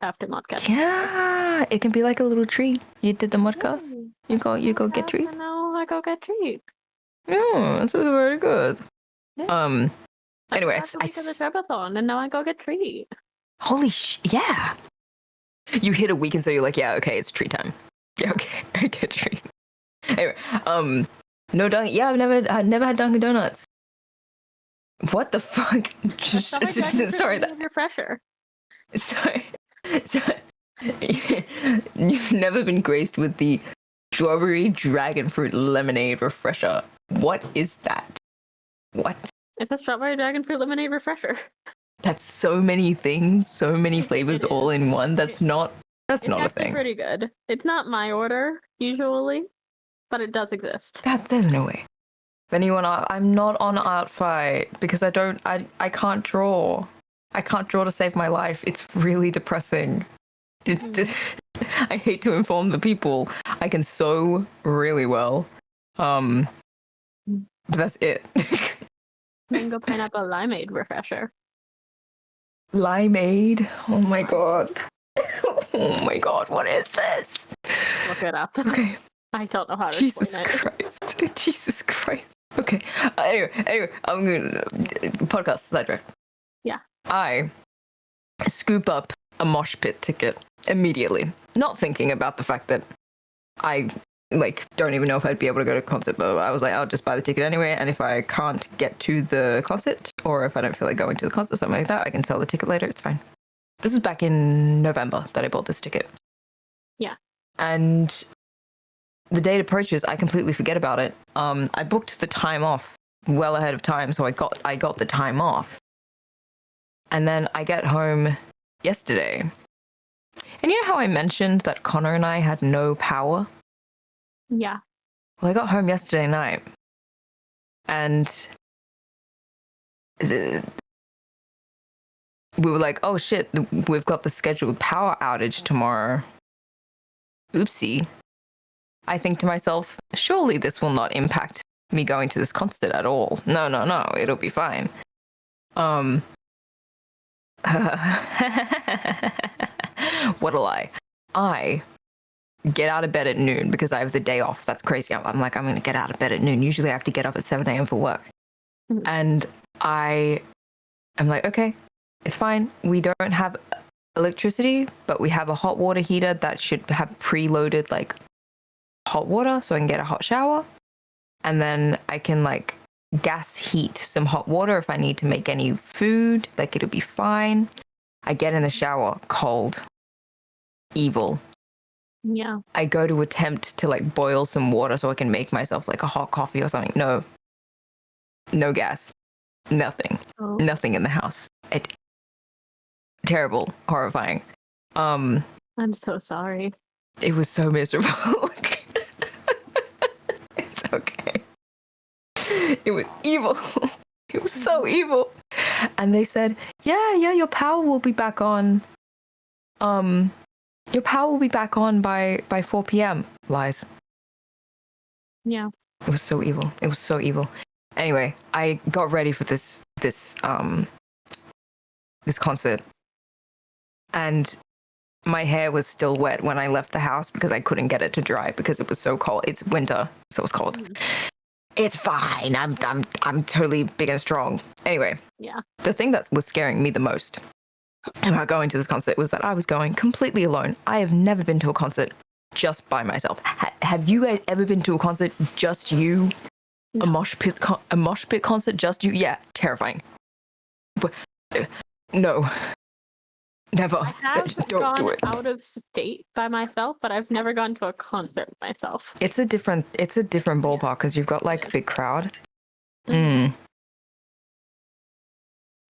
Speaker 2: modcast.
Speaker 8: yeah, it can be like a little treat. You did the modcast. You go get treat.
Speaker 2: No, I go get treat.
Speaker 8: Yeah, this is very good.
Speaker 2: Yeah.
Speaker 8: Anyway,
Speaker 2: Last week of the Sherbathon, and now I go get treat.
Speaker 8: holy yeah. You hit a week and so you're like, yeah, okay, it's treat time. Yeah, okay, I get treat. Anyway, no Dunkin'. Yeah, I've never had Dunkin' Donuts. What the fuck? Sorry, that
Speaker 2: refresher.
Speaker 8: sorry. You've never been graced with the strawberry dragon fruit lemonade refresher. What is that? What?
Speaker 2: It's a strawberry dragon fruit lemonade refresher.
Speaker 8: That's so many things, so many flavors all in one. That's not a
Speaker 2: It's
Speaker 8: thing.
Speaker 2: pretty good. It's not my order usually, but it does exist.
Speaker 8: There's no way. If anyone, I'm not on Art Fight because I can't draw. I can't draw to save my life. It's really depressing. I hate to inform the people. I can sew really well. But that's it.
Speaker 2: Mango pineapple limeade refresher.
Speaker 8: Limeade? Oh my god. Oh my god, what is this?
Speaker 2: Look it up.
Speaker 8: Okay.
Speaker 2: I don't know how to
Speaker 8: Jesus
Speaker 2: explain it.
Speaker 8: Christ. Jesus Christ. Okay. Anyway, I'm gonna podcast sidetrack.
Speaker 2: Yeah.
Speaker 8: I scoop up a mosh pit ticket immediately, not thinking about the fact that I don't even know if I'd be able to go to a concert, but I was like, I'll just buy the ticket anyway, and if I can't get to the concert, or if I don't feel like going to the concert or something like that, I can sell the ticket later. It's fine. This was back in November that I bought this ticket.
Speaker 2: Yeah.
Speaker 8: And the date approaches, I completely forget about it. I booked the time off well ahead of time, so I got the time off. And then I get home yesterday. And you know how I mentioned that Connor and I had no power?
Speaker 2: Yeah.
Speaker 8: Well, I got home yesterday night. And we were like, oh shit, we've got the scheduled power outage tomorrow. Oopsie. I think to myself, surely this will not impact me going to this concert at all. No, it'll be fine. What a lie. I get out of bed at noon because I have the day off. That's crazy. I'm like, I'm going to get out of bed at noon. Usually I have to get up at 7 a.m. for work.
Speaker 2: Mhm.
Speaker 8: And I'm like, okay, it's fine. We don't have electricity, but we have a hot water heater that should have preloaded like hot water so I can get a hot shower. And then I can like gas heat some hot water if I need to make any food. Like, it'll be fine. I get in the shower, cold, evil.
Speaker 2: Yeah.
Speaker 8: I go to attempt to like boil some water so I can make myself like a hot coffee or something. No gas, nothing, nothing in the house. Terrible, horrifying.
Speaker 2: I'm so sorry.
Speaker 8: It was so miserable. It's okay. It was evil. It was so evil. And they said, yeah, your power will be back on. Your power will be back on by 4 p.m. Lies.
Speaker 2: Yeah.
Speaker 8: It was so evil. It was so evil. Anyway, I got ready for this concert. And my hair was still wet when I left the house because I couldn't get it to dry because it was so cold. It's winter, so it was cold. It's fine. I'm totally big and strong. Anyway.
Speaker 2: Yeah.
Speaker 8: The thing that was scaring me the most about going to this concert was that I was going completely alone. I have never been to a concert just by myself. Have you guys ever been to a concert just you? No. A mosh pit concert just you? Yeah, terrifying. But, no. Never.
Speaker 2: I have
Speaker 8: Don't do
Speaker 2: gone
Speaker 8: it.
Speaker 2: out of state by myself, but I've never gone to a concert myself.
Speaker 8: It's a different ballpark because you've got like a big crowd. Mm.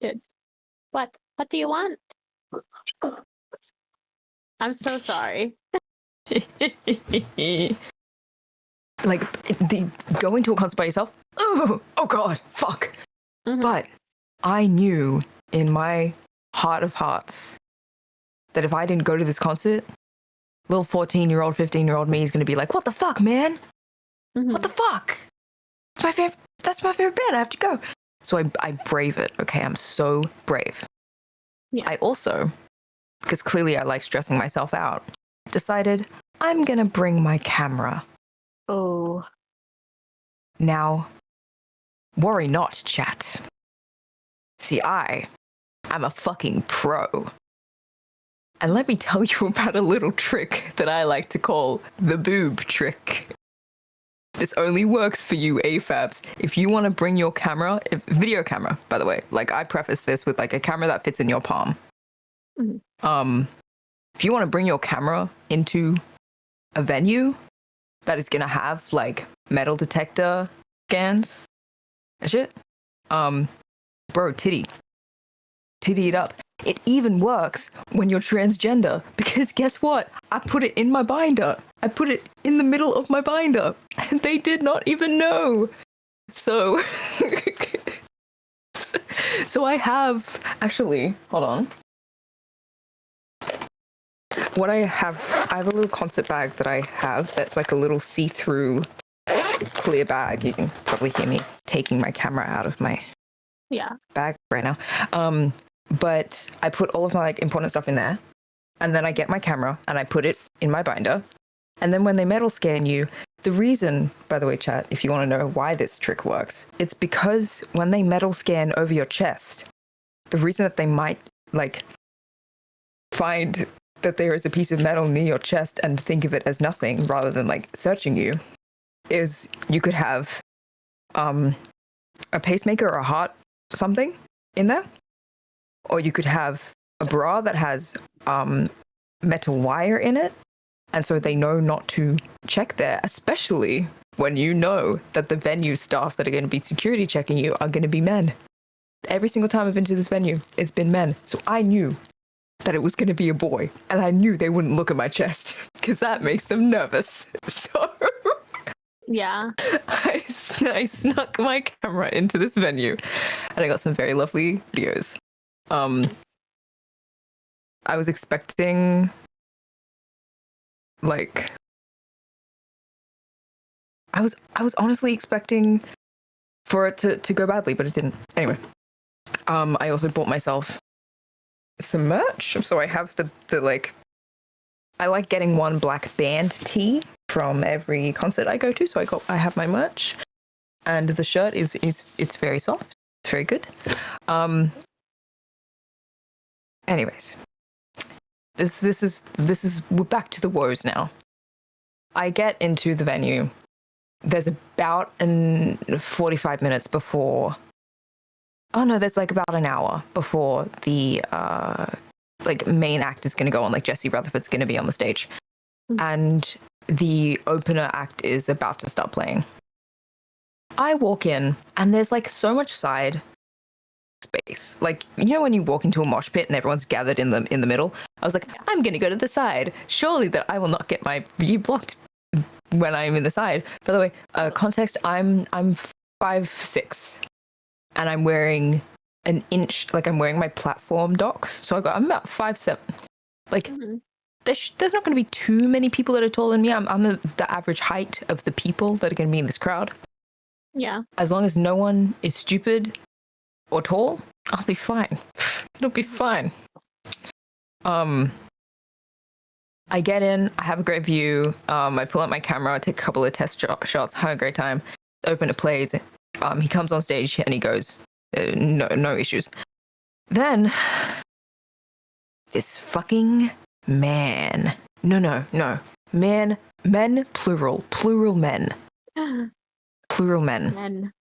Speaker 2: Good. What do you want? I'm so sorry.
Speaker 8: Like going to a concert by yourself. Oh God, fuck. Mm-hmm. But I knew in my heart of hearts that if I didn't go to this concert, little 14-year-old, 15-year-old me is going to be like, what the fuck, man? Mm-hmm. What the fuck? That's my favorite band. I have to go. So I brave it. Okay, I'm so brave. Yeah. I also, because clearly I like stressing myself out, decided I'm going to bring my camera.
Speaker 2: Oh.
Speaker 8: Now, worry not, chat. See, I'm a fucking pro. And let me tell you about a little trick that I like to call the boob trick. This only works for you AFABs. If you want to bring your camera, video camera, by the way, like I preface this with like a camera that fits in your palm. Mm-hmm. If you want to bring your camera into a venue that is going to have like metal detector scans and shit, bro, titty it up. It even works when you're transgender because guess what? I put it in my binder. I put it in the middle of my binder and they did not even know. So, so I have actually, hold on. What I have a little concert bag that I have that's like a little see-through clear bag. You can probably hear me taking my camera out of my bag right now. But I put all of my like important stuff in there, and then I get my camera and I put it in my binder. And then when they metal scan you, the reason, by the way, chat, if you want to know why this trick works, it's because when they metal scan over your chest, the reason that they might like find that there is a piece of metal near your chest and think of it as nothing rather than like searching you is you could have a pacemaker or a heart something in there. Or you could have a bra that has metal wire in it. And so they know not to check there, especially when you know that the venue staff that are going to be security checking you are going to be men. Every single time I've been to this venue, it's been men. So I knew that it was going to be a boy. And I knew they wouldn't look at my chest because that makes them nervous. So
Speaker 2: yeah,
Speaker 8: I snuck my camera into this venue and I got some very lovely videos. I was expecting like I was honestly expecting for it to go badly, but it didn't. Anyway, I also bought myself some merch. So I have the like I like getting one black band tee from every concert I go to. So I have my merch, and the shirt is it's very soft. It's very good. Anyways, this is we're back to the woes now. I get into the venue there's about 45 minutes before. Oh no, there's like about an hour before the like main act is going to go on. Like Jesse Rutherford's going to be on the stage, and the opener act is about to start playing. I walk in and there's like so much side space. Like, you know when you walk into a mosh pit and everyone's gathered in the middle? I was like, I'm going to go to the side. Surely that I will not get my view blocked when I'm in the side. By the way, context, I'm 5'6", and I'm wearing an inch, like I'm wearing my platform docs. So I'm about 5'7". Like, there's not going to be too many people that are taller than me. I'm the average height of the people that are going to be in this crowd.
Speaker 2: Yeah.
Speaker 8: As long as no one is stupid or tall, I'll be fine. It'll be fine. I get in, I have a great view. I pull out my camera, I take a couple of test shots, have a great time. Open it plays. He comes on stage and he goes, no issues. Then this fucking man. No. Men, plural men. Plural men.
Speaker 2: Men.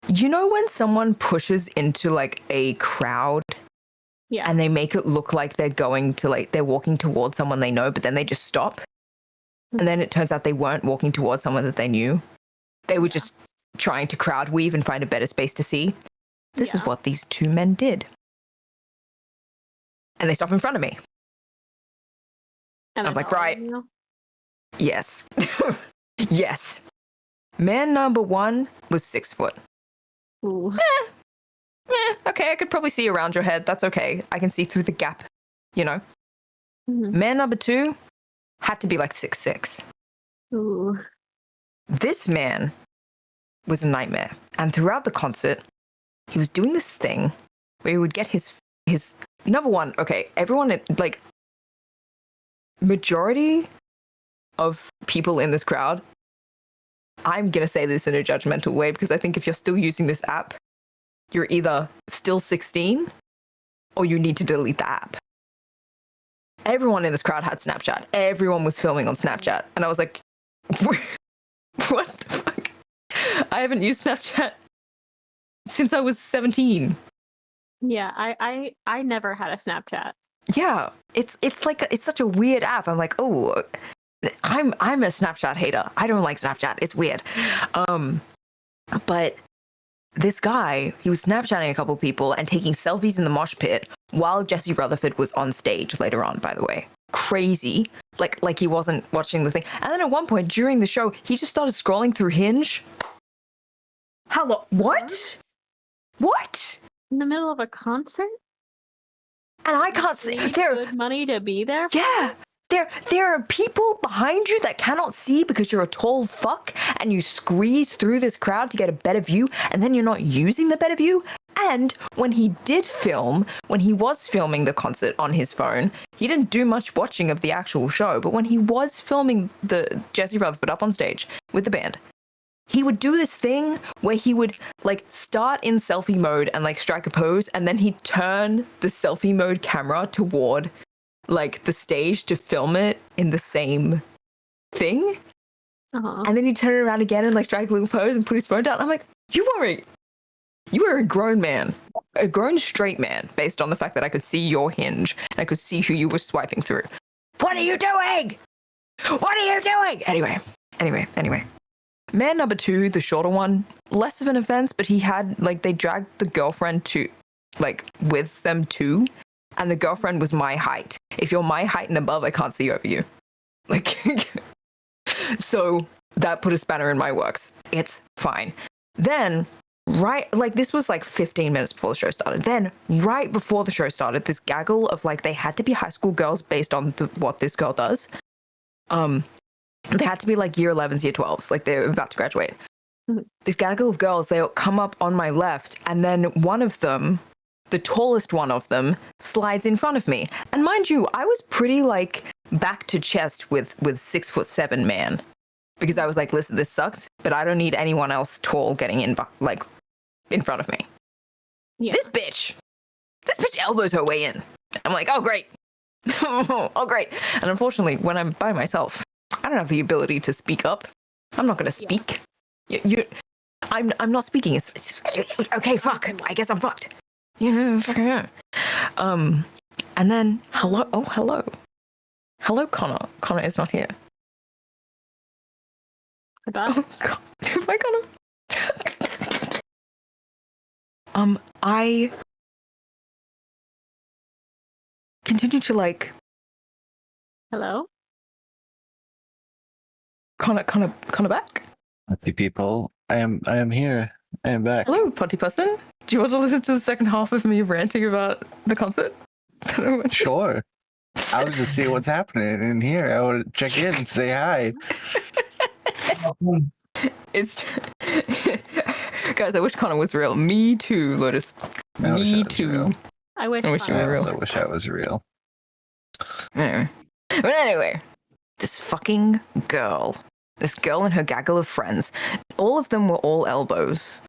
Speaker 8: You know when someone pushes into like a crowd and they make it look like they're going to like they're walking towards someone they know, but then they just stop? And then it turns out they weren't walking towards someone that they knew. They were just trying to crowd weave and find a better space to see. This is what these two men did. And they stop in front of me. And I'm like, right. Yes. Yes. Man number one was 6 foot.
Speaker 2: Ooh.
Speaker 8: Okay, I could probably see around your head. That's okay. I can see through the gap, you know. Man number two had to be like 6'6".
Speaker 2: Ooh.
Speaker 8: This man was a nightmare. And throughout the concert, he was doing this thing where he would get his number one, okay, everyone, like, majority of people in this crowd, I'm going to say this in a judgmental way because I think if you're still using this app, you're either still 16 or you need to delete the app. Everyone in this crowd had Snapchat. Everyone was filming on Snapchat. And I was like, what the fuck? I haven't used Snapchat since I was 17.
Speaker 2: Yeah, I never had a Snapchat.
Speaker 8: Yeah, it's like it's such a weird app. I'm like, oh, I'm a Snapchat hater. I don't like Snapchat. It's weird. But this guy, he was Snapchatting a couple people and taking selfies in the mosh pit while Jesse Rutherford was on stage later on, by the way. Crazy. Like he wasn't watching the thing. And then at one point during the show, he just started scrolling through Hinge. Hello? What? What?
Speaker 2: In the middle of a concert?
Speaker 8: And I can't see.
Speaker 2: Good money to be there?
Speaker 8: Yeah. There are people behind you that cannot see because you're a tall fuck and you squeeze through this crowd to get a better view and then you're not using the better view. And when he was filming the concert on his phone, he didn't do much watching of the actual show, but when he was filming the Jesse Rutherford up on stage with the band, he would do this thing where he would like start in selfie mode and like strike a pose and then he'd turn the selfie mode camera toward like the stage to film it in the same thing. And then he'd turn it around again and like strike a little pose and put his phone down. I'm like, you are a grown man, a grown straight man, based on the fact that I could see your Hinge and I could see who you were swiping through. What are you doing? What are you doing? Anyway. Man number two, the shorter one, less of an offense, but he had like they dragged the girlfriend to like with them too. And the girlfriend was my height. If you're my height and above, I can't see over you. Like, so that put a spanner in my works. It's fine. Then, this was like 15 minutes before the show started. Then, right before the show started, this gaggle of like, they had to be high school girls based on what this girl does. They had to be like year 11s, year 12s, like they were about to graduate. This gaggle of girls, they'll come up on my left, and then one of them, the tallest one of them, slides in front of me. And mind you, I was pretty like back to chest with 6'7" man, because I was like, listen, this sucks, but I don't need anyone else tall getting in like in front of me.
Speaker 2: Yeah.
Speaker 8: This bitch elbows her way in. I'm like, oh great, oh great. And unfortunately, when I'm by myself, I don't have the ability to speak up I'm not gonna speak. I'm not speaking. It's okay. Fuck. I guess I'm fucked. Yeah. Fuck yeah. And then hello. Oh, hello. Hello, Connor. Connor is not here.
Speaker 2: Goodbye.
Speaker 8: Oh God. Bye, Connor. I continue to like
Speaker 2: Hello?
Speaker 8: Connor back.
Speaker 9: Let's see, people. I am here. I am back.
Speaker 8: Hello, potty person. Do you want to listen to the second half of me ranting about the concert?
Speaker 9: Sure. I was just seeing what's happening in here. I would check in and say hi.
Speaker 8: It's guys. I wish Connor was real. Me too, Lotus.
Speaker 9: I wish I
Speaker 8: Me
Speaker 9: was
Speaker 8: too.
Speaker 9: real.
Speaker 2: I wish
Speaker 8: I wish you
Speaker 2: I
Speaker 8: were
Speaker 9: I
Speaker 8: real.
Speaker 9: also wish I was real.
Speaker 8: Anyway. But anyway, this fucking girl. This girl and her gaggle of friends. All of them were all elbows.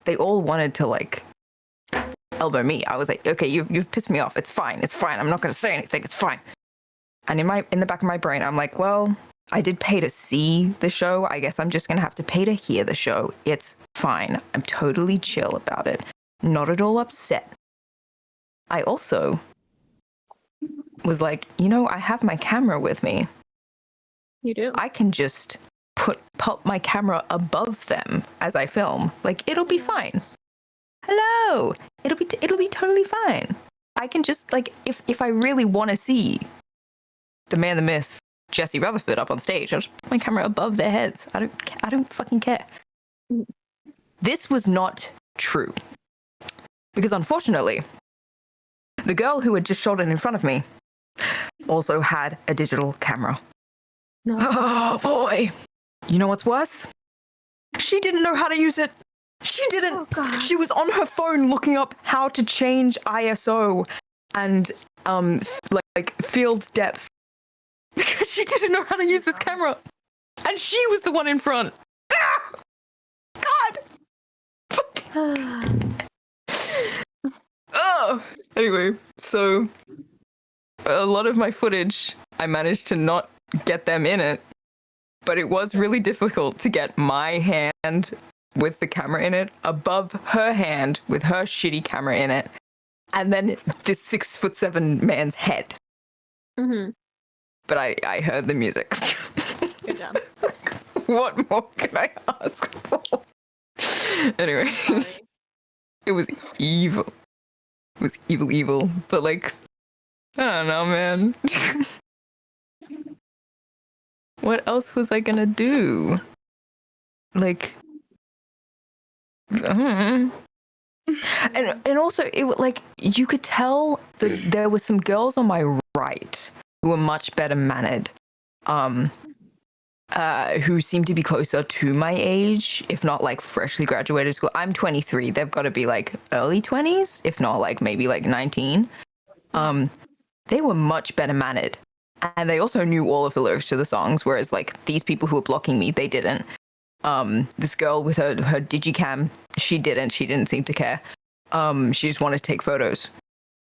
Speaker 8: They all wanted to like elbow me. I was like, okay, you've pissed me off. It's fine. It's fine. I'm not gonna say anything. It's fine. And in the back of my brain, I'm like, well, I did pay to see the show. I guess I'm just gonna have to pay to hear the show. It's fine. I'm totally chill about it. Not at all upset. I also was like, I have my camera with me.
Speaker 2: You do.
Speaker 8: I can just pop my camera above them as I film. Like, it'll be fine. Hello. It'll be totally fine. I can just like if I really want to see the man, the myth, Jesse Rutherford up on stage, I'll just put my camera above their heads. I don't fucking care. This was not true. Because unfortunately, the girl who had just shot it in front of me also had a digital camera.
Speaker 2: No.
Speaker 8: Oh boy. You know what's worse? She didn't know how to use it. She didn't.
Speaker 2: Oh, God.
Speaker 8: She was on her phone looking up how to change ISO and like field depth because she didn't know how to use this camera. And she was the one in front. Ah! God. Oh. Anyway, so a lot of my footage, I managed to not get them in it, but it was really difficult to get my hand with the camera in it above her hand with her shitty camera in it, and then this 6'7" man's head.
Speaker 2: Mm-hmm.
Speaker 8: But I heard the music.
Speaker 2: Good job.
Speaker 8: What more can I ask for? Anyway,
Speaker 2: Sorry.
Speaker 8: it was evil. It was evil, but like, I don't know, man. What else was I gonna do? Like, and also it was like you could tell that there were some girls on my right who were much better mannered, who seemed to be closer to my age, if not like freshly graduated school. I'm 23. They've got to be like early 20s, if not like maybe like 19. They were much better mannered. And they also knew all of the lyrics to the songs, whereas like these people who were blocking me, they didn't. This girl with her digicam, she didn't seem to care. She just wanted to take photos,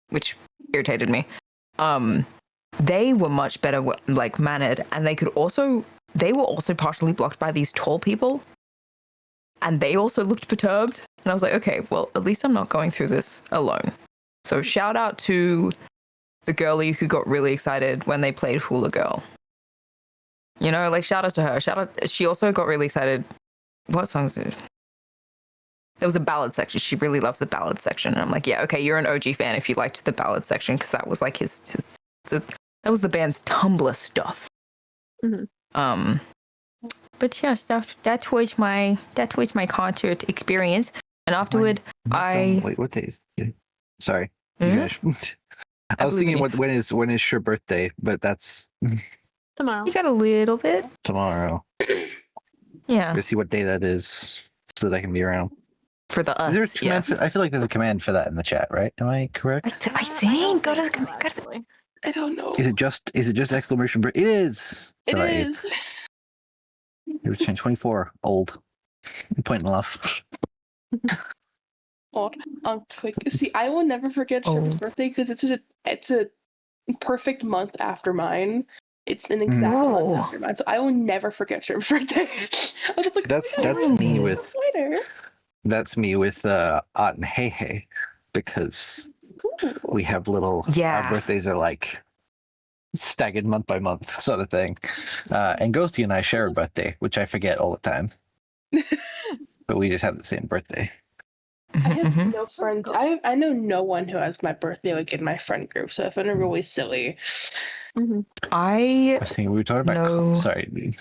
Speaker 8: which irritated me. They were much better like mannered, and they were also partially blocked by these tall people, and they also looked perturbed. And I was like, okay, well, at least I'm not going through this alone. So shout out to the girlie who got really excited when they played Hula Girl. Like shout out to her. She also got really excited. What songs did? There was a ballad section. She really loved the ballad section. And I'm like, yeah, okay, you're an OG fan if you liked the ballad section, because that was like that was the band's Tumblr stuff.
Speaker 2: Mm-hmm.
Speaker 8: But yes, that was my concert experience. And afterward,
Speaker 9: Wait, what day is it? Sorry. You guys. I was thinking when is your birthday, but that's
Speaker 2: Tomorrow.
Speaker 8: You got a little bit.
Speaker 9: tomorrow.
Speaker 8: Yeah.
Speaker 9: Let's see what day that is so that I can be around.
Speaker 8: For the us,
Speaker 9: Is there a command
Speaker 8: yes.
Speaker 9: I feel like there's a command for that in the chat, right? Am I correct?
Speaker 8: I think. Go to the command.
Speaker 2: Actually.
Speaker 10: I don't know.
Speaker 9: Is it just exclamation? It is.
Speaker 10: It
Speaker 9: July
Speaker 10: is.
Speaker 9: 8th. It was changed 24. Old. Point and love.
Speaker 10: Quick. See, I will never forget Sherba's birthday because it's a perfect month after mine. It's an exact
Speaker 8: Whoa.
Speaker 10: month after mine, so I will never forget your birthday. I was just like,
Speaker 9: That's me with Art and Hey Hey, because we have little
Speaker 8: Yeah.
Speaker 9: our birthdays are like staggered month by month sort of thing. And Ghosty and I share a birthday, which I forget all the time. But we just have the same birthday.
Speaker 10: I have
Speaker 8: Mhm.
Speaker 10: no friends. I know no one who has my birthday like in my friend group, so I find it really silly.
Speaker 8: I
Speaker 9: I was thinking we were talking about.
Speaker 8: No.
Speaker 9: Sorry.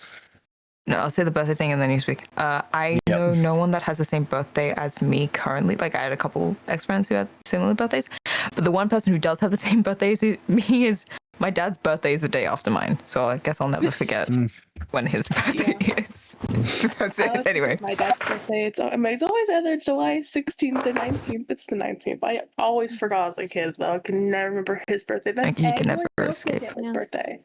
Speaker 8: No, I'll say the birthday thing and then you speak. I
Speaker 9: Yep.
Speaker 8: know no one that has the same birthday as me currently. Like, I had a couple ex-friends who had similar birthdays. But the one person who does have the same birthday as me is my dad's birthday is the day after mine. So I guess I'll never forget when his birthday is. That's it. Anyway.
Speaker 10: My dad's birthday. It's always either July 16th or 19th. It's the 19th. I always forgot as a kid, though. I can never remember his birthday. But
Speaker 8: Like, you can never escape.
Speaker 10: His birthday.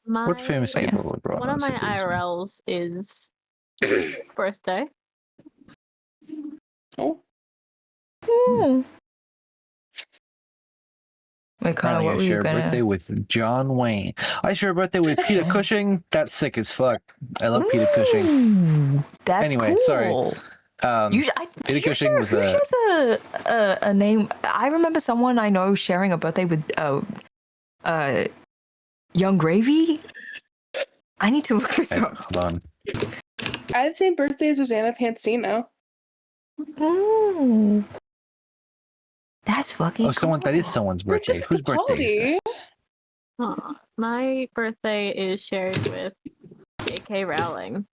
Speaker 9: What famous people were brought
Speaker 2: One
Speaker 9: on
Speaker 2: of my
Speaker 9: siblings?
Speaker 2: IRLs is birthday.
Speaker 10: Oh.
Speaker 8: Wait, Connor,
Speaker 9: Apparently
Speaker 8: what
Speaker 9: I
Speaker 8: were
Speaker 9: share
Speaker 8: you
Speaker 9: a
Speaker 8: gonna...
Speaker 9: birthday with John Wayne. I share a birthday with Peter Cushing. That's sick as fuck. I love Peter Cushing.
Speaker 8: Ooh, that's
Speaker 9: Anyway,
Speaker 8: cool.
Speaker 9: sorry.
Speaker 8: Peter
Speaker 9: Cushing was
Speaker 8: who shares a name? I remember someone I know sharing a birthday with Young Gravy. I need to look this up.
Speaker 9: Hold on.
Speaker 10: I have the same birthday as Rosanna Pansino.
Speaker 8: Ooh. That's fucking cool.
Speaker 9: Someone that is someone's birthday.
Speaker 10: just
Speaker 9: Whose birthday is
Speaker 10: equality.
Speaker 9: this?
Speaker 2: My birthday is shared with J.K. Rowling.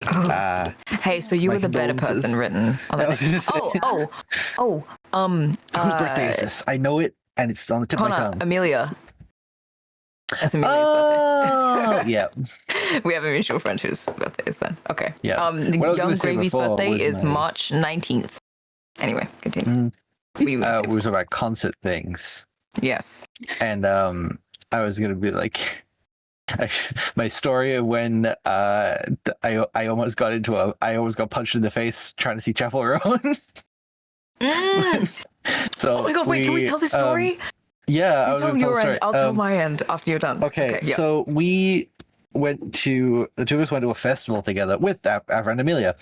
Speaker 8: Hey, so you
Speaker 9: My
Speaker 8: were the better
Speaker 9: condolences.
Speaker 8: person written on
Speaker 9: I
Speaker 8: the
Speaker 9: was gonna say.
Speaker 8: whose
Speaker 9: Whose birthday is this? I know it, and it's on the tip of my
Speaker 8: Connor,
Speaker 9: tongue.
Speaker 8: Amelia. That's Amelia's
Speaker 9: Oh, yeah.
Speaker 8: birthday. We have a mutual friend whose birthday is then. Okay.
Speaker 9: Yeah. What I was
Speaker 8: Young
Speaker 9: gonna say
Speaker 8: Gravy's
Speaker 9: before
Speaker 8: birthday
Speaker 9: was
Speaker 8: is
Speaker 9: my-
Speaker 8: March 19th. Anyway, continue.
Speaker 9: We were talking about concert things,
Speaker 8: Yes.
Speaker 9: and I was gonna be like, my story of when I almost got punched in the face trying to see Chapel Roan. So
Speaker 8: Oh my god, wait, can we tell this story?
Speaker 9: Yeah, I was
Speaker 8: tell
Speaker 9: gonna tell
Speaker 8: your
Speaker 9: the story.
Speaker 8: end. I'll tell my end after you're done.
Speaker 9: Okay,
Speaker 8: yeah.
Speaker 9: so the two of us went to a festival together with our friend Amelia.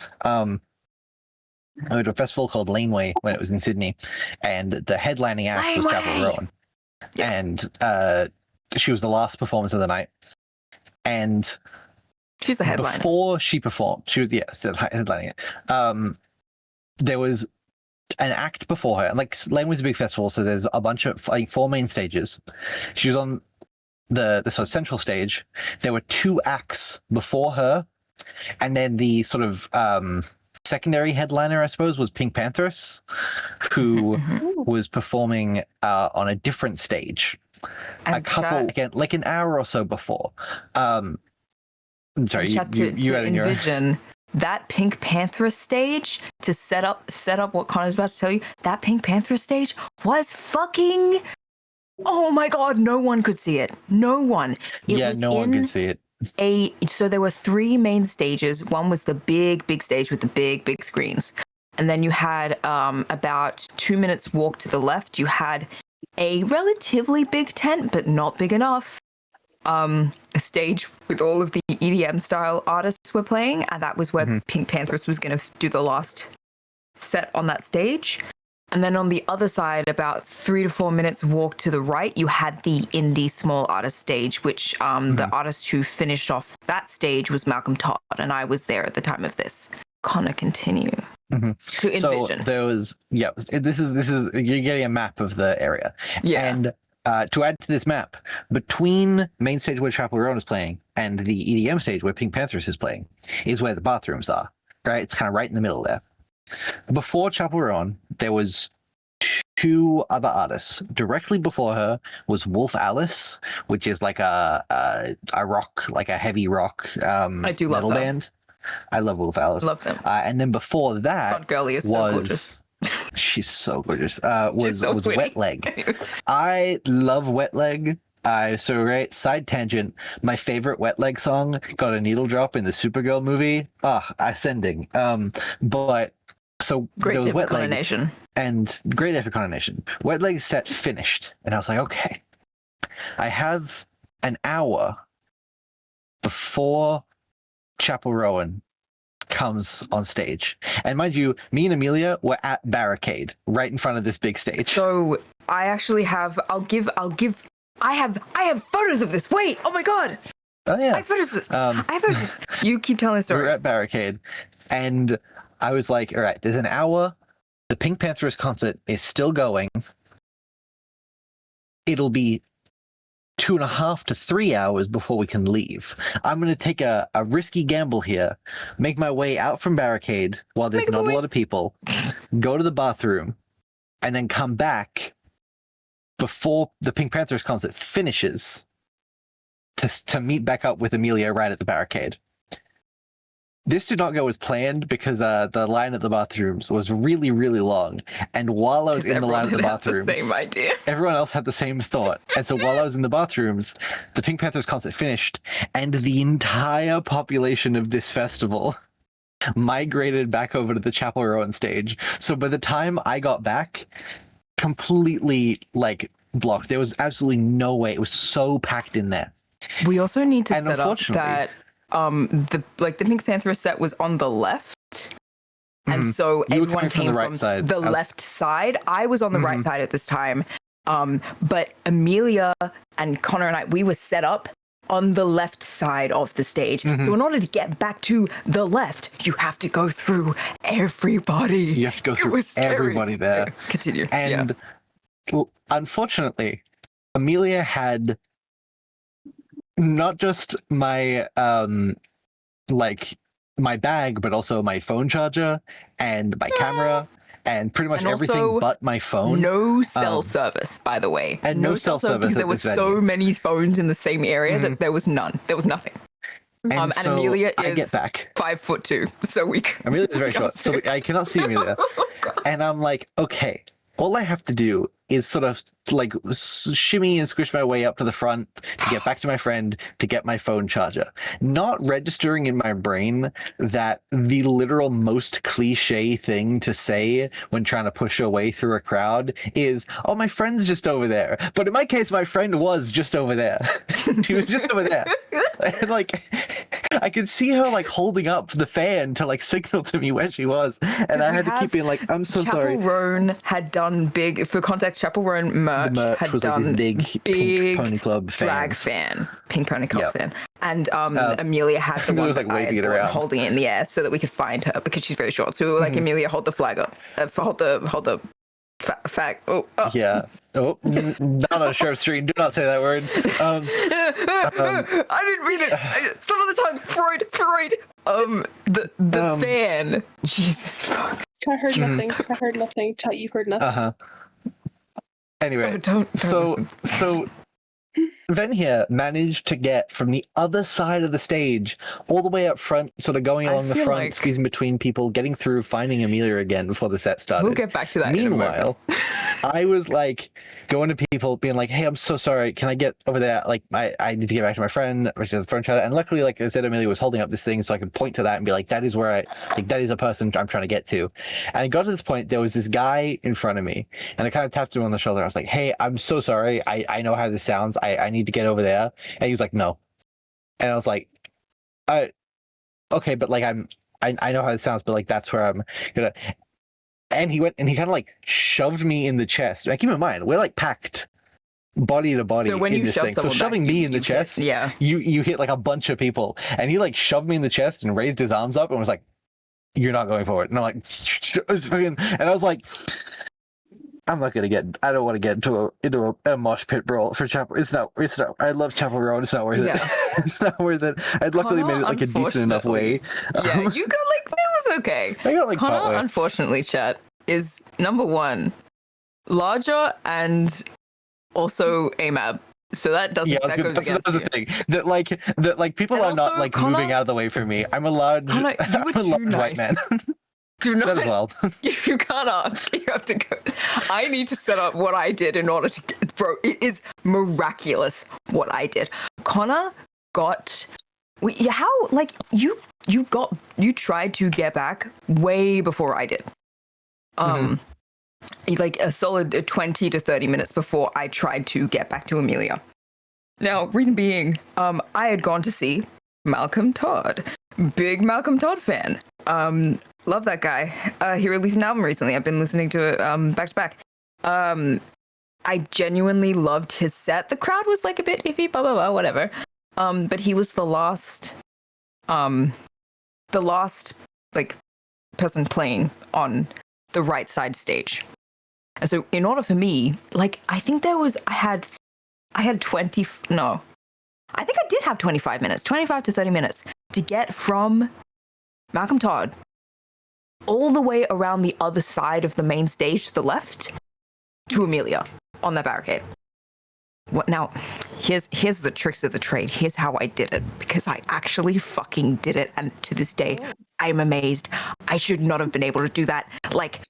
Speaker 9: I went to a festival called Laneway when it was in Sydney, and the headlining act was Chapel Roan.
Speaker 8: Yeah.
Speaker 9: And she was the last performance of the night. And
Speaker 8: she's the headliner.
Speaker 9: Before she performed, she was headlining it. There was an act before her. Like, Laneway's a big festival, so there's a bunch of 4 main stages. She was on the sort of central stage. There were 2 acts before her, and then the sort of secondary headliner, I suppose, was Pink Panthers, who was performing on a different stage.
Speaker 8: And
Speaker 9: like an hour or so before. I'm sorry,
Speaker 8: to envision that Pink Panther stage to set up what Connor's about to tell you. That Pink Panther stage was fucking. Oh my god! No one could see it. No one.
Speaker 9: No one could see it.
Speaker 8: So there were 3 main stages. One was the big stage with the big screens, and then you had about 2 minutes walk to the left. You had a relatively big tent, but not big enough. A stage with all of the EDM style artists were playing, and that was where Pink Panthers was going to do the last set on that stage. And then on the other side, about 3 to 4 minutes walk to the right, you had the indie small artist stage, which the artist who finished off that stage was Malcolm Todd, and I was there at the time of this. Connor, continue to envision.
Speaker 9: So there was, this is you're getting a map of the area.
Speaker 8: Yeah.
Speaker 9: And to add to this map, between main stage where Chapel Roan is playing and the EDM stage where Pink Panthers is playing is where the bathrooms are. Right? It's kind of right in the middle there. Before Chapel Roan, there was 2 other artists. Directly before her was Wolf Alice, which is like a rock, like a heavy rock
Speaker 8: I do love
Speaker 9: metal
Speaker 8: them.
Speaker 9: band. I love Wolf Alice.
Speaker 8: Love them.
Speaker 9: And then before that
Speaker 8: Front girlie is so gorgeous.
Speaker 9: She's so gorgeous. Was
Speaker 8: so pretty.
Speaker 9: Wet Leg. I love Wet Leg. So great. Side tangent. My favorite Wet Leg song got a needle drop in the Supergirl movie. Ascending. But so
Speaker 8: Great
Speaker 9: there was
Speaker 8: day for
Speaker 9: Wet Leg
Speaker 8: Coronation.
Speaker 9: and great day for Coronation. Wet Leg set finished, and I was like, okay, I have an hour before Chapel Rowan comes on stage. And mind you, me and Amelia were at Barricade, right in front of this big stage.
Speaker 8: So I actually have. I have photos of this. Wait. Oh my god.
Speaker 9: Oh yeah.
Speaker 8: I have photos of this. I have photos of this. You keep telling the
Speaker 9: We
Speaker 8: story.
Speaker 9: were at Barricade, and I was like, all right, there's an hour. The Pink Panthers concert is still going. It'll be 2.5 to 3 hours before we can leave. I'm going to take a risky gamble here, make my way out from Barricade while there's not a lot of people, go to the bathroom, and then come back before the Pink Panthers concert finishes to meet back up with Amelia right at the Barricade. This did not go as planned because the line at the bathrooms was really, really long. And while I was in the line at the bathrooms,
Speaker 8: same idea.
Speaker 9: everyone else had the same thought. And so while I was in the bathrooms, the Pink Panthers concert finished, and the entire population of this festival migrated back over to the Chapel Rowan stage. So by the time I got back, completely like blocked. There was absolutely no way. It was so packed in there.
Speaker 8: We also need to
Speaker 9: And
Speaker 8: set up
Speaker 9: unfortunately-
Speaker 8: that the Pink Panther set was on the left. And
Speaker 9: Mhm.
Speaker 8: so
Speaker 9: You were
Speaker 8: everyone
Speaker 9: coming from
Speaker 8: came
Speaker 9: the right
Speaker 8: from
Speaker 9: side.
Speaker 8: the
Speaker 9: I was-
Speaker 8: left side. I was on the right
Speaker 9: Mhm.
Speaker 8: side at this time. But Amelia and Connor and I, we were set up on the left side of the stage.
Speaker 9: Mhm.
Speaker 8: So in order to get back to the left, you have to go through everybody.
Speaker 9: You have to go
Speaker 8: It
Speaker 9: through
Speaker 8: was scary.
Speaker 9: everybody there.
Speaker 8: Continue.
Speaker 9: And unfortunately, Amelia had not just my like my bag, but also my phone charger and my camera and pretty much
Speaker 8: And
Speaker 9: everything
Speaker 8: also
Speaker 9: but my phone.
Speaker 8: No cell service, by the way.
Speaker 9: And no cell service
Speaker 8: because
Speaker 9: at
Speaker 8: there was
Speaker 9: this
Speaker 8: so
Speaker 9: venue.
Speaker 8: many phones in the same area that there was none. There was nothing.
Speaker 9: And
Speaker 8: And
Speaker 9: so
Speaker 8: Amelia
Speaker 9: I get
Speaker 8: is
Speaker 9: back.
Speaker 8: 5'2", so we.
Speaker 9: Amelia's very short, so I cannot see Amelia. And I'm like, okay, all I have to do is sort of like shimmy and squish my way up to the front to get back to my friend to get my phone charger. Not registering in my brain that the literal most cliche thing to say when trying to push your way through a crowd is, oh, my friend's just over there. But in my case, my friend was just over there. She was just over there. And like, I could see her like holding up the fan to like signal to me where she was. And I had to keep being like, I'm so sorry.
Speaker 8: Chapel Roan had done big, for context, Chapel Roan merch,
Speaker 9: The merch
Speaker 8: had
Speaker 9: was like
Speaker 8: done
Speaker 9: this big Pink Pony Club
Speaker 8: drag
Speaker 9: fans.
Speaker 8: fan, Pink Pony Club
Speaker 9: Yep.
Speaker 8: fan. And Amelia had the
Speaker 9: Amelia
Speaker 8: one
Speaker 9: was,
Speaker 8: that
Speaker 9: like,
Speaker 8: I
Speaker 9: waving
Speaker 8: had
Speaker 9: it
Speaker 8: bought,
Speaker 9: around.
Speaker 8: holding it in the air so that we could find her because she's very short. So we were like, Amelia, hold the flag up. Hold the flag. Oh,
Speaker 9: Yeah. Oh, not on Sheriff Street. Do not say that word.
Speaker 8: I didn't mean it. Slip of the tongue. Freud. The fan. Jesus fuck.
Speaker 10: I heard nothing. I heard nothing. Chat, you heard nothing.
Speaker 9: Uh-huh. Anyway,
Speaker 8: Oh, don't
Speaker 9: so
Speaker 8: listen.
Speaker 9: Ven here managed to get from the other side of the stage all the way up front, sort of going
Speaker 8: I
Speaker 9: along the
Speaker 8: feel
Speaker 9: front,
Speaker 8: like-
Speaker 9: squeezing between people, getting through, finding Amelia again before the set started.
Speaker 8: We'll get back to that in a moment.
Speaker 9: Meanwhile, I was like going to people, being like, "Hey, I'm so sorry. Can I get over there? Like, I need to get back to my friend, which is the phone chat." And luckily, like I said, Amelia was holding up this thing, so I could point to that and be like, "That is where that is a person I'm trying to get to." And I got to this point. There was this guy in front of me, and I kind of tapped him on the shoulder. I was like, "Hey, I'm so sorry. I know how this sounds. I need to get over there." And he was like, "No." And I was like, "Okay, but like I know how this sounds, but like that's where I'm gonna." And he went and he kind of like shoved me in the chest. Now, keep in mind, we're like packed body to body
Speaker 8: So when
Speaker 9: in
Speaker 8: you
Speaker 9: this
Speaker 8: shove
Speaker 9: thing. So
Speaker 8: someone
Speaker 9: shoving
Speaker 8: back,
Speaker 9: me in the
Speaker 8: you hit-
Speaker 9: chest,
Speaker 8: yeah.
Speaker 9: you hit like a bunch of people. And he like shoved me in the chest and raised his arms up and was like, "You're not going forward." And I'm like, and I was like, I don't want to get into a mosh pit brawl for Chapel. It's not, I love Chapel Road. It's not worth it.
Speaker 8: Yeah.
Speaker 9: It's not worth it. I'd luckily
Speaker 8: Connor,
Speaker 9: made it like a decent enough way.
Speaker 8: Yeah, you got like, that was okay.
Speaker 9: I got like
Speaker 8: Connor,
Speaker 9: partway.
Speaker 8: unfortunately, chat, is number one, larger and also AMAB. So that doesn't,
Speaker 9: Yeah,
Speaker 8: that goes against
Speaker 9: that's
Speaker 8: you.
Speaker 9: the thing. That like people
Speaker 8: And
Speaker 9: are not
Speaker 8: also,
Speaker 9: like
Speaker 8: Connor-
Speaker 9: moving out of the way for me. I'm a large,
Speaker 8: Connor, you
Speaker 9: I'm
Speaker 8: were
Speaker 9: a large
Speaker 8: too
Speaker 9: white
Speaker 8: nice.
Speaker 9: man.
Speaker 8: Do not,
Speaker 9: That as well.
Speaker 8: you can't ask. You have to go. I need to set up what I did in order to get, bro, it is miraculous what I did. Connor got, how, like, you tried to get back way before I did. Like a solid 20 to 30 minutes before I tried to get back to Amelia. Now, reason being, I had gone to see Malcolm Todd. Big Malcolm Todd fan. Love that guy. He released an album recently. I've been listening to it back to back. I genuinely loved his set. The crowd was like a bit iffy, blah blah blah, whatever. But he was the last like person playing on the right side stage. And so in order for me, like I think I had 20, no. I think I did have 25 minutes, 25 to 30 minutes to get from Malcolm Todd all the way around the other side of the main stage to the left to Amelia on that barricade. What now? Here's the tricks of the trade. Here's how I did it, because I actually fucking did it, and to this day, I'm amazed. I should not have been able to do that. Like,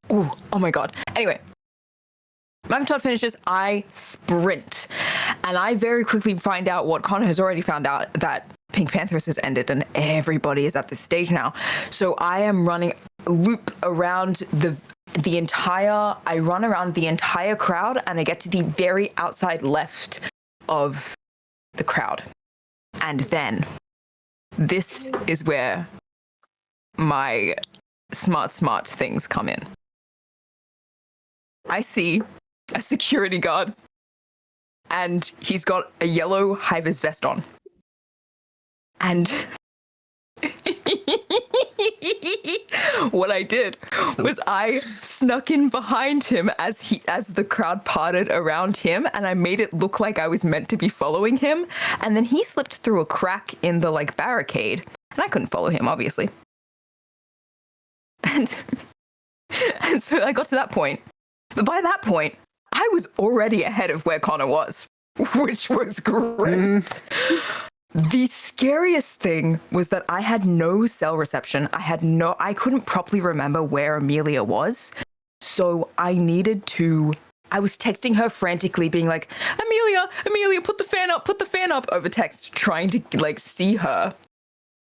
Speaker 8: oh my god. Anyway, Malcolm Todd finishes, I sprint. And I very quickly find out what Connor has already found out, that Pink Panthers has ended and everybody is at this stage now. So I am running a loop around I run around the entire crowd and I get to the very outside left of the crowd. And then this is where my smart things come in. I see a security guard and he's got a yellow high-vis vest on. And what I did was I snuck in behind him as the crowd parted around him, and I made it look like I was meant to be following him. And then he slipped through a crack in the barricade, and I couldn't follow him, obviously. And so I got to that point. But by that point, I was already ahead of where Connor was, which was great. The scariest thing was that I had no cell reception. I couldn't properly remember where Amelia was. So I was texting her frantically being like, Amelia, put the fan up over text, trying to see her.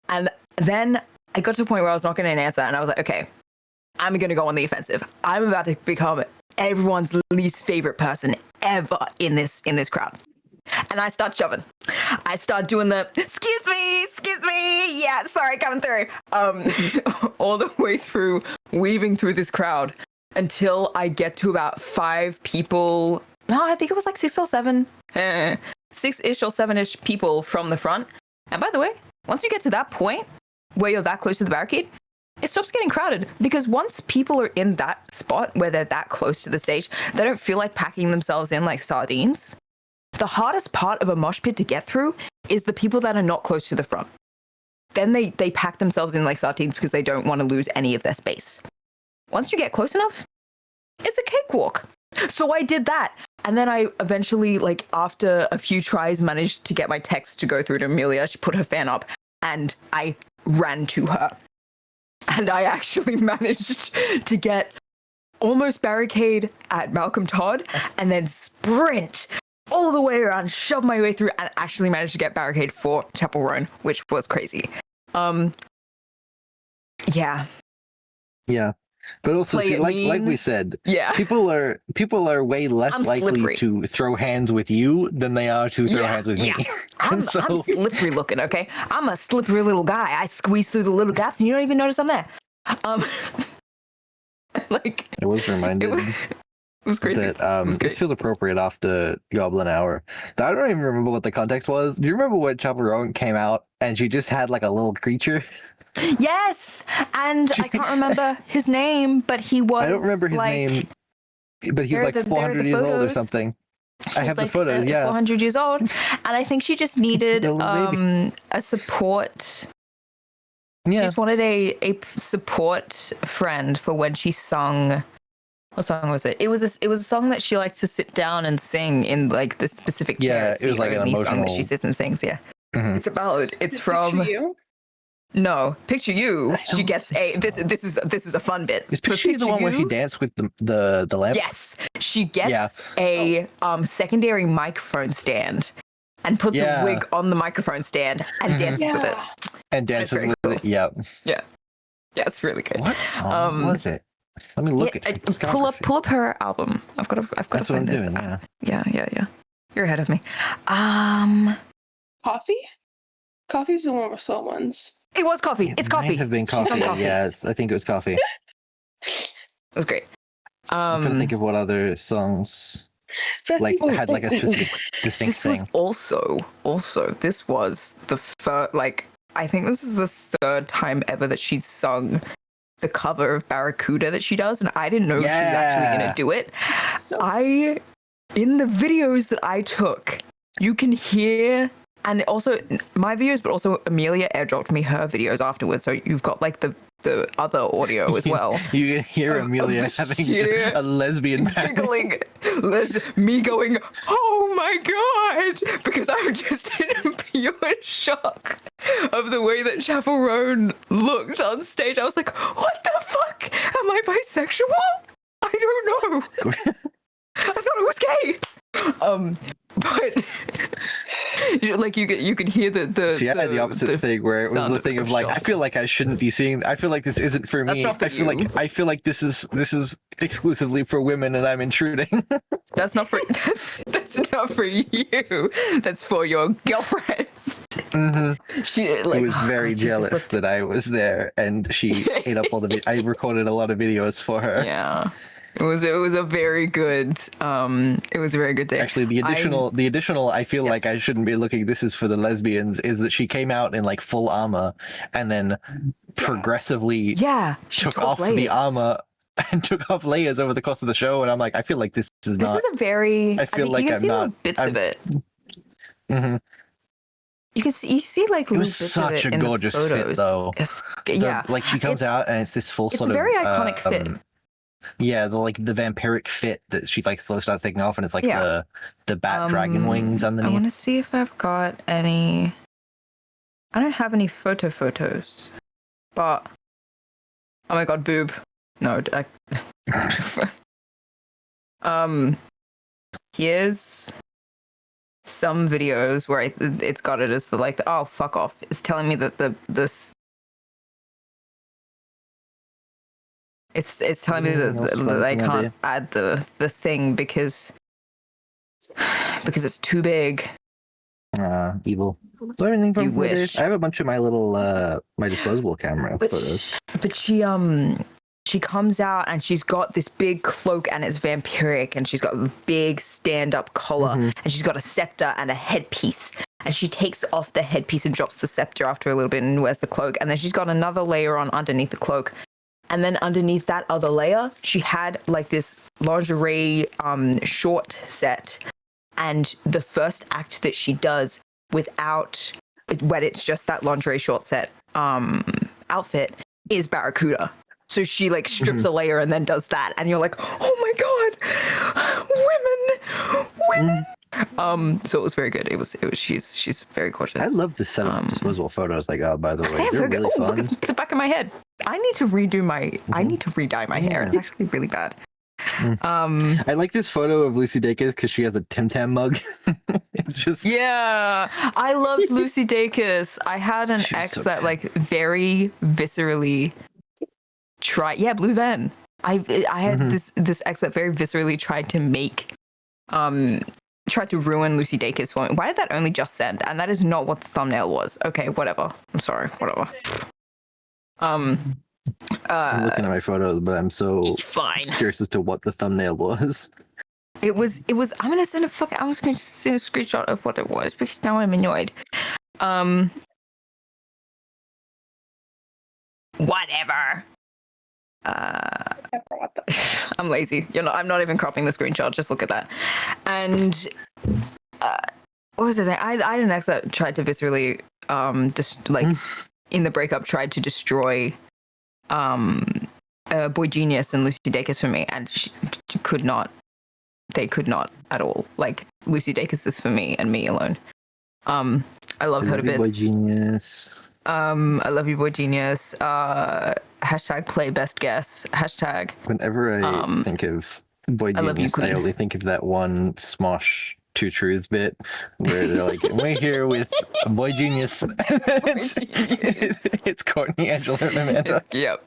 Speaker 8: And then I got to a point where I was not getting an answer and I was like, okay, I'm going to go on the offensive. I'm about to become everyone's least favorite person ever in this crowd. And I start shoving. I start doing the, excuse me, yeah, sorry, coming through. All the way through, weaving through this crowd until I get to about 5 people. No, I think it was 6 or 7. 6-ish or 7-ish people from the front. And by the way, once you get to that point where you're that close to the barricade, it stops getting crowded, because once people are in that spot where they're that close to the stage, they don't feel like packing themselves in like sardines. The hardest part of a mosh pit to get through is the people that are not close to the front. Then they pack themselves in like sardines because they don't want to lose any of their space. Once you get close enough, it's a cakewalk. So I did that. And then I eventually, after a few tries, managed to get my text to go through to Amelia. She put her fan up and I ran to her. And I actually managed to get almost barricade at Malcolm Todd and then sprint all the way around, shove my way through, and actually managed to get barricade for Chapel Roan, which was crazy. Yeah.
Speaker 9: But also, see, like we said, people are way less likely to throw hands with you than they are to throw hands with me.
Speaker 8: I'm slippery looking, okay? I'm a slippery little guy. I squeeze through the little gaps and you don't even notice I'm there.
Speaker 9: I was reminded
Speaker 8: it was crazy.
Speaker 9: That this feels appropriate after Goblin Hour. I don't even remember what the context was. Do you remember when Chapel Roan came out and she just had a little creature?
Speaker 8: Yes, and I can't remember his name, but he was.
Speaker 9: I don't remember his name, but he was 400 years old or something. I have the photos.
Speaker 8: 400 years old, and I think she just needed a support. Yeah, she just wanted a support friend for when she sung. What song was it? It was a song that she likes to sit down and sing in the specific chair.
Speaker 9: Yeah, it was an emotional
Speaker 8: song that she sits and sings. Yeah, It's a ballad. It's from.
Speaker 10: Picture You?
Speaker 8: No, Picture You. She gets a. This is a fun bit.
Speaker 9: Is Picture You the one where she danced with the lamp?
Speaker 8: Yes, she gets a secondary microphone stand and puts a wig on the microphone stand and dances with it.
Speaker 9: And dances with it. Yeah.
Speaker 8: Yeah, it's really good.
Speaker 9: What song was it? Let me look at it.
Speaker 8: Pull up her album. I've got to
Speaker 9: That's
Speaker 8: find
Speaker 9: what I'm
Speaker 8: this.
Speaker 9: doing. Yeah.
Speaker 8: You're ahead of me.
Speaker 10: Coffee? Coffee's the one with salt ones.
Speaker 8: It was coffee. It's coffee.
Speaker 9: Might have been
Speaker 8: She's on
Speaker 9: coffee.
Speaker 8: coffee.
Speaker 9: Yes, I think it was coffee.
Speaker 8: It was great.
Speaker 9: I'm trying to think of what other songs like had like a specific distinct
Speaker 8: This
Speaker 9: thing.
Speaker 8: was also this was the first, like, I think this is the third time ever that she'd sung the cover of Barracuda that she does, and I didn't know she was actually gonna do it. In the videos that I took, you can hear, and also my videos, but also Amelia airdropped me her videos afterwards, so you've got like the other audio as well.
Speaker 9: You can hear Amelia having a lesbian panic.
Speaker 8: Giggling, me going, oh my god, because I'm just in pure shock of the way that Chapel Roan looked on stage. I was like, what the fuck? Am I bisexual? I don't know. I thought it was gay. But like you could hear the
Speaker 9: See, I had the opposite thing where it was the thing of like, I feel like I shouldn't be seeing. I feel like this isn't for me.
Speaker 8: That's not for
Speaker 9: I feel like this is exclusively for women, and I'm intruding.
Speaker 8: That's not for that's not for you. That's for your girlfriend.
Speaker 9: Mm-hmm.
Speaker 8: She like,
Speaker 9: was very jealous that I was there, and she ate up all the. I recorded a lot of videos for her.
Speaker 8: Yeah. It was a very good day.
Speaker 9: Actually, the additional I feel like I shouldn't be looking. This is for the lesbians. Is that she came out in like full armor, and then progressively took off the armor and took off layers over the course of the show. And I'm like, I feel like this is not.
Speaker 8: This is a very.
Speaker 9: I feel like
Speaker 8: you can
Speaker 9: I'm
Speaker 8: see
Speaker 9: not.
Speaker 8: Bits of it.
Speaker 9: Mm-hmm.
Speaker 8: You see like
Speaker 9: it was such a gorgeous fit though. Like she comes out and it's this full sort of
Speaker 8: very iconic fit.
Speaker 9: Yeah, the vampiric fit that she like slowly starts taking off, and it's like the bat dragon wings underneath.
Speaker 8: I want to see if I've got any. I don't have any photos, but oh my god, boob. No, here's some videos where it's got it as the oh fuck off. It's telling me that this. It's telling me that I can't add the thing because it's too big.
Speaker 9: Evil. So everything from
Speaker 8: You wish.
Speaker 9: I have a bunch of my little my disposable camera photos.
Speaker 8: But she comes out and she's got this big cloak and it's vampiric and she's got a big stand-up collar and she's got a scepter and a headpiece. And she takes off the headpiece and drops the scepter after a little bit and wears the cloak. And then she's got another layer on underneath the cloak. And then underneath that other layer, she had like this lingerie short set. And the first act that she does when it's just that lingerie short set outfit is Barracuda. So she like strips a layer and then does that. And you're like, oh my God, women. So it was very good. It was she's very gorgeous.
Speaker 9: I love the set of disposable photos they got, by the way. They're really fun.
Speaker 8: Look at the back of my head. I need to redo I need to re-dye my hair. It's actually really bad.
Speaker 9: I like this photo of Lucy Dacus because she has a Tim Tam mug. It's just
Speaker 8: I loved Lucy Dacus. I had an ex that like very viscerally tried. Yeah, Blue Van. I had this ex that very viscerally tried to ruin Lucy Dacus for me. Why did that only just send? And that is not what the thumbnail was. Okay, whatever. I'm sorry. Whatever.
Speaker 9: I'm looking at my photos, but I'm so curious as to what the thumbnail was.
Speaker 8: It was. I'm gonna send a screenshot of what it was because now I'm annoyed. Whatever. I'm lazy. I'm not even cropping the screenshot. Just look at that. And what was I saying? I had an ex that tried to viscerally, just like in the breakup, tried to destroy Boy Genius and Lucy Dacus for me, and she could not. They could not at all. Like Lucy Dacus is for me and me alone. I love her to bits.
Speaker 9: Boy Genius.
Speaker 8: I love you, Boy Genius. Hashtag play best guess. Hashtag.
Speaker 9: Whenever I think of Boy Genius, I only think of that one Smosh Two Truths bit where they're like, we're here with Boy Genius. It's Courtney, Angela, and Amanda.
Speaker 8: Yep.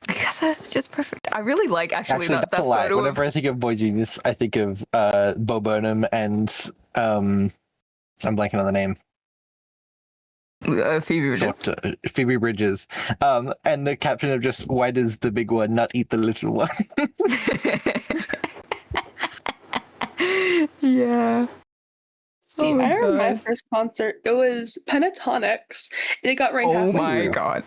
Speaker 8: Because that's just perfect. I really like actually
Speaker 9: That's
Speaker 8: that
Speaker 9: a lie.
Speaker 8: photo
Speaker 9: Whenever I think of Boy Genius, I think of Bo Burnham and I'm blanking on the name.
Speaker 8: Phoebe Bridgers.
Speaker 9: Phoebe Bridges. And the caption of just, why does the big one not eat the little one?
Speaker 8: Yeah.
Speaker 10: Steve,
Speaker 8: Oh,
Speaker 10: I remember my
Speaker 8: God.
Speaker 10: first concert. It was Pentatonics, and it got ranked
Speaker 8: Oh
Speaker 10: halfway
Speaker 8: my
Speaker 10: through.
Speaker 8: God.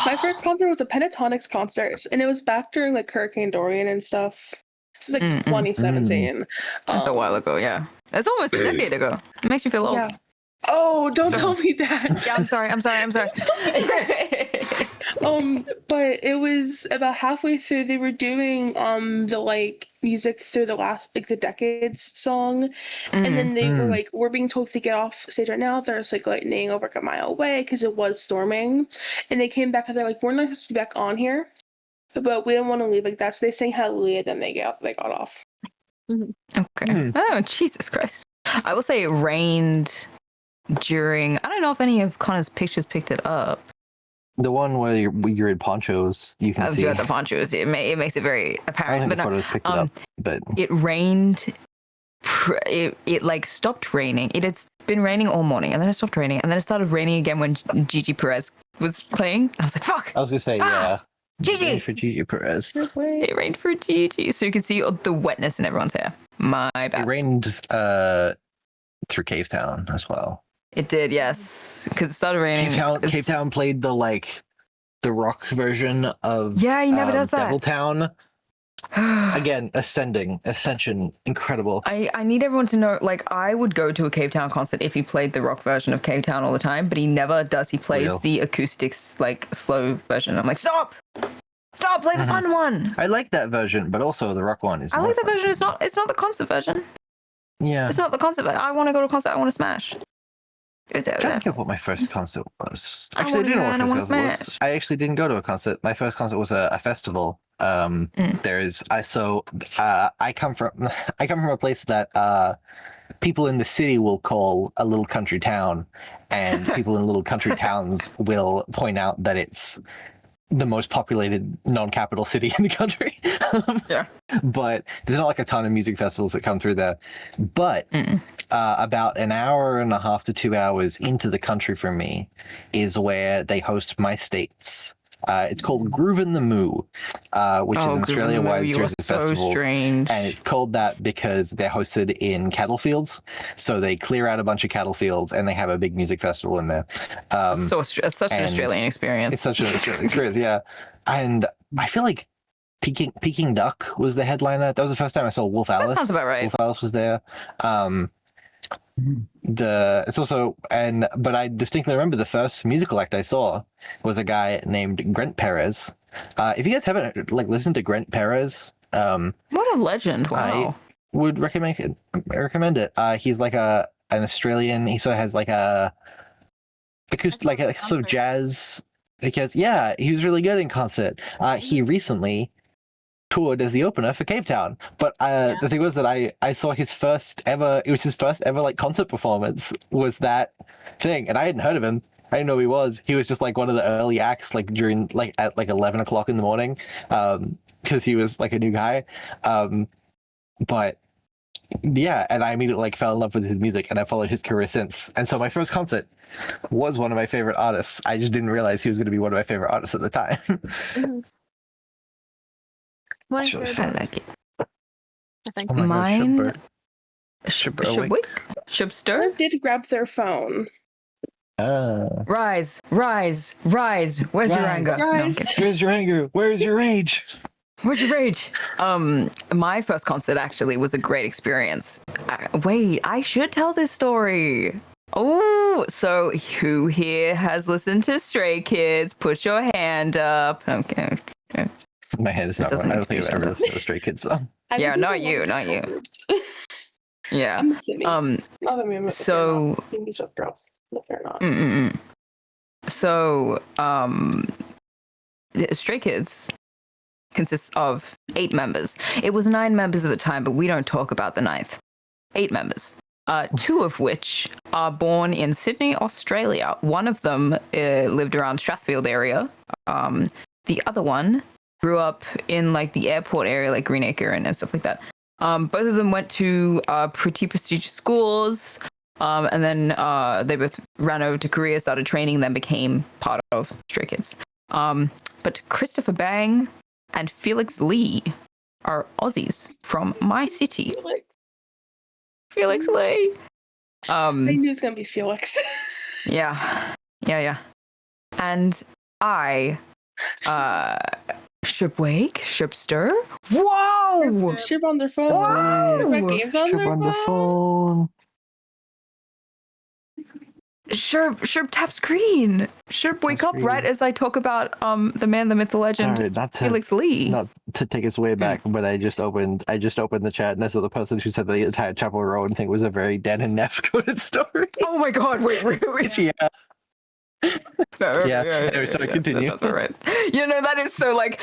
Speaker 10: My first concert was a Pentatonics concert, and it was back during like Hurricane Dorian and stuff. This is like 2017.
Speaker 8: That's a while ago, yeah. That's almost a decade ago. It makes you feel old.
Speaker 10: Yeah. Oh, don't tell me that.
Speaker 8: Yeah, I'm sorry.
Speaker 10: But it was about halfway through. They were doing the like music through the last like the decades song, and then they were like, "We're being told to get off stage right now. There's like lightning over a mile away because it was storming." And they came back and they're like, "We're not supposed to be back on here, but we didn't want to leave like that." So they sang Hallelujah. Then they got off.
Speaker 8: Okay. Oh, Jesus Christ. I will say it rained during, I don't know if any of Connor's pictures picked it up.
Speaker 9: The one where you're in ponchos, you can see.
Speaker 8: The ponchos. It makes it very
Speaker 9: I
Speaker 8: apparent.
Speaker 9: don't think
Speaker 8: But
Speaker 9: the photos picked it up, but
Speaker 8: it rained. It like stopped raining. It had been raining all morning, and then it stopped raining, and then it started raining again when Gigi Perez was playing. I was like, "Fuck!"
Speaker 9: I was gonna say, yeah.
Speaker 8: Gigi
Speaker 9: for Gigi Perez.
Speaker 8: It rained for Gigi, so you can see the wetness in everyone's hair. My bad.
Speaker 9: It rained through Cave Town as well.
Speaker 8: It did, yes, because it started raining.
Speaker 9: Cave Town played the rock version of
Speaker 8: Yeah, he never does that.
Speaker 9: Devil Town. Again, Ascension, incredible.
Speaker 8: I need everyone to know, like, I would go to a Cave Town concert if he played the rock version of Cave Town all the time, but he never does. He plays the acoustics, like, slow version. I'm like, stop, play the fun one.
Speaker 9: I like that version, but also the rock one is.
Speaker 8: I like the version. It's not the concert version.
Speaker 9: Yeah,
Speaker 8: it's not the concert. I want to go to a concert. I want to smash.
Speaker 9: I can't think of what my first concert was.
Speaker 8: I
Speaker 9: Actually, I do know what
Speaker 8: wanna
Speaker 9: my first concert was. I actually didn't go to a concert. My first concert was a festival. I come from a place that people in the city will call a little country town, and people in little country towns will point out that it's the most populated non-capital city in the country.
Speaker 8: Yeah.
Speaker 9: But there's not like a ton of music festivals that come through there. But about an hour and a half to 2 hours into the country from me is where they host my states. It's called Groove in the Moo, which is an Australia-wide series of festivals.
Speaker 8: Strange.
Speaker 9: And it's called that because they're hosted in cattle fields. So they clear out a bunch of cattle fields and they have a big music festival in there.
Speaker 8: It's such an Australian experience.
Speaker 9: It's such an Australian experience, yeah. And I feel like Peking Duck was the headliner. That was the first time I saw Wolf Alice.
Speaker 8: That sounds about right.
Speaker 9: Wolf Alice was there. But I distinctly remember the first musical act I saw was a guy named Grant Perez. If you guys haven't listened to Grant Perez,
Speaker 8: what a legend! Wow,
Speaker 9: I would recommend it. He's like an Australian. He sort of has like a acoustic, like a sort of jazz. Because he was really good in concert. He recently toured as the opener for Cave Town, but the thing was that I saw his first ever concert performance was that thing, and I hadn't heard of him. I didn't know who he was. He was just like one of the early acts, like during at 11 o'clock in the morning, because he was like a new guy. But yeah, and I immediately fell in love with his music, and I followed his career since. And so my first concert was one of my favorite artists. I just didn't realize he was going to be one of my favorite artists at the time.
Speaker 2: Mine's
Speaker 9: Really
Speaker 2: good.
Speaker 9: fun.
Speaker 8: I like it.
Speaker 2: I think
Speaker 8: Mine.
Speaker 9: Sherbathon.
Speaker 8: Shubster.
Speaker 10: Did grab their phone.
Speaker 8: Rise. Where's your anger? No, I'm kidding.
Speaker 9: Where's your anger? Where's your rage?
Speaker 8: Where's your rage? My first concert actually was a great experience. Wait, I should tell this story. Oh, so who here has listened to Stray Kids? Put your hand up. Okay.
Speaker 9: My head is not right. I don't think I've ever listened to a Stray Kids song.
Speaker 8: Yeah, not you. Yeah.
Speaker 10: I'm kidding. Not a meme.
Speaker 8: So
Speaker 10: These are girls. No, they're not.
Speaker 8: So, Stray Kids consists of 8 members. It was 9 members at the time, but we don't talk about the 9th. 8 members. 2 of which are born in Sydney, Australia. One of them lived around Strathfield area. the other one grew up in like the airport area, like Greenacre and stuff like that. Both of them went to pretty prestigious schools, and then they both ran over to Korea, started training, then became part of Stray Kids. But Christopher Bang and Felix Lee are Aussies from my city. Felix Lee.
Speaker 10: I knew it was gonna be Felix.
Speaker 8: Yeah. And I, Shipster. Whoa!
Speaker 10: Ship on their phone.
Speaker 8: Whoa!
Speaker 10: Got games on their phone.
Speaker 8: Sherp tap screen. Sherp wake up right as I talk about the man, the myth, the legend,
Speaker 9: Sorry,
Speaker 8: Felix Lee.
Speaker 9: Not to take us way back, but I just opened the chat and I saw the person who said the entire Chapel Road thing was a very Dan and Neff coded story.
Speaker 8: Oh my god! Wait, really?
Speaker 9: Yeah.
Speaker 8: Yeah.
Speaker 9: Anyway, so continue.
Speaker 8: That's all right. You know, that is so like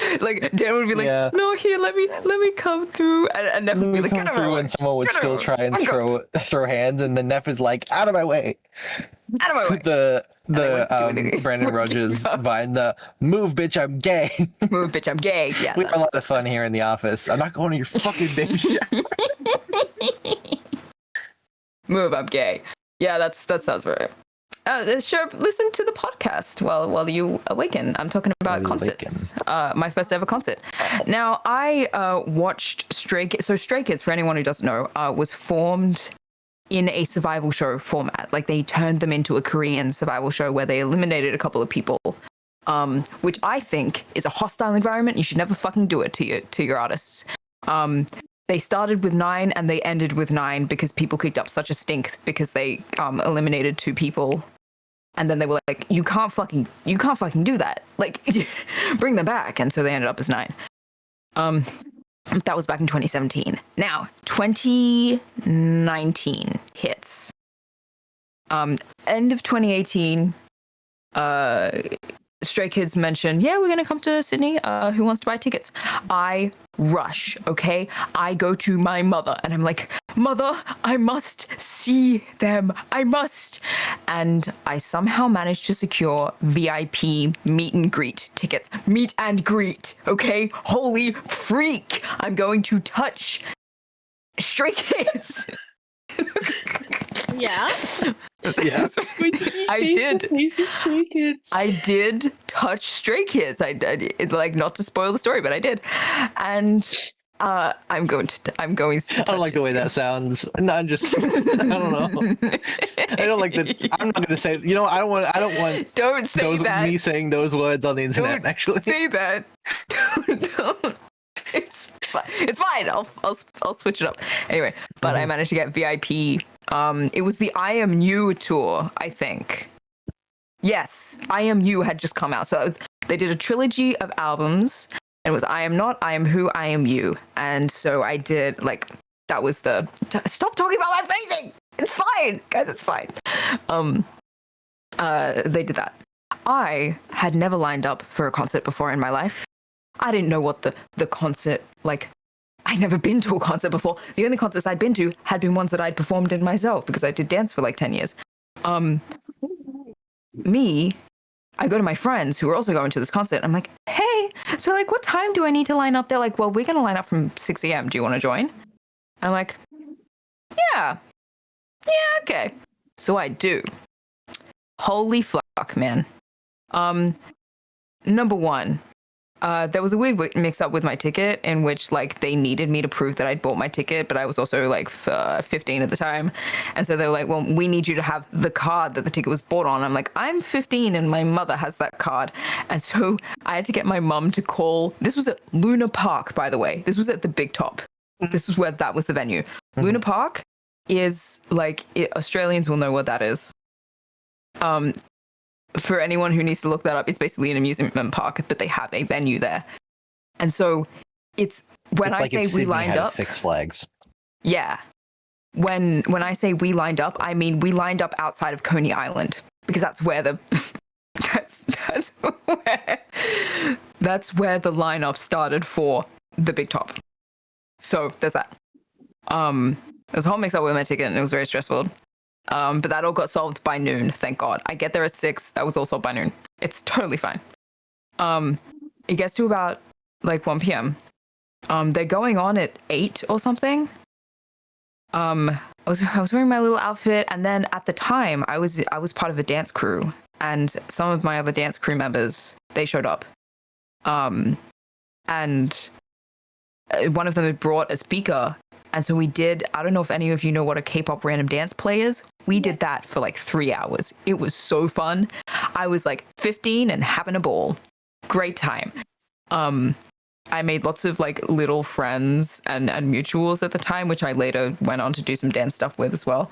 Speaker 8: Dan would be like,
Speaker 9: Yeah.
Speaker 8: no, here, let me come through, and Neff would be like,
Speaker 9: Come through when someone would still try and throw hands, and then Neff is like, out of my way.
Speaker 8: Out of my way.
Speaker 9: The Brandon Rogers vine, the move, bitch, I'm gay.
Speaker 8: Move, bitch, I'm gay. Yeah,
Speaker 9: We have a lot of fun here in the office. I'm not going to your fucking baby shower.
Speaker 8: Move, I'm gay. Yeah, that sounds right. Sure, listen to the podcast while you awaken. I'm talking about concerts. My first ever concert. Now, I watched Stray Kids. So Stray Kids, for anyone who doesn't know, was formed in a survival show format. Like, they turned them into a Korean survival show where they eliminated a couple of people, which I think is a hostile environment. You should never fucking do it to your artists. They started with 9 and they ended with 9 because people kicked up such a stink because they eliminated 2 people. And then they were like, you can't fucking do that. Like, bring them back. And so they ended up as 9. That was back in 2017. Now, 2019 hits. End of 2018, Stray Kids mentioned, yeah, we're going to come to Sydney. Who wants to buy tickets? I rush, okay? I go to my mother and I'm like, Mother, I must see them. I must. And I somehow managed to secure VIP meet and greet tickets. Meet and greet, okay? Holy freak. I'm going to touch Stray Kids.
Speaker 2: Yeah.
Speaker 9: Yeah.
Speaker 8: I did touch Stray Kids. I did, like, not to spoil the story, but I did. And I'm going to
Speaker 9: I don't like the way that sounds. No, I don't know. I don't like the. I'm not gonna say. You know, I don't want.
Speaker 8: Don't say that.
Speaker 9: Me saying those words on the internet.
Speaker 8: Don't
Speaker 9: actually,
Speaker 8: say that. Don't. It's fine. I'll switch it up. Anyway, but I managed to get VIP. It was the I Am You tour, I think. Yes, I Am You had just come out. So they did a trilogy of albums. And it was I Am Not, I Am Who, I Am You. And so I did, like, that was the... Stop talking about my phrasing! It's fine! Guys, it's fine. They did that. I had never lined up for a concert before in my life. I didn't know what the concert, like... I'd never been to a concert before. The only concerts I'd been to had been ones that I'd performed in myself because I did dance for like 10 years. I go to my friends who are also going to this concert. I'm like, hey, so like, what time do I need to line up? They're like, well, we're going to line up from 6 a.m. Do you want to join? And I'm like, yeah, okay. So I do. Holy fuck, man. Number one, there was a weird mix up with my ticket in which like they needed me to prove that I'd bought my ticket, but I was also like 15 at the time. And so they were like, well, we need you to have the card that the ticket was bought on. I'm like, I'm 15 and my mother has that card. And so I had to get my mum to call. This was at Luna Park, by the way. This was at the Big Top. This is where that was the venue. Luna Park is like, Australians will know what that is. For anyone who needs to look that up, it's basically an amusement park, but they have a venue there. And so it's when I say we lined up,
Speaker 9: Six Flags.
Speaker 8: Yeah. When I say we lined up, I mean we lined up outside of Coney Island because that's where the that's where the lineup started for the Big Top. So there's that. There was a whole mix up with my ticket and it was very stressful. But that all got solved by noon, thank God. I get there at 6. That was all solved by noon. It's totally fine. it gets to about like 1 p.m. They're going on at 8 or something. I was wearing my little outfit, and then at the time I was part of a dance crew, and some of my other dance crew members, they showed up. And one of them had brought a speaker, and so we did, I don't know if any of you know what a K-pop random dance play is. We did that for like 3 hours. It was so fun. I was like 15 and having a ball. Great time. I made lots of like little friends and mutuals at the time, which I later went on to do some dance stuff with as well.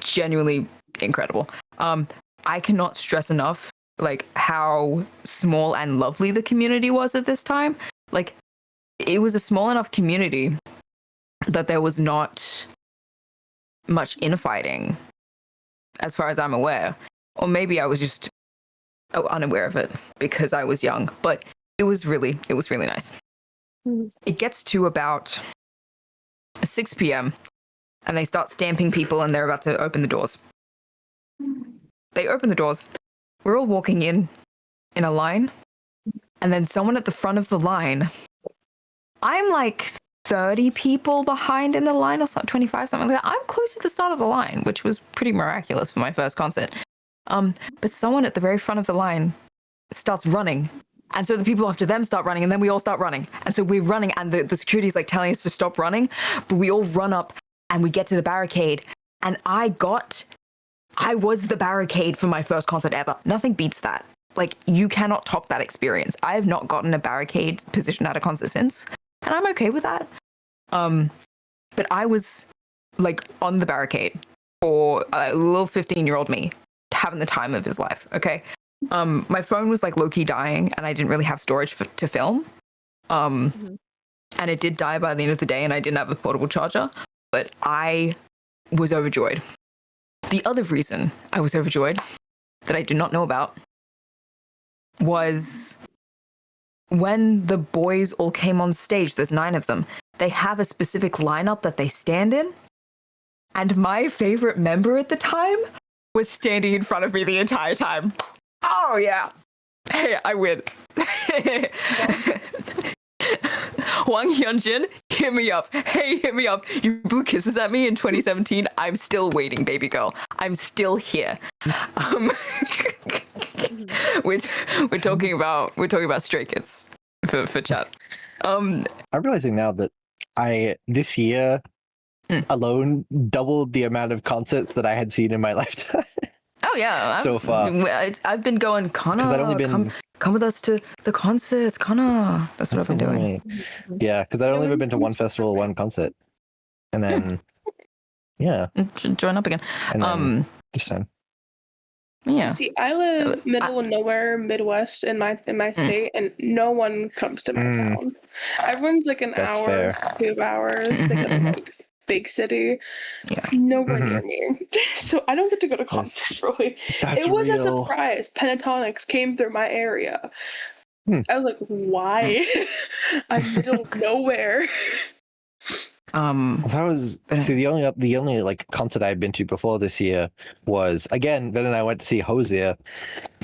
Speaker 8: Genuinely incredible. I cannot stress enough like how small and lovely the community was at this time. Like, it was a small enough community that there was not much infighting, as far as I'm aware. Or maybe I was just unaware of it because I was young. But it was really nice.
Speaker 2: Mm-hmm.
Speaker 8: It gets to about 6 p.m. and they start stamping people, and they're about to open the doors. They open the doors. We're all walking in a line, and then someone at the front of the line, I'm like 30 people behind in the line or something, 25, something like that. I'm close to the start of the line, which was pretty miraculous for my first concert. But someone at the very front of the line starts running. And so the people after them start running, and then we all start running. And so we're running, and the security's like telling us to stop running, but we all run up and we get to the barricade. And I was the barricade for my first concert ever. Nothing beats that. Like, you cannot top that experience. I have not gotten a barricade position at a concert since, and I'm okay with that. But I was like on the barricade for a little 15-year-old me, having the time of his life. Okay. My phone was like low-key dying, and I didn't really have storage to film. And it did die by the end of the day, and I didn't have a portable charger, but I was overjoyed. The other reason I was overjoyed that I did not know about was when the boys all came on stage. There's 9 of them. They have a specific lineup that they stand in. And my favorite member at the time was standing in front of me the entire time. Oh, yeah. Hey, I win. Wang Hyunjin, hit me up. Hey, hit me up. You blew kisses at me in 2017. I'm still waiting, baby girl. I'm still here. We're talking about Stray Kids for chat.
Speaker 9: I'm realizing now that I this year alone doubled the amount of concerts that I had seen in my lifetime.
Speaker 8: Oh yeah,
Speaker 9: so far.
Speaker 8: I've been going, Connor.
Speaker 9: I'd only been
Speaker 8: come with us to the concerts, Connor. That's what I've been doing.
Speaker 9: Yeah, because I'd only ever been to one festival, one concert, and then
Speaker 8: join up again.
Speaker 9: And then this time.
Speaker 8: Yeah.
Speaker 10: See, I live middle of nowhere, Midwest in my state, and no one comes to my town. Everyone's like an
Speaker 9: That's
Speaker 10: hour,
Speaker 9: fair.
Speaker 10: 2 hours. They go to like big city.
Speaker 8: Yeah.
Speaker 10: Nowhere near me. So I don't get to go to concerts really. It was a surprise. Pentatonics came through my area. I was like, why? I'm middle of nowhere.
Speaker 9: That was the only like concert I had been to before this year was, again, Ben and I went to see Hosier,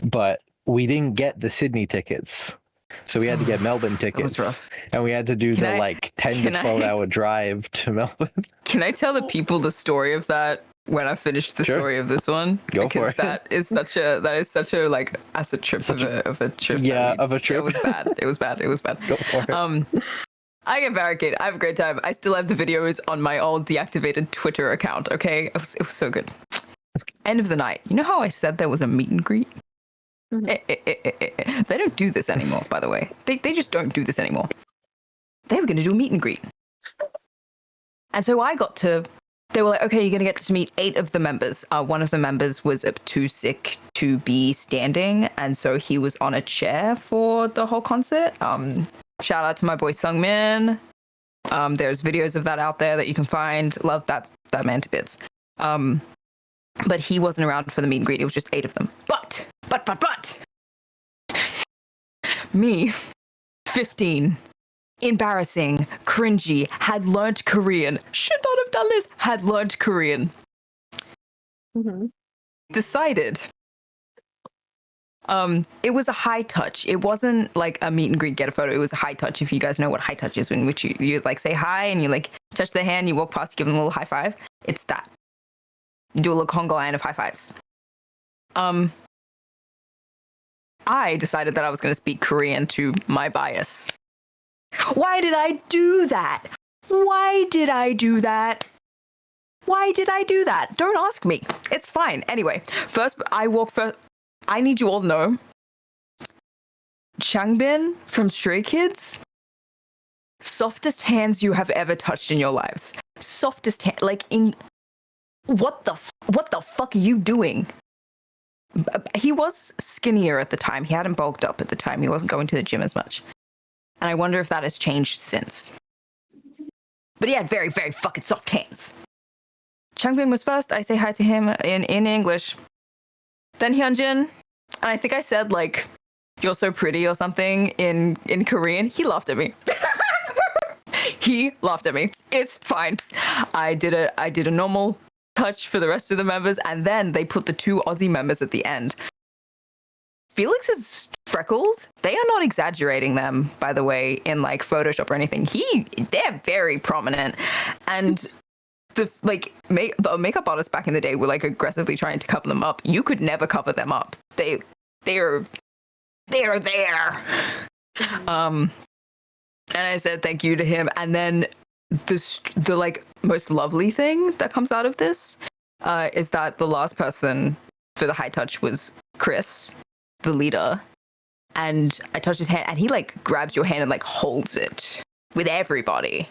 Speaker 9: but we didn't get the Sydney tickets. So we had to get Melbourne tickets, and we had to do 10 to 12 hour drive to Melbourne.
Speaker 8: Can I tell the people the story of that when I finish the story of this one?
Speaker 9: Go for it.
Speaker 8: That is such a like, as a trip of a trip.
Speaker 9: Yeah, of a trip.
Speaker 8: It was bad. It was bad.
Speaker 9: Go for it.
Speaker 8: I get barricaded. I have a great time. I still have the videos on my old deactivated Twitter account. Okay, it was so good. End of the night. You know how I said there was a meet and greet? They don't do this anymore, by the way. They just don't do this anymore. They were going to do a meet and greet. And so they were like, okay, you're going to get to meet 8 of the members. One of the members was too sick to be standing, and so he was on a chair for the whole concert. Shout out to my boy Sungmin. There's videos of that out there that you can find. Love that man to bits. But he wasn't around for the meet and greet. It was just 8 of them. But me, 15, embarrassing, cringy, had learnt Korean. Should not have done this. Had learnt Korean. Decided It was a high touch. It wasn't like a meet and greet, get a photo. It was a high touch. If you guys know what high touch is, in which you like say hi and you like touch their hand, you walk past, you give them a little high five. It's that. You do a little conga line of high fives. I decided that I was going to speak Korean to my bias. Why did I do that? Why did I do that? Why did I do that? Don't ask me. It's fine. Anyway, I need you all to know. Changbin from Stray Kids, softest hands you have ever touched in your lives. Softest hand, like in what the fuck are you doing? He was skinnier at the time. He hadn't bulked up at the time. He wasn't going to the gym as much. And I wonder if that has changed since. But he had very, very fucking soft hands. Changbin was first. I say hi to him in English. Then Hyunjin, and I think I said like, "You're so pretty" or something in Korean. He laughed at me. He laughed at me. It's fine. I did a normal touch for the rest of the members, and then they put the 2 Aussie members at the end. Felix's freckles, they are not exaggerating them, by the way, in like Photoshop or anything. They're very prominent, and the makeup artists back in the day were like aggressively trying to cover them up. You could never cover them up. They're there. And I said thank you to him, and then the like most lovely thing that comes out of this is that the last person for the high touch was Chris, the leader, and I touched his hand, and he like grabs your hand and like holds it with everybody.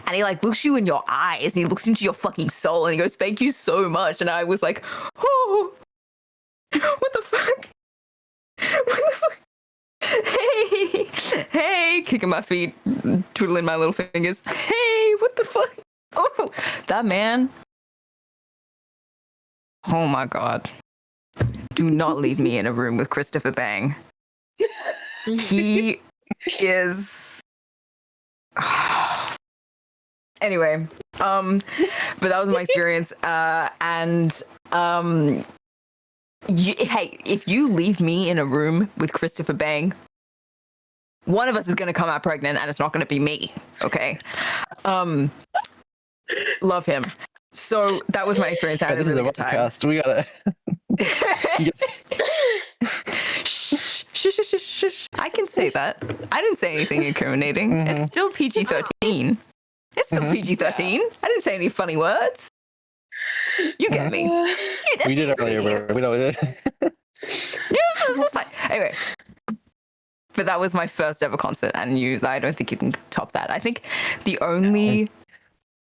Speaker 8: And he like looks you in your eyes and he looks into your fucking soul and he goes, "Thank you so much." And I was like, "Oh, what the fuck? What the fuck? Hey, kicking my feet, twiddling my little fingers. Hey, what the fuck?" Oh, that man. Oh my God. Do not leave me in a room with Christopher Bang. He is... Anyway, but that was my experience. Hey, if you leave me in a room with Christopher Bang, one of us is going to come out pregnant, and it's not going to be me. Okay. Love him. So that was my experience. I had a really good time.
Speaker 9: We gotta.
Speaker 8: Shh. I can say that. I didn't say anything incriminating.
Speaker 9: Mm-hmm.
Speaker 8: It's still PG-13. It's still PG-13. I didn't say any funny words. You get me.
Speaker 9: We did it earlier. We know it.
Speaker 8: Yeah, that's fine. Anyway, but that was my first ever concert, and I don't think you can top that. I think the only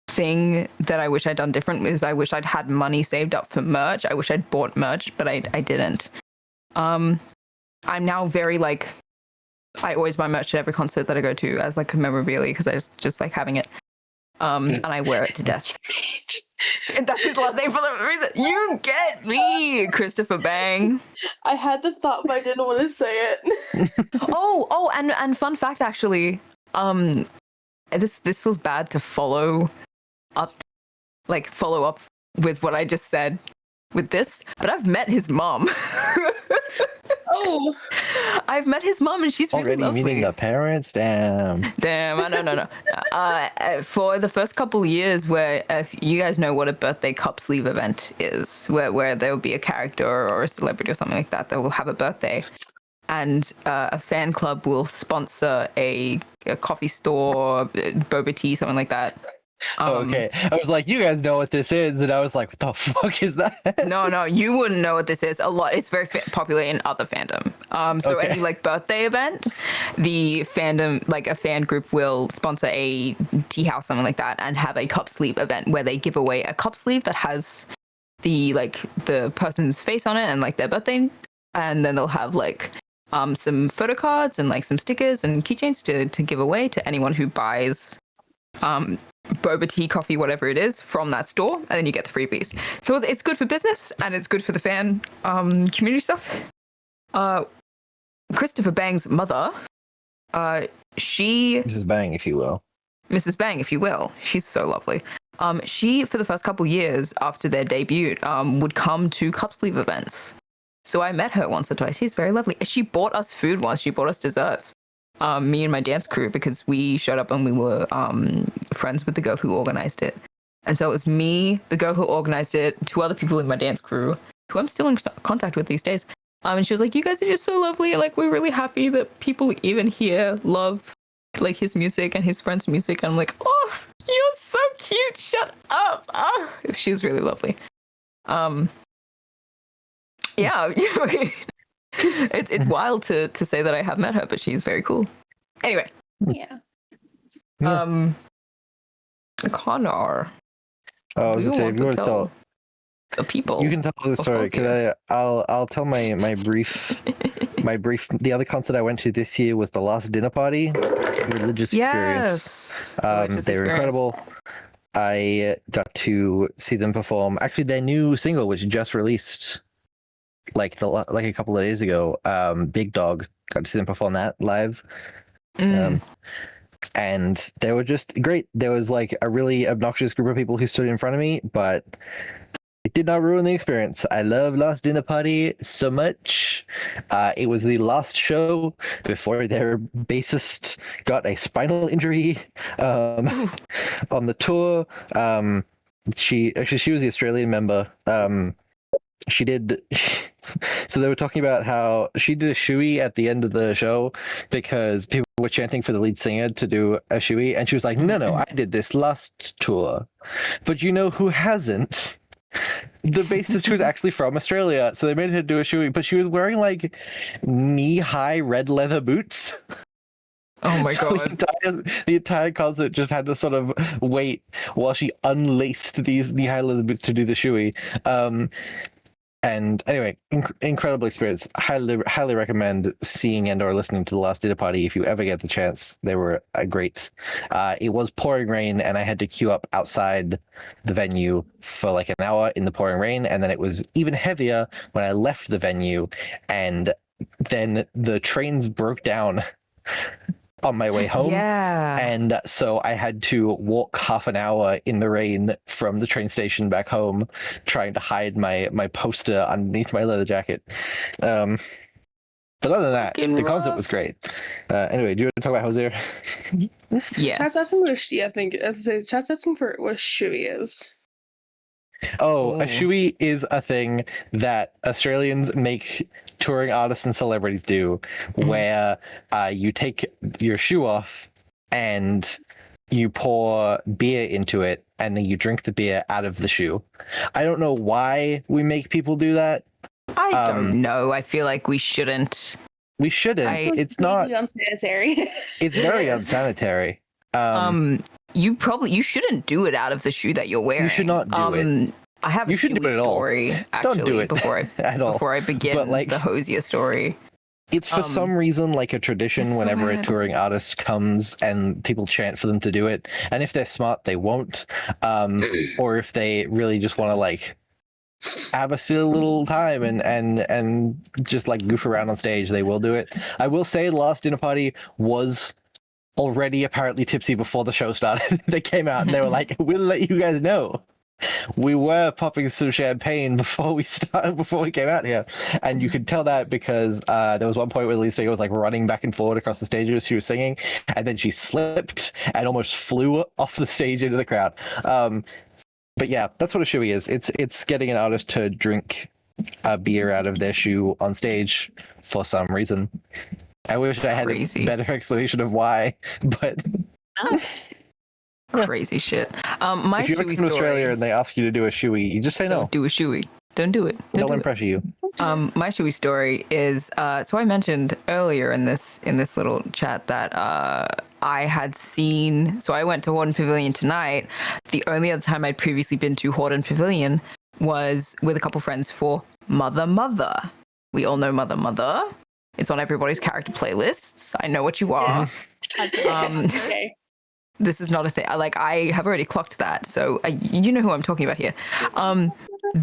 Speaker 8: thing that I wish I'd done different is I wish I'd had money saved up for merch. I wish I'd bought merch, but I didn't. I'm now very like, I always buy merch at every concert that I go to as like a memorabilia because I just like having it. And I wear it to death. And that's his last name for the reason. You get me, Christopher Bang.
Speaker 10: I had the thought, but I didn't want to say it.
Speaker 8: Oh, and fun fact, actually, this feels bad to follow up with what I just said with this, but I've met his mom.
Speaker 10: Oh,
Speaker 8: I've met his mom, and she's really
Speaker 9: already
Speaker 8: lovely.
Speaker 9: meeting the parents. Damn.
Speaker 8: No. For the first couple of years, where if you guys know what a birthday cup sleeve event is, where there will be a character or a celebrity or something like that will have a birthday, and a fan club will sponsor a coffee store, boba tea, something like that.
Speaker 9: Okay. I was like, you guys know what this is, and I was like, what the fuck is that?
Speaker 8: No, you wouldn't know what this is. It's very popular in other fandom. So
Speaker 9: Okay.
Speaker 8: any like birthday event, the fandom, like a fan group will sponsor a tea house, something like that, and have a cup sleeve event where they give away a cup sleeve that has the person's face on it and like their birthday, and then they'll have like some photo cards and like some stickers and keychains to give away to anyone who buys boba tea, coffee, whatever it is from that store, and then you get the freebies. So it's good for business and it's good for the fan community stuff. Christopher Bang's mother,
Speaker 9: Mrs. Bang, if you will.
Speaker 8: Mrs. Bang, if you will, she's so lovely. She, for the first couple years after their debut, would come to cup sleeve events So I met her once or twice. She's very lovely. She bought us food once. She bought us desserts. Me and my dance crew, because we showed up and we were friends with the girl who organized it. And so it was me, the girl who organized it, 2 other people in my dance crew, who I'm still in contact with these days. And she was like, "You guys are just so lovely. Like, we're really happy that people even here love like his music and his friends' music." And I'm like, "Oh, you're so cute. Shut up." Oh, she was really lovely. Yeah, it's wild to say that I have met her, but she's very cool. Anyway,
Speaker 10: Yeah.
Speaker 8: Connor.
Speaker 9: Oh, I was
Speaker 8: do
Speaker 9: gonna say, if you want to tell
Speaker 8: the people,
Speaker 9: you can tell the story because I'll tell my brief. The other concert I went to this year was the Last Dinner Party, religious experience. They were incredible. I got to see them perform. Actually, their new single, which just released like a couple of days ago, Big Dog. Got to see them perform that live. And they were just great. There was like a really obnoxious group of people who stood in front of me, but it did not ruin the experience. I love Last Dinner Party so much. It was the last show before their bassist got a spinal injury on the tour. She was the Australian member. She did. So they were talking about how she did a shoey at the end of the show because people were chanting for the lead singer to do a shoey, and she was like, "No, I did this last tour." But you know who hasn't? The bassist who was actually from Australia, so they made her do a shoey, but she was wearing like knee-high red leather boots.
Speaker 8: Oh my god!
Speaker 9: The entire concert just had to sort of wait while she unlaced these knee-high leather boots to do the shoey. And anyway, incredible experience. Highly recommend seeing and or listening to the Last Dinner Party if you ever get the chance. They were great. It was pouring rain, and I had to queue up outside the venue for like an hour in the pouring rain, and then it was even heavier when I left the venue, and then the trains broke down on my way home.
Speaker 8: Yeah.
Speaker 9: And so I had to walk half an hour in the rain from the train station back home, trying to hide my poster underneath my leather jacket. But other than that, the concert was great. Anyway, do you want to talk about Hosier?
Speaker 8: Yes.
Speaker 10: Chat's asking what I think, as I say, chat's asking for what shoey is.
Speaker 9: Oh, a shoey is a thing that Australians make touring artists and celebrities do, where you take your shoe off and you pour beer into it, and then you drink the beer out of the shoe. I don't know why we make people do that.
Speaker 8: I don't know. I feel like we shouldn't.
Speaker 9: We shouldn't. It's not
Speaker 10: unsanitary.
Speaker 9: It's very unsanitary.
Speaker 8: You shouldn't do it out of the shoe that you're wearing.
Speaker 9: You should not do it.
Speaker 8: I have a Shoey story actually
Speaker 9: Don't do it
Speaker 8: before I begin the Hosier story.
Speaker 9: It's for some reason like a tradition whenever a touring artist comes and people chant for them to do it. And if they're smart, they won't. Or if they really just want to like have a silly little time and just like goof around on stage, they will do it. I will say the Last Dinner Party was already apparently tipsy before the show started. They came out and they were like, "We'll let you guys know. We were popping some champagne before we came out here," and you could tell that because there was one point where the lead singer was like running back and forward across the stage as she was singing, and then she slipped and almost flew off the stage into the crowd. But yeah, that's what a shoey is. It's getting an artist to drink a beer out of their shoe on stage for some reason. I wish I had a better explanation of why, but.
Speaker 8: Crazy shit. My
Speaker 9: if you come to Australia and they ask you to do a shoey, you just say no.
Speaker 8: Don't do a shoey. Don't do it.
Speaker 9: They'll impress you.
Speaker 8: My shoey story is so I mentioned earlier in this little chat that I had seen. So I went to Horden Pavilion tonight. The only other time I'd previously been to Horden Pavilion was with a couple friends for Mother Mother. We all know Mother Mother. It's on everybody's character playlists. I know what you are.
Speaker 10: Okay.
Speaker 8: This is not a thing. Like, I have already clocked that, so you know who I'm talking about here.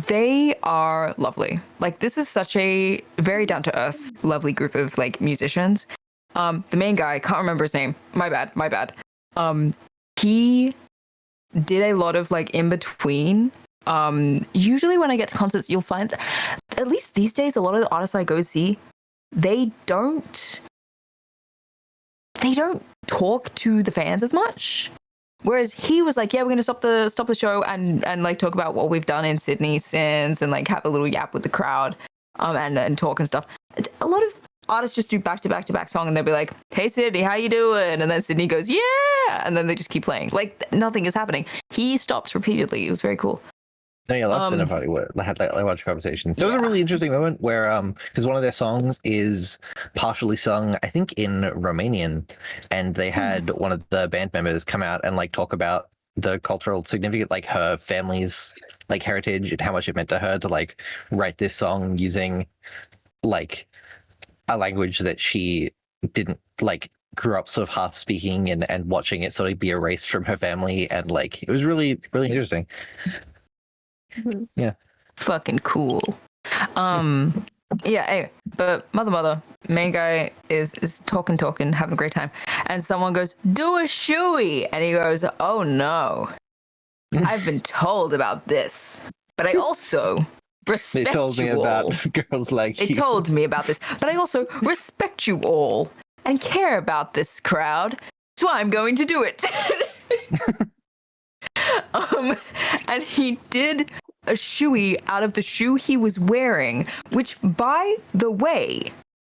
Speaker 8: They are lovely. Like, this is such a very down-to-earth, lovely group of like musicians. The main guy, can't remember his name. My bad. He did a lot of like in between. Usually when I get to concerts, you'll find at least these days, a lot of the artists I go see, they don't talk to the fans as much. Whereas he was like, yeah, we're gonna stop the show and like talk about what we've done in Sydney since, and like have a little yap with the crowd, and talk and stuff. A lot of artists just do back to back song, and they'll be like, hey Sydney, how you doing? And then Sydney goes, yeah, and then they just keep playing like nothing is happening. He stops repeatedly. It was very cool.
Speaker 9: No, yeah, last dinner party where I had like a bunch of conversations. There was a really interesting moment where because one of their songs is partially sung, I think, in Romanian, and they had one of the band members come out and like talk about the cultural significance, like her family's like heritage and how much it meant to her to like write this song using like a language that she didn't like grew up sort of half speaking and watching it sort of be erased from her family, and like it was really interesting. Yeah,
Speaker 8: fucking cool. Yeah, anyway, but mother main guy is talking having a great time, and someone goes, do a shoey, and he goes, oh no, I've been told about this, but I also respect
Speaker 9: it told me
Speaker 8: you
Speaker 9: about
Speaker 8: all.
Speaker 9: girls like you.
Speaker 8: It told me about this, but I also respect you all and care about this crowd, so I'm going to do it. And he did a shoey out of the shoe he was wearing, which, by the way,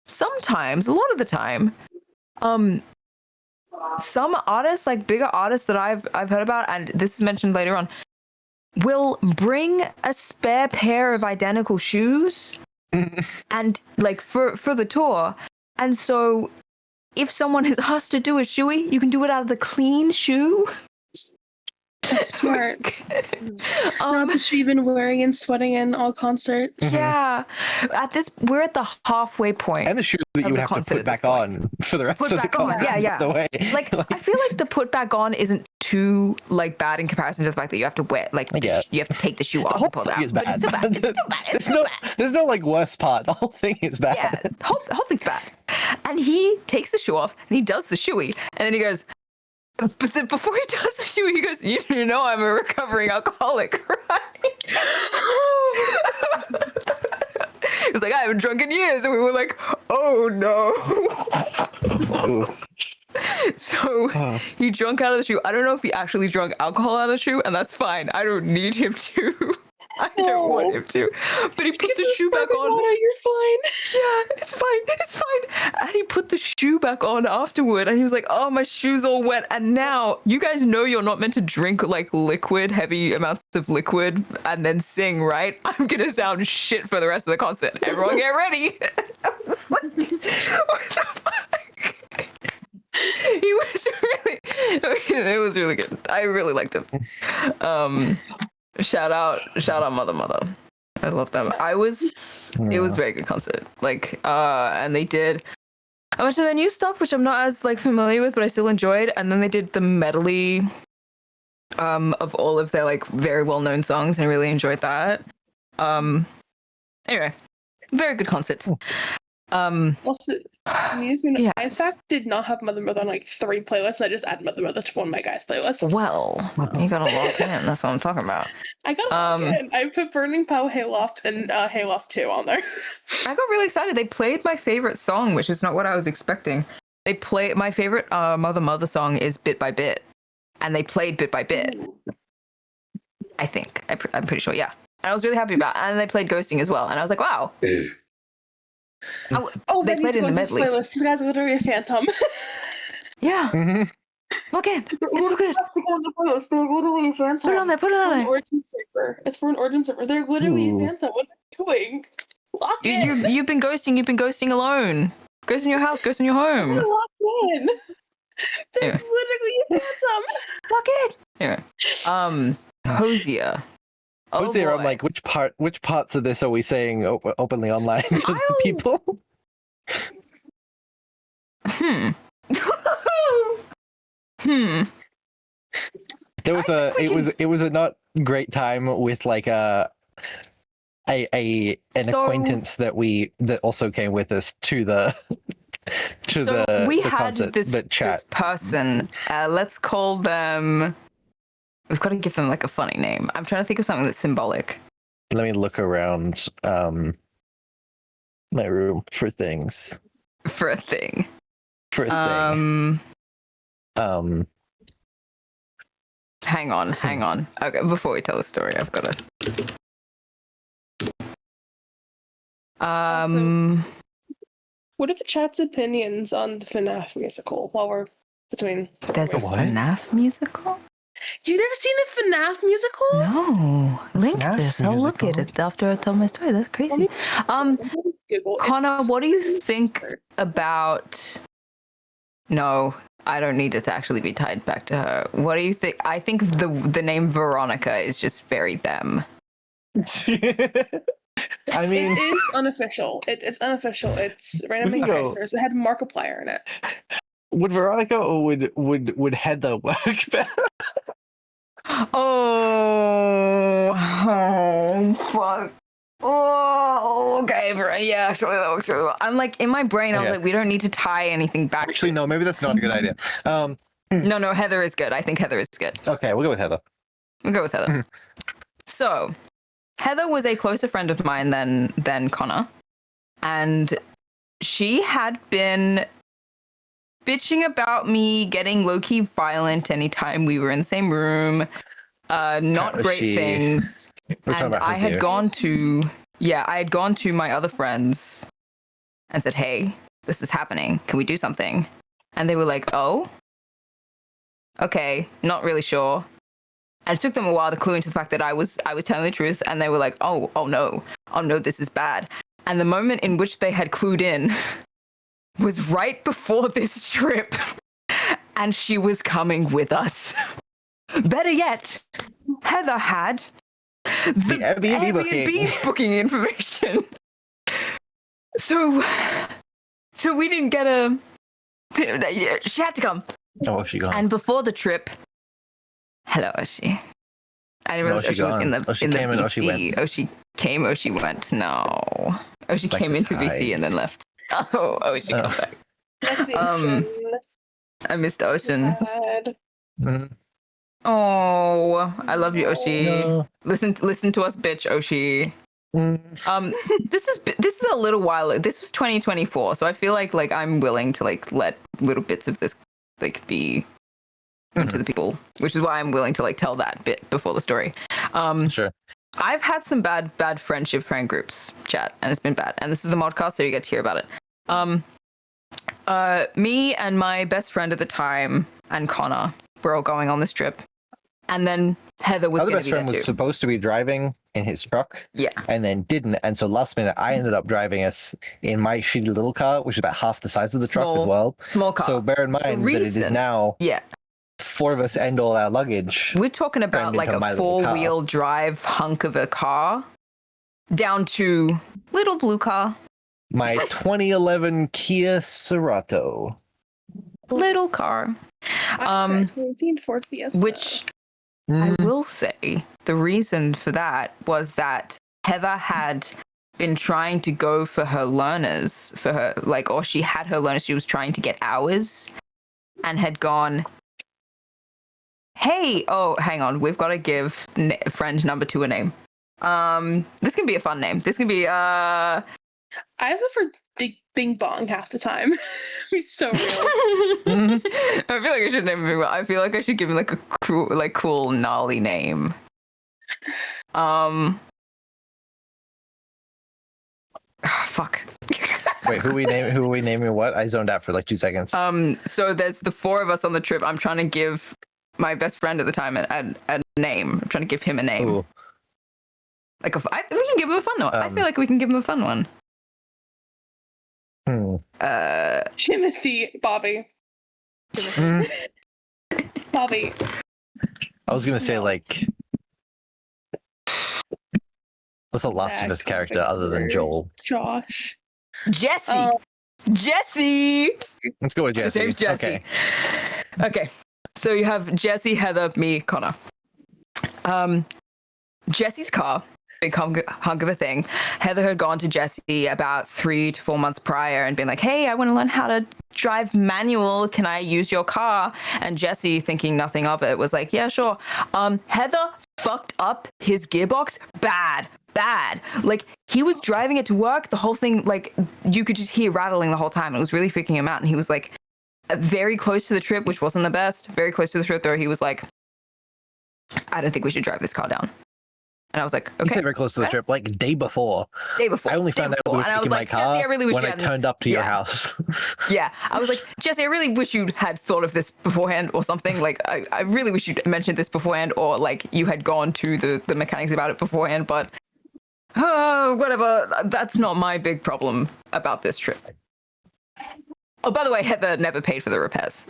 Speaker 8: sometimes, a lot of the time, some artists, like bigger artists that I've heard about, and this is mentioned later on, will bring a spare pair of identical shoes and like for the tour. And so if someone is asked to do a shoey, you can do it out of the clean shoe.
Speaker 10: That's smart. Not the shoe you've been wearing and sweating in all concert.
Speaker 8: Yeah. We're at the halfway point.
Speaker 9: And the shoe that you have to put back on for the rest of the concert.
Speaker 8: Yeah.
Speaker 9: The way.
Speaker 8: Like, I feel like the put back on isn't too like bad in comparison to the fact that you have to wear like you have to take the shoe off and pull it out.
Speaker 9: Is bad.
Speaker 8: But it's still bad.
Speaker 9: There's no like worst part. The whole thing is bad.
Speaker 8: Yeah, the whole thing's bad. And he takes the shoe off and he does the shoey, and then he goes, but then before he does the shoey, he goes, you know I'm a recovering alcoholic, right? He was like, I haven't drunk in years. And we were like, oh no. So he drunk out of the shoe. I don't know if he actually drunk alcohol out of the shoe, and that's fine. I don't need him to. I don't want him to. But he puts the shoe back on.
Speaker 10: Water, you're fine.
Speaker 8: Yeah, it's fine. And he put the shoe back on afterward, and he was like, oh, my shoe's all wet. And now you guys know you're not meant to drink like heavy amounts of liquid and then sing, right? I'm gonna sound shit for the rest of the concert. Everyone get ready. I was like, what the fuck? He was it was really good. I really liked him. Shout out Mother. I love them. It was a very good concert. Like, and they did a bunch of their new stuff, which I'm not as like familiar with, but I still enjoyed. And then they did the medley of all of their like very well-known songs, and I really enjoyed that. Anyway, very good concert.
Speaker 10: Also, I in fact did not have Mother on like 3 playlists, and I just added Mother to one of my guys' playlists.
Speaker 8: Well, you gotta lock in. That's what I'm talking about.
Speaker 10: I got lock in. I put Burning Pow, Hayloft, and Hayloft 2 on there.
Speaker 8: I got really excited. They played my favorite song, which is not what I was expecting. They play my favorite Mother song is Bit by Bit, and they played Bit by Bit. Ooh. I think I'm pretty sure. Yeah, and I was really happy about it. And they played Ghosting as well, and I was like, wow.
Speaker 10: They played in the medley. This guy's literally a phantom.
Speaker 8: Yeah. Mm-hmm. Look in. It's so good.
Speaker 10: They're literally a phantom.
Speaker 8: Put it on there. Put it on there.
Speaker 10: It's for an origin server. They're literally a phantom. What are you doing? Lock in.
Speaker 8: You've been ghosting. You've been ghosting alone. Ghost in your house. Ghost in your home.
Speaker 10: Lock in. They're literally a phantom.
Speaker 8: Lock in. Anyway. Hosier.
Speaker 9: Hosier, I'm like, which parts of this are we saying openly online to the people? There was it was a not great time with like an acquaintance that also came with us to the
Speaker 8: we
Speaker 9: the
Speaker 8: had
Speaker 9: concert,
Speaker 8: this person. Let's call them. We've got to give them like a funny name. I'm trying to think of something that's symbolic.
Speaker 9: Let me look around. my room for things.
Speaker 8: For a thing.
Speaker 9: For a thing.
Speaker 8: Hang on. Okay, before we tell the story, I've got to.
Speaker 10: What are the chat's opinions on the FNAF musical while we're between?
Speaker 8: There's a
Speaker 9: What?
Speaker 8: FNAF musical?
Speaker 10: You've never seen the FNAF musical?
Speaker 8: No. Link
Speaker 9: FNAF
Speaker 8: this. I'll look at it after I tell my story. That's crazy.
Speaker 10: Google.
Speaker 8: Connor,
Speaker 10: It's-
Speaker 8: what do you think about... No, I don't need it to actually be tied back to her. What do you think? I think the name Veronica is just very them.
Speaker 9: I mean,
Speaker 10: It is unofficial. It's unofficial. It's random
Speaker 9: We can go-
Speaker 10: characters. It had Markiplier in it.
Speaker 9: would Veronica or would Heather work better?
Speaker 8: Oh, fuck. Oh, okay. Yeah, actually, that works really well. I'm like, in my brain, I was
Speaker 9: Okay.
Speaker 8: like, we don't need to tie anything back.
Speaker 9: Actually, no, maybe that's not a good idea.
Speaker 8: No, Heather is good. I think Heather is good.
Speaker 9: Okay, we'll go with Heather.
Speaker 8: We'll go with Heather. So, Heather was a closer friend of mine than Connor, and she had been bitching about me getting low-key violent anytime we were in the same room. Not
Speaker 9: Was
Speaker 8: great
Speaker 9: she-
Speaker 8: things.
Speaker 9: We're talking
Speaker 8: And
Speaker 9: about
Speaker 8: I had
Speaker 9: Hazier.
Speaker 8: gone to my other friends and said, "Hey, this is happening. Can we do something?" And they were like, "Oh, okay, not really sure." And it took them a while to clue into the fact that I was telling the truth, and they were like, oh no, this is bad." And the moment in which they had clued in was right before this trip, and she was coming with us. Better yet, Heather had the
Speaker 9: Airbnb
Speaker 8: booking information. So we didn't get a. She had to come.
Speaker 9: Oh, she gone.
Speaker 8: And before the trip, hello, Oshi. I didn't realize
Speaker 9: she
Speaker 8: Oshi was in
Speaker 9: gone.
Speaker 8: the
Speaker 9: Oshi
Speaker 8: in the
Speaker 9: came and Oshi
Speaker 8: VC.
Speaker 9: went.
Speaker 8: Oshi came, Oshi went. No, Oshi
Speaker 9: Like
Speaker 8: came
Speaker 9: the
Speaker 8: into VC and then
Speaker 9: tides.
Speaker 8: left. Oh, Oshi, come back.
Speaker 10: Like the
Speaker 8: I missed Ocean.
Speaker 10: bad.
Speaker 9: Mhm.
Speaker 8: Oh, I love you, Oshi.
Speaker 9: No.
Speaker 8: Listen to us, bitch, Oshi.
Speaker 9: Mm.
Speaker 8: This is a little while. This was 2024, so I feel like I'm willing to let little bits of this be to the people, which is why I'm willing to tell that bit before the story.
Speaker 9: Sure.
Speaker 8: I've had some bad friend groups chat, and it's been bad. And this is the modcast, so you get to hear about it. Me and my best friend at the time and Connor were all going on this trip, and then Heather was
Speaker 9: Other
Speaker 8: going to
Speaker 9: best
Speaker 8: be
Speaker 9: friend
Speaker 8: there
Speaker 9: was
Speaker 8: too.
Speaker 9: supposed to be driving in his truck.
Speaker 8: Yeah.
Speaker 9: And then didn't. And so last minute, I ended up driving us in my shitty little car, which is about half the size of the truck as well.
Speaker 8: Small car.
Speaker 9: So bear in mind that it is
Speaker 8: reason-
Speaker 9: now
Speaker 8: Yeah.
Speaker 9: 4 of us and all our luggage.
Speaker 8: We're talking about
Speaker 9: Turned into my
Speaker 8: a
Speaker 9: little car.
Speaker 8: 4-wheel drive hunk of a car down to little blue car.
Speaker 9: My 2011 Kia Cerato.
Speaker 8: Little car.
Speaker 10: That's correct. 19 Ford Fiesta.
Speaker 8: Which I will say the reason for that was that Heather had been trying to go for her learners or she had her learners. She was trying to get hours and had gone, hey, oh, hang on. We've got to give friend number 2 a name. This can be a fun name. This can be,
Speaker 10: I have it for Bing Bong half the time. He's so real.
Speaker 8: I feel like I should name him. I feel like I should give him a cool, gnarly name. Fuck.
Speaker 9: Wait, who are we naming what? I zoned out for 2 seconds.
Speaker 8: So there's the 4 of us on the trip. I'm trying to give my best friend at the time a name. I'm trying to give him a name.
Speaker 9: Ooh.
Speaker 8: We can give him a fun one. I feel like we can give him a fun one.
Speaker 10: Timothy. Bobby. Bobby.
Speaker 9: I was gonna say what's the Last of Us character other than Joel?
Speaker 10: Josh.
Speaker 8: Jesse. Jesse.
Speaker 9: Let's go with Jesse.
Speaker 8: His name's Jesse. Okay. So you have Jesse, Heather, me, Connor. Jesse's car, big hunk of a thing. Heather had gone to Jesse about 3 to 4 months prior and been like, hey, I want to learn how to drive manual. Can I use your car? And Jesse, thinking nothing of it, was like, yeah, sure. Heather fucked up his gearbox bad. Like, he was driving it to work, the whole thing, like, you could just hear rattling the whole time. It was really freaking him out. And he was like, very close to the trip, which wasn't the best. Very close to the trip, though, he was like, I don't think we should drive this car down. And I was like, okay.
Speaker 9: You said very close to the trip, like day before.
Speaker 8: Day before.
Speaker 9: I only found out we were taking my car
Speaker 8: Jesse, I really wish
Speaker 9: when I turned up to your house.
Speaker 8: Yeah, I was like, Jesse, I really wish you had thought of this beforehand or something. Like, I really wish you'd mentioned this beforehand, or like you had gone to the mechanics about it beforehand, but whatever. That's not my big problem about this trip. Oh, by the way, Heather never paid for the repairs.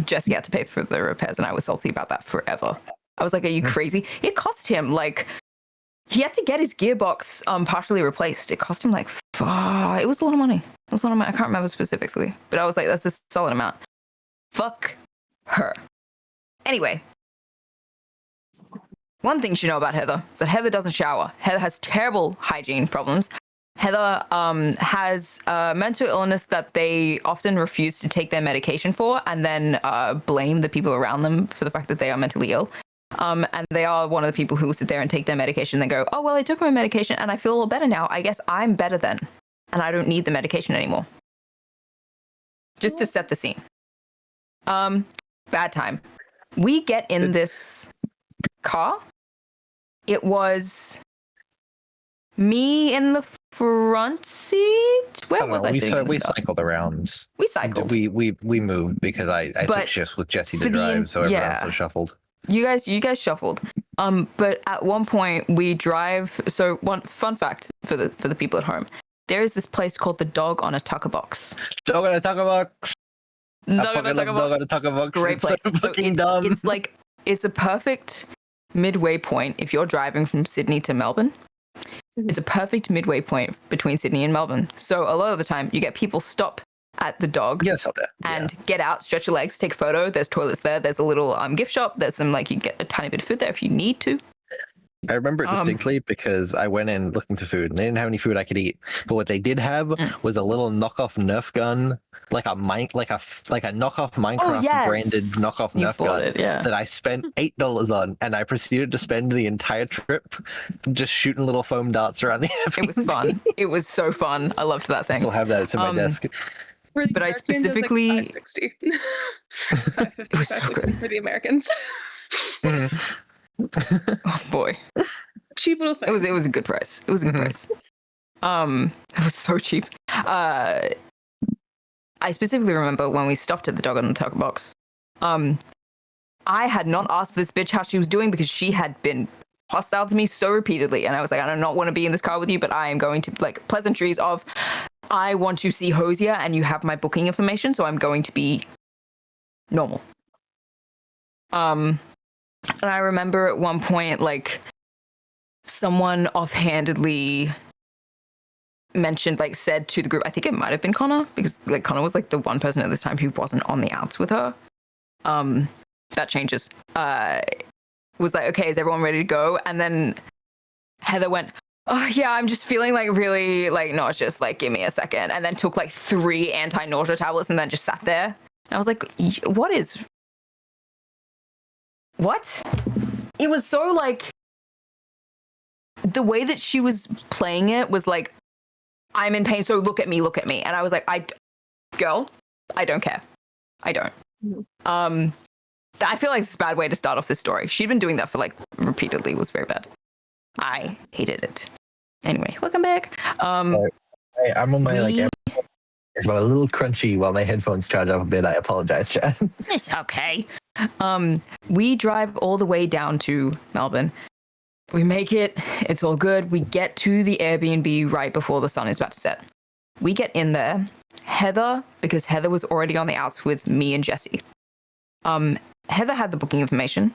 Speaker 8: Jesse had to pay for the repairs, and I was salty about that forever. I was like, are you crazy? It cost him, like, he had to get his gearbox partially replaced. It cost him, like, it was a lot of money. I can't remember specifically, but I was like, that's a solid amount. Fuck her. Anyway, one thing you should know about Heather is that Heather doesn't shower. Heather has terrible hygiene problems. Heather has mental illness that they often refuse to take their medication for, and then blame the people around them for the fact that they are mentally ill. And they are one of the people who will sit there and take their medication and then go, oh, well, I took my medication and I feel a little better now. I guess I'm better then. And I don't need the medication anymore. Just to set the scene. Bad time. We get in this car. It was me in the front seat. Where was I sitting?
Speaker 9: We cycled around.
Speaker 8: We cycled.
Speaker 9: We moved because I took shifts with Jesse to drive, so everyone sort of shuffled.
Speaker 8: You guys shuffled. But at one point we drive. So one fun fact for the people at home: there is this place called the Dog on a Tucker Box.
Speaker 9: Dog on a Tucker Box.
Speaker 8: Dog on a Tucker Box. Great place.
Speaker 9: So fucking dumb.
Speaker 8: It's like, it's a perfect midway point if you're driving from Sydney to Melbourne. It's a perfect midway point between Sydney and Melbourne. So a lot of the time you get people stop at the Dog and get out, stretch your legs, take a photo. There's toilets there. There's a little gift shop. There's some, like, you get a tiny bit of food there if you need to.
Speaker 9: I remember it distinctly because I went in looking for food and they didn't have any food I could eat. But what they did have was a little knockoff Nerf gun, like a knockoff Minecraft branded knockoff Nerf gun that I spent $8 on, and I proceeded to spend the entire trip just shooting little foam darts around the Airbnb.
Speaker 8: It was fun. It was so fun. I loved that thing.
Speaker 9: I still have that. It's in my desk.
Speaker 10: But
Speaker 8: I specifically
Speaker 10: it was like $5.60. $5.50,
Speaker 8: it was so good
Speaker 10: for the Americans.
Speaker 8: Oh boy,
Speaker 10: cheap little thing.
Speaker 8: It was a good price. It was a good price. It was so cheap. I specifically remember when we stopped at the Dog on the Tucker Box. I had not asked this bitch how she was doing because she had been hostile to me so repeatedly, and I was like, I do not want to be in this car with you, but I am going to, like, pleasantries of, I want to see Hosier and you have my booking information, so I'm going to be normal. And I remember at one point, like, someone offhandedly mentioned, like, said to the group, I think it might have been Connor, because, like, Connor was, like, the one person at this time who wasn't on the outs with her. That changes. Was like, okay, is everyone ready to go? And then Heather went, oh, yeah, I'm just feeling, like, really, like, nauseous, like, give me a second. And then took, like, 3 anti-nausea tablets and then just sat there. And I was like, what? It was so, like, the way that she was playing it was like, I'm in pain, so look at me. And I was like, girl, I don't care. I don't. I feel like it's a bad way to start off this story. She'd been doing that for, like, repeatedly. It was very bad. I hated it. Anyway, welcome back.
Speaker 9: I'm on my, it's a little crunchy while my headphones charge up a bit. I apologize, Chad.
Speaker 8: It's okay. We drive all the way down to Melbourne. We make it. It's all good. We get to the Airbnb right before the sun is about to set. We get in there. Because Heather was already on the outs with me and Jesse. Heather had the booking information.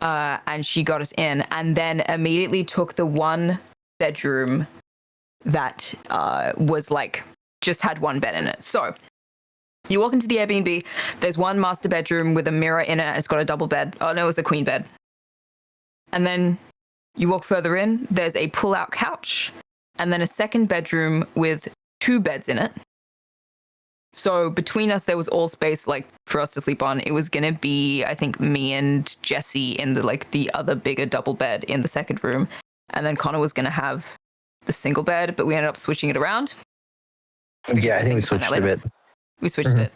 Speaker 8: And she got us in, and then immediately took the one bedroom that was, like, just had one bed in it. So you walk into the Airbnb, there's one master bedroom with a mirror in it. It's got a double bed. Oh no, it was a queen bed. And then you walk further in, there's a pull-out couch, and then a second bedroom with 2 beds in it. So between us, there was all space like for us to sleep on. It was gonna be, I think, me and Jesse in the other bigger double bed in the second room, and then Connor was gonna have the single bed, but we ended up switching it around.
Speaker 9: Yeah, I think we switched a bit.
Speaker 8: We switched it.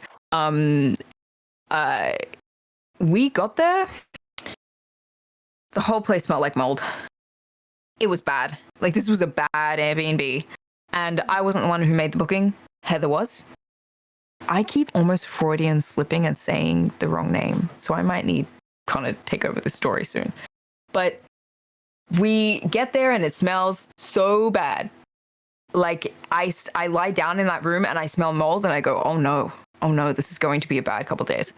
Speaker 8: We got there. The whole place smelled like mold. It was bad. Like, this was a bad Airbnb. And I wasn't the one who made the booking. Heather was. I keep almost Freudian slipping and saying the wrong name. So I might need Connor to take over this story soon. But we get there and it smells so bad. Like, I lie down in that room and I smell mold and I go, oh no, this is going to be a bad couple days.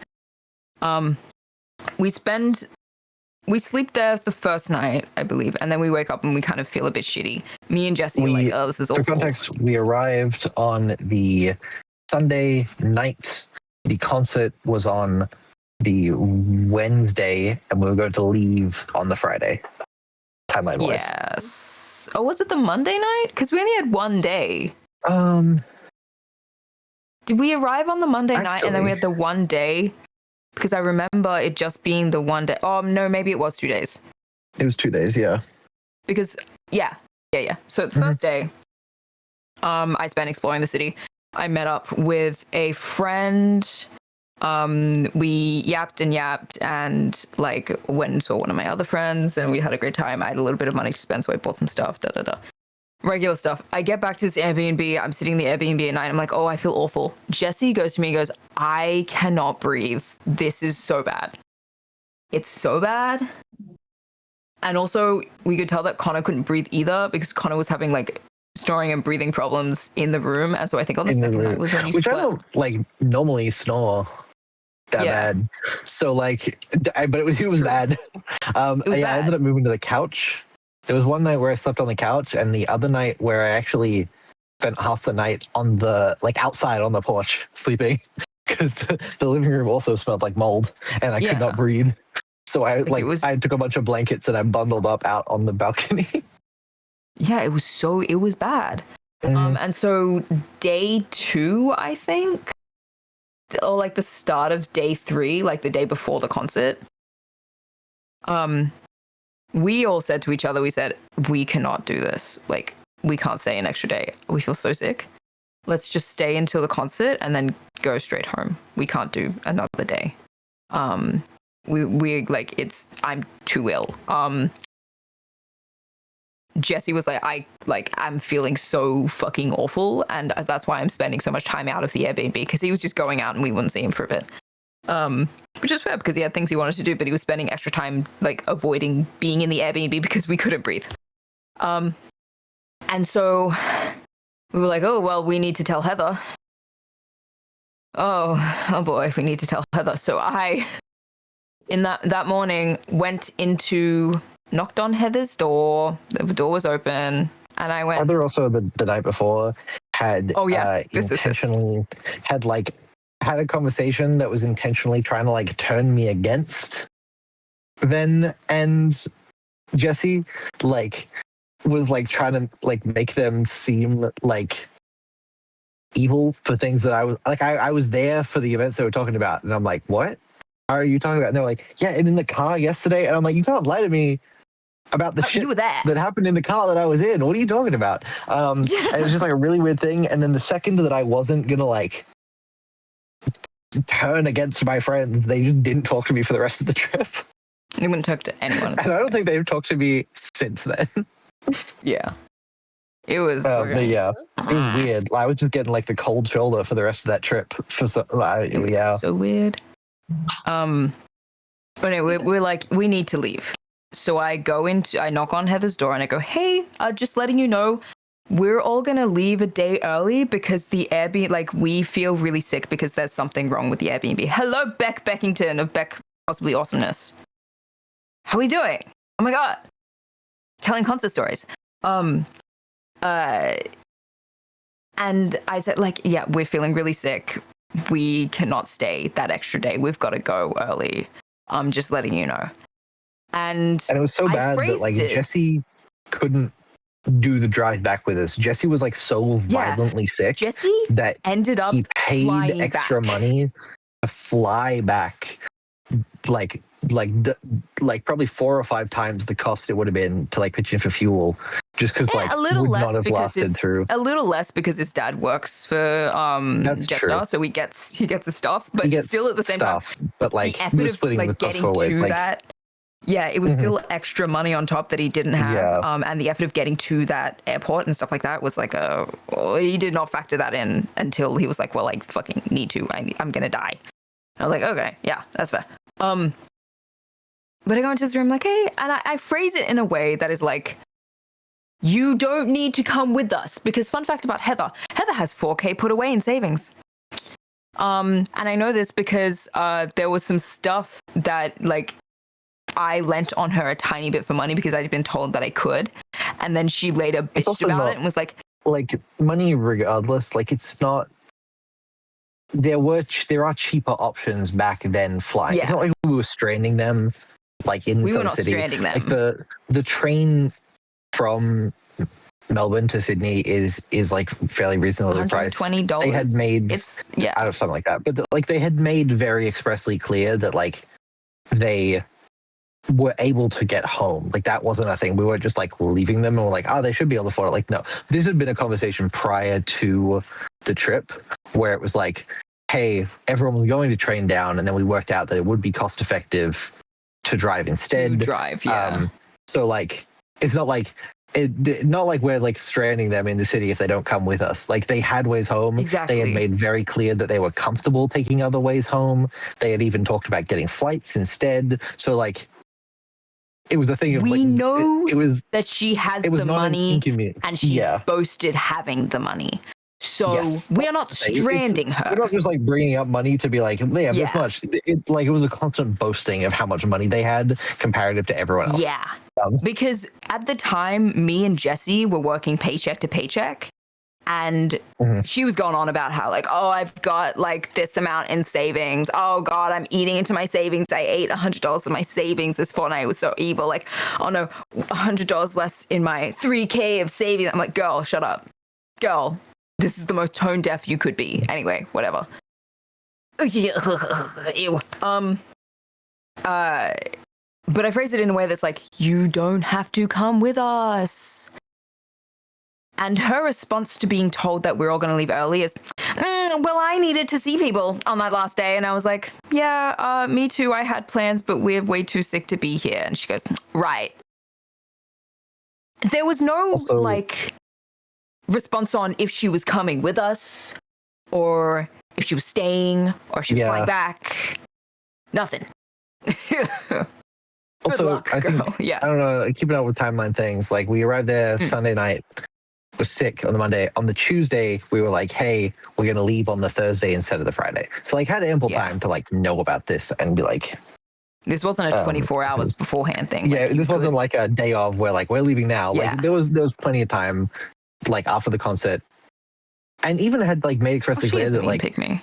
Speaker 8: We sleep there the first night, I believe, and then we wake up and we kind of feel a bit shitty. Me and Jesse are like, oh, this is awful.
Speaker 9: For context, we arrived on the Sunday night. The concert was on the Wednesday, and we were going to leave on the Friday. Timeline-wise.
Speaker 8: Yes. Oh, was it the Monday night? Because we only had one day. Did we arrive on the Monday night and then we had the one day? Because I remember it just being the one day. Oh, no, maybe it was 2 days.
Speaker 9: It was 2 days, yeah.
Speaker 8: Because, yeah. So the first day, I spent exploring the city. I met up with a friend. We yapped and like went and saw one of my other friends and we had a great time. I had a little bit of money to spend, so I bought some stuff, regular stuff. I get back to this Airbnb. I'm sitting in the Airbnb at night. I'm like, oh, I feel awful. Jesse goes to me and goes, I cannot breathe. This is so bad. It's so bad. And also, we could tell that Connor couldn't breathe either because Connor was having like snoring and breathing problems in the room. And so I think on the second night was when he
Speaker 9: which
Speaker 8: slept.
Speaker 9: I don't like normally snore that bad. So like, but it was bad.
Speaker 8: It was bad.
Speaker 9: I ended up moving to the couch. There was one night where I slept on the couch, and the other night where I actually spent half the night on the outside on the porch sleeping because the living room also smelled like mold, and I could not breathe. So I I took a bunch of blankets and I bundled up out on the balcony.
Speaker 8: Yeah, it was bad. And so day 2, I think, or like the start of day 3, like the day before the concert, we all said to each other, we said, we cannot do this. Like, we can't stay an extra day. We feel so sick. Let's just stay until the concert and then go straight home. We can't do another day. We like, I'm too ill. Jesse was like, I'm feeling so fucking awful. And that's why I'm spending so much time out of the Airbnb, because he was just going out and we wouldn't see him for a bit. Which is fair because he had things he wanted to do, but he was spending extra time like avoiding being in the Airbnb because we couldn't breathe. And so we were like, oh, well, we need to tell Heather. Oh boy, we need to tell Heather. So I, in that morning, knocked on Heather's door. The door was open, and I went.
Speaker 9: Heather also the night before had intentionally had a conversation that was intentionally trying to like turn me against Ven and Jesse, like was like trying to like make them seem like evil for things that I was like I was there for the events they were talking about, and I'm like, what are you talking about? And they're like, yeah, and in the car yesterday, and I'm like, you can't lie to me about the shit that happened in the car that I was in. What are you talking about? And it was just like a really weird thing. And then the second that I wasn't gonna like turn against my friends, they just didn't talk to me for the rest of the trip.
Speaker 8: They wouldn't talk to anyone.
Speaker 9: And I don't think they've talked to me since then.
Speaker 8: Yeah. It was
Speaker 9: but yeah, it was weird. I was just getting like the cold shoulder for the rest of that trip. It was
Speaker 8: so weird. But anyway, we're like, we need to leave. So I knock on Heather's door and I go, hey, just letting you know, we're all going to leave a day early because the Airbnb, like, we feel really sick because there's something wrong with the Airbnb. Hello, Beck Beckington of Beck Possibly Awesomeness. How are we doing? Oh my God. Telling concert stories. And I said, like, yeah, we're feeling really sick. We cannot stay that extra day. We've got to go early. I'm just letting you know. And
Speaker 9: it was so bad that like Jesse couldn't do the drive back with us. Jesse was like so violently sick
Speaker 8: Jesse
Speaker 9: that
Speaker 8: ended up
Speaker 9: he paid
Speaker 8: flying
Speaker 9: extra
Speaker 8: back.
Speaker 9: money to fly back, like probably 4 or 5 times the cost it would have been to like pitch in for fuel, just because like
Speaker 8: a little
Speaker 9: would
Speaker 8: less
Speaker 9: not have
Speaker 8: because
Speaker 9: lasted through.
Speaker 8: a little less because his dad works for
Speaker 9: That's
Speaker 8: Jetstar,
Speaker 9: true.
Speaker 8: so he gets his stuff, but
Speaker 9: He gets
Speaker 8: still at the same
Speaker 9: stuff, but like
Speaker 8: the
Speaker 9: we
Speaker 8: effort
Speaker 9: were
Speaker 8: of
Speaker 9: splitting the
Speaker 8: like
Speaker 9: cost
Speaker 8: getting
Speaker 9: 4 ways.
Speaker 8: to
Speaker 9: Like,
Speaker 8: that. Yeah, it was
Speaker 9: Mhm.
Speaker 8: still extra money on top that he didn't have.
Speaker 9: Yeah.
Speaker 8: And the effort of getting to that airport and stuff like that was like he did not factor that in until he was like, well, I fucking need to. I'm going to die. And I was like, okay, yeah, that's fair. But I go into his room like, hey, and I phrase it in a way that is like, you don't need to come with us. Because fun fact about Heather has 4K put away in savings. And I know this because there was some stuff that like I lent on her a tiny bit for money because I'd been told that I could. And then she later bitched about it and was like
Speaker 9: money regardless, like it's not, there are cheaper options back then flying. It's not like we were stranding them like in
Speaker 8: we
Speaker 9: some
Speaker 8: were not
Speaker 9: city.
Speaker 8: stranding them.
Speaker 9: Like the train from Melbourne to Sydney is like fairly reasonably priced.
Speaker 8: $120.
Speaker 9: They had made
Speaker 8: out
Speaker 9: of something like that, but like they had made very expressly clear that like they were able to get home. Like that wasn't a thing. We weren't just like leaving them and we're like, oh, they should be able to afford it. Like, no, this had been a conversation prior to the trip where it was like, hey, everyone was going to train down, and then we worked out that it would be cost effective to drive instead. So like, it's not like we're like stranding them in the city if they don't come with us. Like they had ways home.
Speaker 8: Exactly.
Speaker 9: They had made very clear that they were comfortable taking other ways home. They had even talked about getting flights instead. So like, it was a thing of
Speaker 8: we
Speaker 9: like,
Speaker 8: know
Speaker 9: it was
Speaker 8: that she has
Speaker 9: it was
Speaker 8: the
Speaker 9: not an
Speaker 8: money
Speaker 9: inconvenience.
Speaker 8: and she's boasted having the money. So
Speaker 9: Yes.
Speaker 8: we are not stranding her.
Speaker 9: We're not just like bringing up money to be like, yeah, this much. It was a constant boasting of how much money they had comparative to everyone else.
Speaker 8: Yeah. Because at the time, me and Jesse were working paycheck to paycheck. And she was going on about how like, oh, I've got like this amount in savings. Oh God, I'm eating into my savings. I ate $100 of my savings this fortnight. It was so evil. Like, oh no, $100 less in my 3K of savings. I'm like, girl, shut up. Girl, this is the most tone deaf you could be. Anyway, whatever. Ew. But I phrase it in a way that's like, you don't have to come with us. And her response to being told that we're all going to leave early is, well, I needed to see people on that last day. And I was like, yeah, me too. I had plans, but we're way too sick to be here. And she goes, right. There was no like response on if she was coming with us or if she was staying or if she was flying back. Nothing.
Speaker 9: Also,
Speaker 8: luck,
Speaker 9: I think,
Speaker 8: yeah.
Speaker 9: I don't know, keeping up with timeline things, like we arrived there Sunday night, was sick on the Monday. On the Tuesday, we were like, hey, we're going to leave on the Thursday instead of the Friday. So like had ample time to like know about this and be like.
Speaker 8: This wasn't a 24 hours beforehand thing.
Speaker 9: Yeah, this wasn't like a day of where like we're leaving now.
Speaker 8: Yeah.
Speaker 9: Like there was plenty of time like after the concert. And even had like made expressly clear that like
Speaker 8: pick me.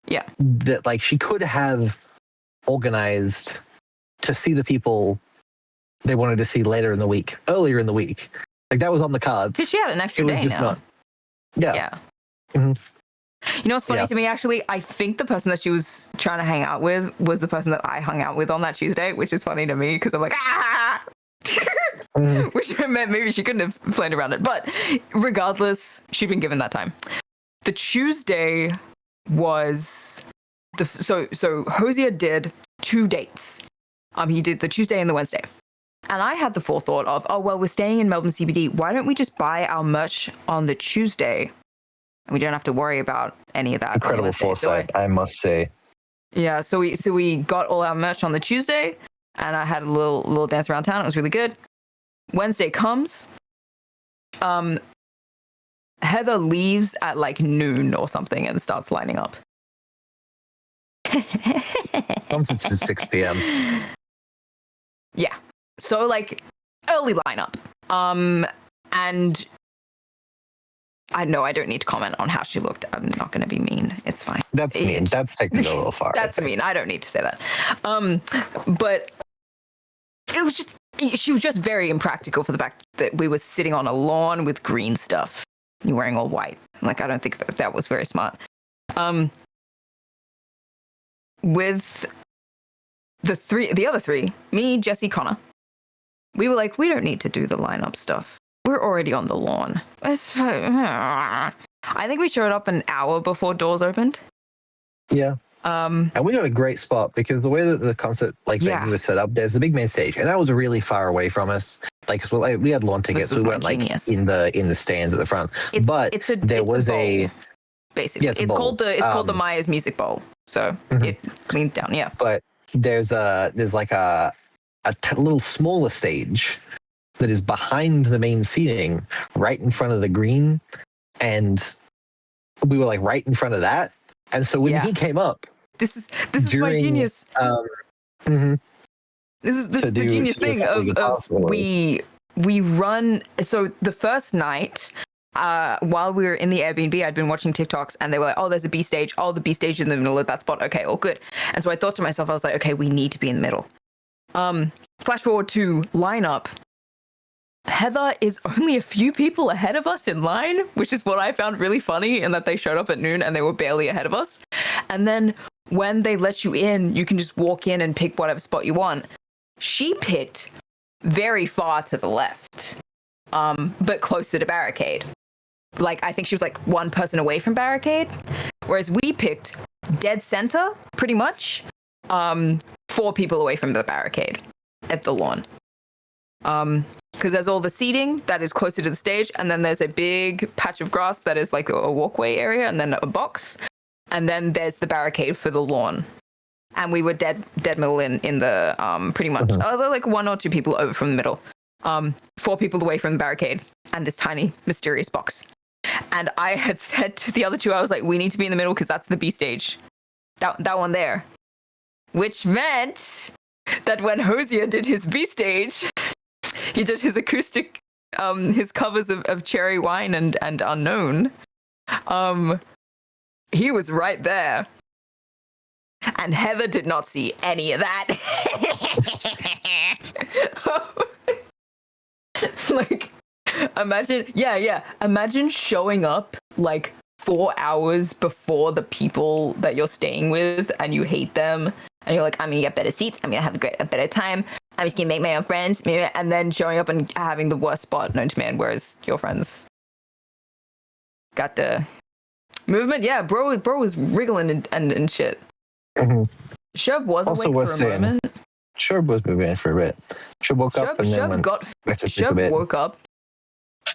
Speaker 8: Yeah.
Speaker 9: That like she could have organized to see the people they wanted to see earlier in the week. Like that was on the cards.
Speaker 8: Because she had an extra day now. Yeah.
Speaker 9: Mm-hmm.
Speaker 8: You know what's funny to me, actually? I think the person that she was trying to hang out with was the person that I hung out with on that Tuesday, which is funny to me because I'm like, ah! Which meant maybe she couldn't have planned around it. But regardless, she'd been given that time. The Tuesday was so Hosier did 2 dates. He did the Tuesday and the Wednesday. And I had the forethought of, oh, well, we're staying in Melbourne CBD. Why don't we just buy our merch on the Tuesday? And we don't have to worry about any of that.
Speaker 9: Incredible foresight, I must say.
Speaker 8: Yeah, so we got all our merch on the Tuesday, and I had a little dance around town. It was really good. Wednesday comes. Heather leaves at like noon or something and starts lining up.
Speaker 9: Concert's at 6 p.m.
Speaker 8: Yeah. So like early lineup. And I know I don't need to comment on how she looked. I'm not going to be mean. It's fine.
Speaker 9: That's mean. That's taking it a little far.
Speaker 8: That's mean. I don't need to say that. But it was just she was just very impractical for the fact that we were sitting on a lawn with green stuff. You're wearing all white. Like, I don't think that was very smart. With the other three, me, Jesse, Connor, we were like, we don't need to do the lineup stuff. We're already on the lawn. I think we showed up an hour before doors opened.
Speaker 9: Yeah. And we got a great spot because the way that the concert venue was set up, there's the big main stage, and that was really far away from us. Like, so, we had lawn tickets, so we weren't like in the stands at the front. There was a bowl, basically.
Speaker 8: Yeah, it's called the Myers Music Bowl. So it leans down, yeah.
Speaker 9: But there's like a little smaller stage that is behind the main seating, right in front of the green, and we were like right in front of that. And so when he came up,
Speaker 8: this is my genius. This is the genius thing of we run. So the first night, while we were in the Airbnb, I'd been watching TikToks, and they were like, "Oh, there's a B stage. Oh, the B stage is in the middle of that spot. Okay, all good." And so I thought to myself, I was like, "Okay, we need to be in the middle." Flash forward to lineup. Heather is only a few people ahead of us in line, which is what I found really funny, in that they showed up at noon and they were barely ahead of us. And then when they let you in, you can just walk in and pick whatever spot you want. She picked very far to the left, but closer to barricade. Like, I think she was like one person away from barricade, whereas we picked dead center, pretty much, 4 people away from the barricade at the lawn. Because there's all the seating that is closer to the stage, and then there's a big patch of grass that is like a walkway area, and then a box, and then there's the barricade for the lawn. And we were dead middle in the pretty much like 1 or 2 people over from the middle, 4 people away from the barricade, and this tiny mysterious box. And I had said to the other 2, I was like, we need to be in the middle because that's the B stage, that one there, which meant that when Hosier did his B stage, he did his acoustic, his covers of Cherry Wine and Unknown. He was right there. And Heather did not see any of that. Like, imagine showing up like 4 hours before the people that you're staying with and you hate them. And you're like, I'm gonna get better seats. I'm gonna have a better time. I'm just gonna make my own friends. And then showing up and having the worst spot known to man, whereas your friends got the movement. Yeah, bro was wriggling and shit. Sherb was
Speaker 9: also
Speaker 8: awake for a moment.
Speaker 9: Sherb was moving for a bit. Sherb woke up and then went back to sleep a bit.
Speaker 8: Woke up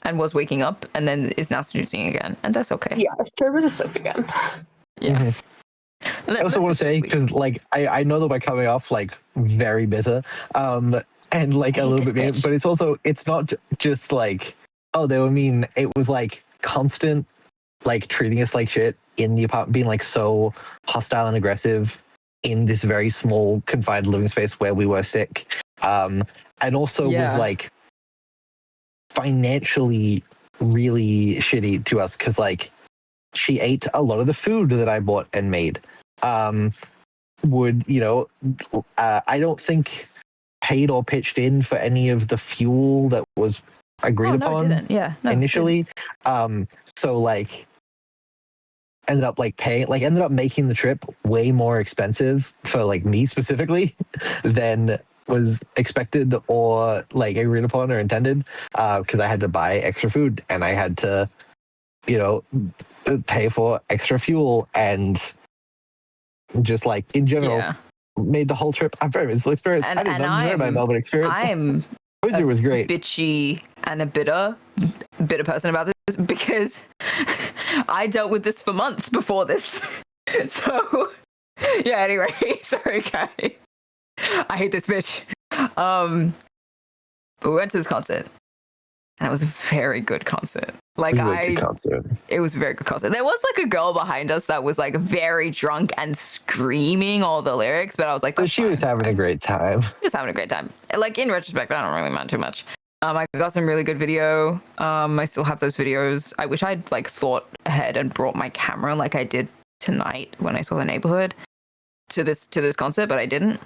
Speaker 8: and was waking up and then is now snoozing again, and that's okay.
Speaker 10: Yeah, Sherb was asleep again.
Speaker 8: Yeah.
Speaker 9: I also want to say, because like I know that we're coming off like very bitter, and like a little bit mean, but it's not just like, oh, they were mean. It was like constant, like treating us like shit in the apartment, being like so hostile and aggressive in this very small confined living space where we were sick, and also was like financially really shitty to us because like she ate a lot of the food that I bought and made. I don't think paid or pitched in for any of the fuel that was agreed upon initially. So like ended up making the trip way more expensive for like me specifically than was expected or like agreed upon or intended, because I had to buy extra food and I had to, pay for extra fuel and just like in general made the whole trip a very miserable experience. I didn't enjoy my Melbourne experience. Hosier was great.
Speaker 8: Bitchy and a bitter person about this because I dealt with this for months before this. So yeah, anyway, sorry guys. I hate this bitch. But we went to this concert and it was a very good concert. Like it was a very good concert. There was like a girl behind us that was like very drunk and screaming all the lyrics, but I was like,
Speaker 9: but she was having a great time.
Speaker 8: She was having a great time. Like in retrospect, I don't really mind too much. I got some really good video. I still have those videos. I wish I'd like thought ahead and brought my camera like I did tonight when I saw The Neighborhood to this concert, but I didn't.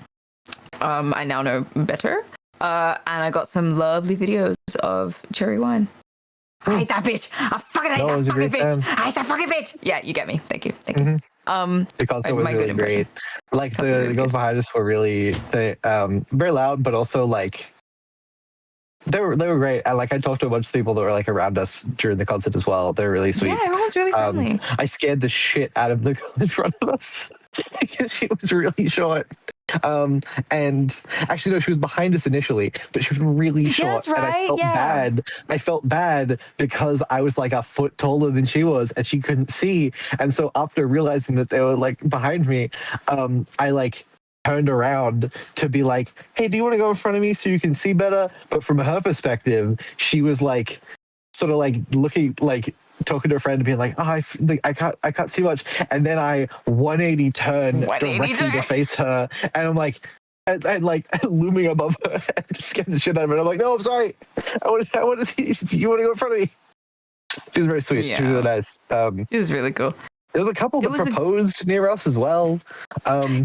Speaker 8: I now know better. And I got some lovely videos of cherry wine. I hate that bitch. I fucking hate that fucking bitch. I hate that fucking bitch. Yeah, you get me. Thank you. Thank you.
Speaker 9: The concert was really great. Like the girls behind us were really very loud, but also like they were great. And like I talked to a bunch of people that were like around us during the concert as well. They're really sweet.
Speaker 8: Yeah, everyone's really friendly.
Speaker 9: I scared the shit out of the girl in front of us because she was really short. And actually no, she was behind us initially, but she was really short.
Speaker 8: That's right,
Speaker 9: and I felt bad. I felt bad because I was like a foot taller than she was and she couldn't see. And so after realizing that they were like behind me, I like turned around to be like, hey, do you want to go in front of me so you can see better? But from her perspective, she was like sort of like looking like talking to a friend and being like, oh, I can't see much. And then I 180 turn directly to face her. And I'm like, and like looming above her and just scared the shit out of her. I'm like, no, I'm sorry. I want to see you. Want to go in front of me? She was very sweet.
Speaker 8: Yeah.
Speaker 9: She was really nice.
Speaker 8: It was really cool.
Speaker 9: There was a couple that proposed near us as well.
Speaker 8: Yeah.
Speaker 9: Do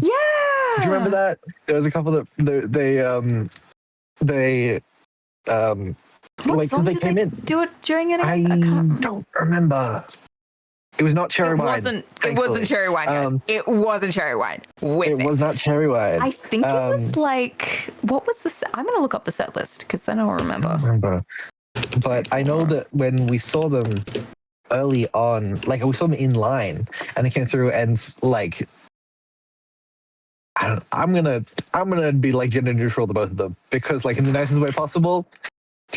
Speaker 9: you remember that? There was a couple that they
Speaker 8: what
Speaker 9: like
Speaker 8: song
Speaker 9: they
Speaker 8: did
Speaker 9: came
Speaker 8: they
Speaker 9: in.
Speaker 8: do it during it?
Speaker 9: I don't remember. It was not cherry wine.
Speaker 8: It wasn't cherry wine, guys. It wasn't cherry wine.
Speaker 9: It was not cherry wine.
Speaker 8: I think it was like, what was the? I'm gonna look up the set list because then I'll remember.
Speaker 9: I don't remember. But I know that when we saw them early on, like we saw them in line, and they came through, and like, I'm gonna be like gender neutral to both of them because, like, in the nicest way possible.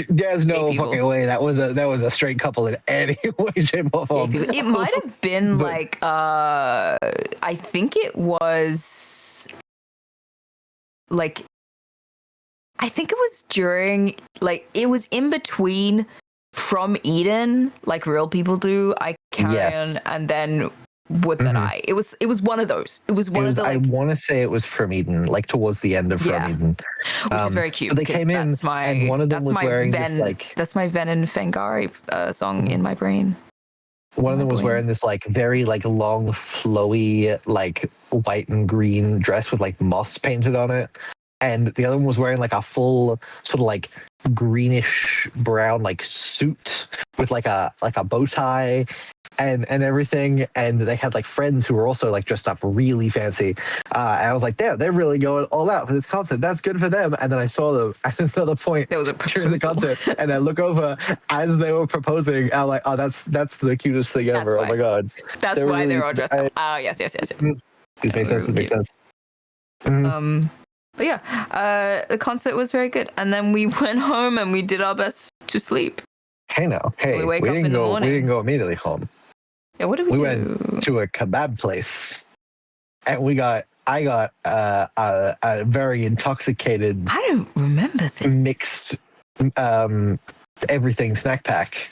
Speaker 9: There's no fucking way that was a straight couple in any way, shape, or form.
Speaker 8: It might have been like I think it was like I think it was during like it was in between From Eden, like real people do, I Carry On, and then Would That I. It was one of those. It was one of the like,
Speaker 9: I want to say it was From Eden, like towards the end of From Eden.
Speaker 8: Which is very cute.
Speaker 9: But they came in and one of them was wearing this like...
Speaker 8: That's my Ven and Fengari song in my brain.
Speaker 9: One of them was wearing this like very like long, flowy, like white and green dress with like moss painted on it. And the other one was wearing like a full sort of like greenish brown like suit with like a bow tie and everything, and they had like friends who were also like dressed up really fancy, and I was like, damn, they're really going all out for this concert. That's good for them. And then I saw them at another point during the concert, and I look over as they were proposing. I'm like, oh, that's the cutest thing ever. Oh my god,
Speaker 8: that's why they're all dressed up. Oh yes. This
Speaker 9: makes sense. It makes sense.
Speaker 8: But yeah, the concert was very good, and then we went home and we did our best to sleep.
Speaker 9: We didn't go immediately home.
Speaker 8: Yeah, what did we do?
Speaker 9: We went to a kebab place, and I got a very intoxicated.
Speaker 8: I don't remember this.
Speaker 9: Mixed everything snack pack.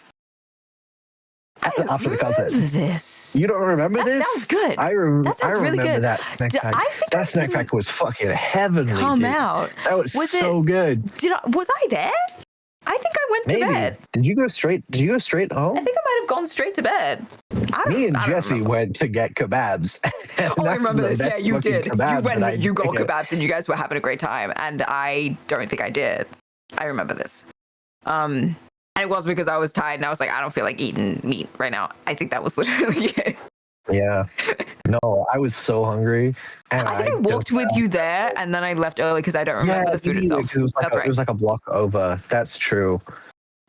Speaker 9: After the concert.
Speaker 8: This.
Speaker 9: You don't remember this?
Speaker 8: That sounds good.
Speaker 9: I
Speaker 8: really
Speaker 9: remember
Speaker 8: good.
Speaker 9: that snack pack. That snack pack was fucking heavenly.
Speaker 8: Out.
Speaker 9: That was so good.
Speaker 8: Was I there? I think I went to bed.
Speaker 9: Did you go straight home?
Speaker 8: I think I might have gone straight to bed.
Speaker 9: Me and Jesse went to get kebabs.
Speaker 8: I remember this. Yeah, you did. You went and you got kebabs and you guys were having a great time. And I don't think I did. I remember this. And it was because I was tired and I was like, I don't feel like eating meat right now. I think that was literally it.
Speaker 9: Yeah. No, I was so hungry. And
Speaker 8: I think I walked with you there and then I left early because I don't remember the food itself.
Speaker 9: It was like a block over. That's true.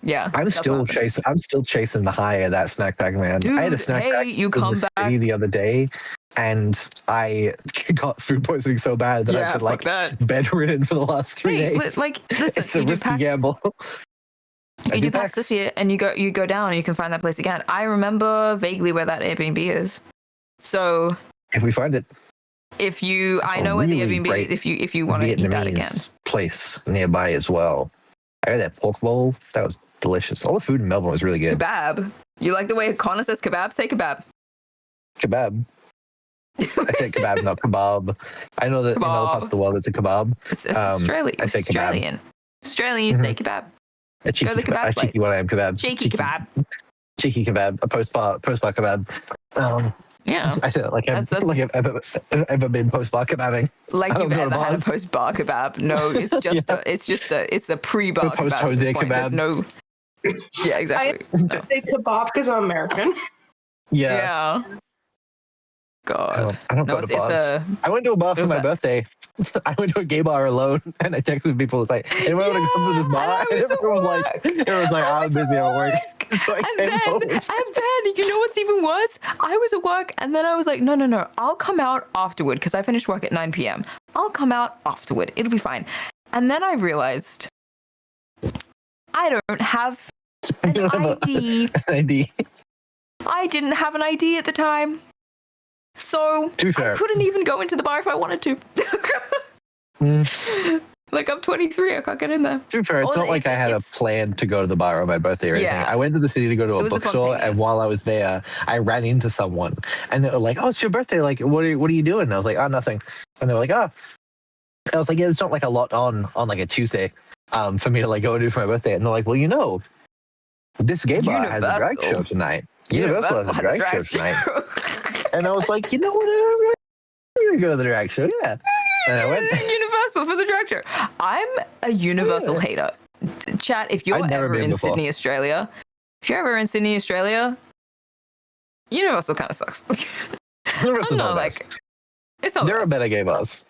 Speaker 8: Yeah.
Speaker 9: I'm still chasing the high of that snack pack, man.
Speaker 8: Dude,
Speaker 9: I had a snack pack in the city the other day and I got food poisoning so bad that I've been like bedridden for the last 3 days.
Speaker 8: Like, listen,
Speaker 9: it's a risky gamble.
Speaker 8: You do PAX this year, and you go down, and you can find that place again. I remember vaguely where that Airbnb is. So
Speaker 9: if we find it,
Speaker 8: I know where the Airbnb is. If you want to eat that again,
Speaker 9: place nearby as well. I had that pork bowl. That was delicious. All the food in Melbourne was really good.
Speaker 8: Kebab. You like the way Connor says kebab? Say kebab.
Speaker 9: Kebab. I say kebab, not kebab. I know that in other parts of the world it's a kebab.
Speaker 8: It's Australian.
Speaker 9: I say kebab.
Speaker 8: Australian, you say kebab.
Speaker 9: A cheeky kebab. Cheeky kebab.
Speaker 8: Cheeky kebab.
Speaker 9: Cheeky kebab. A post bar kebab.
Speaker 8: Yeah.
Speaker 9: I said like I've
Speaker 8: That's-
Speaker 9: like I've ever been post-bar kebabbing.
Speaker 8: Like
Speaker 9: I
Speaker 8: you've
Speaker 9: don't go to
Speaker 8: ever had a
Speaker 9: bars.
Speaker 8: post-bar kebab. No, it's just it's a pre-bar kebab.
Speaker 9: post-Jose
Speaker 8: At this point. There's
Speaker 9: kebab.
Speaker 8: no. Yeah, exactly. No.
Speaker 10: Say kebab because I'm American.
Speaker 9: Yeah.
Speaker 8: Yeah. God.
Speaker 9: I don't
Speaker 8: No,
Speaker 9: go
Speaker 8: it's
Speaker 9: to bars.
Speaker 8: a.
Speaker 9: I went to a bar
Speaker 8: What
Speaker 9: for
Speaker 8: was
Speaker 9: my
Speaker 8: that?
Speaker 9: birthday. I went to a gay bar alone, and I texted people. It's like, anyone want to come to this bar?
Speaker 8: and I
Speaker 9: And
Speaker 8: was at
Speaker 9: everyone was like,
Speaker 8: work.
Speaker 9: everyone was like,
Speaker 8: I
Speaker 9: I'm
Speaker 8: was at
Speaker 9: busy at work. So I
Speaker 8: And
Speaker 9: came
Speaker 8: then,
Speaker 9: home.
Speaker 8: you know what's even worse? I was at work, and then I was like, no, I'll come out afterward because I finished work at 9 p.m. I'll come out afterward. It'll be fine. And then I realized I don't have an
Speaker 9: You don't have
Speaker 8: ID.
Speaker 9: an ID.
Speaker 8: I didn't have an ID at the time. So
Speaker 9: To be fair.
Speaker 8: I couldn't even go into the bar if I wanted to. Like, I'm 23, I can't get in there.
Speaker 9: To be fair, it's
Speaker 8: Oh,
Speaker 9: not like I had a
Speaker 8: it's-
Speaker 9: plan to go to the bar on my birthday or anything.
Speaker 8: Yeah.
Speaker 9: I went to the city to go to
Speaker 8: It
Speaker 9: a
Speaker 8: was a
Speaker 9: bookstore, and
Speaker 8: spontaneous-
Speaker 9: while I was there, I ran into someone, and they were like, "Oh, it's your birthday! Like, what are you doing?" And I was like, "Oh, nothing." And they were like, "Oh," I was like, "Yeah, it's not like a lot on like a Tuesday, for me to like go and do for my birthday." And they're like, "Well, this gay bar has a drag
Speaker 8: Universal.
Speaker 9: show tonight. Universal has a drag show tonight."
Speaker 8: show.
Speaker 9: And I was like, "You know what? I'm gonna go to the drag show, yeah." And I went.
Speaker 8: Universal for the drag show. I'm a Universal hater. Chat, if you're
Speaker 9: I'd never
Speaker 8: ever
Speaker 9: been
Speaker 8: in
Speaker 9: before.
Speaker 8: Sydney, Australia, Universal kind of sucks.
Speaker 9: Universal's
Speaker 8: I'm
Speaker 9: not
Speaker 8: not
Speaker 9: the
Speaker 8: like
Speaker 9: best.
Speaker 8: it's not.
Speaker 9: There
Speaker 8: the
Speaker 9: are
Speaker 8: best.
Speaker 9: better gay bars.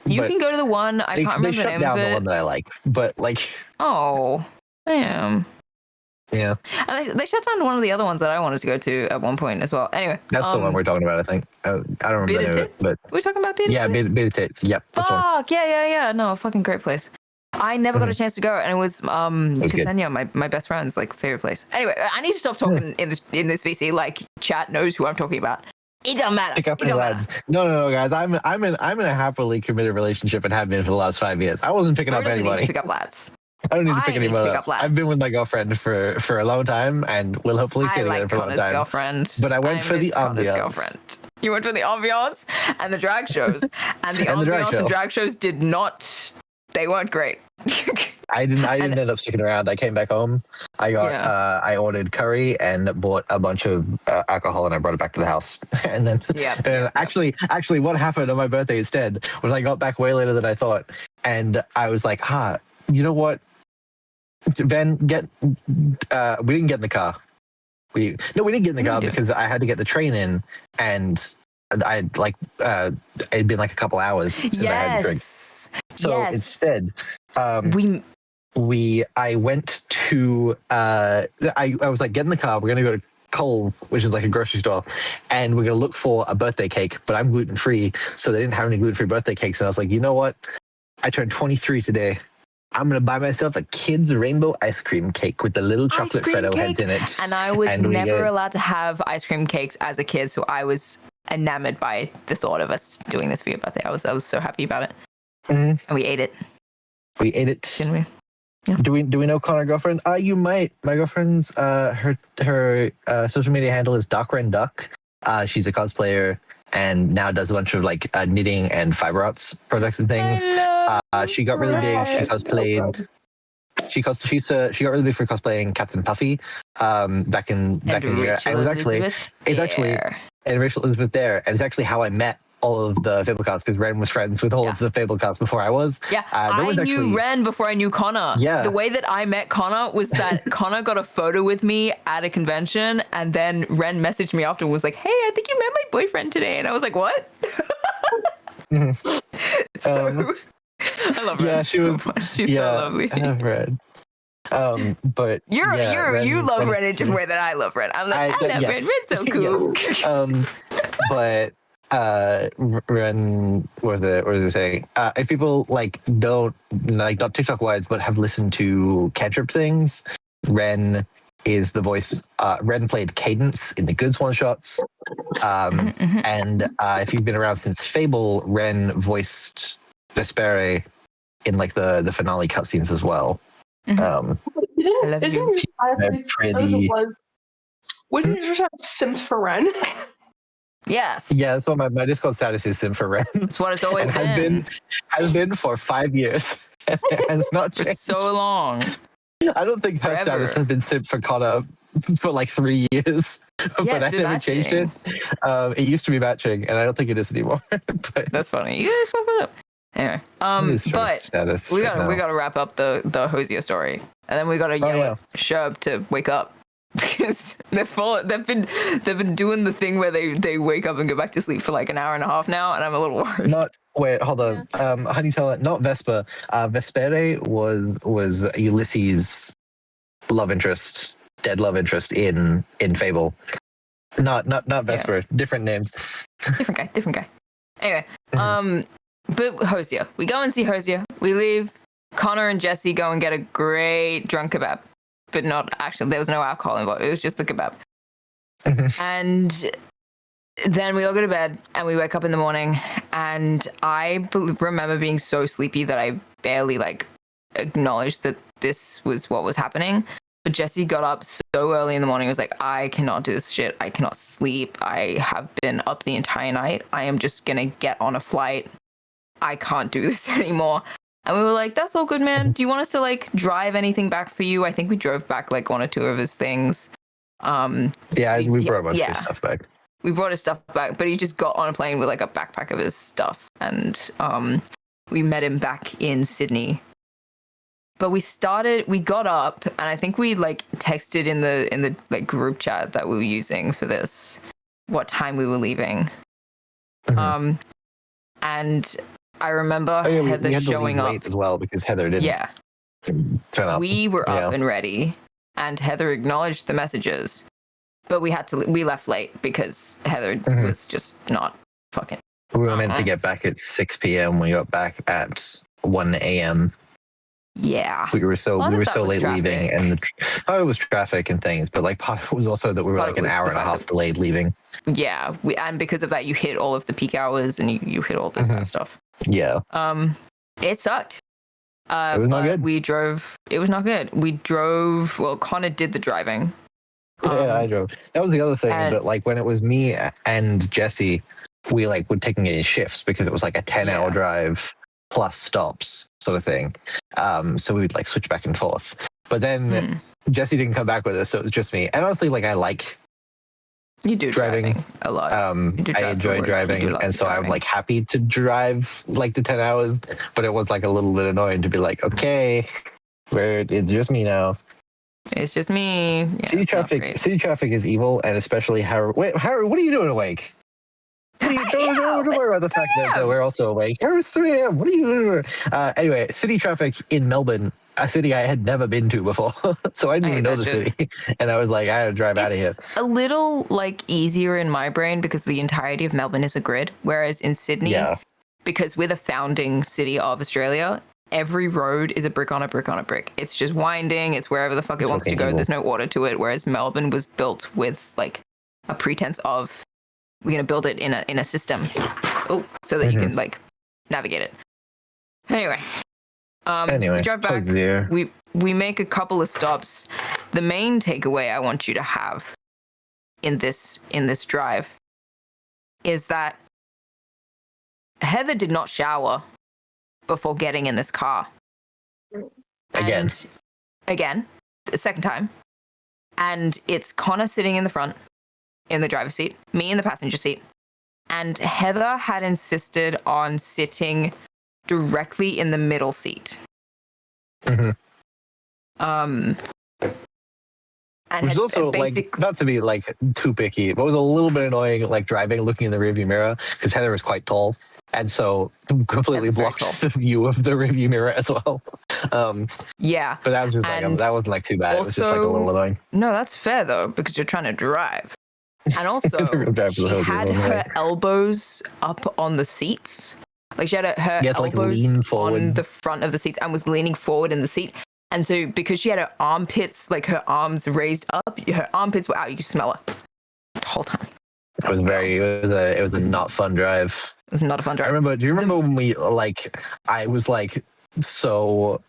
Speaker 8: You
Speaker 9: but
Speaker 8: can go to the one. I can't
Speaker 9: they
Speaker 8: remember the
Speaker 9: shut
Speaker 8: name
Speaker 9: down
Speaker 8: of
Speaker 9: the
Speaker 8: it.
Speaker 9: one that I like, but like,
Speaker 8: Oh, damn.
Speaker 9: yeah,
Speaker 8: And they shut down one of the other ones that I wanted to go to at one point as well. Anyway,
Speaker 9: that's the one we're talking about. I think I don't remember the name of it, but
Speaker 8: We're talking about Peter.
Speaker 9: yeah, Beta Tate. Yep, that's one.
Speaker 8: Fuck yeah. No, a fucking great place. I never got a chance to go, and it was
Speaker 9: good.
Speaker 8: Ksenia, my best friend's like favorite place. Anyway, I need to stop talking in this VC. Like, chat knows who I'm talking about. It don't matter.
Speaker 9: Pick up
Speaker 8: It
Speaker 9: any
Speaker 8: don't
Speaker 9: lads.
Speaker 8: matter.
Speaker 9: No, guys. I'm in a happily committed relationship and have been for the last 5 years. I wasn't picking
Speaker 8: Bro
Speaker 9: up
Speaker 8: doesn't need to
Speaker 9: anybody.
Speaker 8: pick up lads.
Speaker 9: I don't need to
Speaker 8: I
Speaker 9: pick
Speaker 8: need to
Speaker 9: anybody
Speaker 8: pick
Speaker 9: up.
Speaker 8: up lads.
Speaker 9: I've been with my girlfriend for a long time, and we'll hopefully stay
Speaker 8: I
Speaker 9: together
Speaker 8: like
Speaker 9: for a long
Speaker 8: Connor's
Speaker 9: time.
Speaker 8: girlfriend.
Speaker 9: But I went for the
Speaker 8: miss Connor's
Speaker 9: ambiance.
Speaker 8: girlfriend. You went for the ambiance and the drag shows, and the
Speaker 9: And the drag
Speaker 8: ambiance
Speaker 9: show.
Speaker 8: and drag shows did not. They weren't great.
Speaker 9: I didn't end up sticking around. I came back home. I got
Speaker 8: Yeah.
Speaker 9: I ordered curry and bought a bunch of alcohol, and I brought it back to the house. And then actually what happened on my birthday instead was I got back way later than I thought, and I was like, you know what, Ben, we didn't get in the car. We didn't get in the car because I had to get the train in, and it'd been like a couple hours since I had to drink. So instead, I went to I was like, get in the car, we're gonna go to Coles, which is like a grocery store, and we're gonna look for a birthday cake, but I'm gluten free, so they didn't have any gluten free birthday cakes. And I was like, you know what? I turned 23 today. I'm gonna buy myself a kid's rainbow ice cream cake with the little chocolate Freddo heads in it.
Speaker 8: And I was never allowed to have ice cream cakes as a kid, so I was enamored by the thought of us doing this for your birthday. I was so happy about it. And we ate it.
Speaker 9: We ate it.
Speaker 8: Didn't we? Yeah.
Speaker 9: Do we know Connor's girlfriend? You might. My girlfriend's her social media handle is DocRenDuck. She's a cosplayer and now does a bunch of like knitting and fiber arts projects and things. She got really big. She cosplayed. She got really big for cosplaying Captain Puffy back in the year. And it was actually and Rachel Elizabeth there, and it's actually how I met all of the Fablecast, because Ren was friends with all of the Fablecast before I was.
Speaker 8: Yeah, I knew Ren before I knew Connor.
Speaker 9: Yeah.
Speaker 8: The way that I met Connor was that Connor got a photo with me at a convention, and then Ren messaged me after and was like, hey, I think you met my boyfriend today. And I was like, what? So, I love Ren so much. She's so lovely.
Speaker 9: I love Ren. But
Speaker 8: you love Ren in a different way than I love Ren. I'm like, I love Ren. Ren's so cool.
Speaker 9: Yes. But Ren, what was it saying? If people don't not TikTok wise, but have listened to Cantrip things, Ren is the voice. Ren played Cadence in the Goods one shots. And if you've been around since Fable, Ren voiced Vespere in the finale cutscenes as well.
Speaker 10: Isn't your fireplace wouldn't you just have simp for Ren?
Speaker 8: Yes.
Speaker 9: Yeah, so my Discord status is Sim for Ren.
Speaker 8: That's what it's always
Speaker 9: been. Has been for 5 years. It has not changed.
Speaker 8: For so long.
Speaker 9: I don't think her status has been Sim for Connor for 3 years.
Speaker 8: Yeah,
Speaker 9: but I
Speaker 8: it's been
Speaker 9: never changed it. It used to be matching, and I don't think it is anymore. But
Speaker 8: That's funny. You guys fuck it up. Anyway,
Speaker 9: what is her
Speaker 8: but
Speaker 9: status
Speaker 8: we
Speaker 9: right
Speaker 8: gotta
Speaker 9: now?
Speaker 8: wrap up the Hosier story, and then we gotta yell at Sherb to wake up because they've been doing the thing where they wake up and go back to sleep for like an hour and a half now, and I'm a little worried.
Speaker 9: Wait, hold on. How do you tell it? Not Vespa. Vespere was Ulysses' love interest, dead love interest in Fable. Not Vesper. Yeah. Different names.
Speaker 8: Different guy. Anyway, but Hosier. We go and see Hosier. We leave. Connor and Jesse go and get a great drunk kebab, but not actually. There was no alcohol involved. It was just the kebab. And then we all go to bed, and we wake up in the morning. And I remember being so sleepy that I barely acknowledged that this was what was happening. But Jesse got up so early in the morning. He was like, I cannot do this shit. I cannot sleep. I have been up the entire night. I am just going to get on a flight. I can't do this anymore. And we were like, that's all good, man. Do you want us to drive anything back for you? I think we drove back one or two of his things.
Speaker 9: We brought a bunch of his stuff back.
Speaker 8: We brought his stuff back, but he just got on a plane with a backpack of his stuff. And we met him back in Sydney. But we got up, and I think we texted in the group chat that we were using for this what time we were leaving. And I remember Heather
Speaker 9: we had
Speaker 8: showing
Speaker 9: to leave
Speaker 8: up
Speaker 9: late as well because Heather didn't turn up.
Speaker 8: We were up and ready, and Heather acknowledged the messages, but we left late because Heather was just not fucking.
Speaker 9: We were meant to get back at 6 p.m. We got back at 1 a.m.
Speaker 8: Yeah,
Speaker 9: we were so late
Speaker 8: traffic.
Speaker 9: Leaving, and it was traffic and things, but part of it was also that we were an hour and a half delayed leaving.
Speaker 8: Yeah, and because of that, you hit all of the peak hours and you hit all this bad stuff.
Speaker 9: Yeah.
Speaker 8: It sucked.
Speaker 9: It was not good.
Speaker 8: It was not good. We drove. Well, Connor did the driving.
Speaker 9: Yeah, I drove. That was the other thing. That when it was me and Jesse, we were taking it in shifts because it was a 10-hour drive plus stops sort of thing. So we'd switch back and forth. But then Jesse didn't come back with us, so it was just me. And honestly, I like
Speaker 8: you do driving a lot.
Speaker 9: I enjoy driving, and so I'm happy to drive the 10 hours. But it was a little bit annoying to be okay, it's just me now.
Speaker 8: It's just me. Yeah,
Speaker 9: city traffic is evil, and especially Harry. Wait, Harry, what are you doing awake? Don't worry about the fact that we're also awake. It was 3 a.m. What are you doing? Anyway, city traffic in Melbourne, a city I had never been to before. So I didn't even know the city. And I was I had to drive out of here.
Speaker 8: It's a little easier in my brain because the entirety of Melbourne is a grid. Whereas in Sydney, because we're the founding city of Australia, every road is a brick on a brick on a brick. It's just winding. It's wherever the fuck it wants to go. There's no order to it. Whereas Melbourne was built with a pretense of, we're going to build it in a system. So that you can navigate it. Anyway, we drive back. We make a couple of stops. The main takeaway I want you to have in this drive is that Heather did not shower before getting in this car. Again, the second time. And it's Connor sitting in the front, in the driver's seat, me in the passenger seat. And Heather had insisted on sitting directly in the middle seat. And
Speaker 9: which is also not to be too picky, but it was a little bit annoying driving, looking in the rearview mirror because Heather was quite tall, and so completely blocked the view of the rearview mirror as well.
Speaker 8: Yeah,
Speaker 9: but that was just that wasn't too bad. It was just a little annoying.
Speaker 8: No, that's fair though, because you're trying to drive. And also, she had her elbows up on the seats. She had her elbows on the front of the seats and was leaning forward in the seat. And so because she had her armpits, her arms raised up, her armpits were out. You could smell her the whole time.
Speaker 9: It was a not fun drive.
Speaker 8: It was not a fun drive.
Speaker 9: Do you remember when we I was so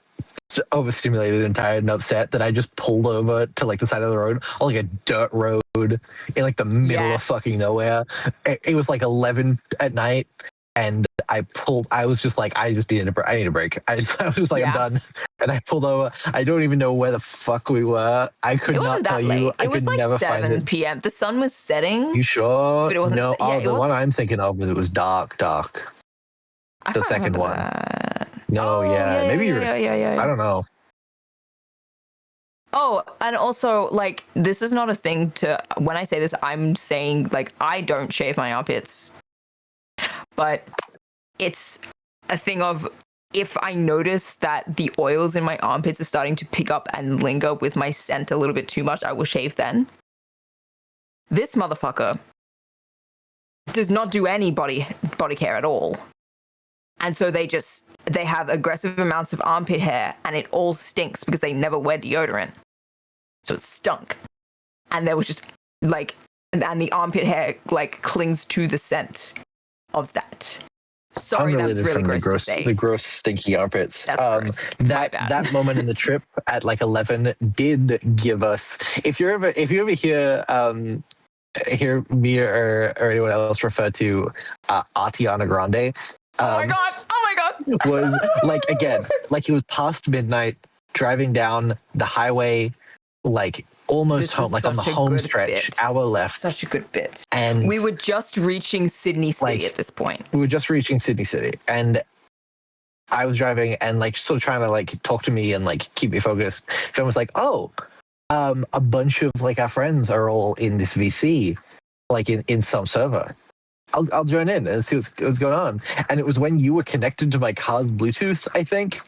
Speaker 9: overstimulated and tired and upset that I just pulled over to the side of the road on a dirt road in the middle of fucking nowhere. It was 11 at night, and I was just like, I just needed I need a break. I was just like,
Speaker 8: Yeah.
Speaker 9: I'm done. And I pulled over. I don't even know where the fuck we were. I could
Speaker 8: It
Speaker 9: not
Speaker 8: wasn't
Speaker 9: tell
Speaker 8: that
Speaker 9: you.
Speaker 8: late.
Speaker 9: I
Speaker 8: It was
Speaker 9: could
Speaker 8: like
Speaker 9: never find
Speaker 8: 7
Speaker 9: it.
Speaker 8: p.m. The sun was setting.
Speaker 9: You sure?
Speaker 8: But it wasn't
Speaker 9: No,
Speaker 8: yeah, it
Speaker 9: the one
Speaker 8: wasn't-
Speaker 9: I'm thinking of, it was dark.
Speaker 8: I
Speaker 9: The
Speaker 8: can't
Speaker 9: second
Speaker 8: remember
Speaker 9: one.
Speaker 8: that.
Speaker 9: No,
Speaker 8: Oh,
Speaker 9: yeah. Maybe you're.
Speaker 8: yeah.
Speaker 9: I don't know.
Speaker 8: Oh, and also, like, this is not a thing to. When I say this, I'm saying, like, I don't shave my armpits. But it's a thing of if I notice that the oils in my armpits are starting to pick up and linger with my scent a little bit too much, I will shave then. This motherfucker does not do any body care at all. And so they have aggressive amounts of armpit hair and it all stinks because they never wear deodorant. So it stunk. And there was just like, and the armpit hair like clings to the scent of that. Sorry, that's really
Speaker 9: from
Speaker 8: gross to say.
Speaker 9: the gross stinky armpits.
Speaker 8: That's gross. My bad.
Speaker 9: That moment in the trip at like 11 did give us. If you ever hear me or anyone else refer to Ariana Grande.
Speaker 8: Oh my god!
Speaker 9: Was like, again, like it was past midnight, driving down the highway, like almost
Speaker 8: This
Speaker 9: home,
Speaker 8: is
Speaker 9: like on the
Speaker 8: such a
Speaker 9: home
Speaker 8: good
Speaker 9: stretch,
Speaker 8: bit.
Speaker 9: hour left.
Speaker 8: Such a good bit.
Speaker 9: And
Speaker 8: we were just reaching Sydney City at this point.
Speaker 9: We were just reaching Sydney City, and I was driving and like sort of trying to like talk to me and like keep me focused. Film was like, oh, a bunch of like our friends are all in this VC, like in some server. I'll join in and see what's going on. And it was when you were connected to my car's Bluetooth, I think.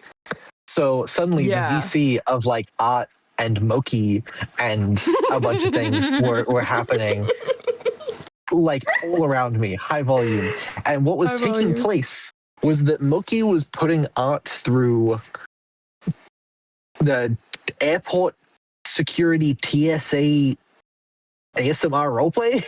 Speaker 9: So suddenly the VC of like Art and Moki and a bunch of things were happening like all around me, high volume. And what was taking place was that Moki was putting Art through the airport security TSA ASMR roleplay.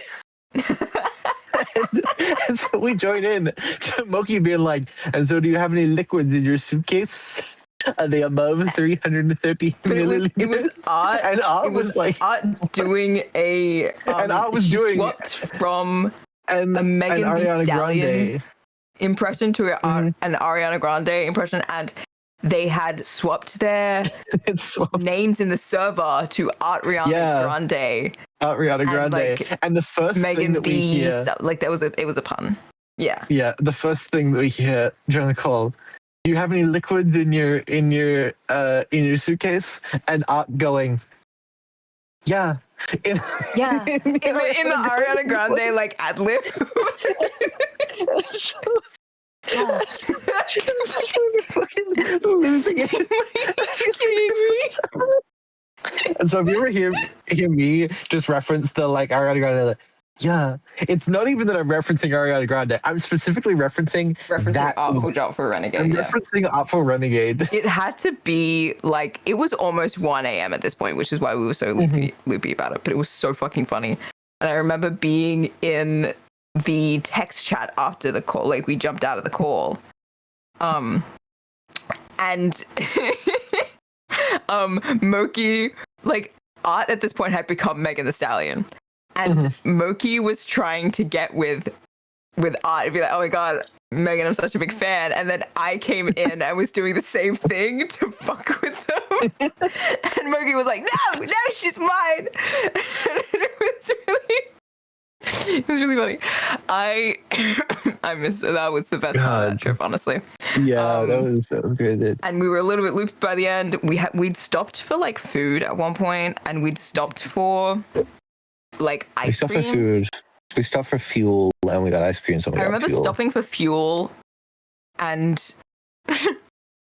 Speaker 9: and so we joined in to Moki being like, and so do you have any liquids in your suitcase? Are they above 330 milliliters?
Speaker 8: It was Art.
Speaker 9: And Art was like
Speaker 8: Art doing a
Speaker 9: and Art was doing
Speaker 8: swapped from
Speaker 9: a
Speaker 8: Megan Thee
Speaker 9: Ariana
Speaker 8: Stallion
Speaker 9: Grande
Speaker 8: impression to an Ariana Grande impression, and they had swapped their names in the server to Art Rihanna Grande.
Speaker 9: Art Rihanna Grande. And the first thing that we hear,
Speaker 8: like it was a pun. Yeah.
Speaker 9: Yeah. The first thing that we hear during the call, do you have any liquids in your suitcase? And Art going, yeah. In
Speaker 8: the Ariana Grande like ad lib.
Speaker 9: Yeah. Fucking losing it. And so if you ever hear me just reference the like Ariana Grande, like, yeah, it's not even that I'm referencing Ariana Grande. I'm specifically referencing that
Speaker 8: Artful Renegade.
Speaker 9: I'm referencing Artful Renegade.
Speaker 8: It had to be like it was almost 1 a.m. at this point, which is why we were so loopy about it. But it was so fucking funny, and I remember being in the text chat after the call, like we jumped out of the call, and Moki, like Art at this point had become Megan Thee Stallion, and Moki was trying to get with Art and be like, oh my god, Megan, I'm such a big fan, and then I came in and was doing the same thing to fuck with them, and Moki was like, no, she's mine, and it was really funny. I missed it. That was the best part of that trip, honestly.
Speaker 9: Yeah, that was great.
Speaker 8: And we were a little bit looped by the end. We'd stopped for like food at one point, and we'd stopped for like ice cream.
Speaker 9: We stopped for food. We stopped for fuel, and we got ice cream. So I
Speaker 8: remember stopping for fuel, and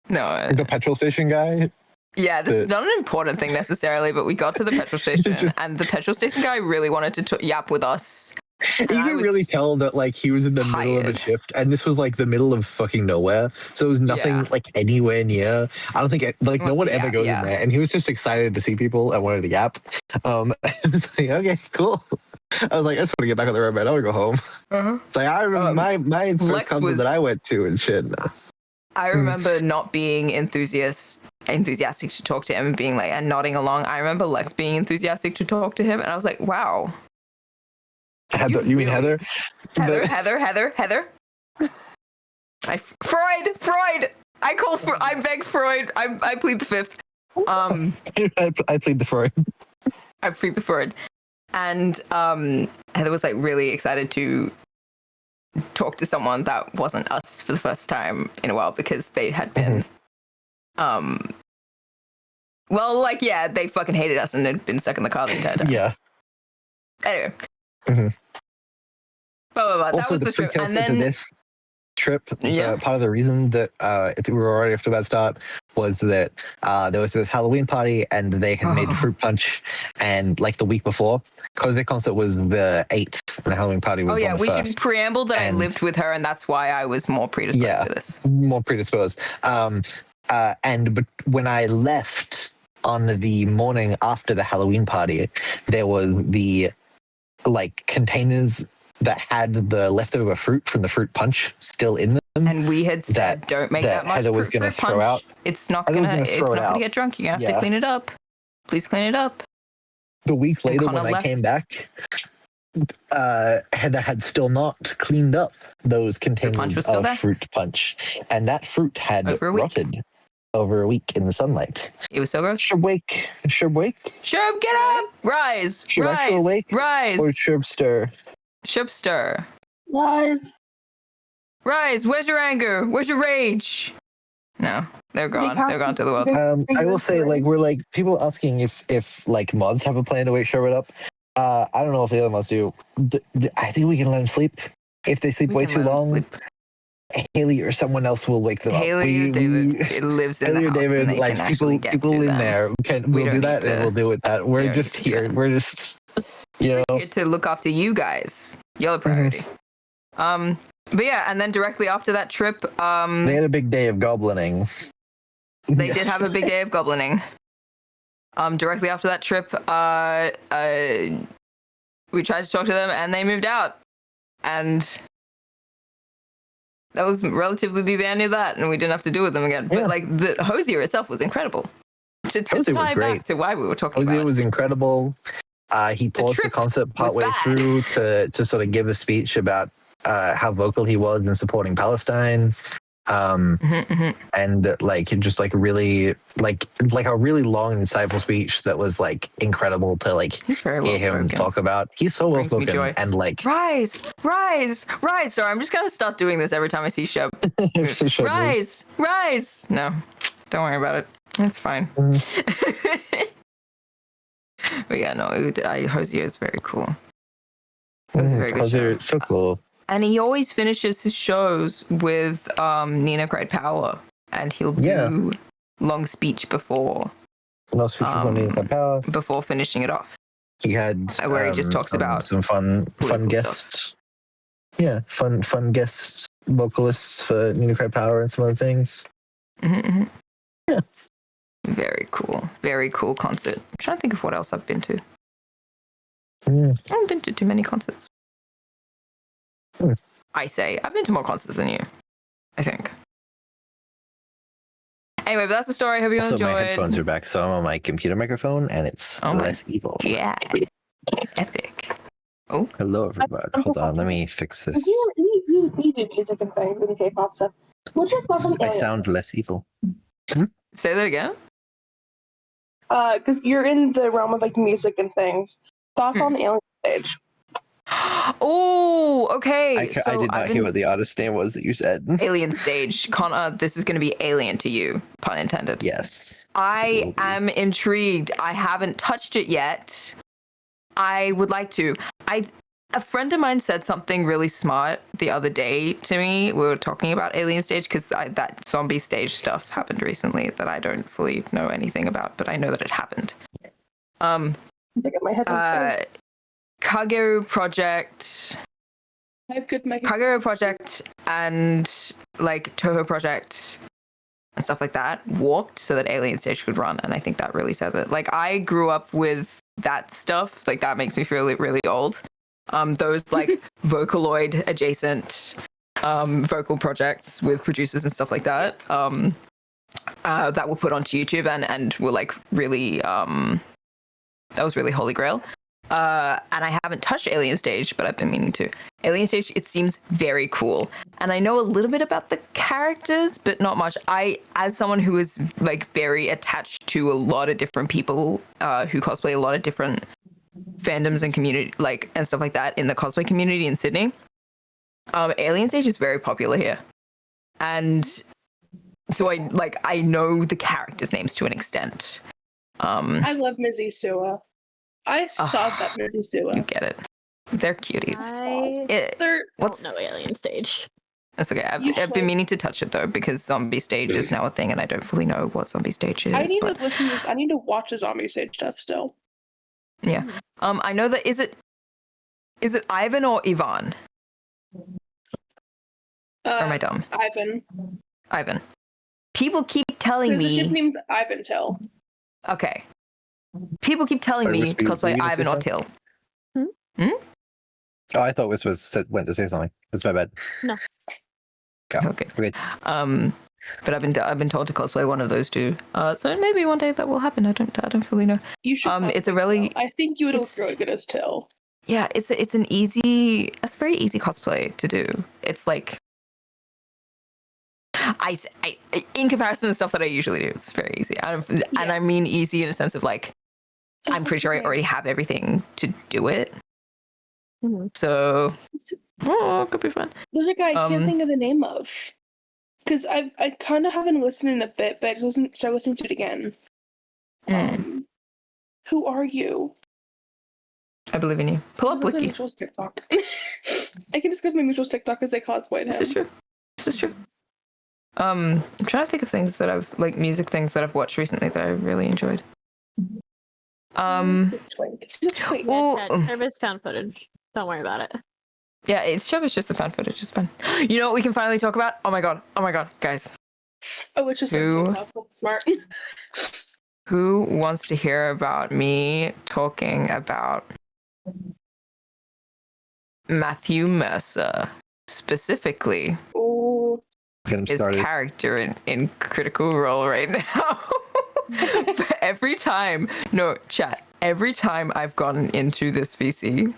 Speaker 9: the petrol station guy.
Speaker 8: Yeah, this is not an important thing necessarily, but we got to the petrol station, and the petrol station guy really wanted to yap with us.
Speaker 9: You can really tell that like he was in the middle of a shift, and this was like the middle of fucking nowhere, so it was nothing like anywhere near. I don't think no one ever goes in there, and he was just excited to see people and wanted to yap. I was like, okay, cool. I was like, I just want to get back on the road, man. I want to go home. It's like I remember my first concert that I went to and shit.
Speaker 8: I remember not being enthusiastic to talk to him and being like and nodding along. I remember Lex being enthusiastic to talk to him, and I was like, wow.
Speaker 9: You mean Heather?
Speaker 8: Heather. Freud. I beg Freud. I plead the fifth.
Speaker 9: I plead the Freud.
Speaker 8: I plead the Freud. And Heather was like really excited to talk to someone that wasn't us for the first time in a while because they had been well, like, yeah, they fucking hated us and had been stuck in the car the entire time.
Speaker 9: Yeah.
Speaker 8: Anyway.
Speaker 9: Also,
Speaker 8: that was the trip. And then
Speaker 9: to this trip,
Speaker 8: Yeah.
Speaker 9: part of the reason that we were already off to a bad start was that there was this Halloween party and they had made fruit punch, and like the week before, because their concert was the 8th and the Halloween party was on the
Speaker 8: we
Speaker 9: 1st.
Speaker 8: should preamble that I lived with her, and that's why I was more predisposed to this.
Speaker 9: More predisposed. But when I left on the morning after the Halloween party, there was the like containers that had the leftover fruit from the fruit punch still in them.
Speaker 8: And we had said, don't make that much
Speaker 9: Heather was going to
Speaker 8: fruit
Speaker 9: throw
Speaker 8: punch.
Speaker 9: out.
Speaker 8: It's not
Speaker 9: Heather was
Speaker 8: going
Speaker 9: gonna throw it
Speaker 8: to
Speaker 9: out.
Speaker 8: get drunk. You're going to have to clean it up. Please clean it up.
Speaker 9: The week later,
Speaker 8: Connor
Speaker 9: when I came back, Heather had still not cleaned up those containers of fruit punch, and that fruit had rotted over a week in the sunlight.
Speaker 8: It was so gross.
Speaker 9: Sherb,
Speaker 8: get up! Rise!
Speaker 9: Sherb
Speaker 8: Rise!
Speaker 9: actual wake?
Speaker 8: Rise!
Speaker 9: Or Sherb stir?
Speaker 8: Sherb stir.
Speaker 3: Rise!
Speaker 8: Rise! Where's your anger? Where's your rage? No, they're gone. They're gone to the world.
Speaker 9: I will say, like, we're like people asking if like mods have a plan to wake Sherwood up. I don't know if the other mods do. I think we can let them sleep. If they sleep way too long, Haley or someone else will wake them up.
Speaker 8: Haley or David, it lives in
Speaker 9: Haley
Speaker 8: the
Speaker 9: or
Speaker 8: house,
Speaker 9: David,
Speaker 8: and they
Speaker 9: like
Speaker 8: can
Speaker 9: people
Speaker 8: actually
Speaker 9: in
Speaker 8: get to
Speaker 9: there. We'll do that, and we'll deal with that. We're
Speaker 8: don't
Speaker 9: just
Speaker 8: need to do
Speaker 9: here.
Speaker 8: that.
Speaker 9: We're just, you know,
Speaker 8: here to look after you guys. You're the priority. But yeah, and then directly after that trip,
Speaker 9: they had a big day of goblining.
Speaker 8: They did have a big day of goblining. Directly after that trip, we tried to talk to them and they moved out. And that was relatively the end of that, and we didn't have to deal with them again. But like the Hosier itself was incredible. To tie back to why we were talking about
Speaker 9: Hosier
Speaker 8: it.
Speaker 9: was incredible. He paused the concert partway through to sort of give a speech about how vocal he was in supporting Palestine. And like just like really like a really long insightful speech that was like incredible to like hear him talk about. He's so well spoken and like
Speaker 8: rise. Sorry, I'm just gonna start doing this every time I see Shub. Rise. No, don't worry about it. It's fine. But yeah, no, Hosier is very cool. It was a very good show.
Speaker 9: So cool.
Speaker 8: And he always finishes his shows with Nina Great Power, and he'll do long speech before before finishing it off.
Speaker 9: He had
Speaker 8: where he just talks about
Speaker 9: some fun guests. Yeah, fun guest vocalists for Nina Great Power and some other things. Yeah,
Speaker 8: very cool concert. I'm trying to think of what else I've been to. I haven't been to too many concerts. I've been to more concerts than you, I think. Anyway, but that's the story. Hope you enjoyed.
Speaker 9: My headphones are back, so I'm on my computer microphone, and it's less evil.
Speaker 8: Yeah, epic. Oh,
Speaker 9: hello everybody. Hold on, let me fix this.
Speaker 10: You do music and things and K-pop stuff. What's your thoughts on
Speaker 9: I sound less evil.
Speaker 8: Say that again.
Speaker 10: Because you're in the realm of like music and things. Thoughts on Alien Stage?
Speaker 8: Oh, okay.
Speaker 9: I did not hear what the artist name was that you said.
Speaker 8: Alien Stage. Connor, this is going to be alien to you, pun intended.
Speaker 9: Yes.
Speaker 8: I am intrigued. I haven't touched it yet. I would like to. A friend of mine said something really smart the other day to me. We were talking about Alien Stage because that zombie stage stuff happened recently that I don't fully know anything about, but I know that it happened. Kagero Project and like Toho Project and stuff like that walked so that Alien Stage could run, and I think that really says it. Like, I grew up with that stuff, like that makes me feel really old. Those like Vocaloid adjacent vocal projects with producers and stuff like that that were put onto YouTube and were like really that was really holy grail. And I haven't touched Alien Stage, but I've been meaning to. Alien Stage, it seems very cool. And I know a little bit about the characters, but not much. As someone who is like very attached to a lot of different people who cosplay a lot of different fandoms and community, like, and stuff like that in the cosplay community in Sydney, Alien Stage is very popular here. And so I know the characters' names to an extent.
Speaker 10: I love Mizzy Sua. I saw that Mizzy Sua.
Speaker 8: You get it. They're cuties.
Speaker 10: They're
Speaker 2: Don't know Alien Stage.
Speaker 8: That's okay. I've been meaning to touch it though because Zombie Stage is now a thing, and I don't fully know what Zombie Stage is.
Speaker 10: I need to listen to. I need to watch the Zombie Stage stuff still.
Speaker 8: Yeah. I know that is it Ivan or Ivan? Or am I dumb? Ivan. People keep telling me
Speaker 10: the ship name's Ivan Till.
Speaker 8: Okay. People keep telling me to cosplay Ivan or Till.
Speaker 9: Oh, I thought this went to say something. That's my bad.
Speaker 2: No.
Speaker 8: Okay. But I've been told to cosplay one of those two. So maybe one day that will happen. I don't fully know.
Speaker 10: You should.
Speaker 8: It's a really.
Speaker 10: I think you would look really good as Till.
Speaker 8: Yeah, it's a very easy cosplay to do. It's like. I in comparison to stuff that I usually do, it's very easy. And I mean easy in a sense of like, I'm pretty sure I already have everything to do it.
Speaker 2: Mm-hmm.
Speaker 8: So, it could be fun.
Speaker 10: There's a guy I can't think of the name of, because I kind of haven't listened in a bit, but I just start listening to it again. Who are you?
Speaker 8: I believe in you. Pull up Wiki.
Speaker 10: Mutual's TikTok. I can discuss my mutual's TikTok because they cosplayed him.
Speaker 8: This is true. I'm trying to think of things that I've music things that I've watched recently that I really enjoyed.
Speaker 2: Service found footage. Don't worry about it.
Speaker 8: Yeah, it's just the fan footage. It's fun. You know what we can finally talk about? Oh my god, guys.
Speaker 10: Oh, it's just smart.
Speaker 8: Who wants to hear about me talking about Matthew Mercer specifically?
Speaker 10: Oh.
Speaker 8: His character in Critical Role right now. every time I've gotten into this VC,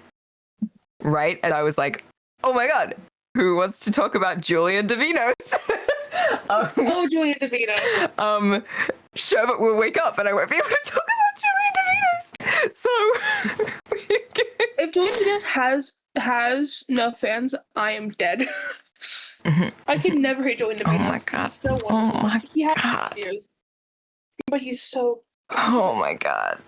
Speaker 8: right? And I was like, oh my god, who wants to talk about Julian Davinos?
Speaker 10: Julian Davinos.
Speaker 8: Sherbet will wake up and I won't be able to talk about Julian Davinos. So
Speaker 10: if Julian Davinos has no fans, I am dead. I can never hate Julian Davinos.
Speaker 8: Oh my god.
Speaker 10: So he has years, but he's so.
Speaker 8: Oh my god.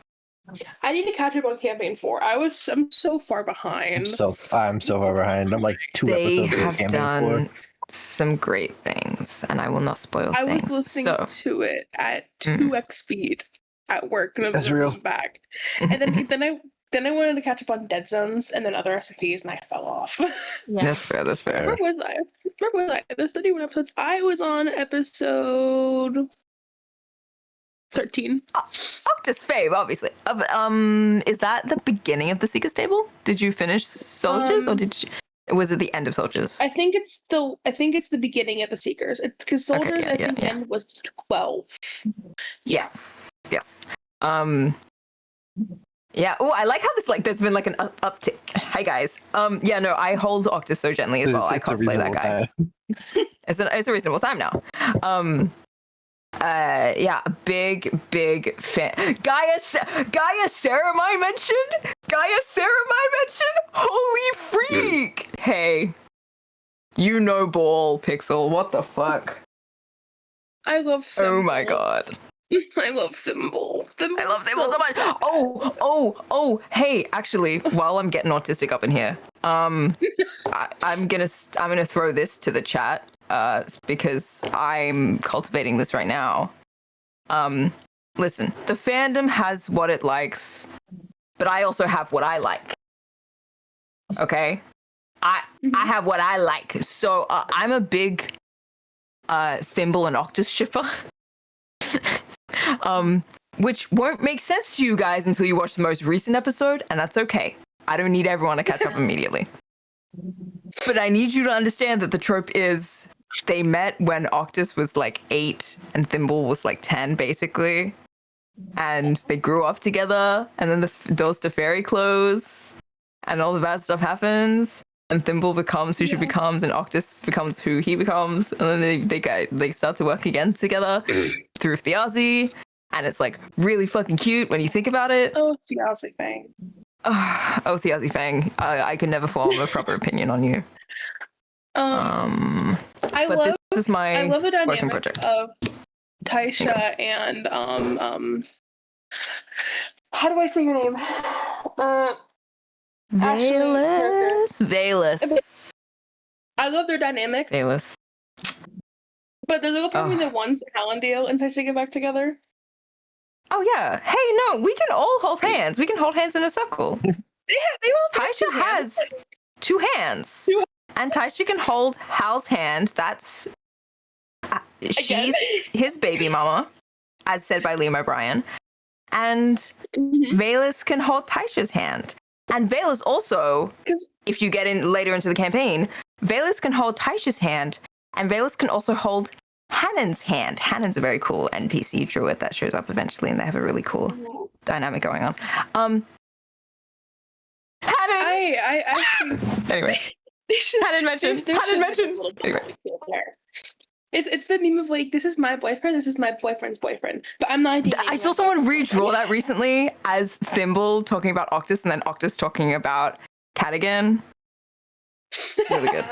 Speaker 10: I need to catch up on Campaign 4. I'm so far behind.
Speaker 9: I'm so far behind. I'm like 2 episodes of Campaign 4. They have done
Speaker 8: some great things, and I will not spoil things.
Speaker 10: I was listening to it at 2x speed at work, and I was going back. And then I wanted to catch up on Dead Zones and then other SCPs, and I fell off.
Speaker 8: Yeah. That's fair.
Speaker 10: Where was I? There's 31 episodes. I was on episode 13.
Speaker 8: Octus Fave, obviously. Is that the beginning of the Seeker's Table? Did you finish Soldiers, or was it the end of Soldiers?
Speaker 10: I think it's the beginning of the Seekers. It's because Soldiers, I think, end was 12.
Speaker 8: Yes. Yeah. Oh, I like how this there's been an uptick. Hi guys. I hold Octus so gently as well. I cosplay that guy. It's a reasonable time now. Big fan. Gaia Ceramai mentioned. Holy freak! Hey, ball Pixel. What the fuck?
Speaker 10: I love Thimble.
Speaker 8: Oh my god.
Speaker 10: I love Thimble.
Speaker 8: I love Thimble so much. Oh, hey, actually, while I'm getting autistic up in here, I'm gonna throw this to the chat, because I'm cultivating this right now. Listen, the fandom has what it likes, but I also have what I like. Okay? I have what I like. So I'm a big Thimble and Octus shipper. Which won't make sense to you guys until you watch the most recent episode, and that's okay. I don't need everyone to catch up immediately. But I need you to understand that the trope is they met when Octus was 8 and Thimble was 10, basically. And they grew up together, and then the doors to Fairy close, and all the bad stuff happens. and Thimble becomes who she becomes, and Octus becomes who he becomes, and then they start to work again together through Thiazi, and it's like really fucking cute when you think about it.
Speaker 10: Oh, Thiazi Fang.
Speaker 8: Oh, Thiazi Fang, I could never form a proper opinion on you.
Speaker 10: I
Speaker 8: but
Speaker 10: love
Speaker 8: this is my
Speaker 10: I love the
Speaker 8: working
Speaker 10: dynamic
Speaker 8: project.
Speaker 10: of Taisha and how do I say her name?
Speaker 8: Valus.
Speaker 10: I love their dynamic.
Speaker 8: Valus.
Speaker 10: But there's a little part of me that wants Hallandale and Taisha get back together.
Speaker 8: Oh yeah. Hey, no, we can all hold hands. We can hold hands in a circle. Taisha has 2 hands. And Taisha can hold Hal's hand. That's she's his baby mama, as said by Liam O'Brien. And Valus can hold Taisha's hand. And Valus also, if you get in later into the campaign, Valus can hold Taisha's hand, and Valus can also hold Hannon's hand. Hannon's a very cool NPC druid that shows up eventually, and they have a really cool dynamic going on. Hannon!
Speaker 10: I think
Speaker 8: anyway. Hannon mentioned. Anyway.
Speaker 10: It's the meme of like, this is my boyfriend, this is my boyfriend's boyfriend. But I'm not.
Speaker 8: I saw someone redraw that recently as Thimble talking about Octus and then Octus talking about Cadigan. Really good.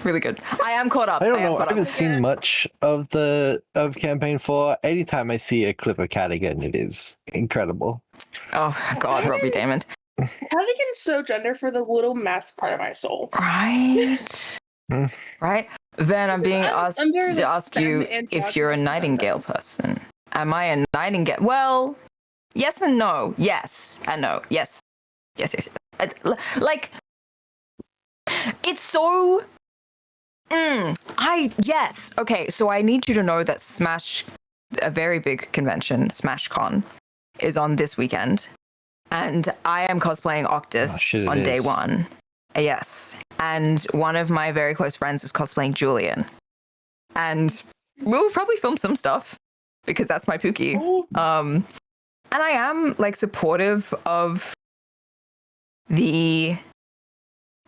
Speaker 8: Really good. I am caught up.
Speaker 9: I don't know. I haven't seen much of campaign 4. Anytime I see a clip of Cadigan, it is incredible.
Speaker 8: Oh God, Robbie Damon.
Speaker 10: Cadigan's so gender for the little mess part of my soul.
Speaker 8: Right. Right. Then I'm being asked to ask you if you're a Nightingale person. Am I a Nightingale? Well, yes and no. Yes and no. Yes. Yes. Like, it's so. Yes. Okay. So I need you to know that Smash, a very big convention, SmashCon, is on this weekend, and I am cosplaying Octus on day 1. Yes. And one of my very close friends is cosplaying Julian. And we'll probably film some stuff because that's my Pookie. And I am like supportive of the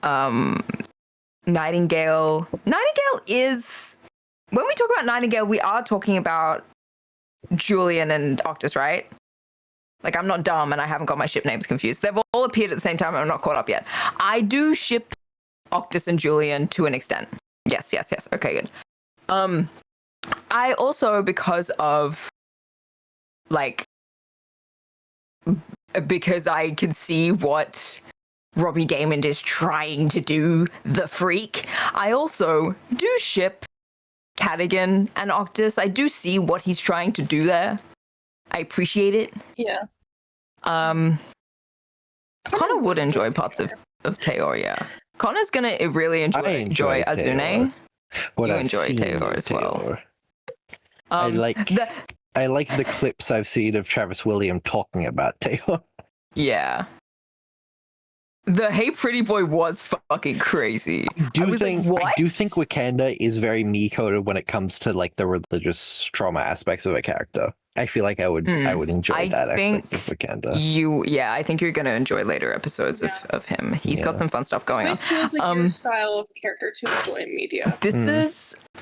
Speaker 8: Nightingale. Nightingale is, when we talk about Nightingale, we are talking about Julian and Octus, right? Like, I'm not dumb and I haven't got my ship names confused. They've all appeared at the same time and I'm not caught up yet. I do ship Octus and Julian to an extent. Yes. Okay, good. I also, because of, like, because I can see what Robbie Damon is trying to do, the freak, I also do ship Cadigan and Octus. I do see what he's trying to do there. I appreciate it.
Speaker 10: Yeah.
Speaker 8: Connor would enjoy parts of Teor, yeah. Connor's gonna really enjoy Azune. You enjoy Teor as well.
Speaker 9: I like the clips I've seen of Travis William talking about Teor.
Speaker 8: Yeah. The Hey Pretty Boy was fucking crazy.
Speaker 9: I do think Wakanda is very me-coded when it comes to like the religious trauma aspects of a character. I feel like I would enjoy that aspect of Wakanda.
Speaker 8: I think you're gonna enjoy later episodes of him. He's got some fun stuff going on.
Speaker 10: It feels like your style of character to enjoy in media.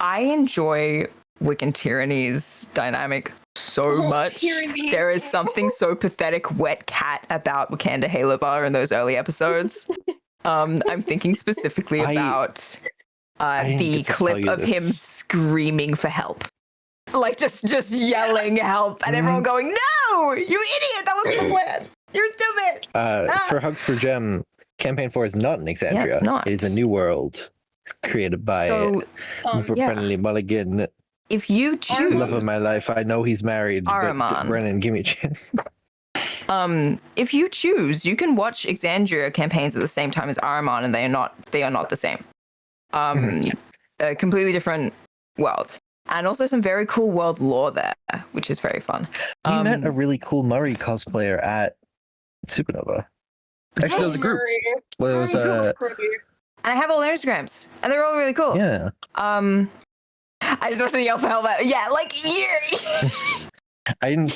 Speaker 8: I enjoy Wiccan Tyranny's dynamic so much.
Speaker 10: Tyranny.
Speaker 8: There is something so pathetic wet cat about Wakanda Halo Bar in those early episodes. I'm thinking specifically about the clip of him screaming for help. Like just yelling help and everyone going, "No, you idiot, that wasn't the plan. You're stupid."
Speaker 9: For Hugs for Gem, Campaign 4 is not in Exandria.
Speaker 8: Yeah, it's not.
Speaker 9: It is a new world created by Brennan Mulligan.
Speaker 8: If you choose,
Speaker 9: love of my life, I know he's married, but Brennan, give me a chance.
Speaker 8: If you choose, you can watch Exandria campaigns at the same time as Ahriman, and they are not the same. A completely different world. And also some very cool world lore there, which is very fun.
Speaker 9: We met a really cool Murray cosplayer at Supernova. Actually, there was a group. Well, it was
Speaker 8: and I have all their Instagrams, and they're all really cool.
Speaker 9: Yeah.
Speaker 8: I just wanted to yell for help. Yeah, like
Speaker 9: I didn't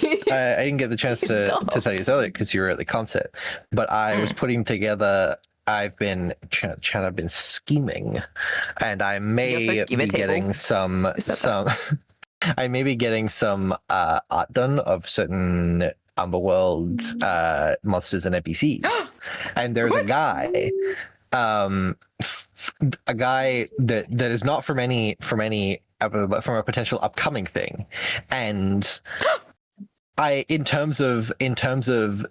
Speaker 9: get the chance to tell you this earlier because you were at the concert, but I was putting together I've been I've been scheming, and I may be getting some I may be getting some art done of certain Underworld monsters and NPCs. And there's a guy that is not from any but from a potential upcoming thing. And in terms of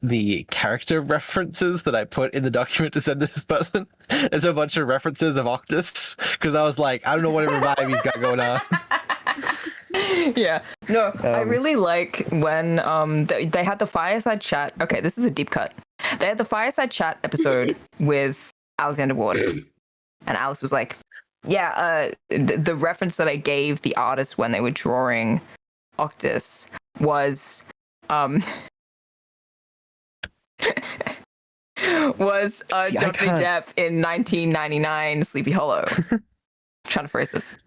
Speaker 9: the character references that I put in the document to send to this person, there's a bunch of references of Octus, because I was like, I don't know whatever vibe he's got going on.
Speaker 8: Yeah, no, I really like when they had the fireside chat. Okay, this is a deep cut. They had the fireside chat episode with Alexander Ward, and Alex was like, yeah, the reference that I gave the artist when they were drawing Octus was Johnny Depp in 1999 Sleepy Hollow. I'm trying to phrase this.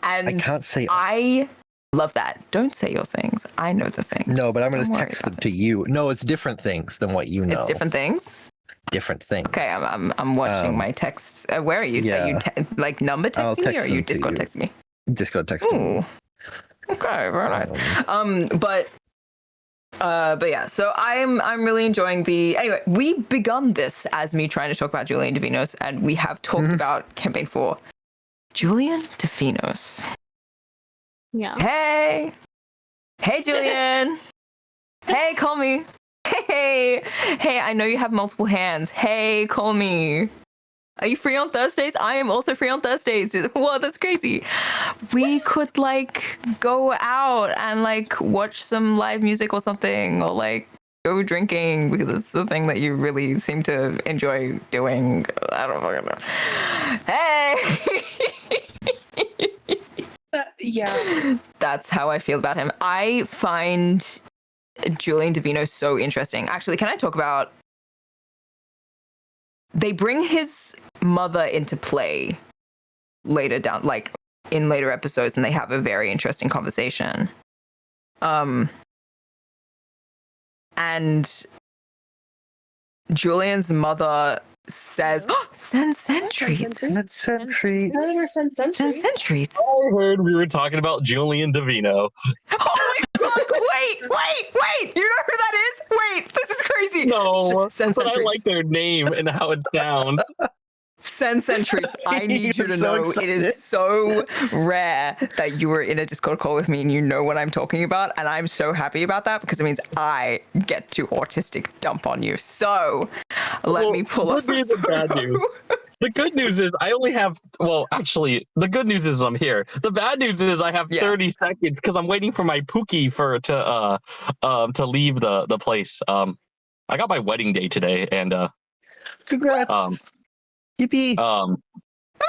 Speaker 8: And
Speaker 9: I can't say.
Speaker 8: I love that. Don't say your things. I know the things.
Speaker 9: No, but I'm going to text them to you. No, it's different things than what you know.
Speaker 8: It's different things?
Speaker 9: Different things.
Speaker 8: Okay, I'm watching my texts. Where are you?
Speaker 9: Yeah.
Speaker 8: Are you like number texting me, or are you Discord texting me?
Speaker 9: Discord texting.
Speaker 8: Ooh. Okay, very nice. But yeah, so I'm really enjoying anyway, we begun this as me trying to talk about Julian Davinos, and we have talked about campaign 4. Julian Davinos.
Speaker 2: Yeah.
Speaker 8: Hey, Julian. Hey, call me. Hey, I know you have multiple hands. Hey, call me. Are you free on Thursdays? I am also free on Thursdays. Whoa, that's crazy. We could like go out and like watch some live music or something, or like go drinking, because it's the thing that you really seem to enjoy doing. I don't fucking know. Hey.
Speaker 10: Yeah.
Speaker 8: That's how I feel about him. I find Julian Davinos so interesting. Actually, can I talk about... They bring his mother into play later down, like in later episodes, and they have a very interesting conversation. And Julian's mother says, oh, send sentries.
Speaker 9: Send sentries.
Speaker 10: Send sentries.
Speaker 8: Send sentries.
Speaker 11: I heard we were talking about Julian Davino.
Speaker 8: Holy fuck! Wait! You know who that is? Wait, this is crazy.
Speaker 11: No,
Speaker 8: Send
Speaker 11: but
Speaker 8: sentries.
Speaker 11: I like their name and how it sounds.
Speaker 8: Send sentries. I need you to know it is so rare that you were in a Discord call with me and you know what I'm talking about, and I'm so happy about that because it means I get to autistic dump on you. So let me pull up a
Speaker 11: bad news. The good news is I only have, well, actually, the good news is I'm here. The bad news is I have 30 seconds because I'm waiting for my Pookie to leave the place. I got my wedding day today, and
Speaker 9: congrats. Yippee.
Speaker 8: Oh my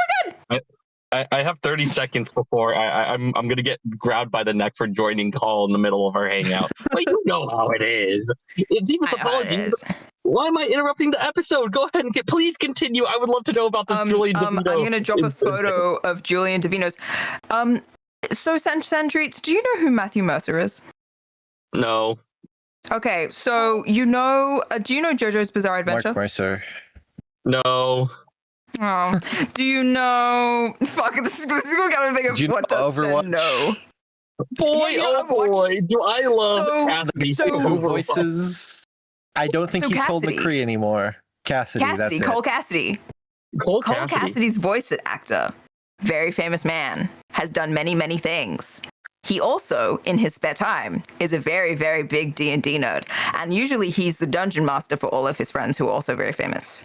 Speaker 8: god!
Speaker 11: I have 30 seconds before I'm gonna get grabbed by the neck for joining call in the middle of our hangout. But you know how it is. It's even apologies. Why am I interrupting the episode? Go ahead and please continue. I would love to know about this Julian Davino.
Speaker 8: I'm gonna drop a photo of Julian Davinos. So Sentries, do you know who Matthew Mercer is?
Speaker 11: No.
Speaker 8: Okay, so do you know JoJo's Bizarre Adventure?
Speaker 9: Mark Mercer.
Speaker 11: No.
Speaker 8: Oh, do you know? Fuck, this is what kind of thing of what does
Speaker 9: Overwatch?
Speaker 8: No.
Speaker 11: Boy, boy, do I love Cassidy
Speaker 9: voices. I don't think he's called McCree anymore. Cassidy, that's it.
Speaker 8: Cole Cassidy.
Speaker 11: Cole
Speaker 8: Cassidy's voice actor. Very famous man. Has done many, many things. He also, in his spare time, is a very, very big D&D nerd. And usually he's the dungeon master for all of his friends who are also very famous.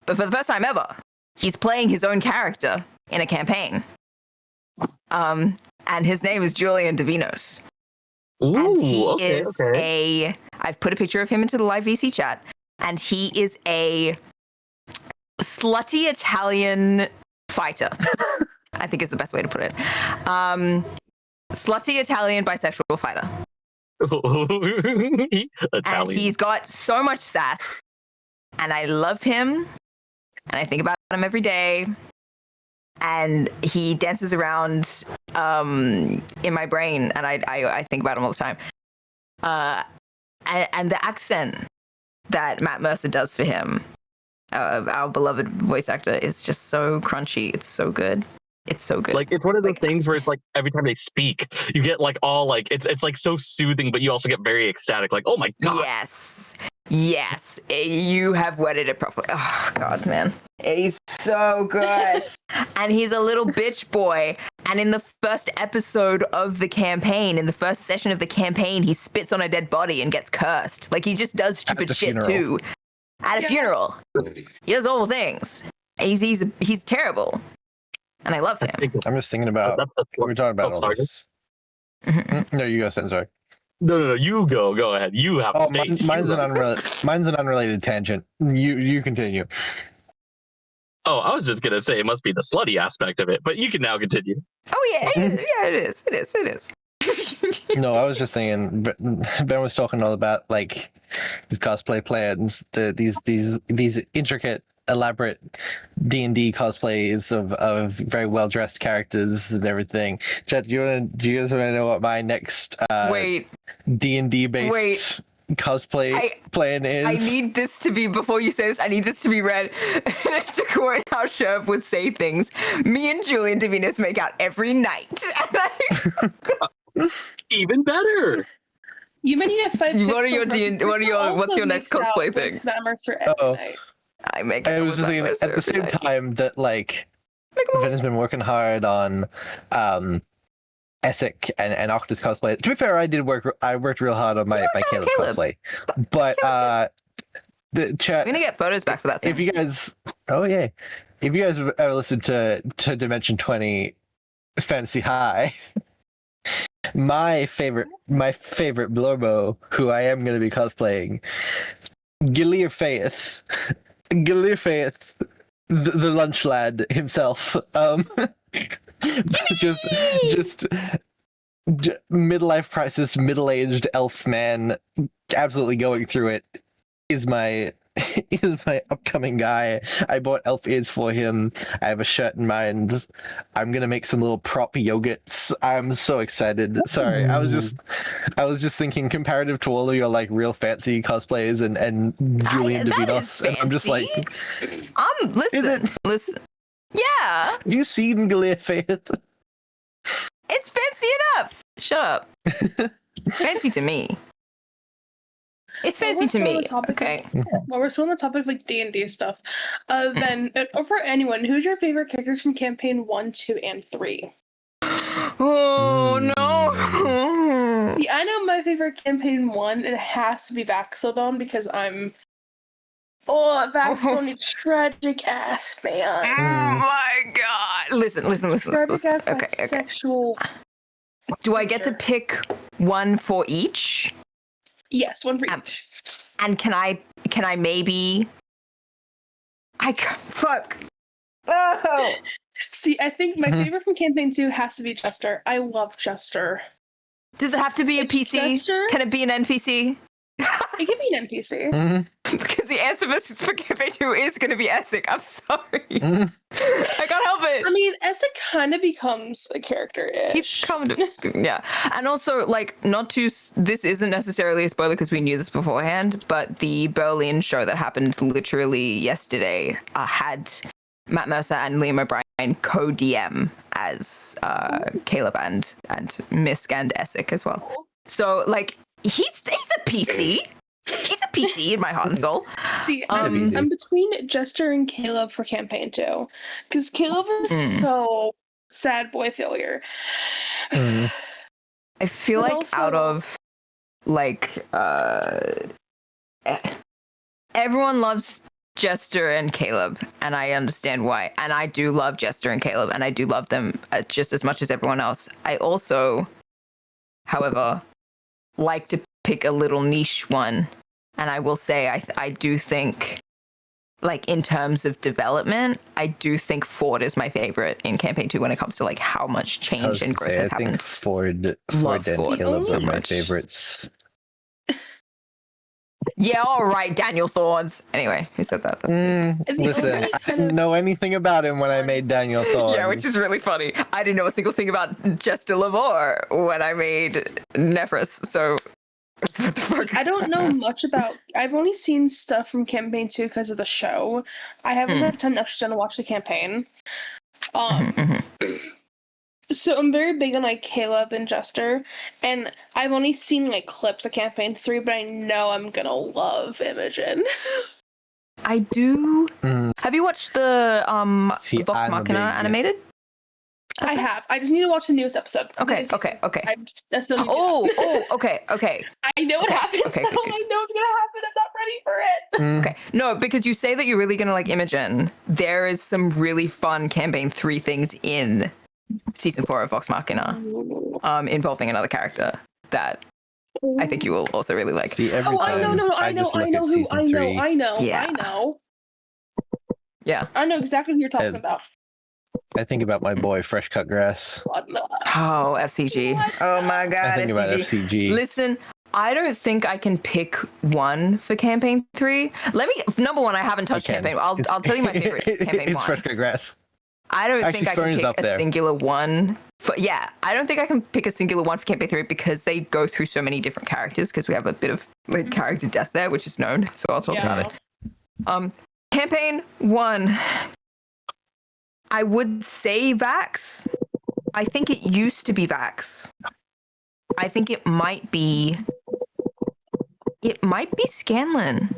Speaker 8: But for the first time ever, he's playing his own character in a campaign. And his name is Julian Davinos.
Speaker 11: Ooh,
Speaker 8: and he I've put a picture of him into the live VC chat, and he is a slutty Italian fighter. I think is the best way to put it. Slutty Italian bisexual fighter. And he's got so much sass, and I love him. And I think about him every day. And he dances around in my brain, and I think about him all the time. And the accent that Matt Mercer does for him our beloved voice actor, is just so crunchy. It's so good. It's so good.
Speaker 11: Like, it's one of those things where it's like every time they speak, you get like all like it's like so soothing, but you also get very ecstatic. Like, oh my god.
Speaker 8: Yes, you have worded it properly. Oh god, man, he's so good. And he's a little bitch boy. And in the first episode of the campaign, in the first session of the campaign, he spits on a dead body and gets cursed. Like, he just does stupid shit too. At a funeral, he does awful things. He's terrible. And I love him.
Speaker 9: I'm just thinking about we're talking about all this. No, you go, sorry.
Speaker 11: No, you go ahead. You have the stage.
Speaker 9: Mine's an unrelated tangent. You continue.
Speaker 11: Oh, I was just gonna say it must be the slutty aspect of it, but you can now continue.
Speaker 8: Oh yeah, it is.
Speaker 9: No, I was just thinking. Ben was talking all about like his cosplay plans, these intricate, elaborate D&D cosplays of very well dressed characters and everything. Chet, do you guys want to know what my next D&D based cosplay plan is?
Speaker 8: I need this to be, before you say this, I need this to be read. To quote how Sherv would say things, me and Julian Davinas make out every night.
Speaker 11: Even better.
Speaker 10: You may need to fight.
Speaker 8: What's your next cosplay thing?
Speaker 9: I was just thinking at the same time that like Ben has been working hard on Essek and Octa's cosplay. To be fair, I worked real hard on my Caleb cosplay. But the chat,
Speaker 8: we're gonna get photos back for that soon.
Speaker 9: If you guys have ever listened to Dimension 20 Fantasy High, my favorite Blorbo, who I am gonna be cosplaying, Gilear Faith, the lunch lad himself. Just midlife crisis, middle-aged elf man, absolutely going through it, is my upcoming guy. I bought elf ears for him. I have a shirt in mind. I'm gonna make some little prop yogurts. I'm so excited. Sorry, I was just thinking comparative to all of your like real fancy cosplays and Julian Davidos, and I'm just like,
Speaker 8: listen. Yeah.
Speaker 9: Have you seen Gilead Faith?
Speaker 8: It's fancy enough. Shut up. It's fancy to me. It's fancy to me. Okay.
Speaker 10: Well, we're still on the topic of like D&D stuff. Then, for anyone, who's your favorite characters from campaign 1, 2, and 3?
Speaker 8: Oh no!
Speaker 10: See, I know my favorite campaign 1. It has to be Vaxodon because I'm. Oh, Vaxodon, you tragic ass man.
Speaker 8: Oh my god! Listen.
Speaker 10: Tragic ass bisexual.
Speaker 8: Do I get to pick one for each?
Speaker 10: Yes, one for each.
Speaker 8: And can I maybe? Fuck. Oh.
Speaker 10: See, I think my favorite from campaign 2 has to be Jester. I love Jester.
Speaker 8: Does it have to be a PC?
Speaker 10: Jester?
Speaker 8: Can it be an NPC?
Speaker 10: It can be an NPC.
Speaker 8: Because the answer for campaign 2 is going to be Essek. I'm sorry. I can't help it.
Speaker 10: I mean, Essek kind of becomes a character-ish.
Speaker 8: He's kind of, yeah. And also, like, this isn't necessarily a spoiler because we knew this beforehand, but the Berlin show that happened literally yesterday had Matt Mercer and Liam O'Brien co-DM as Caleb and Misk and Essek as well. So, like, he's a PC. He's a PC in my heart and soul.
Speaker 10: See, I'm between Jester and Caleb for campaign 2, because Caleb is so sad boy failure.
Speaker 8: I feel like
Speaker 10: also,
Speaker 8: out of like everyone loves Jester and Caleb, and I understand why. And I do love Jester and Caleb, and I do love them just as much as everyone else. I also, however, like to pick a little niche one, and I will say I do think, like, in terms of development, I do think Ford is my favorite in campaign 2 when it comes to like how much change and growth has happened. I think
Speaker 9: Ford and Caleb are my favorites.
Speaker 8: Yeah, all right, Daniel Thorns. Anyway, who said that?
Speaker 9: Listen, I didn't know anything about him when I made Daniel Thorns.
Speaker 8: Yeah, which is really funny. I didn't know a single thing about Jester Lavore when I made Nephris, so what the fuck?
Speaker 10: See, I don't know much about. I've only seen stuff from campaign 2 because of the show. I haven't had time to actually watch the campaign. So I'm very big on like Caleb and Jester, and I've only seen like clips of campaign 3, but I know I'm gonna love Imogen.
Speaker 8: I do. Have you watched the Vox
Speaker 9: I'm a
Speaker 8: Machina
Speaker 9: big-
Speaker 8: animated?
Speaker 10: I have. I just need to watch the newest episode. the
Speaker 8: Okay,
Speaker 10: newest season.
Speaker 8: okay.
Speaker 10: I still need to do that.
Speaker 8: Okay.
Speaker 10: I know what happens.
Speaker 8: Okay.
Speaker 10: I know what's gonna happen. I'm not ready for it.
Speaker 8: Okay. No, because you say that you're really gonna like Imogen. There is some really fun campaign 3 things in season 4 of Vox Machina, involving another character that I think you will also really like.
Speaker 9: See, every
Speaker 10: Oh, I
Speaker 9: time
Speaker 10: know. I
Speaker 9: just
Speaker 10: know
Speaker 9: look at
Speaker 10: who.
Speaker 9: season
Speaker 10: I know.
Speaker 9: 3,
Speaker 10: I know.
Speaker 8: Yeah.
Speaker 10: I know.
Speaker 8: Yeah.
Speaker 10: I know exactly who you're talking about.
Speaker 9: I think about my boy Fresh Cut Grass.
Speaker 8: Oh, FCG.
Speaker 10: What?
Speaker 8: Oh my god,
Speaker 9: I think about FCG.
Speaker 8: Listen, I don't think I can pick one for campaign 3. Number one, I haven't touched campaign. I'll tell you my favorite campaign
Speaker 9: It's
Speaker 8: one.
Speaker 9: Fresh Cut Grass.
Speaker 8: I don't
Speaker 9: Actually,
Speaker 8: think I
Speaker 9: Fern
Speaker 8: can
Speaker 9: is up
Speaker 8: pick a
Speaker 9: there.
Speaker 8: singular one. I don't think I can pick a singular one for campaign 3 because they go through so many different characters because we have a bit of like character death there, which is known. So I'll talk about it. Campaign 1. I would say Vax. I think it used to be Vax. I think it might be Scanlan.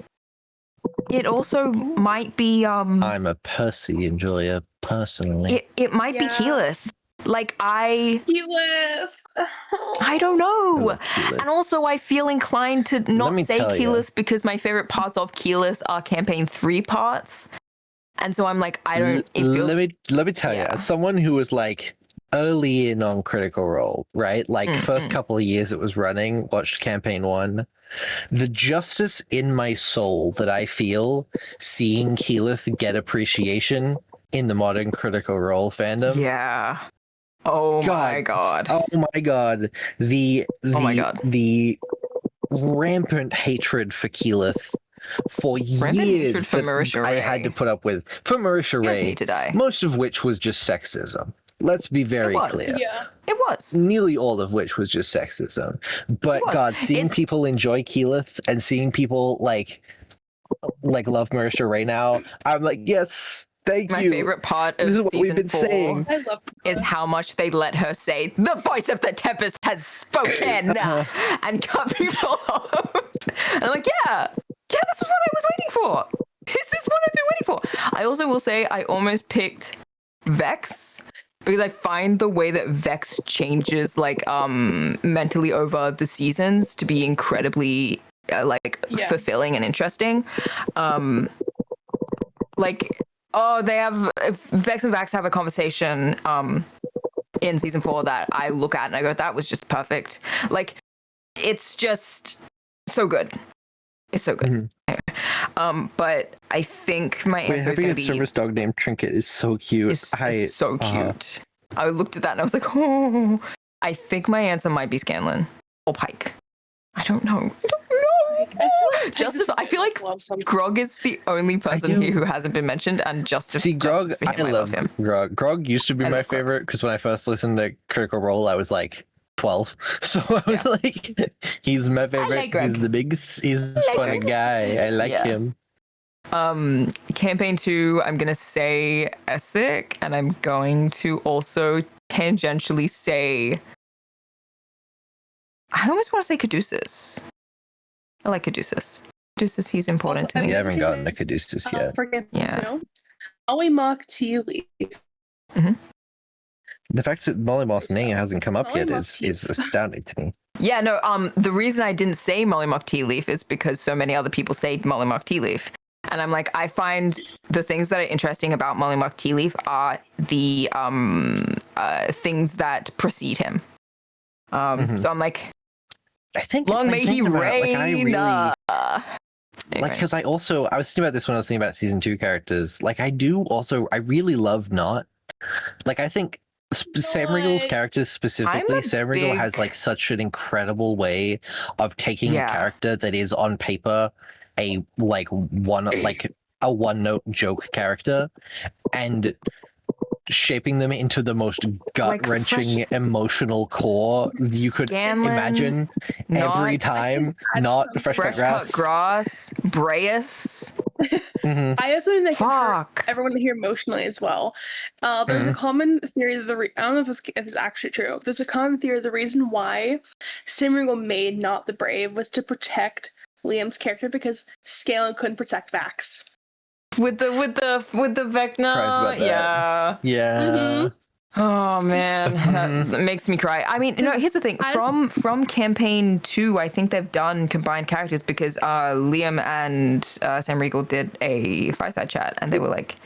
Speaker 8: It also might be
Speaker 9: I'm a Percy enjoyer personally.
Speaker 8: it might be Keyleth. Like
Speaker 10: Keyleth.
Speaker 8: I don't know.
Speaker 9: love Keyleth.
Speaker 8: And also I feel inclined to not
Speaker 9: me
Speaker 8: say
Speaker 9: tell ya.
Speaker 8: Keyleth because my favorite parts of Keyleth are campaign 3 parts. And so I'm like, I don't it feels
Speaker 9: Let me tell you, as someone who was like early in on Critical Role, right? Like first couple of years it was running, watched campaign 1. The justice in my soul that I feel seeing Keyleth get appreciation in the modern Critical Role fandom.
Speaker 8: Yeah. Oh my god.
Speaker 9: Oh my god. The rampant hatred for Keyleth for
Speaker 8: Rampant
Speaker 9: years
Speaker 8: hatred for
Speaker 9: that
Speaker 8: Marisha
Speaker 9: I
Speaker 8: Ray.
Speaker 9: had to put up with for Marisha
Speaker 8: You guys
Speaker 9: Ray,
Speaker 8: need to die.
Speaker 9: most of which was just sexism. Let's be very clear.
Speaker 10: Yeah.
Speaker 8: It was.
Speaker 9: Nearly all of which was just sexism. But
Speaker 8: was.
Speaker 9: God, seeing
Speaker 8: It's-
Speaker 9: people enjoy Keyleth and seeing people like love Marisha Ray now, I'm like, yes, thank
Speaker 8: My
Speaker 9: you.
Speaker 8: favorite part of
Speaker 9: This is what we've
Speaker 8: season
Speaker 9: been
Speaker 8: 4
Speaker 9: saying.
Speaker 10: I love
Speaker 8: is how much they let her say, "The voice of the Tempest has spoken," and cut people off. And I'm like, yeah, this is what I was waiting for. This is what I've been waiting for. I also will say I almost picked Vex because I find the way that Vex changes like mentally over the seasons to be incredibly fulfilling and interesting. They have Vex and Vax have a conversation in season 4 that I look at and I go, that was just perfect. Like, it's just so good. It's so good. But I think my answer is
Speaker 9: having
Speaker 8: going
Speaker 9: a
Speaker 8: to be
Speaker 9: service dog named Trinket is so cute.
Speaker 8: it's so cute. I looked at that and I was like, oh. I think my answer might be Scanlan or Pike. I don't know. I feel like Grog is the only person here who hasn't been mentioned, and Justice.
Speaker 9: See, Grog,
Speaker 8: for him,
Speaker 9: I love him. Grog used to be my favorite because when I first listened to Critical Role, I was like 12. So I was like, he's my favorite. He's the biggest. He's a funny guy. I like him.
Speaker 8: Campaign 2, I'm gonna say Essek, and I'm going to also tangentially say. I almost want to say Caduceus. I like Caduceus. Caduceus, he's important to me.
Speaker 9: I haven't gotten to Caduceus yet.
Speaker 10: Molly Mock Tea Leaf.
Speaker 9: The fact that Molly Moss Ning hasn't come up yet is astounding to me.
Speaker 8: Yeah, no, the reason I didn't say Mollymock Tea Leaf is because so many other people say Mollymock Tea Leaf. And I'm like, I find the things that are interesting about Mollymock Tea Leaf are the things that precede him. So I'm like,
Speaker 9: I think
Speaker 8: long may he reign.
Speaker 9: Like, because I was thinking about this when I was thinking about season 2 characters. Like, I really love Not. Like, I think Sam Riegel's characters specifically, Sam Riegel has like such an incredible way of taking a character that is on paper a one note joke character and shaping them into the most gut-wrenching emotional core you could
Speaker 8: Scanlan,
Speaker 9: imagine every time. Not fresh cut grass.
Speaker 8: Brayus.
Speaker 9: Mhm.
Speaker 10: I have something that can hurt
Speaker 8: Fuck.
Speaker 10: everyone here emotionally as well. There's a common theory that I don't know if it's actually true. There's a common theory the reason why Sam Riegel made Not the Brave was to protect Liam's character because Scanlan couldn't protect Vax.
Speaker 8: With the Vecna.
Speaker 9: Surprised about that. Yeah.
Speaker 8: Oh man, that makes me cry. I mean, no, here's the thing. From campaign 2, I think they've done combined characters because Liam and Sam Riegel did a fireside chat, and they were like,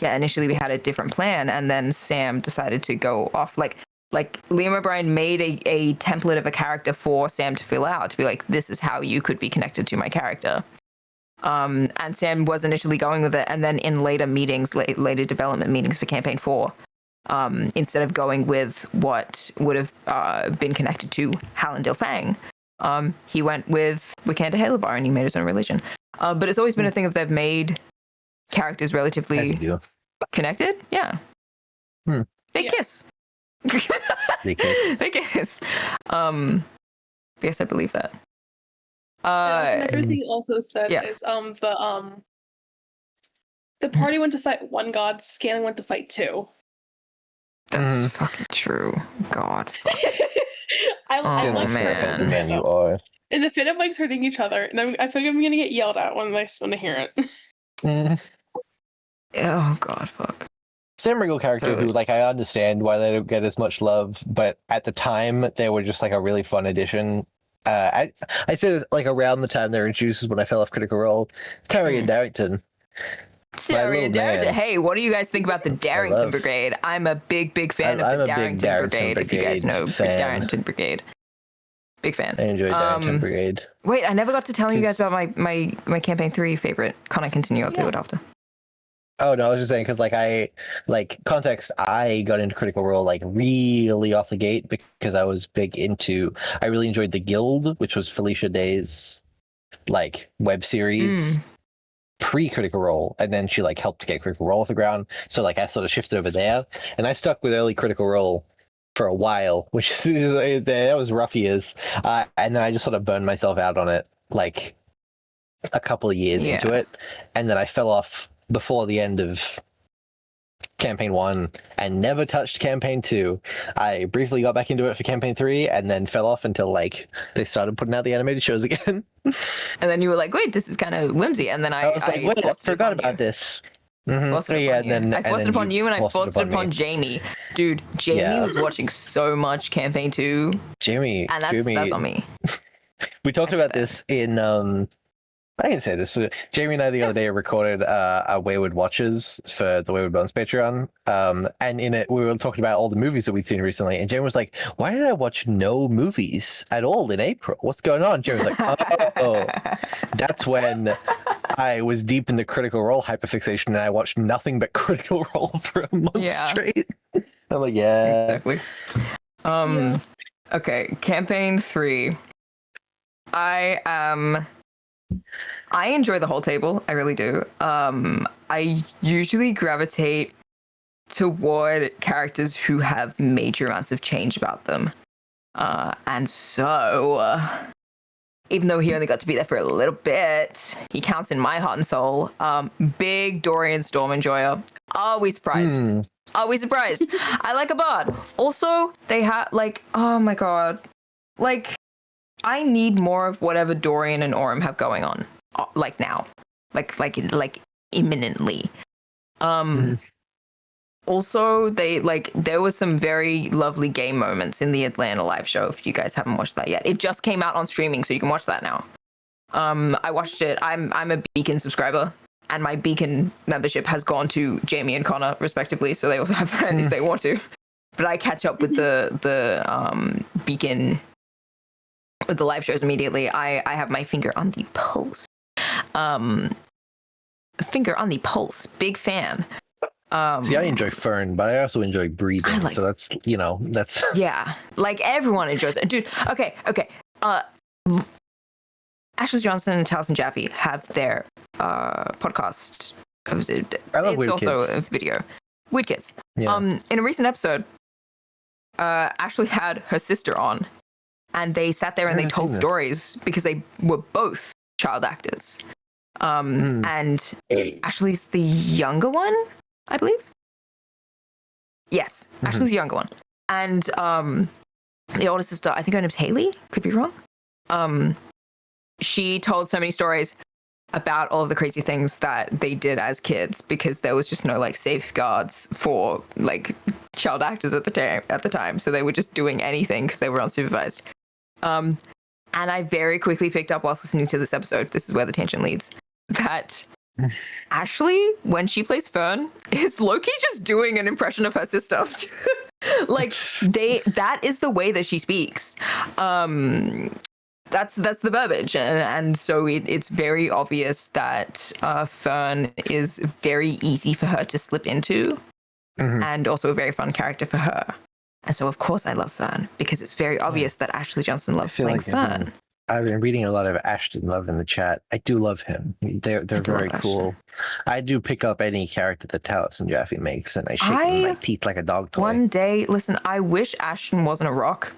Speaker 8: yeah, initially we had a different plan, and then Sam decided to go off. Like Liam O'Brien made a template of a character for Sam to fill out, to be like, this is how you could be connected to my character. And Sam was initially going with it, and then in later meetings, later development meetings for campaign 4, instead of going with what would have been connected to Hallandale Fang, he went with Wicanda Halavar, and he made his own religion. But it's always been a thing of they've made characters relatively connected. Yeah. They kiss.
Speaker 9: They kiss.
Speaker 8: They kiss. Yes, I believe that.
Speaker 10: Everything also said is the party went to fight one god, Scanlan went to fight 2.
Speaker 8: That's fucking true. God.
Speaker 10: I like
Speaker 8: man.
Speaker 9: The man you are.
Speaker 10: And the fandom likes hurting each other, and I feel like I'm gonna get yelled at when I hear it.
Speaker 8: Oh God, fuck.
Speaker 9: Sam Riegel character who, like, I understand why they don't get as much love, but at the time they were just like a really fun addition. I say this like around the time they were introduced when I fell off Critical Role. Tyrion Darrington.
Speaker 8: Tyrion Darrington. Hey, what do you guys think about the Darrington Brigade? I'm a big fan of the Darrington Brigade. If you guys know the Darrington Brigade. Big fan.
Speaker 9: I enjoyed Darrington Brigade.
Speaker 8: Wait, I never got to tell you guys about my campaign 3 favorite. Can I continue? I'll do it after.
Speaker 9: Oh no, I was just saying because I got into Critical Role like really off the gate because I was big into. I really enjoyed the Guild, which was Felicia Day's like web series pre-Critical Role, and then she like helped get Critical Role off the ground. So like I sort of shifted over there, and I stuck with early Critical Role for a while, which is that was rough years, and then I just sort of burned myself out on it like a couple of years into it, and then I fell off before the end of campaign 1 and never touched campaign 2. I briefly got back into it for campaign 3 and then fell off until like they started putting out the animated shows again.
Speaker 8: And then you were like, wait, this is kind of whimsy. And then I
Speaker 9: was like, wait, I forgot about this.
Speaker 8: I forced it upon you, and I forced it upon Jamie. Dude, Jamie was watching so much campaign 2.
Speaker 9: Jamie.
Speaker 8: And that's on me.
Speaker 9: We talked about this in I can say this. Jamie and I the other day recorded our Wayward Watches for the Wayward Bones Patreon. And in it, we were talking about all the movies that we'd seen recently. And Jamie was like, why did I watch no movies at all in April? What's going on? Jamie was like, oh, that's when I was deep in the Critical Role hyperfixation and I watched nothing but Critical Role for a month straight. I'm like,
Speaker 8: Exactly. Okay, campaign 3. I enjoy the whole table. I really do. I usually gravitate toward characters who have major amounts of change about them. And so, even though he only got to be there for a little bit, he counts in my heart and soul. Big Dorian Storm enjoyer. Always surprised. Always surprised. I like a bard. Also, they have, like, oh my god. Like, I need more of whatever Dorian and Orym have going on, like now, like imminently. Also, there was some very lovely game moments in the Atlanta live show. If you guys haven't watched that yet, it just came out on streaming, so you can watch that now. I watched it. I'm a Beacon subscriber, and my Beacon membership has gone to Jamie and Connor respectively, so they also have that if they want to. But I catch up with the Beacon. With the live shows immediately. I have my finger on the pulse. Finger on the pulse. Big fan.
Speaker 9: See, I enjoy Fern, but I also enjoy breathing. So that's, that's...
Speaker 8: Yeah. Like, everyone enjoys it. Dude, okay. Ashley Johnson and Taliesin Jaffe have their podcast.
Speaker 9: I love
Speaker 8: it's also
Speaker 9: Kids.
Speaker 8: a video. Weird kids.
Speaker 9: Yeah.
Speaker 8: In a recent episode, Ashley had her sister on, and they sat there and they told stories because they were both child actors. And Ashley's the younger one, I believe. Yes, Ashley's the younger one. And the older sister, I think her name's Haley, could be wrong. She told so many stories about all of the crazy things that they did as kids because there was just no like safeguards for like child actors at the time. So they were just doing anything because they were unsupervised. And I very quickly picked up whilst listening to this episode, this is where the tangent leads, that Ashley, when she plays Fern, is low-key just doing an impression of her sister. Like that is the way that she speaks. That's the verbiage, and so it's very obvious that Fern is very easy for her to slip into, and also a very fun character for her. And so, of course, I love Fern because it's very obvious that Ashley Johnson loves playing Fern.
Speaker 9: I've been reading a lot of Ashton love in the chat. I do love him. They're very cool. I do pick up any character that Taliesin Jaffe makes, and I shake my teeth like a dog toy.
Speaker 8: One day, listen, I wish Ashton wasn't a rock.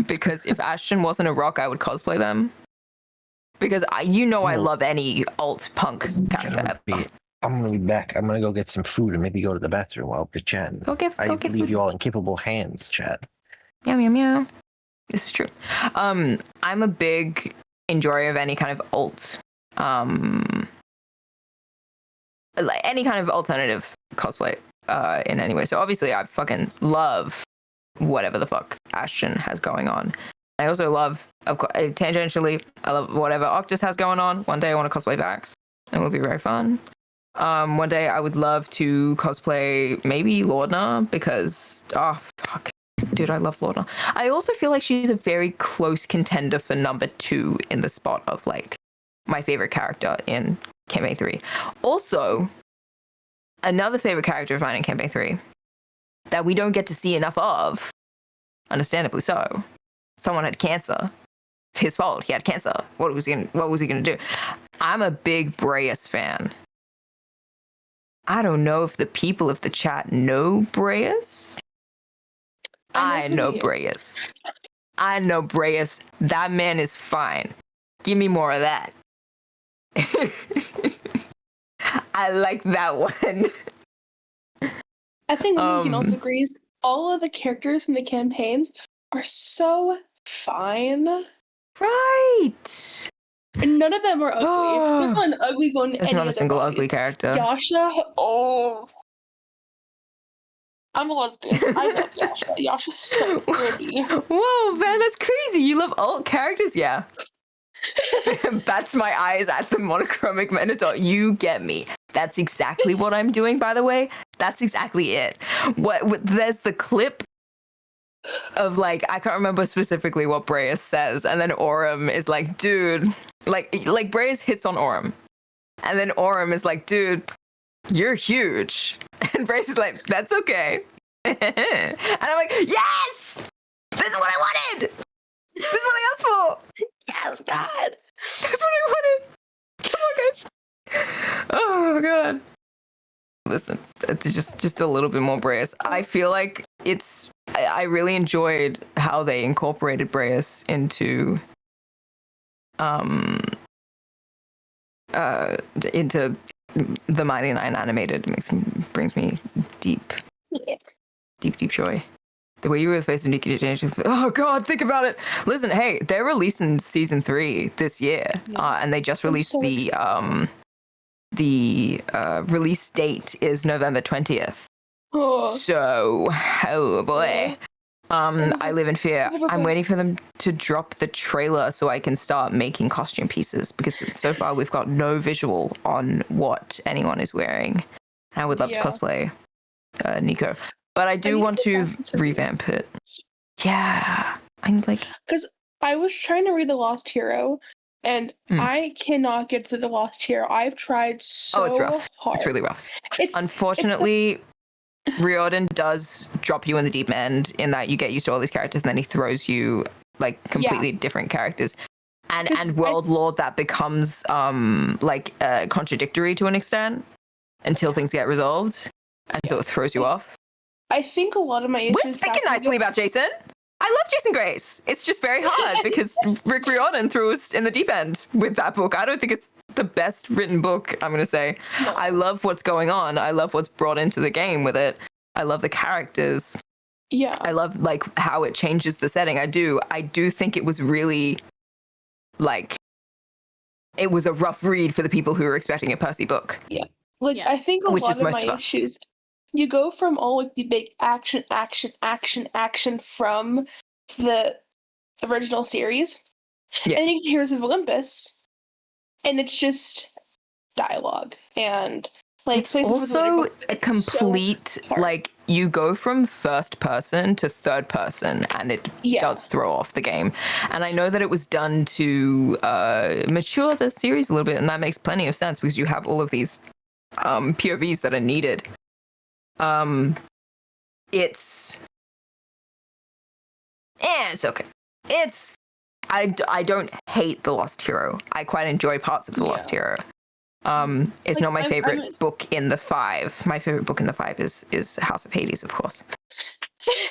Speaker 8: Because if Ashton wasn't a rock, I would cosplay them. Because I love any alt punk character.
Speaker 9: I'm gonna be back. I'm gonna go get some food and maybe go to the bathroom while we're chatting. I leave you all in capable hands, chat.
Speaker 8: Meow meow meow. This is true. I'm a big enjoyer of any kind of alt, like any kind of alternative cosplay in any way. So obviously, I fucking love whatever the fuck Ashton has going on. I also love, of course, tangentially, I love whatever Octus has going on. One day I want to cosplay Vax. It will be very fun. One day I would love to cosplay maybe Lordna because, oh, fuck. Dude, I love Lordna. I also feel like she's a very close contender for number 2 in the spot of, like, my favorite character in Campaign 3. Also, another favorite character of mine in Campaign 3 that we don't get to see enough of, understandably so. Someone had cancer. It's his fault. He had cancer. What was he gonna do? I'm a big Breas fan. I don't know if the people of the chat know Breas. I know Breas. I know Breas. That man is fine. Give me more of that. I like that one.
Speaker 10: I think we can also agree all of the characters in the campaigns are so fine.
Speaker 8: Right.
Speaker 10: And none of them are ugly. There's not an ugly one.
Speaker 8: There's not a single ugly character.
Speaker 10: Yasha. Oh. I'm a lesbian. I love Yasha. Yasha's so pretty.
Speaker 8: Whoa, man, that's crazy. You love alt characters? Yeah. Bats my eyes at the monochromic Minotaur. You get me. That's exactly what I'm doing, by the way. That's exactly it. There's the clip of, like, I can't remember specifically what Breas says, and then Aurum is like, dude, like Breas hits on Aurum, and then Aurum is like, dude, you're huge, and Breas is like, that's okay. And I'm like, yes, this is what I wanted. This is what I asked for.
Speaker 10: Yes, God.
Speaker 8: That's what I wanted. Come on, guys. Oh god. Listen, it's just a little bit more Breas. I feel like I really enjoyed how they incorporated Breas into the Mighty Nine animated. Brings me deep joy. The way you were the face of Nikki Detention. Oh god, think about it. Listen, hey, they're releasing season 3 this year, and they just released the release date is November 20th.
Speaker 10: Oh.
Speaker 8: So, oh boy. I live in fear. I'm waiting for them to drop the trailer so I can start making costume pieces, because so far we've got no visual on what anyone is wearing. I would love to cosplay Nico, but I do want to revamp it. Yeah, I'm like,
Speaker 10: because I was trying to read The Lost Hero, and I cannot get to The Lost Hero. I've tried so
Speaker 8: it's rough.
Speaker 10: hard.
Speaker 8: It's really rough. Unfortunately, Riordan does drop you in the deep end in that you get used to all these characters, and then he throws you like completely different characters. And World Lore that becomes contradictory to an extent until things get resolved. and so it throws you off.
Speaker 10: I think a lot of my
Speaker 8: We're
Speaker 10: issues.
Speaker 8: speaking nicely about Jason. I love Jason Grace. It's just very hard because Rick Riordan threw us in the deep end with that book. I don't think it's the best written book, I'm going to say.
Speaker 10: No.
Speaker 8: I love what's going on. I love what's brought into the game with it. I love the characters.
Speaker 10: Yeah.
Speaker 8: I love like how it changes the setting. I do think it was really like it was a rough read for the people who were expecting a Percy book.
Speaker 10: Yeah. Like
Speaker 2: Yeah.
Speaker 10: I think a
Speaker 8: Which
Speaker 10: lot
Speaker 8: is
Speaker 10: of
Speaker 8: most
Speaker 10: my
Speaker 8: of us.
Speaker 10: issues, you go from all like the big action from the original series,
Speaker 8: Yeah.
Speaker 10: and then you get to Heroes of Olympus, and it's just dialogue and like
Speaker 8: It's also a complete like you go from first person to third person, and it does throw off the game. And I know that it was done to mature the series a little bit, and that makes plenty of sense because you have all of these POVs that are needed. It's okay. I don't hate The Lost Hero. I quite enjoy parts of The Lost Hero. It's
Speaker 10: Like,
Speaker 8: not my favorite
Speaker 10: I'm-
Speaker 8: book in the 5. My favorite book in the 5 is House of Hades, of course.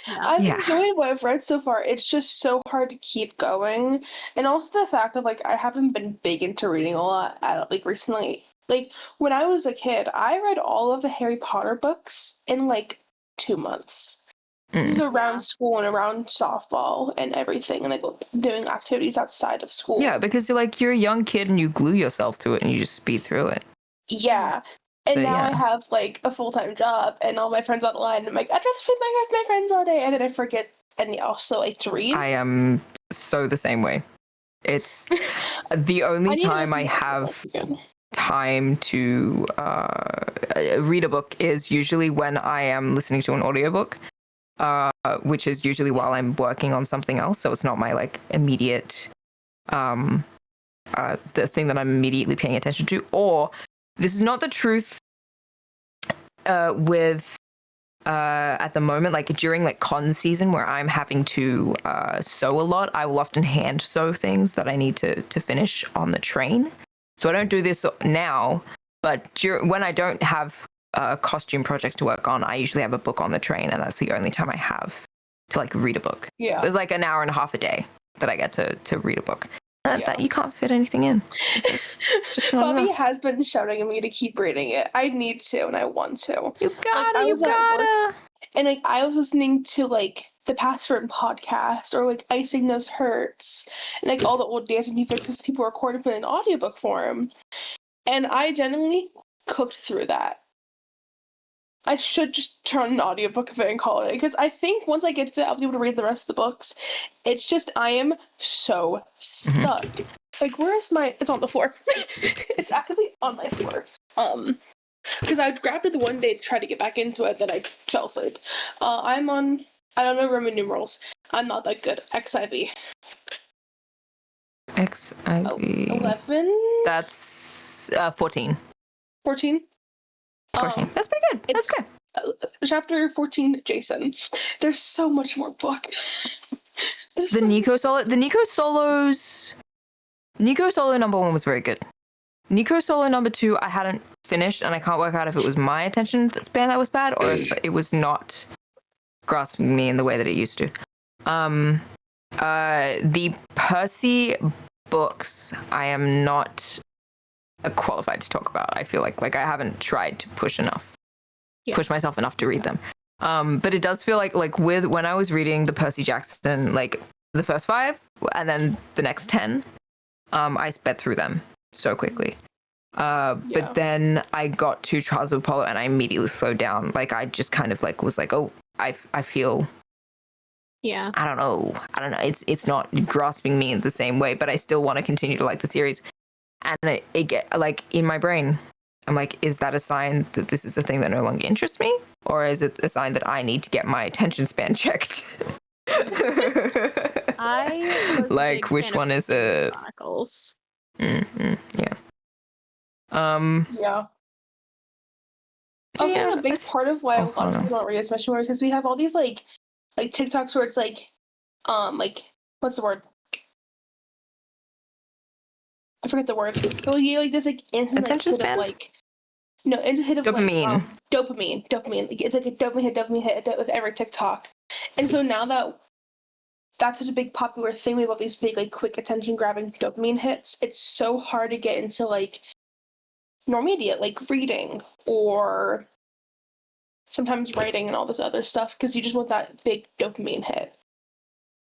Speaker 10: I've enjoyed what I've read so far. It's just so hard to keep going, and also the fact of like I haven't been big into reading a lot like recently. Like when I was a kid, I read all of the Harry Potter books in like 2 months. This is around school and around softball and everything, and like doing activities outside of school.
Speaker 8: Yeah, because you're a young kid and you glue yourself to it and you just speed through it.
Speaker 10: Yeah. And
Speaker 8: So,
Speaker 10: now I
Speaker 8: yeah.
Speaker 10: have like a full-time job and all my friends online. I'm like, I'd rather spend my with my friends all day, and then I forget and also like to read.
Speaker 8: I am so the same way. It's the only time I have time to read a book is usually when I am listening to an audiobook, which is usually while I'm working on something else. So it's not my like immediate the thing that I'm immediately paying attention to. Or this is not the truth with at the moment, like during like con season where I'm having to sew a lot, I will often hand sew things that I need to finish on the train. So I don't do this now, but when I don't have costume projects to work on, I usually have a book on the train, and that's the only time I have to like read a book.
Speaker 10: Yeah.
Speaker 8: So it's like an hour and a half a day that I get to read a book. That you can't fit anything in. It's just not
Speaker 10: Bobby
Speaker 8: enough.
Speaker 10: has been shouting at me to keep reading it. I need to, and I want to.
Speaker 8: You gotta,
Speaker 10: you gotta. And like I was listening to like the Password podcast or like Icing Those Hurts and like all the old dancing fixes people recorded in audiobook form. And I genuinely cooked through that. I should just turn an audiobook of it and call it, because I think once I get to it, I'll be able to read the rest of the books. It's just I am so stuck. Like, where is my? It's on the floor. It's actively on my floor. Because I grabbed it the one day to try to get back into it, then I fell asleep. I'm on. I don't know Roman numerals. I'm not that good. XIV.
Speaker 8: XIV.
Speaker 10: 11.
Speaker 8: That's 14.
Speaker 10: 14.
Speaker 8: 14. That's pretty good. That's good.
Speaker 10: Chapter 14, Jason. There's so much more book.
Speaker 8: The Nico Solo number 1 was very good. Nico Solo number 2 I hadn't finished, and I can't work out if it was my attention span that was bad or if it was not grasping me in the way that it used to. The Percy books I am not qualified to talk about. I feel like I haven't tried to push myself enough to read them. But it does feel like with when I was reading the Percy Jackson, like the first 5 and then the next 10, I sped through them so quickly. But then I got to Trials of Apollo and I immediately slowed down. Like I just kind of like was like, oh, I feel.
Speaker 2: Yeah.
Speaker 8: I don't know. It's not grasping me in the same way, but I still want to continue to like the series. And it get like in my brain, I'm like, is that a sign that this is a thing that no longer interests me? Or is it a sign that I need to get my attention span checked?
Speaker 2: I was
Speaker 8: like, which one is it?
Speaker 2: Chronicles.
Speaker 8: Yeah.
Speaker 10: Yeah. I think a big part of why a lot of people don't read as much more is because we have all these like TikToks where it's like what's the word? I forget the word. But you like this like instant
Speaker 8: attention span.
Speaker 10: No, it's a hit of
Speaker 8: Dopamine.
Speaker 10: like dopamine. Like, it's like a dopamine hit with every TikTok. And so now that's such a big popular thing with all these big like quick attention grabbing dopamine hits, it's so hard to get into like more media, like reading or sometimes writing and all this other stuff, because you just want that big dopamine hit.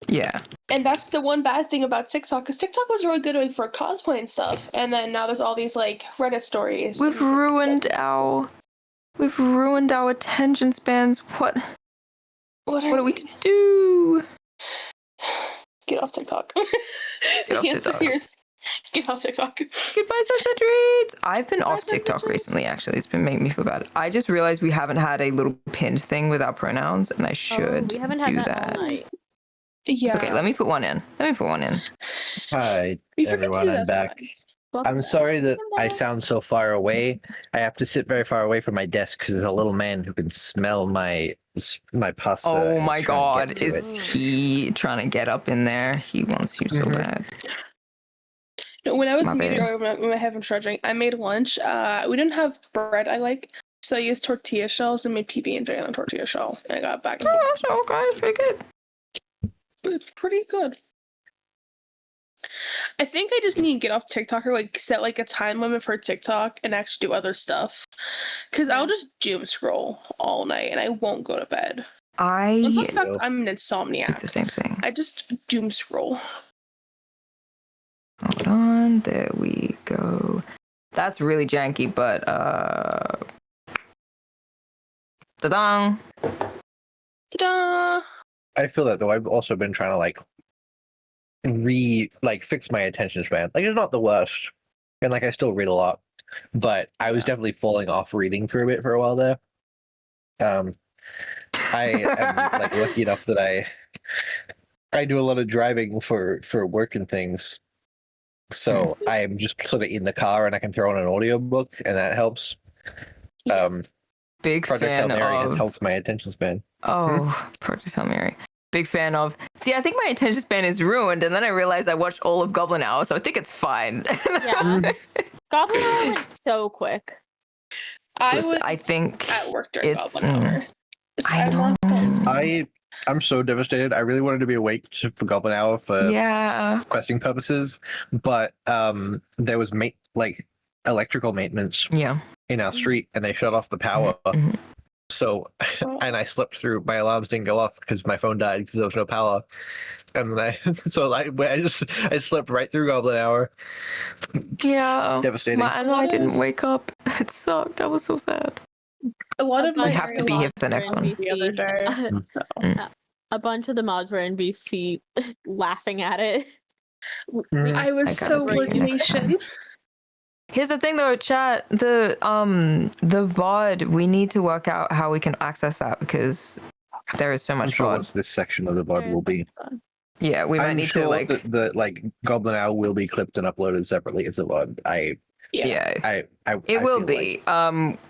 Speaker 8: Yeah.
Speaker 10: And that's the one bad thing about TikTok, because TikTok was really good for cosplay and stuff, and then now there's all these like Reddit stories.
Speaker 8: We've ruined our attention spans. What are we to do?
Speaker 10: Get off TikTok.
Speaker 8: Get off
Speaker 10: The answer
Speaker 8: TikTok.
Speaker 10: here is get off TikTok.
Speaker 8: Goodbye, Sunset Treats. I've been off TikTok recently, actually. It's been making me feel bad. I just realized we haven't had a little pinned thing with our pronouns, and I should
Speaker 2: we haven't had
Speaker 8: do
Speaker 2: that all night.
Speaker 10: Yeah.
Speaker 8: It's okay. Let me put one in.
Speaker 9: Hi,
Speaker 10: We forget to
Speaker 9: everyone.
Speaker 10: do
Speaker 9: I'm
Speaker 10: that
Speaker 9: back.
Speaker 10: sometimes.
Speaker 9: I'm sorry that I sound so far away. I have to sit very far away from my desk because there's a little man who can smell my pasta.
Speaker 8: Oh
Speaker 9: and
Speaker 8: my
Speaker 9: he's trying
Speaker 8: god,
Speaker 9: to get to
Speaker 8: is
Speaker 9: it.
Speaker 8: he trying to get up in there? He wants you so bad.
Speaker 10: No, when I was
Speaker 8: My
Speaker 10: meeting
Speaker 8: bad.
Speaker 10: earlier when I haven't trudging, I made lunch. We didn't have bread I like, so I used tortilla shells and made PB&J on a tortilla shell, and I got back.
Speaker 8: Oh, okay, it's pretty good.
Speaker 10: It's pretty good. I think I just need to get off TikTok or like set like a time limit for TikTok and actually do other stuff, because I'll just doom scroll all night and I won't go to bed. On top of the fact I'm an insomniac.
Speaker 8: It's the same thing.
Speaker 10: I just doom scroll.
Speaker 8: Hold on, there we go. That's really janky, but ta-dang.
Speaker 10: Ta-da!
Speaker 9: I feel that though. I've also been trying to fix my attention span. Like it's not the worst, and like I still read a lot, but I was definitely falling off reading through it for a while there. I am like lucky enough that I do a lot of driving for work and things, so I'm just sort of in the car and I can throw on an audiobook and that helps.
Speaker 8: Big
Speaker 9: Project
Speaker 8: fan
Speaker 9: Hail Mary has
Speaker 8: of.
Speaker 9: helped my attention span.
Speaker 8: Oh, Project Hail Mary. Big fan of. See, I think my attention span is ruined, and then I realized I watched all of Goblin Hour, so I think it's fine.
Speaker 2: Yeah. Goblin Hour went so quick.
Speaker 8: I think
Speaker 10: at work during
Speaker 8: it's.
Speaker 10: Goblin Hour.
Speaker 8: I know.
Speaker 9: I'm so devastated. I really wanted to be awake for Goblin Hour for questing purposes, but there was electrical maintenance in our street, and they shut off the power. So, and I slept through. My alarms didn't go off because my phone died because there was no power, and I slept right through Goblin Hour.
Speaker 8: Yeah,
Speaker 9: devastating.
Speaker 8: I didn't wake up. It sucked. I was so sad.
Speaker 10: A lot of
Speaker 8: my have to be here for the next one.
Speaker 10: The other day, so.
Speaker 2: A bunch of the mods were in VC laughing at it.
Speaker 10: I was so patient.
Speaker 8: Here's the thing though, chat, the VOD, we need to work out how we can access that because there is so much
Speaker 9: I'm sure
Speaker 8: VOD.
Speaker 9: what this section of the VOD will be.
Speaker 8: Yeah, we might
Speaker 9: I'm
Speaker 8: need
Speaker 9: sure
Speaker 8: to
Speaker 9: the Goblin Hour will be clipped and uploaded separately as a VOD. It
Speaker 8: will be.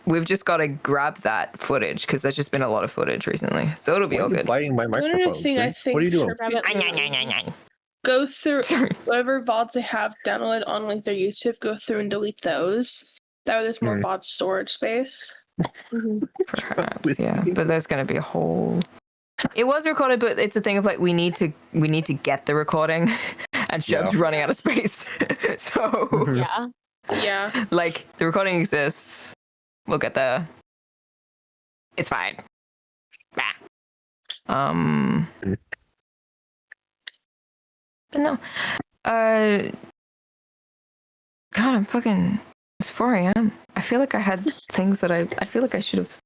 Speaker 8: We've just got to grab that footage because there's just been a lot of footage recently, so it'll be all good.
Speaker 9: Biting my
Speaker 10: Another
Speaker 9: microphone.
Speaker 10: thing I think
Speaker 9: What are you doing?
Speaker 10: Go through whatever VODs they have downloaded on like their YouTube. Go through and delete those. That way, there's more VOD storage space.
Speaker 8: Perhaps, yeah. But there's going to be a whole. It was recorded, but it's a thing of like we need to get the recording, and Shub's running out of space. So
Speaker 10: yeah.
Speaker 8: Like the recording exists. We'll get there. It's fine. But no. God, I'm fucking. It's 4 a.m. I feel like I had things that I feel like I should have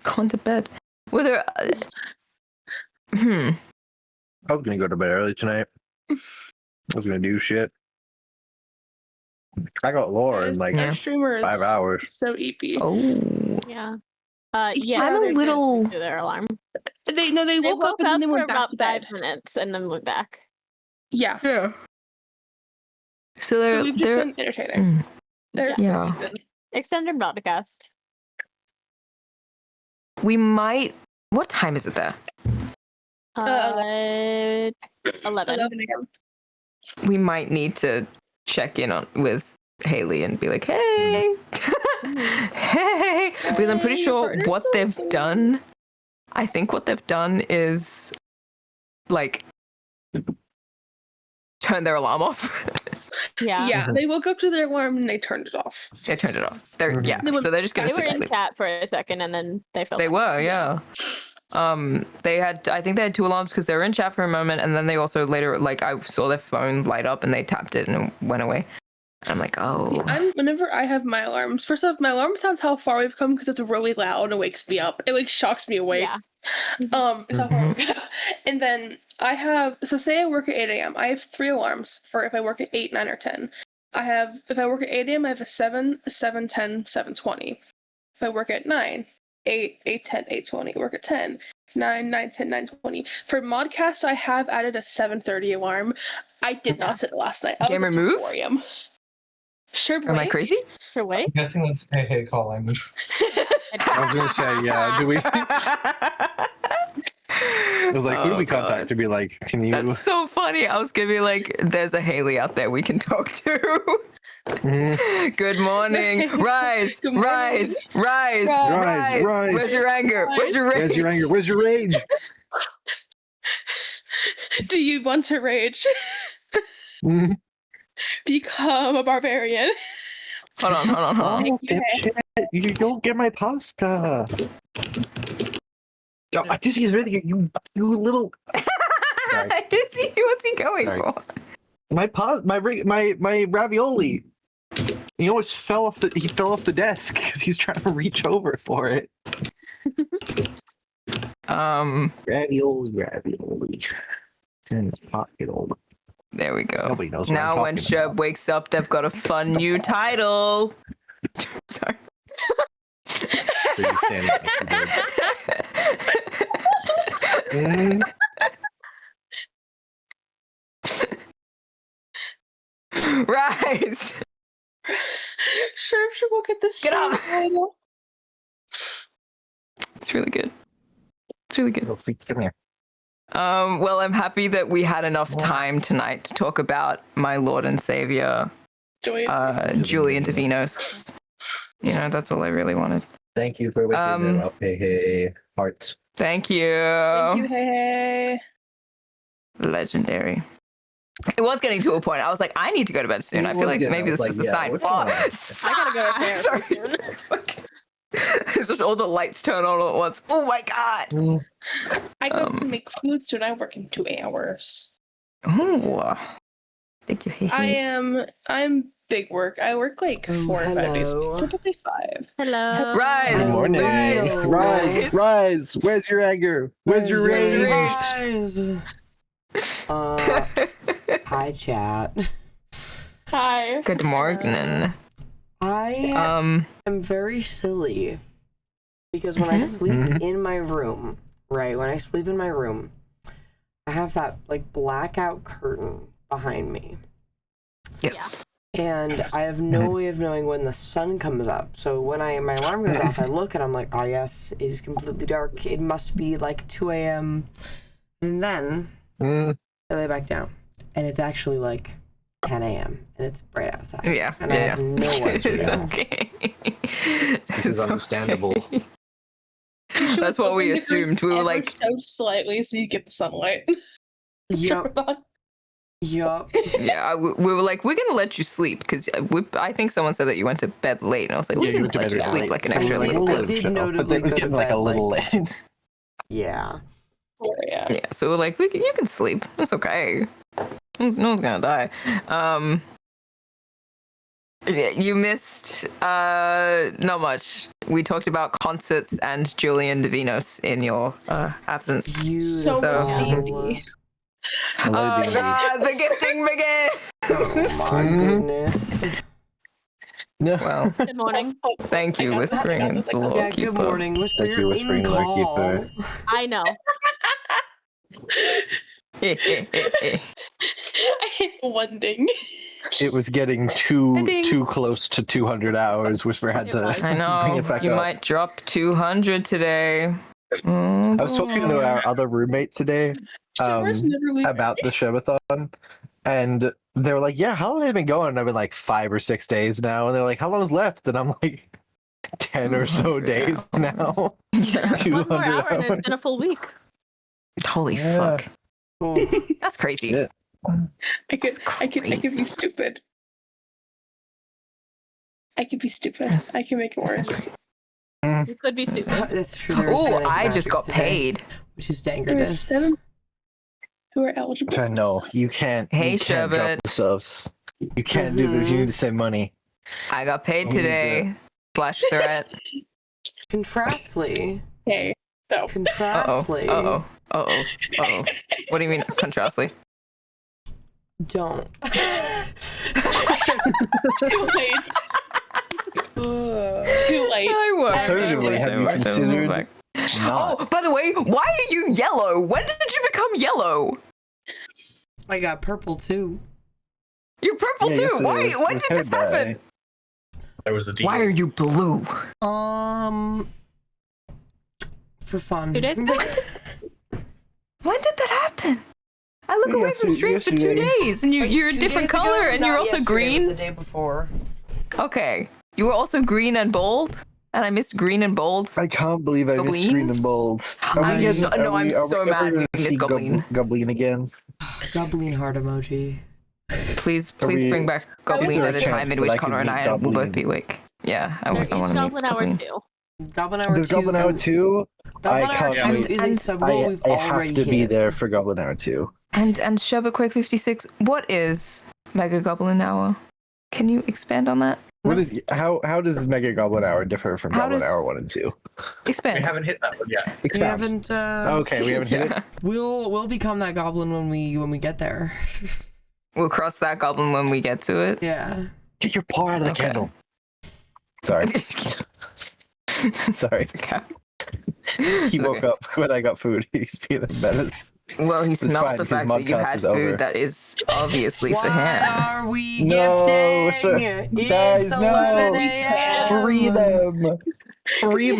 Speaker 8: gone to bed. Whether.
Speaker 9: I was gonna go to bed early tonight. I was gonna do shit. I got lore in like 5 hours.
Speaker 10: So EP.
Speaker 8: Oh.
Speaker 2: Yeah.
Speaker 10: Yeah,
Speaker 2: I'm
Speaker 8: a little.
Speaker 2: To their alarm.
Speaker 10: They woke up and then they
Speaker 2: for
Speaker 10: went back
Speaker 2: about
Speaker 10: to bed.
Speaker 2: 5 minutes and then went back.
Speaker 10: Yeah.
Speaker 8: So
Speaker 10: we've just been entertaining.
Speaker 2: Extended broadcast.
Speaker 8: We might. What time is it there?
Speaker 2: 11.
Speaker 10: 11 a.m.
Speaker 8: We might need to check in with Haley and be like, hey. Hey, because I'm pretty
Speaker 10: Yay,
Speaker 8: sure
Speaker 10: partner's
Speaker 8: what they've
Speaker 10: awesome.
Speaker 8: done. I think what they've done is like turn their alarm off.
Speaker 2: Yeah.
Speaker 10: Yeah, they woke up to their alarm and they turned it off.
Speaker 8: They turned it off. They're
Speaker 9: Mhm.
Speaker 8: yeah,
Speaker 10: They went-
Speaker 8: so they're just gonna
Speaker 2: They were
Speaker 8: sleep.
Speaker 2: in
Speaker 8: sleep.
Speaker 2: chat for a second and then they fell
Speaker 8: They
Speaker 2: back.
Speaker 8: were, yeah. They had, I think they had 2 alarms because they were in chat for a moment, and then they also later, like, I saw their phone light up and they tapped it and it went away. And I'm like, oh.
Speaker 10: See, whenever I have my alarms, first off, my alarm sounds how far we've come because it's really loud and wakes me up. It like shocks me awake.
Speaker 2: Yeah.
Speaker 10: It's how far we go. And then I have, so say I work at 8 a.m. I have 3 alarms for if I work at 8, 9, or 10. If I work at 8 a.m., I have a 7, a 7, 10, 7:20. If I work at 9, 8, 8, 10, 8:20. Work at 10, 9, 9, 10, 9:20. For Modcast, I have added a 7:30 alarm. I did not set it last night. I
Speaker 8: Game
Speaker 10: was up till
Speaker 8: remove?
Speaker 10: 4 a.m. Sure,
Speaker 8: Am I crazy?
Speaker 2: Sure way.
Speaker 6: I'm guessing that's hey calling.
Speaker 9: I was gonna say, yeah. Do we? I was like, who do we contact to be like, can you?
Speaker 8: That's so funny. I was gonna be like, there's a Haley out there we can talk to.
Speaker 9: Mhm.
Speaker 8: Good morning. Rise,
Speaker 10: Good morning.
Speaker 8: rise, rise,
Speaker 9: Rise, rise.
Speaker 8: Where's your anger? Where's your rage?
Speaker 9: Where's your anger? Where's your rage?
Speaker 10: Do you want to rage?
Speaker 9: Mhm.
Speaker 10: Become a barbarian.
Speaker 8: Hold on.
Speaker 9: Oh, dipshit. You don't get my pasta. Oh, this is really you little. Sorry.
Speaker 8: What's he going
Speaker 9: Sorry.
Speaker 8: for?
Speaker 9: My ravioli. He almost fell off the desk because he's trying to reach over for it. Ravioli. It's in his pocket.
Speaker 8: There we go.
Speaker 9: Nobody knows what
Speaker 8: Now
Speaker 9: I'm
Speaker 8: when
Speaker 9: talking
Speaker 8: Sherb
Speaker 9: about.
Speaker 8: wakes up, they've got a fun new title. Sorry.
Speaker 9: So you're standing next to the-
Speaker 8: Rise.
Speaker 10: Sure, go get this.
Speaker 8: Get up.
Speaker 10: title.
Speaker 8: It's really good. It's really good.
Speaker 9: Little freak, come here.
Speaker 8: Well, I'm happy that we had enough time tonight to talk about my Lord and Savior,
Speaker 10: Joy.
Speaker 8: Julian Davinos. You know, that's all I really wanted.
Speaker 9: Thank you for waking them up. Hey, hearts.
Speaker 8: Thank you.
Speaker 10: Thank you, hey.
Speaker 8: Legendary. It was getting to a point. I was like, I need to go to bed soon. I feel like maybe this is a sign.
Speaker 10: I gotta go to therapy soon.
Speaker 8: It's just all the lights turn on all at once. Oh my god.
Speaker 10: I got to make food soon. I work in 2 hours.
Speaker 8: Oh. Thank you.
Speaker 10: I'm big work. I work like 4 or 5 days. Typically 5.
Speaker 2: Hello.
Speaker 8: Rise.
Speaker 9: Good morning. Rise. Where's your anger? Where's your rage?
Speaker 12: Hi, chat.
Speaker 10: Hi.
Speaker 8: Good morning.
Speaker 12: I am very silly because when I sleep in my room, right? When I sleep in my room, I have that like blackout curtain behind me.
Speaker 8: Yes.
Speaker 12: And I have no way of knowing when the sun comes up. So when my alarm goes off, I look and I'm like, oh yes, it is completely dark. It must be like 2 a.m. And then I lay back down. And it's actually like 10 a.m. and it's bright outside.
Speaker 8: Yeah.
Speaker 12: And I have no way to
Speaker 8: It's
Speaker 12: know.
Speaker 8: okay.
Speaker 9: This is understandable.
Speaker 8: That's what we assumed. We were
Speaker 10: Ever
Speaker 8: like,
Speaker 10: so slightly so you get the sunlight.
Speaker 12: Yup. Yup.
Speaker 8: yeah, we were like, we're gonna let you sleep because I think someone said that you went to bed late, and I was like,
Speaker 9: Yeah,
Speaker 8: we're
Speaker 9: you
Speaker 8: gonna
Speaker 9: went to
Speaker 8: let
Speaker 9: bed
Speaker 8: you
Speaker 9: really
Speaker 8: sleep
Speaker 9: late.
Speaker 8: like an
Speaker 9: So
Speaker 8: extra
Speaker 9: like
Speaker 8: little
Speaker 9: a
Speaker 8: bit.
Speaker 12: did
Speaker 9: show,
Speaker 12: notably
Speaker 9: but it was
Speaker 12: go to
Speaker 9: getting like a
Speaker 12: bed,
Speaker 9: little
Speaker 12: like-
Speaker 9: late.
Speaker 12: Yeah.
Speaker 10: Yeah.
Speaker 8: Yeah, so we're like, you can sleep. It's okay. No one's gonna die. Yeah, you missed not much. We talked about concerts and Julian Davinos in your absence.
Speaker 10: So much D&D.
Speaker 8: Oh god, the gifting begins!
Speaker 12: Oh my goodness.
Speaker 9: No.
Speaker 8: Well,
Speaker 2: Good morning.
Speaker 8: thank you, Whispering and the Lord
Speaker 12: Yeah,
Speaker 8: Keeper.
Speaker 12: good morning. Whisper
Speaker 9: Thank you,
Speaker 12: your
Speaker 9: Whispering
Speaker 12: in
Speaker 9: Lord
Speaker 12: call.
Speaker 9: Keeper.
Speaker 2: I know.
Speaker 10: One ding.
Speaker 9: It was getting too close to 200 hours. Whisper had to
Speaker 8: I
Speaker 9: bring
Speaker 8: know,
Speaker 9: it back
Speaker 8: you
Speaker 9: up.
Speaker 8: might drop 200 today.
Speaker 9: I was talking to our other roommate today
Speaker 10: Trevor's never leaving.
Speaker 9: about the Sherbathon, and they were like, "Yeah, how long have they been going?" And I've been like 5 or 6 days now, and they're like, "How long's left?" And I'm like, 10 or so days now.
Speaker 8: Yeah.
Speaker 9: 200
Speaker 2: One more hour and
Speaker 9: hours.
Speaker 2: it's been a full week.
Speaker 8: Holy
Speaker 9: Yeah.
Speaker 8: fuck.
Speaker 12: Oh,
Speaker 8: That's crazy.
Speaker 9: Yeah.
Speaker 10: I could be stupid. I could be stupid. I can make it worse.
Speaker 2: You could be stupid.
Speaker 12: that's true. There's
Speaker 8: Oh,
Speaker 12: Manic
Speaker 8: I just
Speaker 12: Magic
Speaker 8: got
Speaker 12: today,
Speaker 8: paid.
Speaker 12: which is
Speaker 10: There are
Speaker 12: dangerous.
Speaker 10: 7 who are eligible.
Speaker 9: No, you can't.
Speaker 8: Hey,
Speaker 9: you can't drop
Speaker 8: Sherbet.
Speaker 9: the subs. You can't do this. You need to save money.
Speaker 8: I got paid
Speaker 9: We need
Speaker 8: today. Flash threat.
Speaker 10: Okay,
Speaker 12: Contrastly.
Speaker 10: so
Speaker 8: Uh-oh.
Speaker 12: Contrastly.
Speaker 8: Uh-oh. Uh-oh. Uh-oh. What do you mean, contrastly?
Speaker 12: Don't.
Speaker 10: too late. Too late.
Speaker 8: I won't.
Speaker 9: Alternatively, have you considered not?
Speaker 8: Oh, by the way, why are you yellow? When did you become yellow?
Speaker 12: I got purple too.
Speaker 8: You're purple
Speaker 9: Yeah,
Speaker 8: too.
Speaker 9: yesterday
Speaker 8: Why?
Speaker 9: was-
Speaker 8: When
Speaker 9: was
Speaker 8: did this
Speaker 9: heard that,
Speaker 8: happen?
Speaker 1: There was a deal.
Speaker 8: Why are you blue?
Speaker 12: For fun.
Speaker 2: 2 days ago?
Speaker 8: When did that happen? I look away from stream for 2
Speaker 9: yesterday.
Speaker 8: days, and you're a
Speaker 12: 2
Speaker 8: different
Speaker 12: days ago?
Speaker 8: color, and
Speaker 12: Not
Speaker 8: you're also
Speaker 12: yesterday, but
Speaker 8: green.
Speaker 12: The day before.
Speaker 8: Okay, you were also green and bold, and I missed green and bold.
Speaker 9: I can't believe I missed green and bold.
Speaker 8: I'm so mad we missed Goblin.
Speaker 9: Goblin again.
Speaker 12: Goblin heart emoji.
Speaker 8: Please
Speaker 9: we-
Speaker 8: bring back
Speaker 9: Is
Speaker 8: Goblin
Speaker 9: there a
Speaker 8: at a time
Speaker 9: chance
Speaker 8: in
Speaker 9: that
Speaker 8: which
Speaker 9: I could
Speaker 8: Connor and
Speaker 9: meet
Speaker 8: I will
Speaker 9: Goblin?
Speaker 8: both be awake. Yeah, I
Speaker 2: There's
Speaker 8: want to meet
Speaker 2: Goblin Hour
Speaker 8: Goblin.
Speaker 2: 2.
Speaker 12: Goblin Hour
Speaker 9: There's
Speaker 12: 2.
Speaker 9: Goblin Hour 2.
Speaker 12: Goblin
Speaker 9: I
Speaker 12: Hour
Speaker 9: can't
Speaker 12: 2
Speaker 9: wait.
Speaker 12: is a sub
Speaker 9: I
Speaker 12: goal we've
Speaker 9: have
Speaker 12: already
Speaker 9: to be
Speaker 12: hit.
Speaker 9: there for Goblin Hour 2.
Speaker 8: And Sherbet 56, what is Mega Goblin Hour? Can you expand on that?
Speaker 9: What is how does Mega Goblin Hour differ from
Speaker 8: How
Speaker 9: Goblin
Speaker 8: does-
Speaker 9: Hour 1 and 2?
Speaker 1: We
Speaker 8: Expand.
Speaker 1: haven't hit that one yet.
Speaker 12: We
Speaker 9: Expound.
Speaker 12: haven't.
Speaker 9: Okay, we haven't hit it.
Speaker 12: We'll become that goblin when we get there.
Speaker 8: We'll cross that goblin when we get to it.
Speaker 12: Yeah.
Speaker 9: Get your paw out of the
Speaker 8: Okay.
Speaker 9: candle. Sorry. Sorry.
Speaker 8: It's a cat.
Speaker 9: He woke up when I got food. He's being a menace.
Speaker 8: Well, he
Speaker 9: It's
Speaker 8: smelled
Speaker 9: fine,
Speaker 8: the
Speaker 9: because
Speaker 8: fact that you
Speaker 9: Mudcast
Speaker 8: had
Speaker 9: is
Speaker 8: food
Speaker 9: over.
Speaker 8: that is obviously for
Speaker 12: Why
Speaker 8: him.
Speaker 12: are we
Speaker 9: No,
Speaker 12: gifting?
Speaker 9: guys,
Speaker 12: It's
Speaker 9: no.
Speaker 12: 11 a.m.
Speaker 9: Free them. Free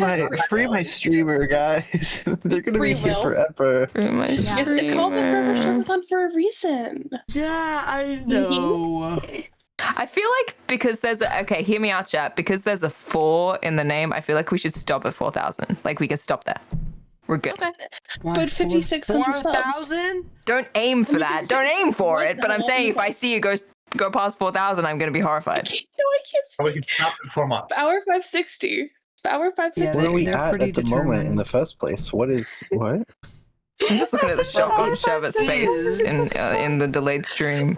Speaker 9: my streamer, guys. They're gonna
Speaker 10: Free
Speaker 9: be here
Speaker 10: will.
Speaker 9: forever.
Speaker 10: Yes, it's called the 4Ever Sherbathon for a reason.
Speaker 12: Yeah, I know.
Speaker 8: I feel like because there's a okay, hear me out, chat. Because there's a 4 in the name, I feel like we should stop at 4,000. Like we can stop there. We're good.
Speaker 2: Okay.
Speaker 10: But 5,600 subs.
Speaker 12: 4,000?
Speaker 8: Don't aim for that. Don't aim for it. But I'm
Speaker 10: What
Speaker 8: saying
Speaker 10: the
Speaker 8: if I see you go past 4,000, I'm gonna be horrified.
Speaker 10: No, I can't
Speaker 1: Or we
Speaker 10: speak.
Speaker 1: can stop and form up.
Speaker 10: Hour 560. Hour 560.
Speaker 9: Where are we
Speaker 12: they're
Speaker 9: at
Speaker 12: pretty
Speaker 9: the moment in
Speaker 12: determined.
Speaker 9: the first place? What?
Speaker 8: I'm just looking at the Sherbet's face in the delayed stream.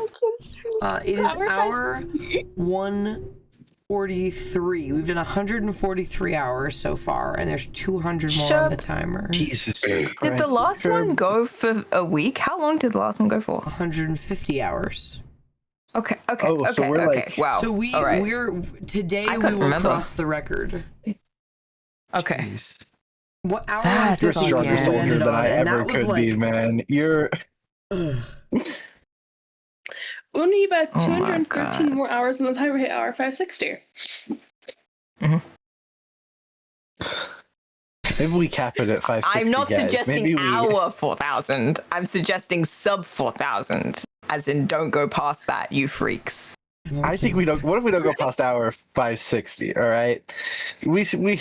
Speaker 12: It is
Speaker 10: Hour
Speaker 12: hour
Speaker 10: 560.
Speaker 12: 143. We've done 143 hours so far, and there's 200 more on the timer.
Speaker 9: Jesus
Speaker 8: Did the
Speaker 9: Christ.
Speaker 8: last one go for a week? How long did the last one go for?
Speaker 12: 150 hours.
Speaker 8: Okay.
Speaker 9: Oh, so
Speaker 8: Okay.
Speaker 9: we're
Speaker 8: Okay.
Speaker 9: like-
Speaker 8: Wow.
Speaker 12: So
Speaker 8: All right.
Speaker 12: today
Speaker 8: I
Speaker 12: we
Speaker 8: couldn't
Speaker 12: will
Speaker 8: remember.
Speaker 12: cross the record.
Speaker 8: Okay.
Speaker 9: Jeez.
Speaker 12: What hour?
Speaker 8: That's
Speaker 9: You're a
Speaker 12: 150
Speaker 9: stronger
Speaker 8: Yeah.
Speaker 12: we
Speaker 9: soldier
Speaker 12: ended
Speaker 9: than
Speaker 12: on,
Speaker 9: I
Speaker 12: and
Speaker 9: ever
Speaker 12: that was
Speaker 9: could be,
Speaker 12: like-
Speaker 9: man. You're.
Speaker 10: Only about
Speaker 8: Oh my
Speaker 10: 213
Speaker 8: God.
Speaker 10: more hours on the timer hit hour 560.
Speaker 9: Maybe we cap it at 560.
Speaker 8: I'm not
Speaker 9: guys.
Speaker 8: suggesting
Speaker 9: Maybe we...
Speaker 8: hour 4,000. I'm suggesting sub 4,000. As in, don't go past that, you freaks.
Speaker 9: I think we don't. What if we don't go past hour 560? All right, we can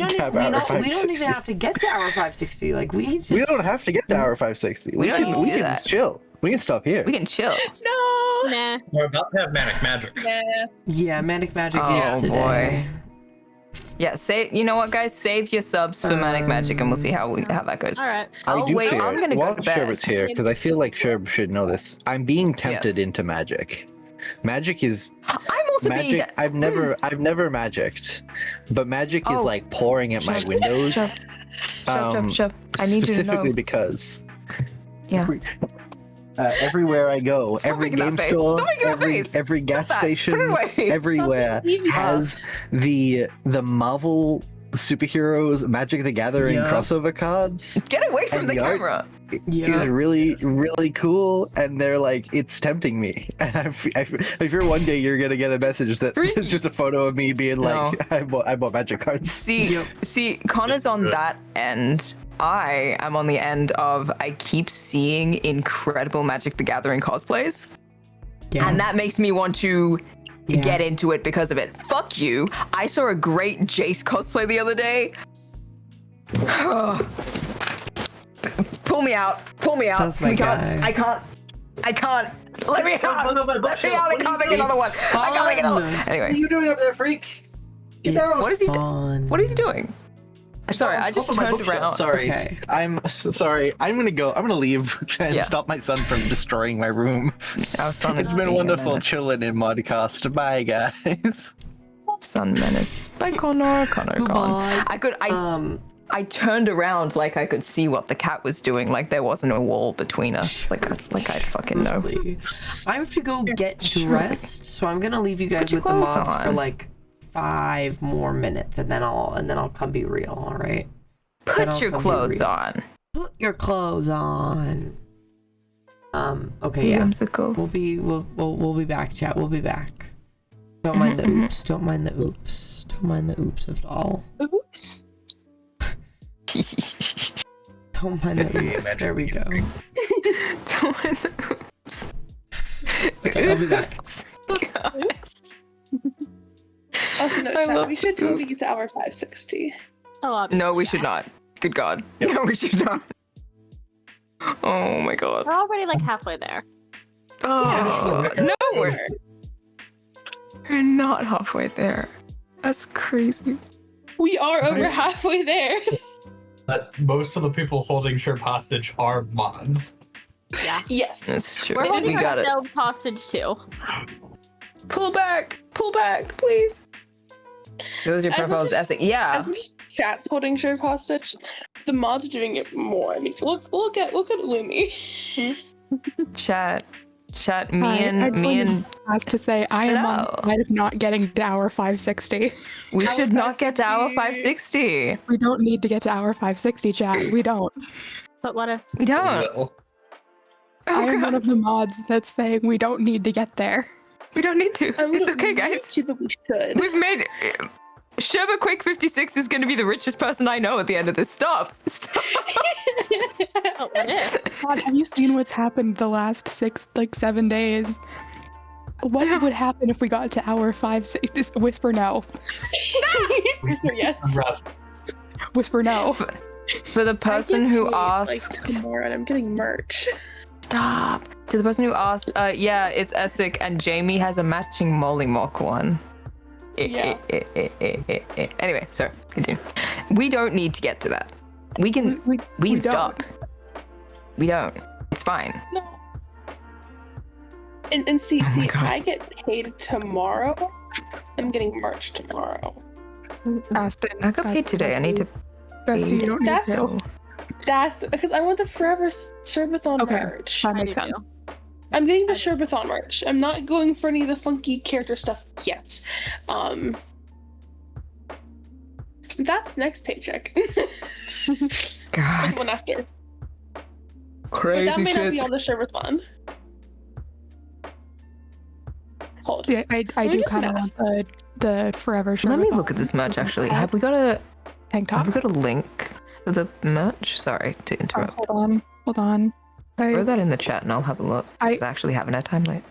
Speaker 9: cap hour 560.
Speaker 12: We don't even have to get to hour 560. Like we just.
Speaker 9: We don't have to get to hour 560.
Speaker 8: We don't need to
Speaker 9: we
Speaker 8: do
Speaker 9: can
Speaker 8: that.
Speaker 9: chill. We can stop here.
Speaker 8: We can chill.
Speaker 10: No!
Speaker 2: Nah.
Speaker 1: We're about to have manic magic.
Speaker 10: Nah.
Speaker 12: Yeah, Manic Magic
Speaker 8: Oh,
Speaker 12: is today.
Speaker 8: Yeah, you know what, guys? Save your subs for Manic Magic, and we'll see how that goes.
Speaker 2: All right.
Speaker 8: I'll wait.
Speaker 9: fear,
Speaker 8: I'm gonna
Speaker 9: while
Speaker 8: go to bed.
Speaker 9: Sherbet's here, because I feel like Sherb should know this. I'm being tempted
Speaker 8: Yes.
Speaker 9: into magic. Magic is
Speaker 8: I'm also being.
Speaker 9: magic. I've never magicked, but magic is
Speaker 8: Oh.
Speaker 9: like pouring at my
Speaker 8: Shove,
Speaker 9: windows.
Speaker 8: Shove. I need you to
Speaker 9: specifically
Speaker 8: know.
Speaker 9: because
Speaker 8: Yeah.
Speaker 9: everywhere I go,
Speaker 8: Stop
Speaker 9: every
Speaker 8: making that
Speaker 9: game
Speaker 8: face.
Speaker 9: store,
Speaker 8: Stop making that face.
Speaker 9: every gas
Speaker 8: Stop that. Put it
Speaker 9: station,
Speaker 8: away.
Speaker 9: everywhere
Speaker 10: Stop.
Speaker 9: has the Marvel superheroes Magic the Gathering
Speaker 12: Yeah.
Speaker 9: crossover cards.
Speaker 8: Get away from
Speaker 9: And
Speaker 8: the
Speaker 9: the art-
Speaker 8: camera.
Speaker 9: Is really, really cool, and they're like, it's tempting me. And I fear one day you're gonna get a message that it's just a photo of me being like, I bought Magic cards.
Speaker 8: See, Connor's on that end. I am on the end of I keep seeing incredible Magic the Gathering cosplays.
Speaker 12: Yeah.
Speaker 8: And that makes me want to get into it because of it. Fuck you. I saw a great Jace cosplay the other day. Pull me out. Pull me out.
Speaker 12: That's my guy.
Speaker 8: I can't. Let me out. Let me out. I can't make another one. I can't make another one. Anyway.
Speaker 6: What are you doing up there, freak? Get down.
Speaker 8: What is he doing? What is he doing? Sorry, I just turned around.
Speaker 9: Sorry.
Speaker 12: Okay.
Speaker 9: I'm sorry. I'm gonna leave and stop my son from destroying my room.
Speaker 8: Our son
Speaker 9: It's
Speaker 8: is
Speaker 9: been
Speaker 8: being a
Speaker 9: wonderful
Speaker 8: menace.
Speaker 9: chilling in Modcast. Bye, guys.
Speaker 8: Sun menace. Bye, Connor gone. I turned around like I could see what the cat was doing, like there wasn't a wall between us. Like I'd fucking know.
Speaker 12: I have to go get dressed, so I'm gonna leave you guys with the
Speaker 8: clothes
Speaker 12: mods for
Speaker 8: on.
Speaker 12: like 5 more minutes, and then I'll come be real. All right.
Speaker 8: Put your clothes on.
Speaker 12: Put your clothes on. Okay. Yeah.
Speaker 8: Whimsical.
Speaker 12: We'll be back, chat. We'll be back. Don't mind the oops. Don't mind the oops. Don't mind the oops at all.
Speaker 10: Oops.
Speaker 12: Don't mind the oops. There we go.
Speaker 8: Don't mind the oops.
Speaker 12: Okay, I'll be back.
Speaker 10: Also, no, chat, we should totally use the hour 560.
Speaker 8: No, we should not. Good God. No, we should not. Oh my God.
Speaker 2: We're already like halfway there.
Speaker 8: Oh, no, we're not halfway there. That's crazy.
Speaker 10: We are over halfway there.
Speaker 6: That most of the people holding Sherp hostage are mods.
Speaker 2: Yeah.
Speaker 10: Yes.
Speaker 8: That's true.
Speaker 2: We're holding
Speaker 8: We got it.
Speaker 2: ourselves hostage too.
Speaker 8: Pull back, please. Those are your
Speaker 10: As much
Speaker 8: profiles.
Speaker 10: as-
Speaker 8: Yeah.
Speaker 10: As much as chat's holding Sherp hostage, the mods are doing it more. I mean, look at Lumi.
Speaker 8: Chat. Me and
Speaker 13: has to say I am on
Speaker 8: Hello.
Speaker 13: the side of not getting to hour 560.
Speaker 8: we should not get to hour 560.
Speaker 13: We don't need to get to hour 560, chat. We don't.
Speaker 2: But what if
Speaker 8: We don't.
Speaker 1: Well,
Speaker 13: I am one of the mods that's saying we don't need to get there.
Speaker 8: We don't need to.
Speaker 10: We
Speaker 8: It's
Speaker 10: don't
Speaker 8: okay,
Speaker 10: need
Speaker 8: guys.
Speaker 10: to, but we should.
Speaker 8: We've made Sherba Quick 56 is going to be the richest person I know at the end of this. Stop.
Speaker 2: oh, what if?
Speaker 13: God, have you seen what's happened the last 7 days? What would happen if we got to hour 560? Whisper no.
Speaker 10: Whisper yes.
Speaker 13: Whisper no.
Speaker 8: For the person who asked,
Speaker 10: tomorrow, and I'm getting merch.
Speaker 8: stop. To the person who asked, yeah, it's Essek and Jamie has a matching Molly Mock one.
Speaker 10: Yeah.
Speaker 8: Anyway, sorry, continue. We don't need to get to that. We can
Speaker 13: We
Speaker 8: stop. We don't. It's fine.
Speaker 10: No. And see,
Speaker 8: Oh my God.
Speaker 10: I get paid tomorrow. I'm getting merch tomorrow.
Speaker 13: Aspen.
Speaker 8: I got paid today. I need to.
Speaker 13: Bestie, you don't need
Speaker 10: That's
Speaker 13: to.
Speaker 10: That's because I want the 4Ever Sherbathon
Speaker 13: Okay,
Speaker 10: merch.
Speaker 13: that makes
Speaker 2: I do
Speaker 13: sense.
Speaker 10: I'm getting the Sherbathon merch. I'm not going for any of the funky character stuff yet. That's next paycheck.
Speaker 8: God.
Speaker 10: Like one after.
Speaker 8: Crazy
Speaker 10: But that may not
Speaker 8: shit.
Speaker 10: be on the Sherbathon. Hold.
Speaker 13: Yeah, I
Speaker 10: me
Speaker 13: do
Speaker 10: do
Speaker 13: kind of
Speaker 10: math.
Speaker 13: want the Forever Sherbathon.
Speaker 8: Let me look at this merch actually. Have we got a
Speaker 13: tank top?
Speaker 8: Have we got a link to the merch? Sorry to interrupt.
Speaker 13: Hold on.
Speaker 8: Throw that in the chat and I'll have a look. I actually haven't had time late.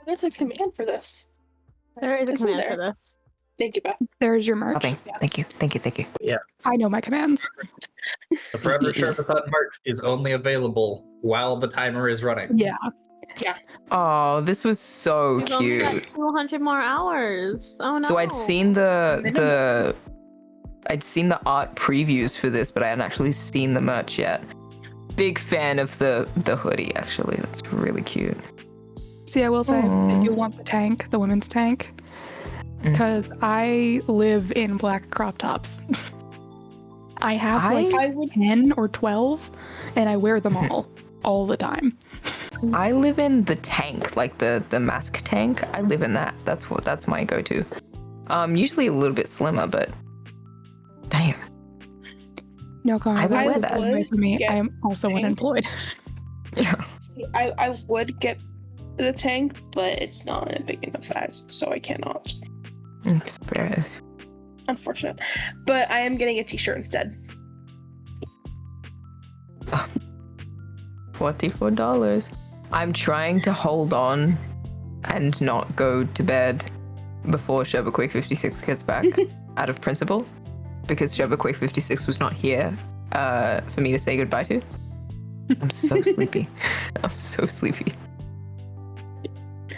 Speaker 10: There's a command for this.
Speaker 2: There is a
Speaker 10: Isn't
Speaker 2: command
Speaker 10: there?
Speaker 2: for this.
Speaker 10: Thank you, Beth.
Speaker 13: There's your merch.
Speaker 8: Okay. Thank you.
Speaker 1: yeah.
Speaker 13: I know my commands.
Speaker 1: The Forever Sherbathon merch is only available while the timer is running.
Speaker 13: Yeah.
Speaker 8: Oh, this was so
Speaker 2: We've only got
Speaker 8: cute.
Speaker 2: 200 more hours. Oh no.
Speaker 8: So I'd seen the art previews for this, but I hadn't actually seen the merch yet. Big fan of the hoodie actually. That's really cute.
Speaker 13: See, I will say, I do want the tank, the women's tank, because I live in black crop tops. I have like 10 or 12, and I wear them all the time.
Speaker 8: I live in the tank, like the mask tank. I live in that. That's my go-to. Usually a little bit slimmer, but damn.
Speaker 13: No, God,
Speaker 8: I would wear
Speaker 13: that's
Speaker 8: that.
Speaker 13: away from me.
Speaker 10: Get
Speaker 13: I am also unemployed.
Speaker 8: Yeah.
Speaker 10: See, I would get the tank, but it's not in a big enough size, so I cannot. Unfortunate. But I am getting a t-shirt instead.
Speaker 8: $44. I'm trying to hold on and not go to bed before Sherbaquake 56 gets back out of principle, because Sherbaquake 56 was not here for me to say goodbye to. I'm so sleepy. I'm so sleepy.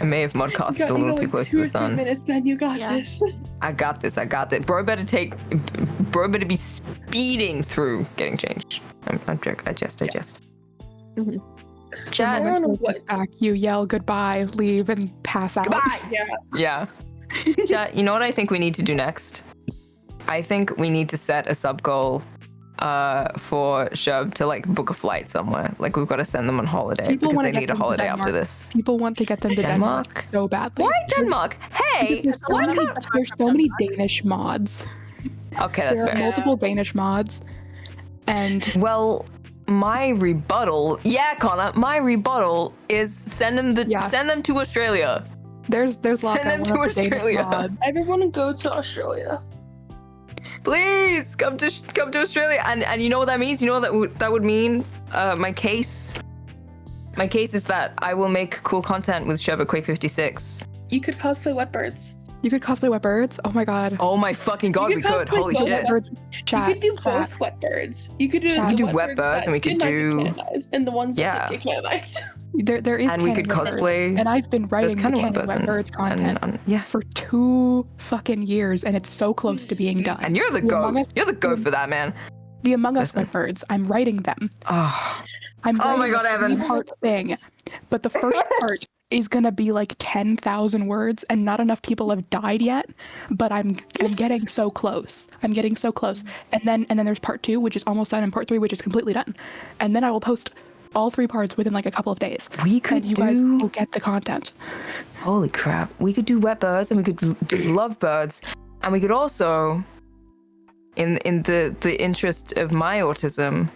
Speaker 8: I may have modcasted a little too close to the sun.
Speaker 10: 2 or 3 minutes, Ben. You got this.
Speaker 8: I got this. Bro better be speeding through getting changed. I'm joking. I jest.
Speaker 2: Mm-hmm.
Speaker 8: Chat.
Speaker 13: Back, you yell goodbye, leave, and pass out.
Speaker 8: Goodbye. Yeah. Chat, you know what I think we need to do next? I think we need to set a sub goal for Sherb to like book a flight somewhere. Like we've got to send them on holiday because they need a holiday after this.
Speaker 13: People want to get them to Denmark so badly.
Speaker 8: Why Denmark? Hey,
Speaker 13: there's so many Danish mods.
Speaker 8: Okay, that's
Speaker 13: there
Speaker 8: fair.
Speaker 13: There are multiple Danish mods, and
Speaker 8: well, my rebuttal, Connor, my rebuttal is send them to Australia.
Speaker 13: There's lots of
Speaker 8: them to Australia.
Speaker 10: Everyone go to Australia.
Speaker 8: Please come to Australia, and you know what that means. You know what that would mean. My case is that I will make cool content with Sherbaquake 56.
Speaker 10: You could cosplay Wetbirds.
Speaker 13: You could cosplay Wetbirds. Oh my god.
Speaker 8: Oh my fucking god, we could. Holy shit.
Speaker 10: You could do both Wetbirds. You could do
Speaker 8: Wetbirds, and we could do
Speaker 10: and the ones that get canonized.
Speaker 13: There is,
Speaker 8: and we could cosplay.
Speaker 13: And I've been writing the canon Wetbirds content for 2 fucking years, and it's so close to being done.
Speaker 8: And you're the goat. You're the goat for that, man.
Speaker 13: The Among Us Wetbirds. I'm writing them.
Speaker 8: Oh
Speaker 13: my
Speaker 8: god, Evan.
Speaker 13: 3-part thing, but the first part is gonna be like 10,000 words, and not enough people have died yet. But I'm getting so close. And then there's part 2, which is almost done, and part 3, which is completely done. And then I will post all 3 parts within like a couple of days.
Speaker 8: We could
Speaker 13: you guys will get the content.
Speaker 8: Holy crap. We could do Wetbirds, and we could do Lovebirds, and we could also, in the interest of my autism,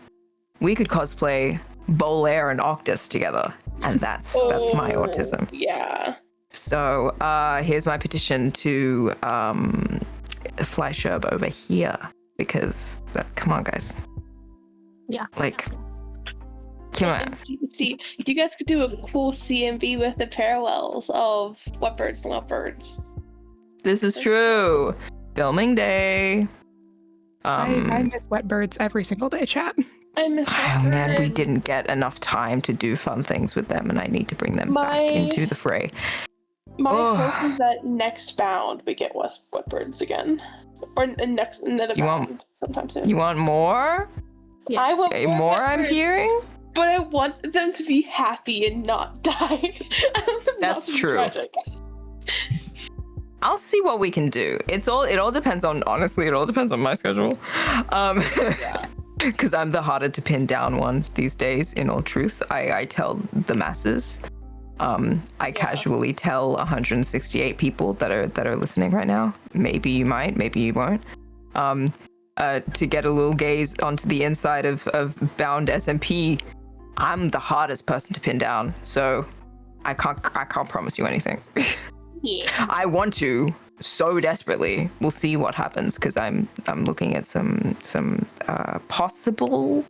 Speaker 8: we could cosplay Bolaire and Octus together. And that's my autism.
Speaker 10: Yeah.
Speaker 8: So here's my petition to fly Sherb over here, because come on, guys.
Speaker 2: Yeah.
Speaker 8: Like, come on.
Speaker 10: See, you guys could do a cool CMV with the parallels of Wetbirds and Lovebirds.
Speaker 8: This is true. Filming day.
Speaker 13: I miss Wetbirds every single day, chat.
Speaker 10: I miss Wetbirds.
Speaker 8: Oh man, we didn't get enough time to do fun things with them, and I need to bring them back into the fray.
Speaker 10: My hope is that next bound we get Wetbirds again, or another bound sometime soon.
Speaker 8: You want more?
Speaker 10: Yeah. I want
Speaker 8: more. I'm hearing.
Speaker 10: But I want them to be happy and not die.
Speaker 8: That's true. Tragic. I'll see what we can do. It all depends on my schedule. Because I'm the harder to pin down one these days, in all truth. I tell the masses. I casually tell 168 people that are listening right now. Maybe you might, maybe you won't. To get a little gaze onto the inside of Bound SMP, I'm the hardest person to pin down, so I can't promise you anything.
Speaker 2: Yeah.
Speaker 8: I want to so desperately. We'll see what happens, because I'm looking at some possible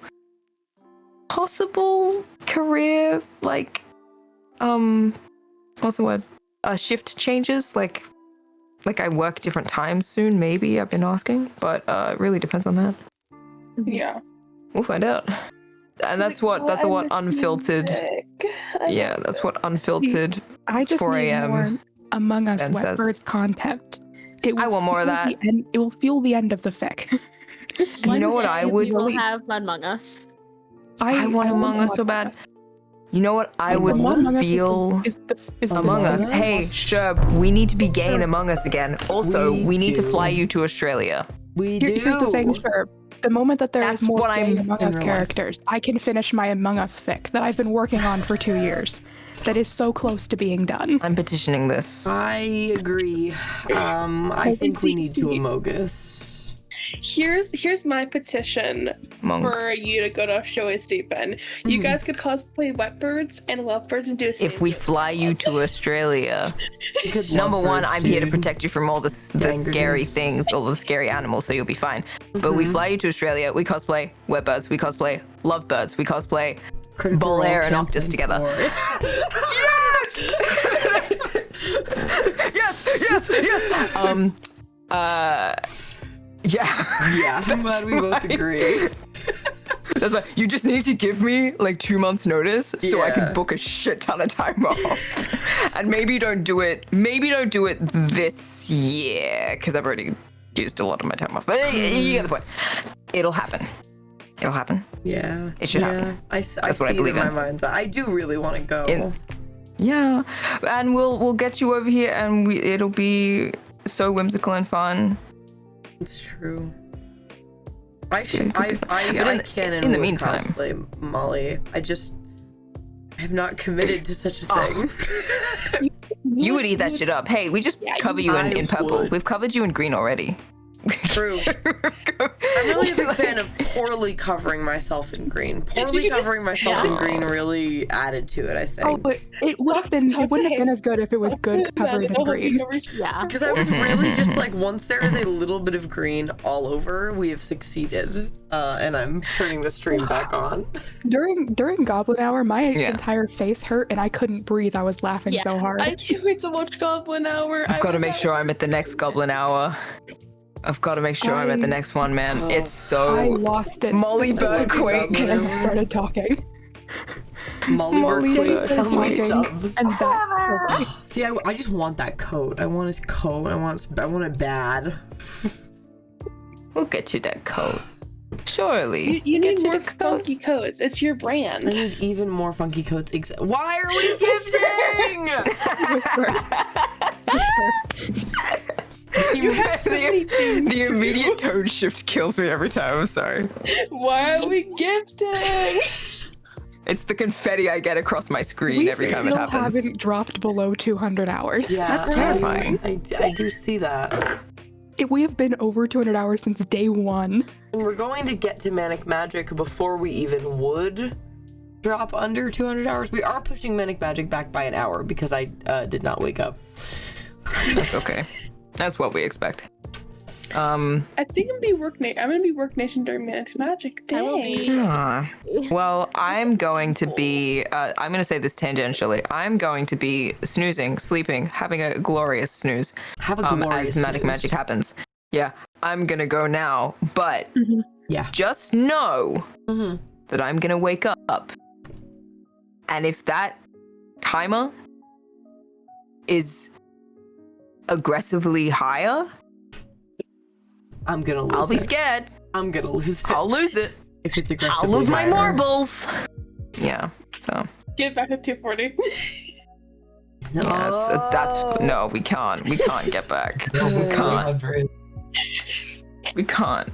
Speaker 8: career, like what's the word? Shift changes, like I work different times soon, maybe. I've been asking, but it really depends on that.
Speaker 10: Yeah.
Speaker 8: We'll find out. And that's what unfiltered. Yeah, that's what unfiltered.
Speaker 13: I just
Speaker 8: 4
Speaker 13: need
Speaker 8: a.m.
Speaker 13: more Among Us Wetbirds content.
Speaker 8: I want more of that.
Speaker 13: It will fuel the end of the fic.
Speaker 8: You know what I would
Speaker 2: really have Among Us.
Speaker 8: I want Among Us so bad. You know what I would feel Among Us. Hey, Sherb, we need to be gay in Among Us again. Also, we need to fly you to Australia.
Speaker 12: We do.
Speaker 13: Here's the thing, Sherb. The moment that there is more gay Among Us characters, I can finish my Among Us fic that I've been working on for 2 years. That is so close to being done.
Speaker 8: I'm petitioning this.
Speaker 12: I agree. I think we need to Among Us.
Speaker 10: Here's my petition for you to go to Australia, Stephen. You guys could cosplay Wetbirds and Lovebirds and do a
Speaker 8: If we fly you to Australia, number one, I'm here to protect you from all the scary things, all the scary animals, so you'll be fine. But we fly you to Australia, we cosplay Wetbirds, we cosplay Lovebirds, we cosplay Bolaire and Octus together. Yes! Yes.
Speaker 12: Yeah, I'm glad we both agree.
Speaker 8: That's why you just need to give me like 2 months notice so I
Speaker 12: Yeah.
Speaker 8: can book a shit ton of time off. And maybe don't do it this year because I've already used a lot of my time off. But you get the point. It'll happen.
Speaker 12: Yeah.
Speaker 8: It should happen.
Speaker 12: I
Speaker 8: That's what I
Speaker 12: see it
Speaker 8: believe
Speaker 12: in my
Speaker 8: in.
Speaker 12: mind's eye. I do really want to go.
Speaker 8: Yeah, and we'll get you over here, and it'll be so whimsical and fun.
Speaker 12: It's true. I
Speaker 8: It could be fun. But
Speaker 12: can and
Speaker 8: in the
Speaker 12: would
Speaker 8: meantime,
Speaker 12: cosplay Molly. I have not committed to such a thing.
Speaker 8: you would eat that shit up. Hey, we just cover you in purple.
Speaker 12: would.
Speaker 8: We've covered you in green already.
Speaker 12: True. I'm really a big fan of poorly covering myself in green. Poorly covering myself in green really added to it, I think.
Speaker 13: Oh, but it wouldn't have been as good if it was good covered in green.
Speaker 2: Yeah.
Speaker 12: Because I was really just like, once there is a little bit of green all over, we have succeeded. And I'm turning the stream back on.
Speaker 13: During Goblin Hour, my entire face hurt and I couldn't breathe. I was laughing so hard.
Speaker 3: I can't wait to watch Goblin Hour.
Speaker 8: I've got to make sure I'm at the next Goblin Hour. I've got to make sure I'm at the next one, man. It's so...
Speaker 13: I lost it.
Speaker 8: Molly
Speaker 13: specifically
Speaker 8: Birdquake.
Speaker 13: when I started talking.
Speaker 12: Molly Birdquake.
Speaker 13: started
Speaker 12: How many
Speaker 13: talking,
Speaker 12: subs?
Speaker 13: and that.
Speaker 12: See, I just want that coat. I want his coat. I want it bad.
Speaker 8: We'll get you that coat. Surely.
Speaker 10: You
Speaker 8: Get
Speaker 10: need
Speaker 8: you
Speaker 10: more
Speaker 8: the coat.
Speaker 10: funky coats. It's your
Speaker 12: I
Speaker 10: brand.
Speaker 12: need even more funky coats. Why are we gifting?
Speaker 13: Whisper.
Speaker 10: You have so many things
Speaker 8: The
Speaker 10: to
Speaker 8: immediate tone shift kills me every time. I'm sorry.
Speaker 10: Why are we gifting?
Speaker 8: It's the confetti I get across my screen every time it
Speaker 13: still
Speaker 8: happens.
Speaker 13: haven't dropped below 200 hours.
Speaker 12: Yeah,
Speaker 8: That's terrifying.
Speaker 12: I do see that.
Speaker 13: We have been over 200 hours since day one.
Speaker 12: And we're going to get to Manic Magic before we even would drop under 200 hours. We are pushing Manic Magic back by an hour because I did not wake up.
Speaker 8: That's okay. That's what we expect.
Speaker 10: I think I'm gonna be Work Nation during Manic Magic. Dang.
Speaker 8: Well, I'm going to be, I'm going to say this tangentially. I'm going to be snoozing, sleeping, having a glorious snooze.
Speaker 12: Have a glorious
Speaker 8: as Manic
Speaker 12: snooze.
Speaker 8: Magic happens. Yeah, I'm going to go now, but
Speaker 12: yeah,
Speaker 8: just know that I'm going to wake up. And if that timer is aggressively higher,
Speaker 12: I'm gonna lose
Speaker 8: I'll be
Speaker 12: it.
Speaker 8: scared.
Speaker 12: I'm gonna lose it.
Speaker 8: I'll lose it.
Speaker 12: If it's aggressive.
Speaker 8: I'll lose my marbles. Yeah, so.
Speaker 10: Get back at 240.
Speaker 8: Yeah, that's no, we can't. We can't get back. We can't. We can't.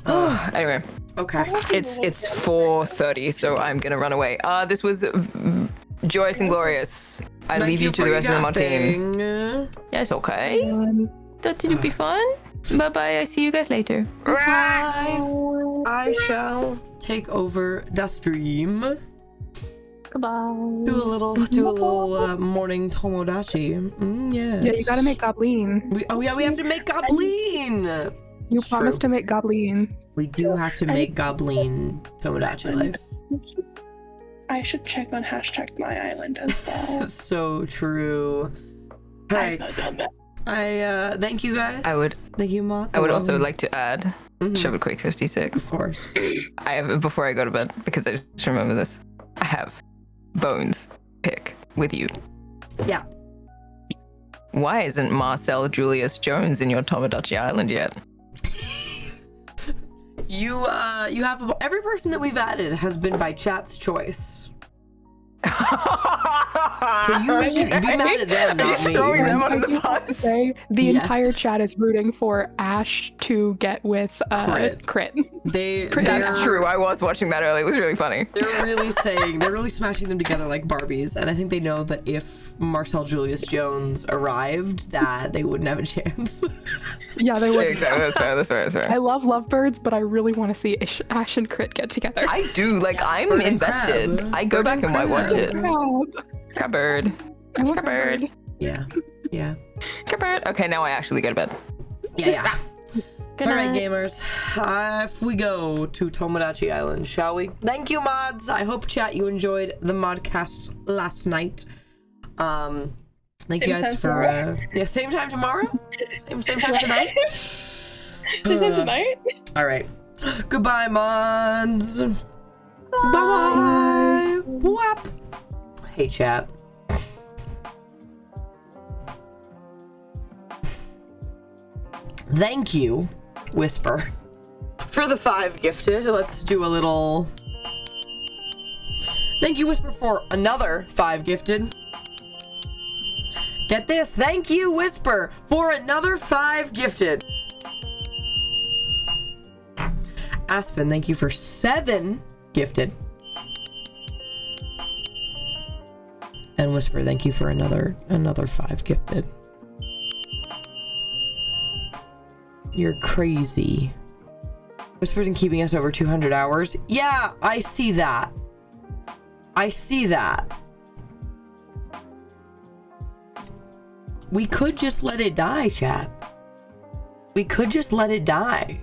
Speaker 8: Anyway.
Speaker 12: Okay.
Speaker 8: It's 4:30, so I'm gonna run away. This was joyous and glorious. I leave you to the rest of my team. That's okay. That did be fun. Bye bye. I see you guys later.
Speaker 12: I shall take over the stream.
Speaker 2: Goodbye.
Speaker 12: Do a little morning tomodachi. Yes.
Speaker 13: Yeah, you gotta make Goblin.
Speaker 12: We have to make Goblin.
Speaker 13: You
Speaker 12: It's
Speaker 13: promised
Speaker 12: true.
Speaker 13: to make Goblin.
Speaker 12: We do have to make Goblin Tomodachi life.
Speaker 10: I should check on hashtag my island as well.
Speaker 12: So true. Right. I thank you guys. Thank you, Ma.
Speaker 8: I would also like to add Sherbathon 56.
Speaker 12: Of course.
Speaker 8: I have before I go to bed because I just remember this. I have Bones pick with you.
Speaker 12: Yeah.
Speaker 8: Why isn't Marcel Julius Jones in your Tomodachi Island yet?
Speaker 12: You have every person that we've added has been by chat's choice. So you should be mad at them, not me.
Speaker 13: I do have to say, the entire chat is rooting for Ash to get with Crit.
Speaker 8: That's true. I was watching that earlier. It was really funny.
Speaker 12: They're really smashing them together like Barbies, and I think they know that if Marcel Julius Jones arrived, that they wouldn't have a chance.
Speaker 13: Yeah, they would.
Speaker 8: Exactly. That's fair.
Speaker 13: I love Lovebirds, but I really want to see Ash and Crit get together.
Speaker 8: I do. I'm
Speaker 13: Bird and
Speaker 8: invested.
Speaker 13: crab.
Speaker 8: I go
Speaker 13: Bird
Speaker 8: back
Speaker 13: and
Speaker 8: and might watch it. Cupboard.
Speaker 13: I want
Speaker 8: Cupboard.
Speaker 12: Yeah.
Speaker 8: Cupboard. Okay, now I actually go to bed.
Speaker 12: Yeah.
Speaker 2: Good
Speaker 12: All right,
Speaker 2: night.
Speaker 12: gamers. If we go to Tomodachi Island, shall we? Thank you, mods. I hope, chat, you enjoyed the modcast last night. Thank you guys for same time tomorrow. Same time tonight.
Speaker 10: Same time tonight.
Speaker 12: All right. Goodbye, mods. Bye. Whop. Hey, chat. Thank you, Whisper, for the 5 gifted. Let's do a little. Thank you, Whisper, for another 5 gifted. Get this. Thank you, Whisper, for another 5 gifted. Aspen, thank you for 7 gifted. And Whisper, thank you for another 5 gifted. You're crazy. Whisper's been keeping us over 200 hours. Yeah, I see that. I see that. We could just let it die, chat. We could just let it die.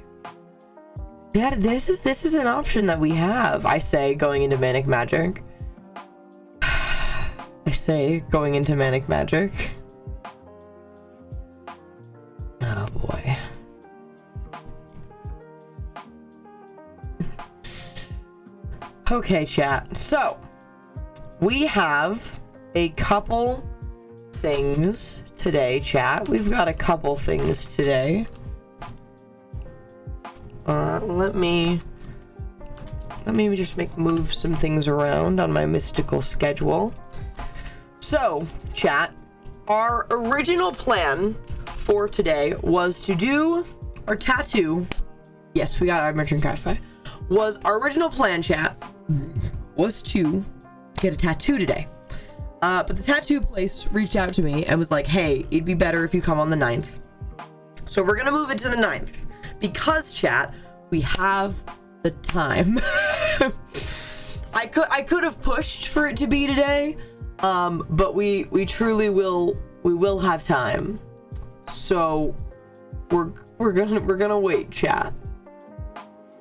Speaker 12: Yeah, this is an option that we have. I say going into Manic Magic. I say going into Manic Magic. Oh boy. Okay, chat. So, we have a couple things today, chat. We've got a couple things today. Let me just move some things around on my mystical schedule. So, chat, our original plan for today was to do our tattoo. Yes, we got our merchant cafe. Was our original plan, chat, was to get a tattoo today. But the tattoo place reached out to me and was like, hey, it'd be better if you come on the 9th. So we're gonna move it to the 9th because, chat, we have the time. I could have pushed for it to be today, but we truly will have time. So we're gonna wait, chat.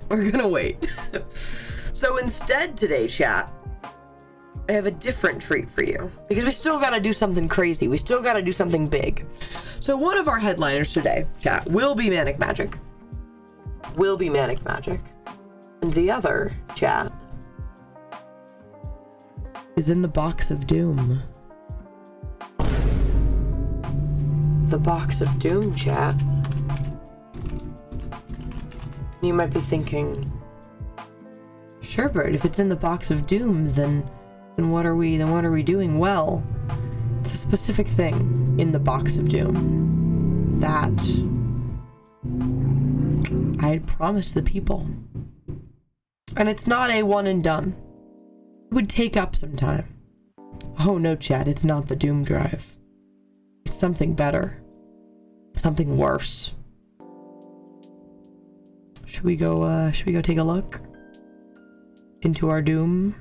Speaker 12: We're gonna wait. So instead today, chat, I have a different treat for you because we still gotta do something crazy. We still gotta do something big. So one of our headliners today, chat, will be Manic Magic. And the other, chat, is in the Box of Doom. The Box of Doom, chat. You might be thinking, Sherbert, if it's in the Box of Doom, then what are we doing? Well, it's a specific thing in the Box of Doom that I had promised the people. And it's not a one and done. It would take up some time. Oh no, chat, it's not the Doom Drive. It's something better. Something worse. Should we go take a look into our Doom?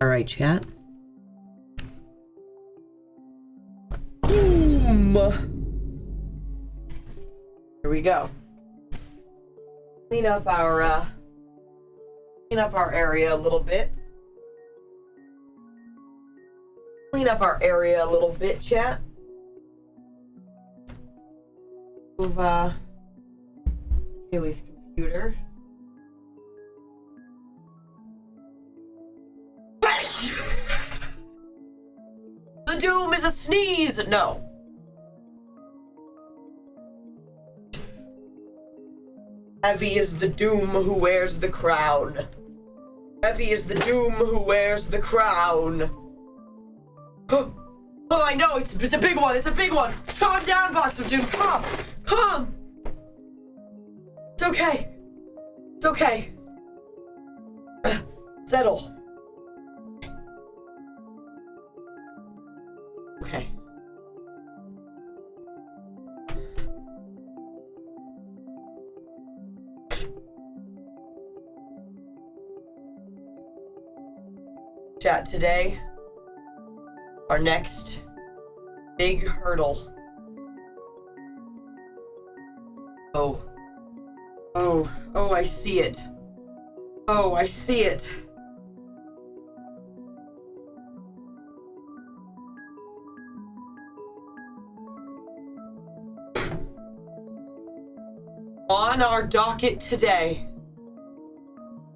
Speaker 12: All right, chat. Boom. Here we go. Clean up our area a little bit. Chat. Move Haley's computer. The Doom is a sneeze! No. Heavy is the Doom who wears the crown. Heavy is the Doom who wears the crown. Oh, I know, it's a big one, Calm down, Box of Doom, calm. It's okay. Settle. Okay. Chat, today, our next big hurdle Oh. Oh. Oh, I see it. Oh, I see it. On our docket today,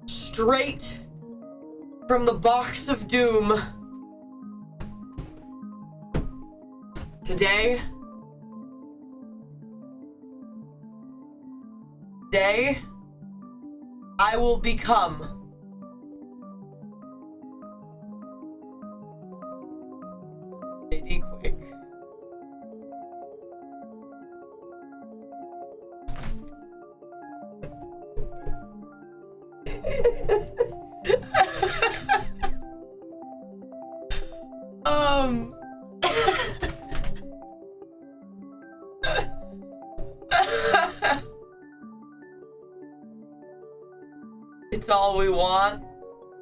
Speaker 12: straight from the box of doom, today I will become JD Quick. It's all we want.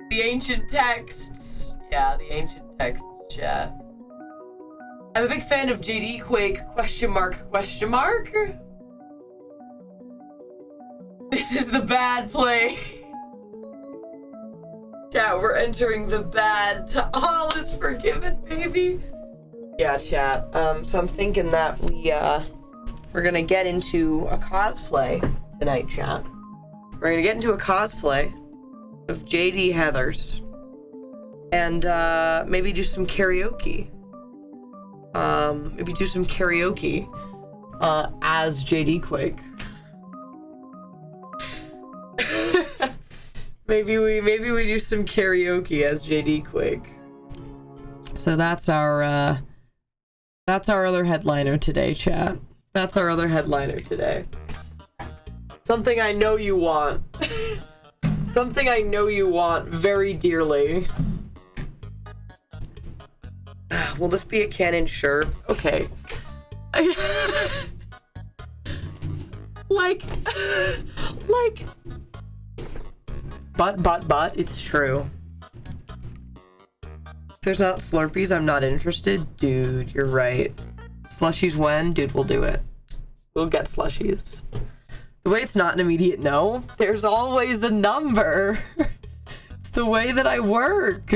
Speaker 12: The ancient texts. Yeah, the ancient texts, chat. I'm a big fan of JD Quake, question mark. This is the bad play. Chat, we're entering the bad. All is forgiven, baby. Yeah, chat. So I'm thinking that we're gonna get into a cosplay tonight, chat. We're gonna get into a cosplay of JD Heathers and maybe do some karaoke. As JD Quake. maybe we do some karaoke as JD Quake. So that's our other headliner today, chat. That's our other headliner today. Something I know you want. Something I know you want very dearly. Will this be a canon? Sure. Okay. like, but, it's true. If there's not Slurpees, I'm not interested. Dude, you're right. Slushies when? Dude, we'll do it. We'll get slushies. The way it's not an immediate no, there's always a number. It's the way that I work.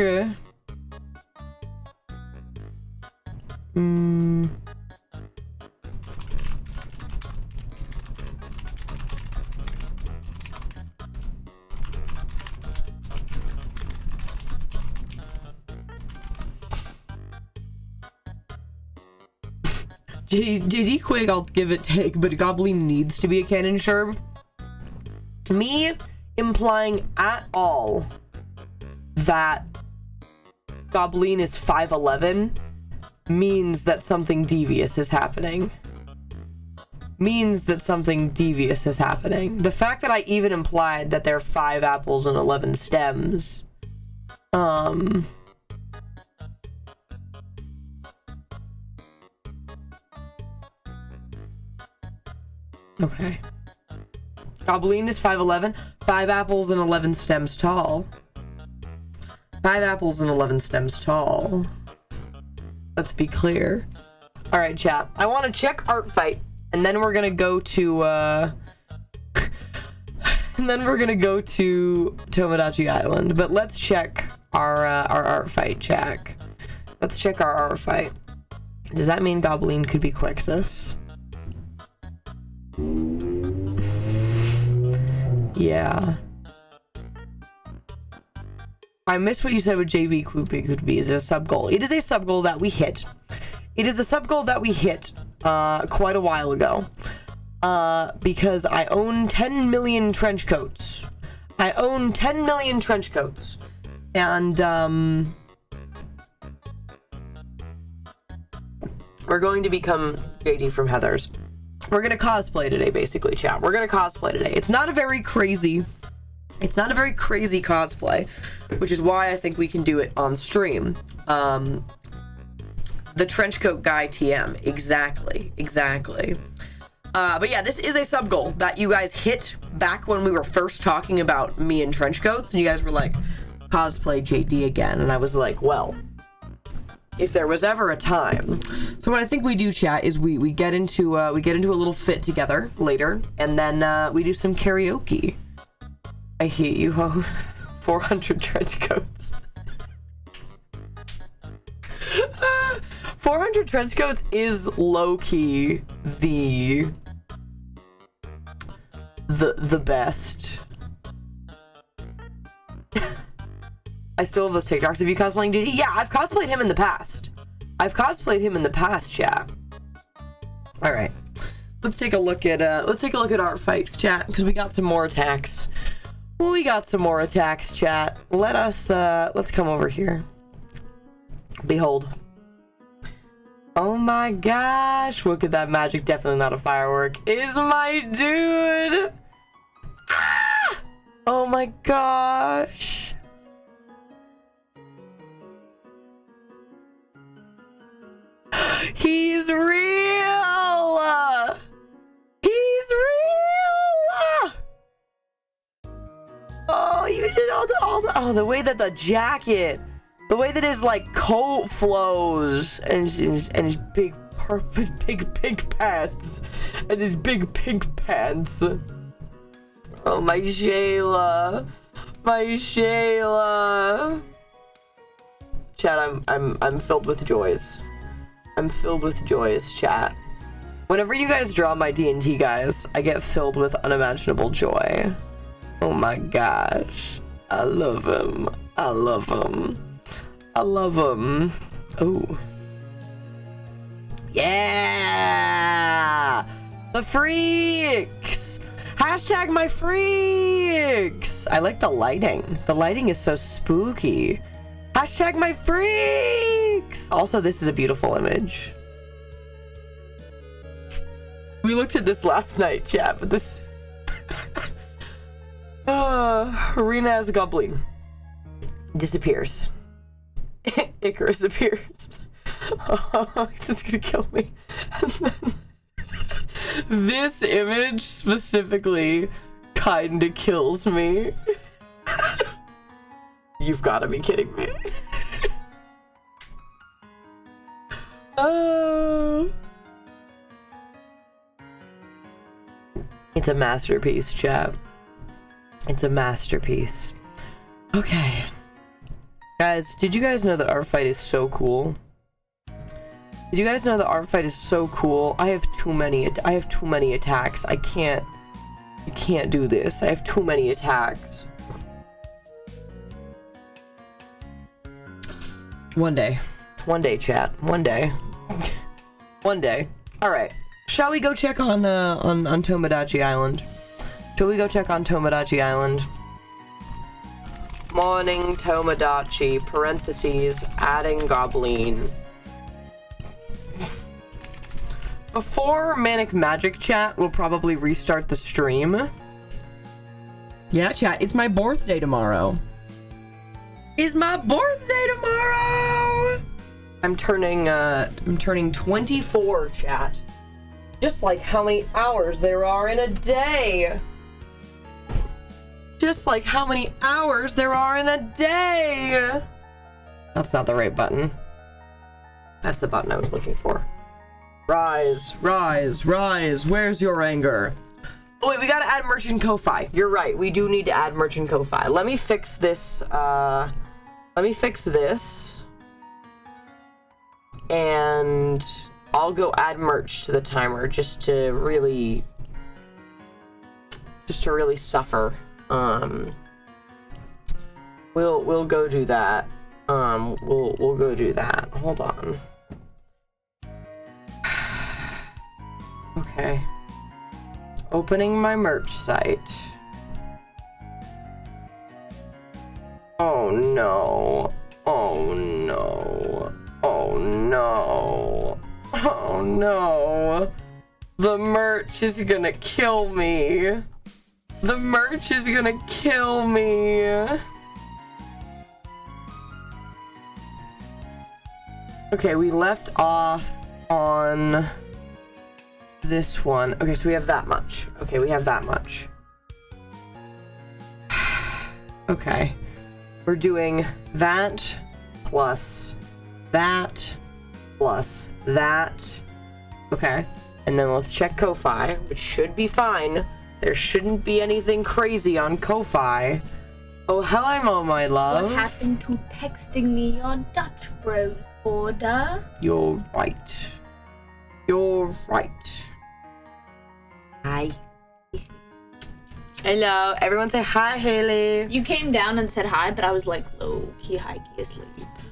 Speaker 12: JD Quig, I'll give it take, but Goblin needs to be a canon sherb. Me implying at all that Goblin is 5'11" means that something devious is happening. The fact that I even implied that they're 5 apples and 11 stems, okay. Goblin is 5'11", 5 apples and 11 stems tall. 5 apples and 11 stems tall. Let's be clear. Alright, chat. I want to check art fight, and then we're gonna go to, Tomodachi Island. But let's check our art fight, chat. Let's check our art fight. Does that mean Goblin could be Quixus? Yeah. I missed what you said with JB could be. Is it a sub goal? It is a sub goal that we hit. Quite a while ago. Because I own 10 million trench coats. And, we're going to become JD from Heathers. We're gonna cosplay today, basically, chat. We're gonna cosplay today. It's not a very crazy cosplay, which is why I think we can do it on stream. The trenchcoat guy TM, exactly. But yeah, this is a sub goal that you guys hit back when we were first talking about me and trenchcoats, and you guys were like, cosplay JD again, and I was like, well, If there was ever a time. So what I think we do, chat, is we get into a little fit together later, and then we do some karaoke. I hate you, host. 400 trench coats. 400 trench coats is low-key the best. I still have those TikToks of you cosplaying Diddy. Yeah, I've cosplayed him in the past. Chat. All right, let's take a look at our fight, chat, because we got some more attacks. Chat. Let's come over here. Behold. Oh my gosh, look at that magic. Definitely not a firework. Is my dude. Ah! Oh my gosh. He's real. He's real. Oh, you did all the way that the jacket, the way that his like coat flows, and his big pink pants, and his big pink pants. Oh my Shayla, Chat, I'm filled with joys. Chat. Whenever you guys draw my D&T guys, I get filled with unimaginable joy. Oh my gosh. I love him. Oh. Yeah! The freaks! Hashtag my freaks! I like the lighting. The lighting is so spooky. Hashtag my freaks! Also, this is a beautiful image. We looked at this last night, chat, but this... Rena's goblin disappears. Icarus appears. Oh, it's gonna kill me. This image specifically kinda kills me. You've gotta be kidding me. Oh. It's a masterpiece, chat. It's a masterpiece. Okay. Guys, did you guys know that our fight is so cool? Did you guys know that our fight is so cool? I have too many attacks. I can't do this. I have too many attacks. One day, chat. One day. All right. Shall we go check on Tomodachi Island? Morning Tomodachi, parentheses, adding goblin. Before Manic Magic, chat, we'll probably restart the stream. Yeah, chat, it's my birthday tomorrow. I'm turning 24, chat. Just like how many hours there are in a day. That's not the right button. That's the button I was looking for. Rise. Where's your anger? Oh wait, we gotta add merchant Ko-Fi. You're right, we do need to add merchant Ko-Fi. Let me fix this, and I'll go add merch to the timer just to really suffer. We'll go do that. We'll go do that. Hold on. Okay. Opening my merch site. Oh no. Oh no. Oh no. Oh no. The merch is gonna kill me. Okay, we left off on this one. Okay, so we have that much. Okay. We're doing that plus that plus that. Okay. And then let's check Ko-Fi, which should be fine. There shouldn't be anything crazy on Ko-Fi. Oh, hello, my love.
Speaker 14: What happened to texting me on Dutch Bros order?
Speaker 12: You're right. You're right. Hi. Hello. Everyone say hi, Haley.
Speaker 14: You came down and said hi, but I was like low-key, high-key asleep.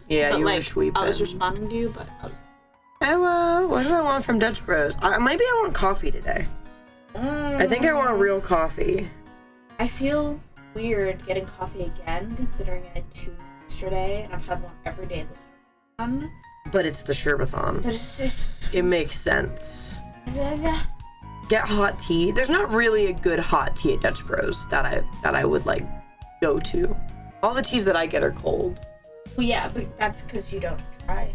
Speaker 12: Yeah,
Speaker 14: but
Speaker 12: you
Speaker 14: like,
Speaker 12: were sweeping.
Speaker 14: I was responding to you, but I was...
Speaker 12: Hello. What do I want from Dutch Bros? Maybe I want coffee today. I think I want real coffee.
Speaker 14: I feel weird getting coffee again, considering I had 2 yesterday, and I've had one every day this month.
Speaker 12: But it's the Sherbathon.
Speaker 14: But it's just...
Speaker 12: It makes sense. Get hot tea. There's not really a good hot tea at Dutch Bros that I would like go to. All the teas that I get are cold.
Speaker 14: Well, yeah, but that's because you don't try.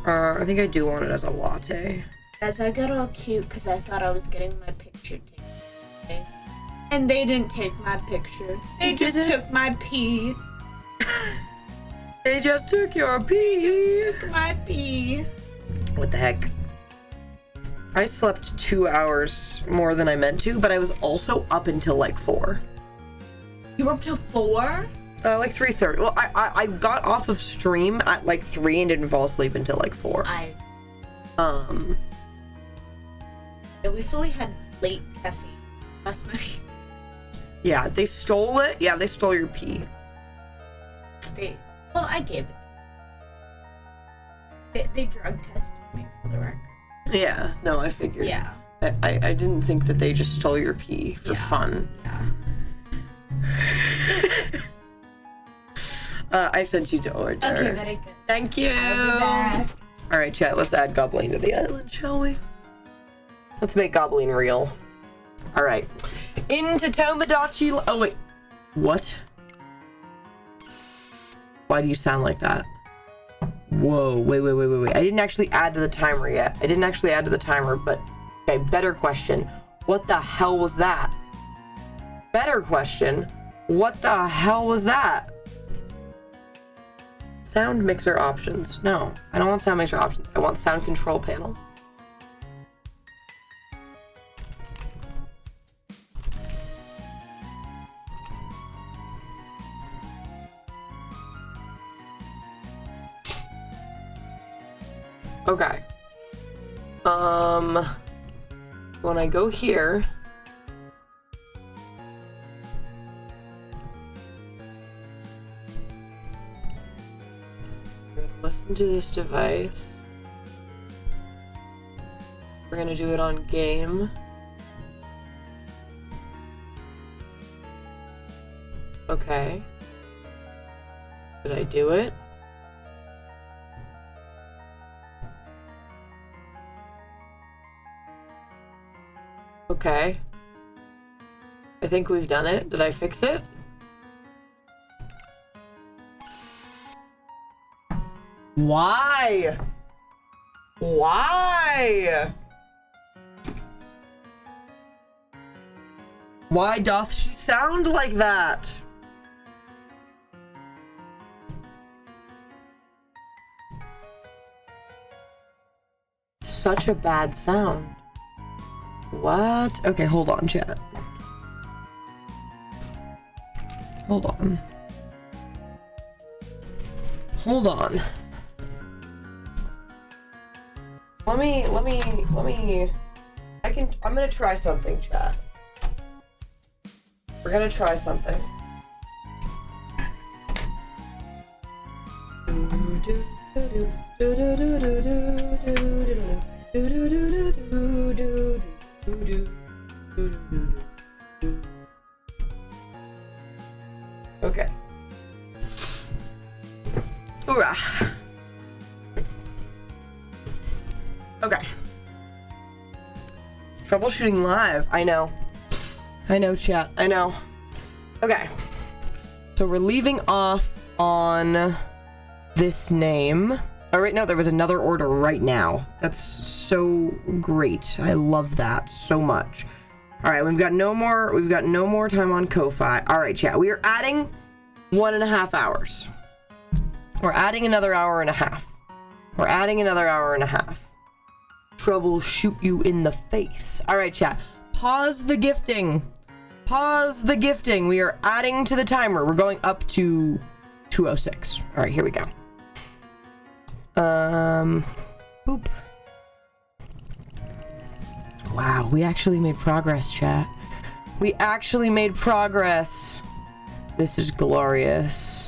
Speaker 12: I think I do want it as a latte.
Speaker 14: As I got all cute because I thought I was getting my picture taken. And they didn't take my picture. They just took my pee.
Speaker 12: They just took your pee.
Speaker 14: They just took my pee.
Speaker 12: What the heck? I slept 2 hours more than I meant to, but I was also up until like 4.
Speaker 14: You were up till 4?
Speaker 12: Like 3:30. Well, I got off of stream at like 3 and didn't fall asleep until like 4.
Speaker 14: Yeah, we fully had late caffeine last night.
Speaker 12: Yeah, they stole it. Yeah, they stole your pee.
Speaker 14: Well, I gave it. They drug tested me for the record.
Speaker 12: Yeah, no, I figured.
Speaker 14: Yeah.
Speaker 12: I didn't think that they just stole your pee for fun.
Speaker 14: Yeah.
Speaker 12: I sent you to order.
Speaker 14: Okay, very good.
Speaker 12: Thank you.
Speaker 14: I'll be back.
Speaker 12: All right, chat. Let's add Gobbling to the island, shall we? Let's make Gobbling real. All right. Into Tomodachi. Oh wait, what? Why do you sound like that? Whoa, wait. I didn't actually add to the timer yet. But okay, better question. What the hell was that? Better question. What the hell was that? Sound mixer options. No, I don't want sound mixer options. I want sound control panel. Okay. When I go here, we're gonna listen to this device. We're gonna do it on game. Okay. Did I do it? Okay. I think we've done it. Did I fix it? Why? Why? Why doth she sound like that? Such a bad sound. What? Okay, hold on, chat. Hold on. Hold on. Let me, I'm gonna try something, chat. We're gonna try something. Okay. Hoorah. Okay. Troubleshooting live. I know, chat. I know. Okay. So we're leaving off on this name. Oh, right, no, there was another order right now. That's so great. I love that so much. All right, we've got no more time on Ko-Fi. All right, chat. We are adding 1.5 hours. We're adding another hour and a half. We're adding another hour and a half. Trouble shoot you in the face. All right, chat. Pause the gifting. Pause the gifting. We are adding to the timer. We're going up to 2:06. All right, here we go. Boop. Wow, we actually made progress, chat. We actually made progress. This is glorious.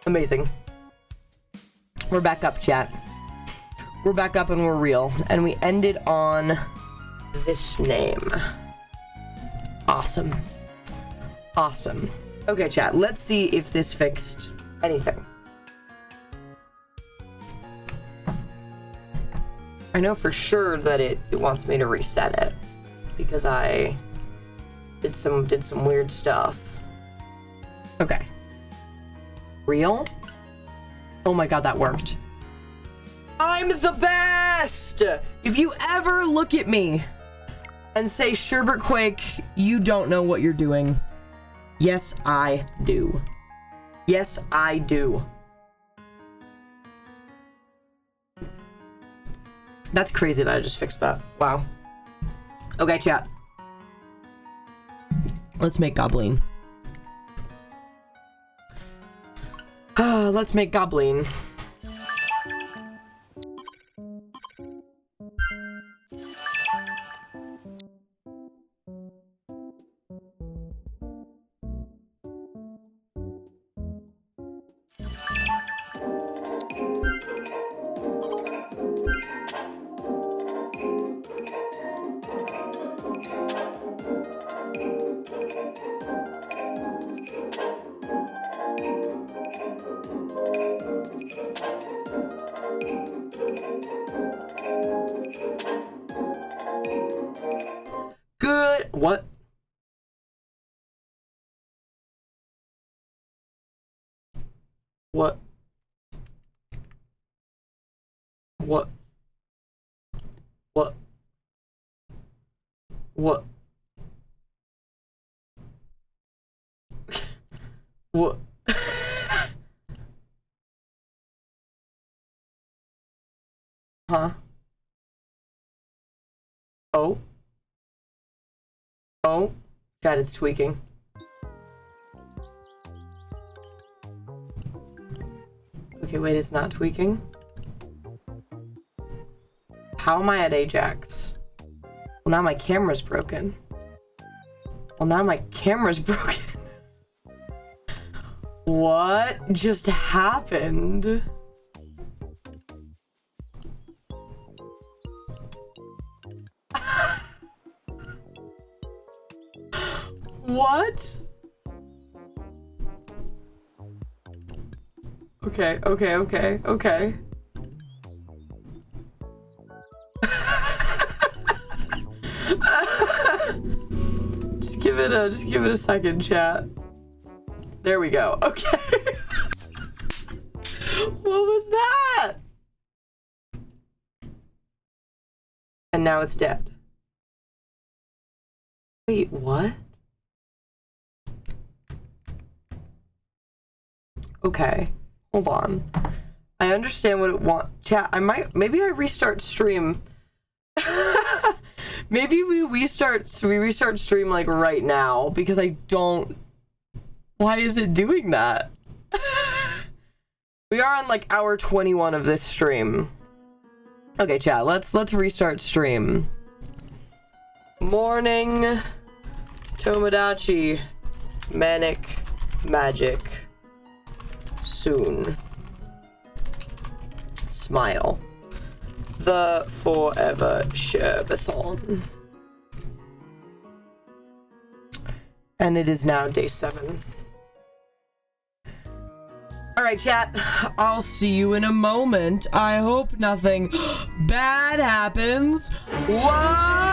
Speaker 12: Amazing. We're back up, chat. We're back up and we're real. And we ended on this name. Awesome. Awesome. Okay, chat, let's see if this fixed anything. I know for sure that it wants me to reset it because I did some weird stuff. Okay. Real? Oh my god, that worked. I'm the best! If you ever look at me and say, Sherbert Quake, you don't know what you're doing. Yes, I do. Yes, I do. That's crazy that I just fixed that. Wow. Okay, chat. Let's make Goblin. Let's make Goblin. Good. What? What? What? What? What? What? Huh? Oh? Oh? Chat, it's tweaking. Okay, wait, it's not tweaking? How am I at Ajax? Well, now my camera's broken. Well, now my camera's broken. What just happened? What? Okay, okay, okay, okay. Just give it a second, chat. There we go. Okay. What was that? And now it's dead. Wait, what? Okay, hold on. I understand what it wants. Chat, maybe I restart stream. Maybe we restart stream like right now because I don't. Why is it doing that? We are on like hour 21 of this stream. Okay, chat, let's restart stream. Morning, Tomodachi, Manic Magic. Soon. Smile. The 4Ever Sherbathon. And it is now day 7. Alright, chat. I'll see you in a moment. I hope nothing bad happens. What?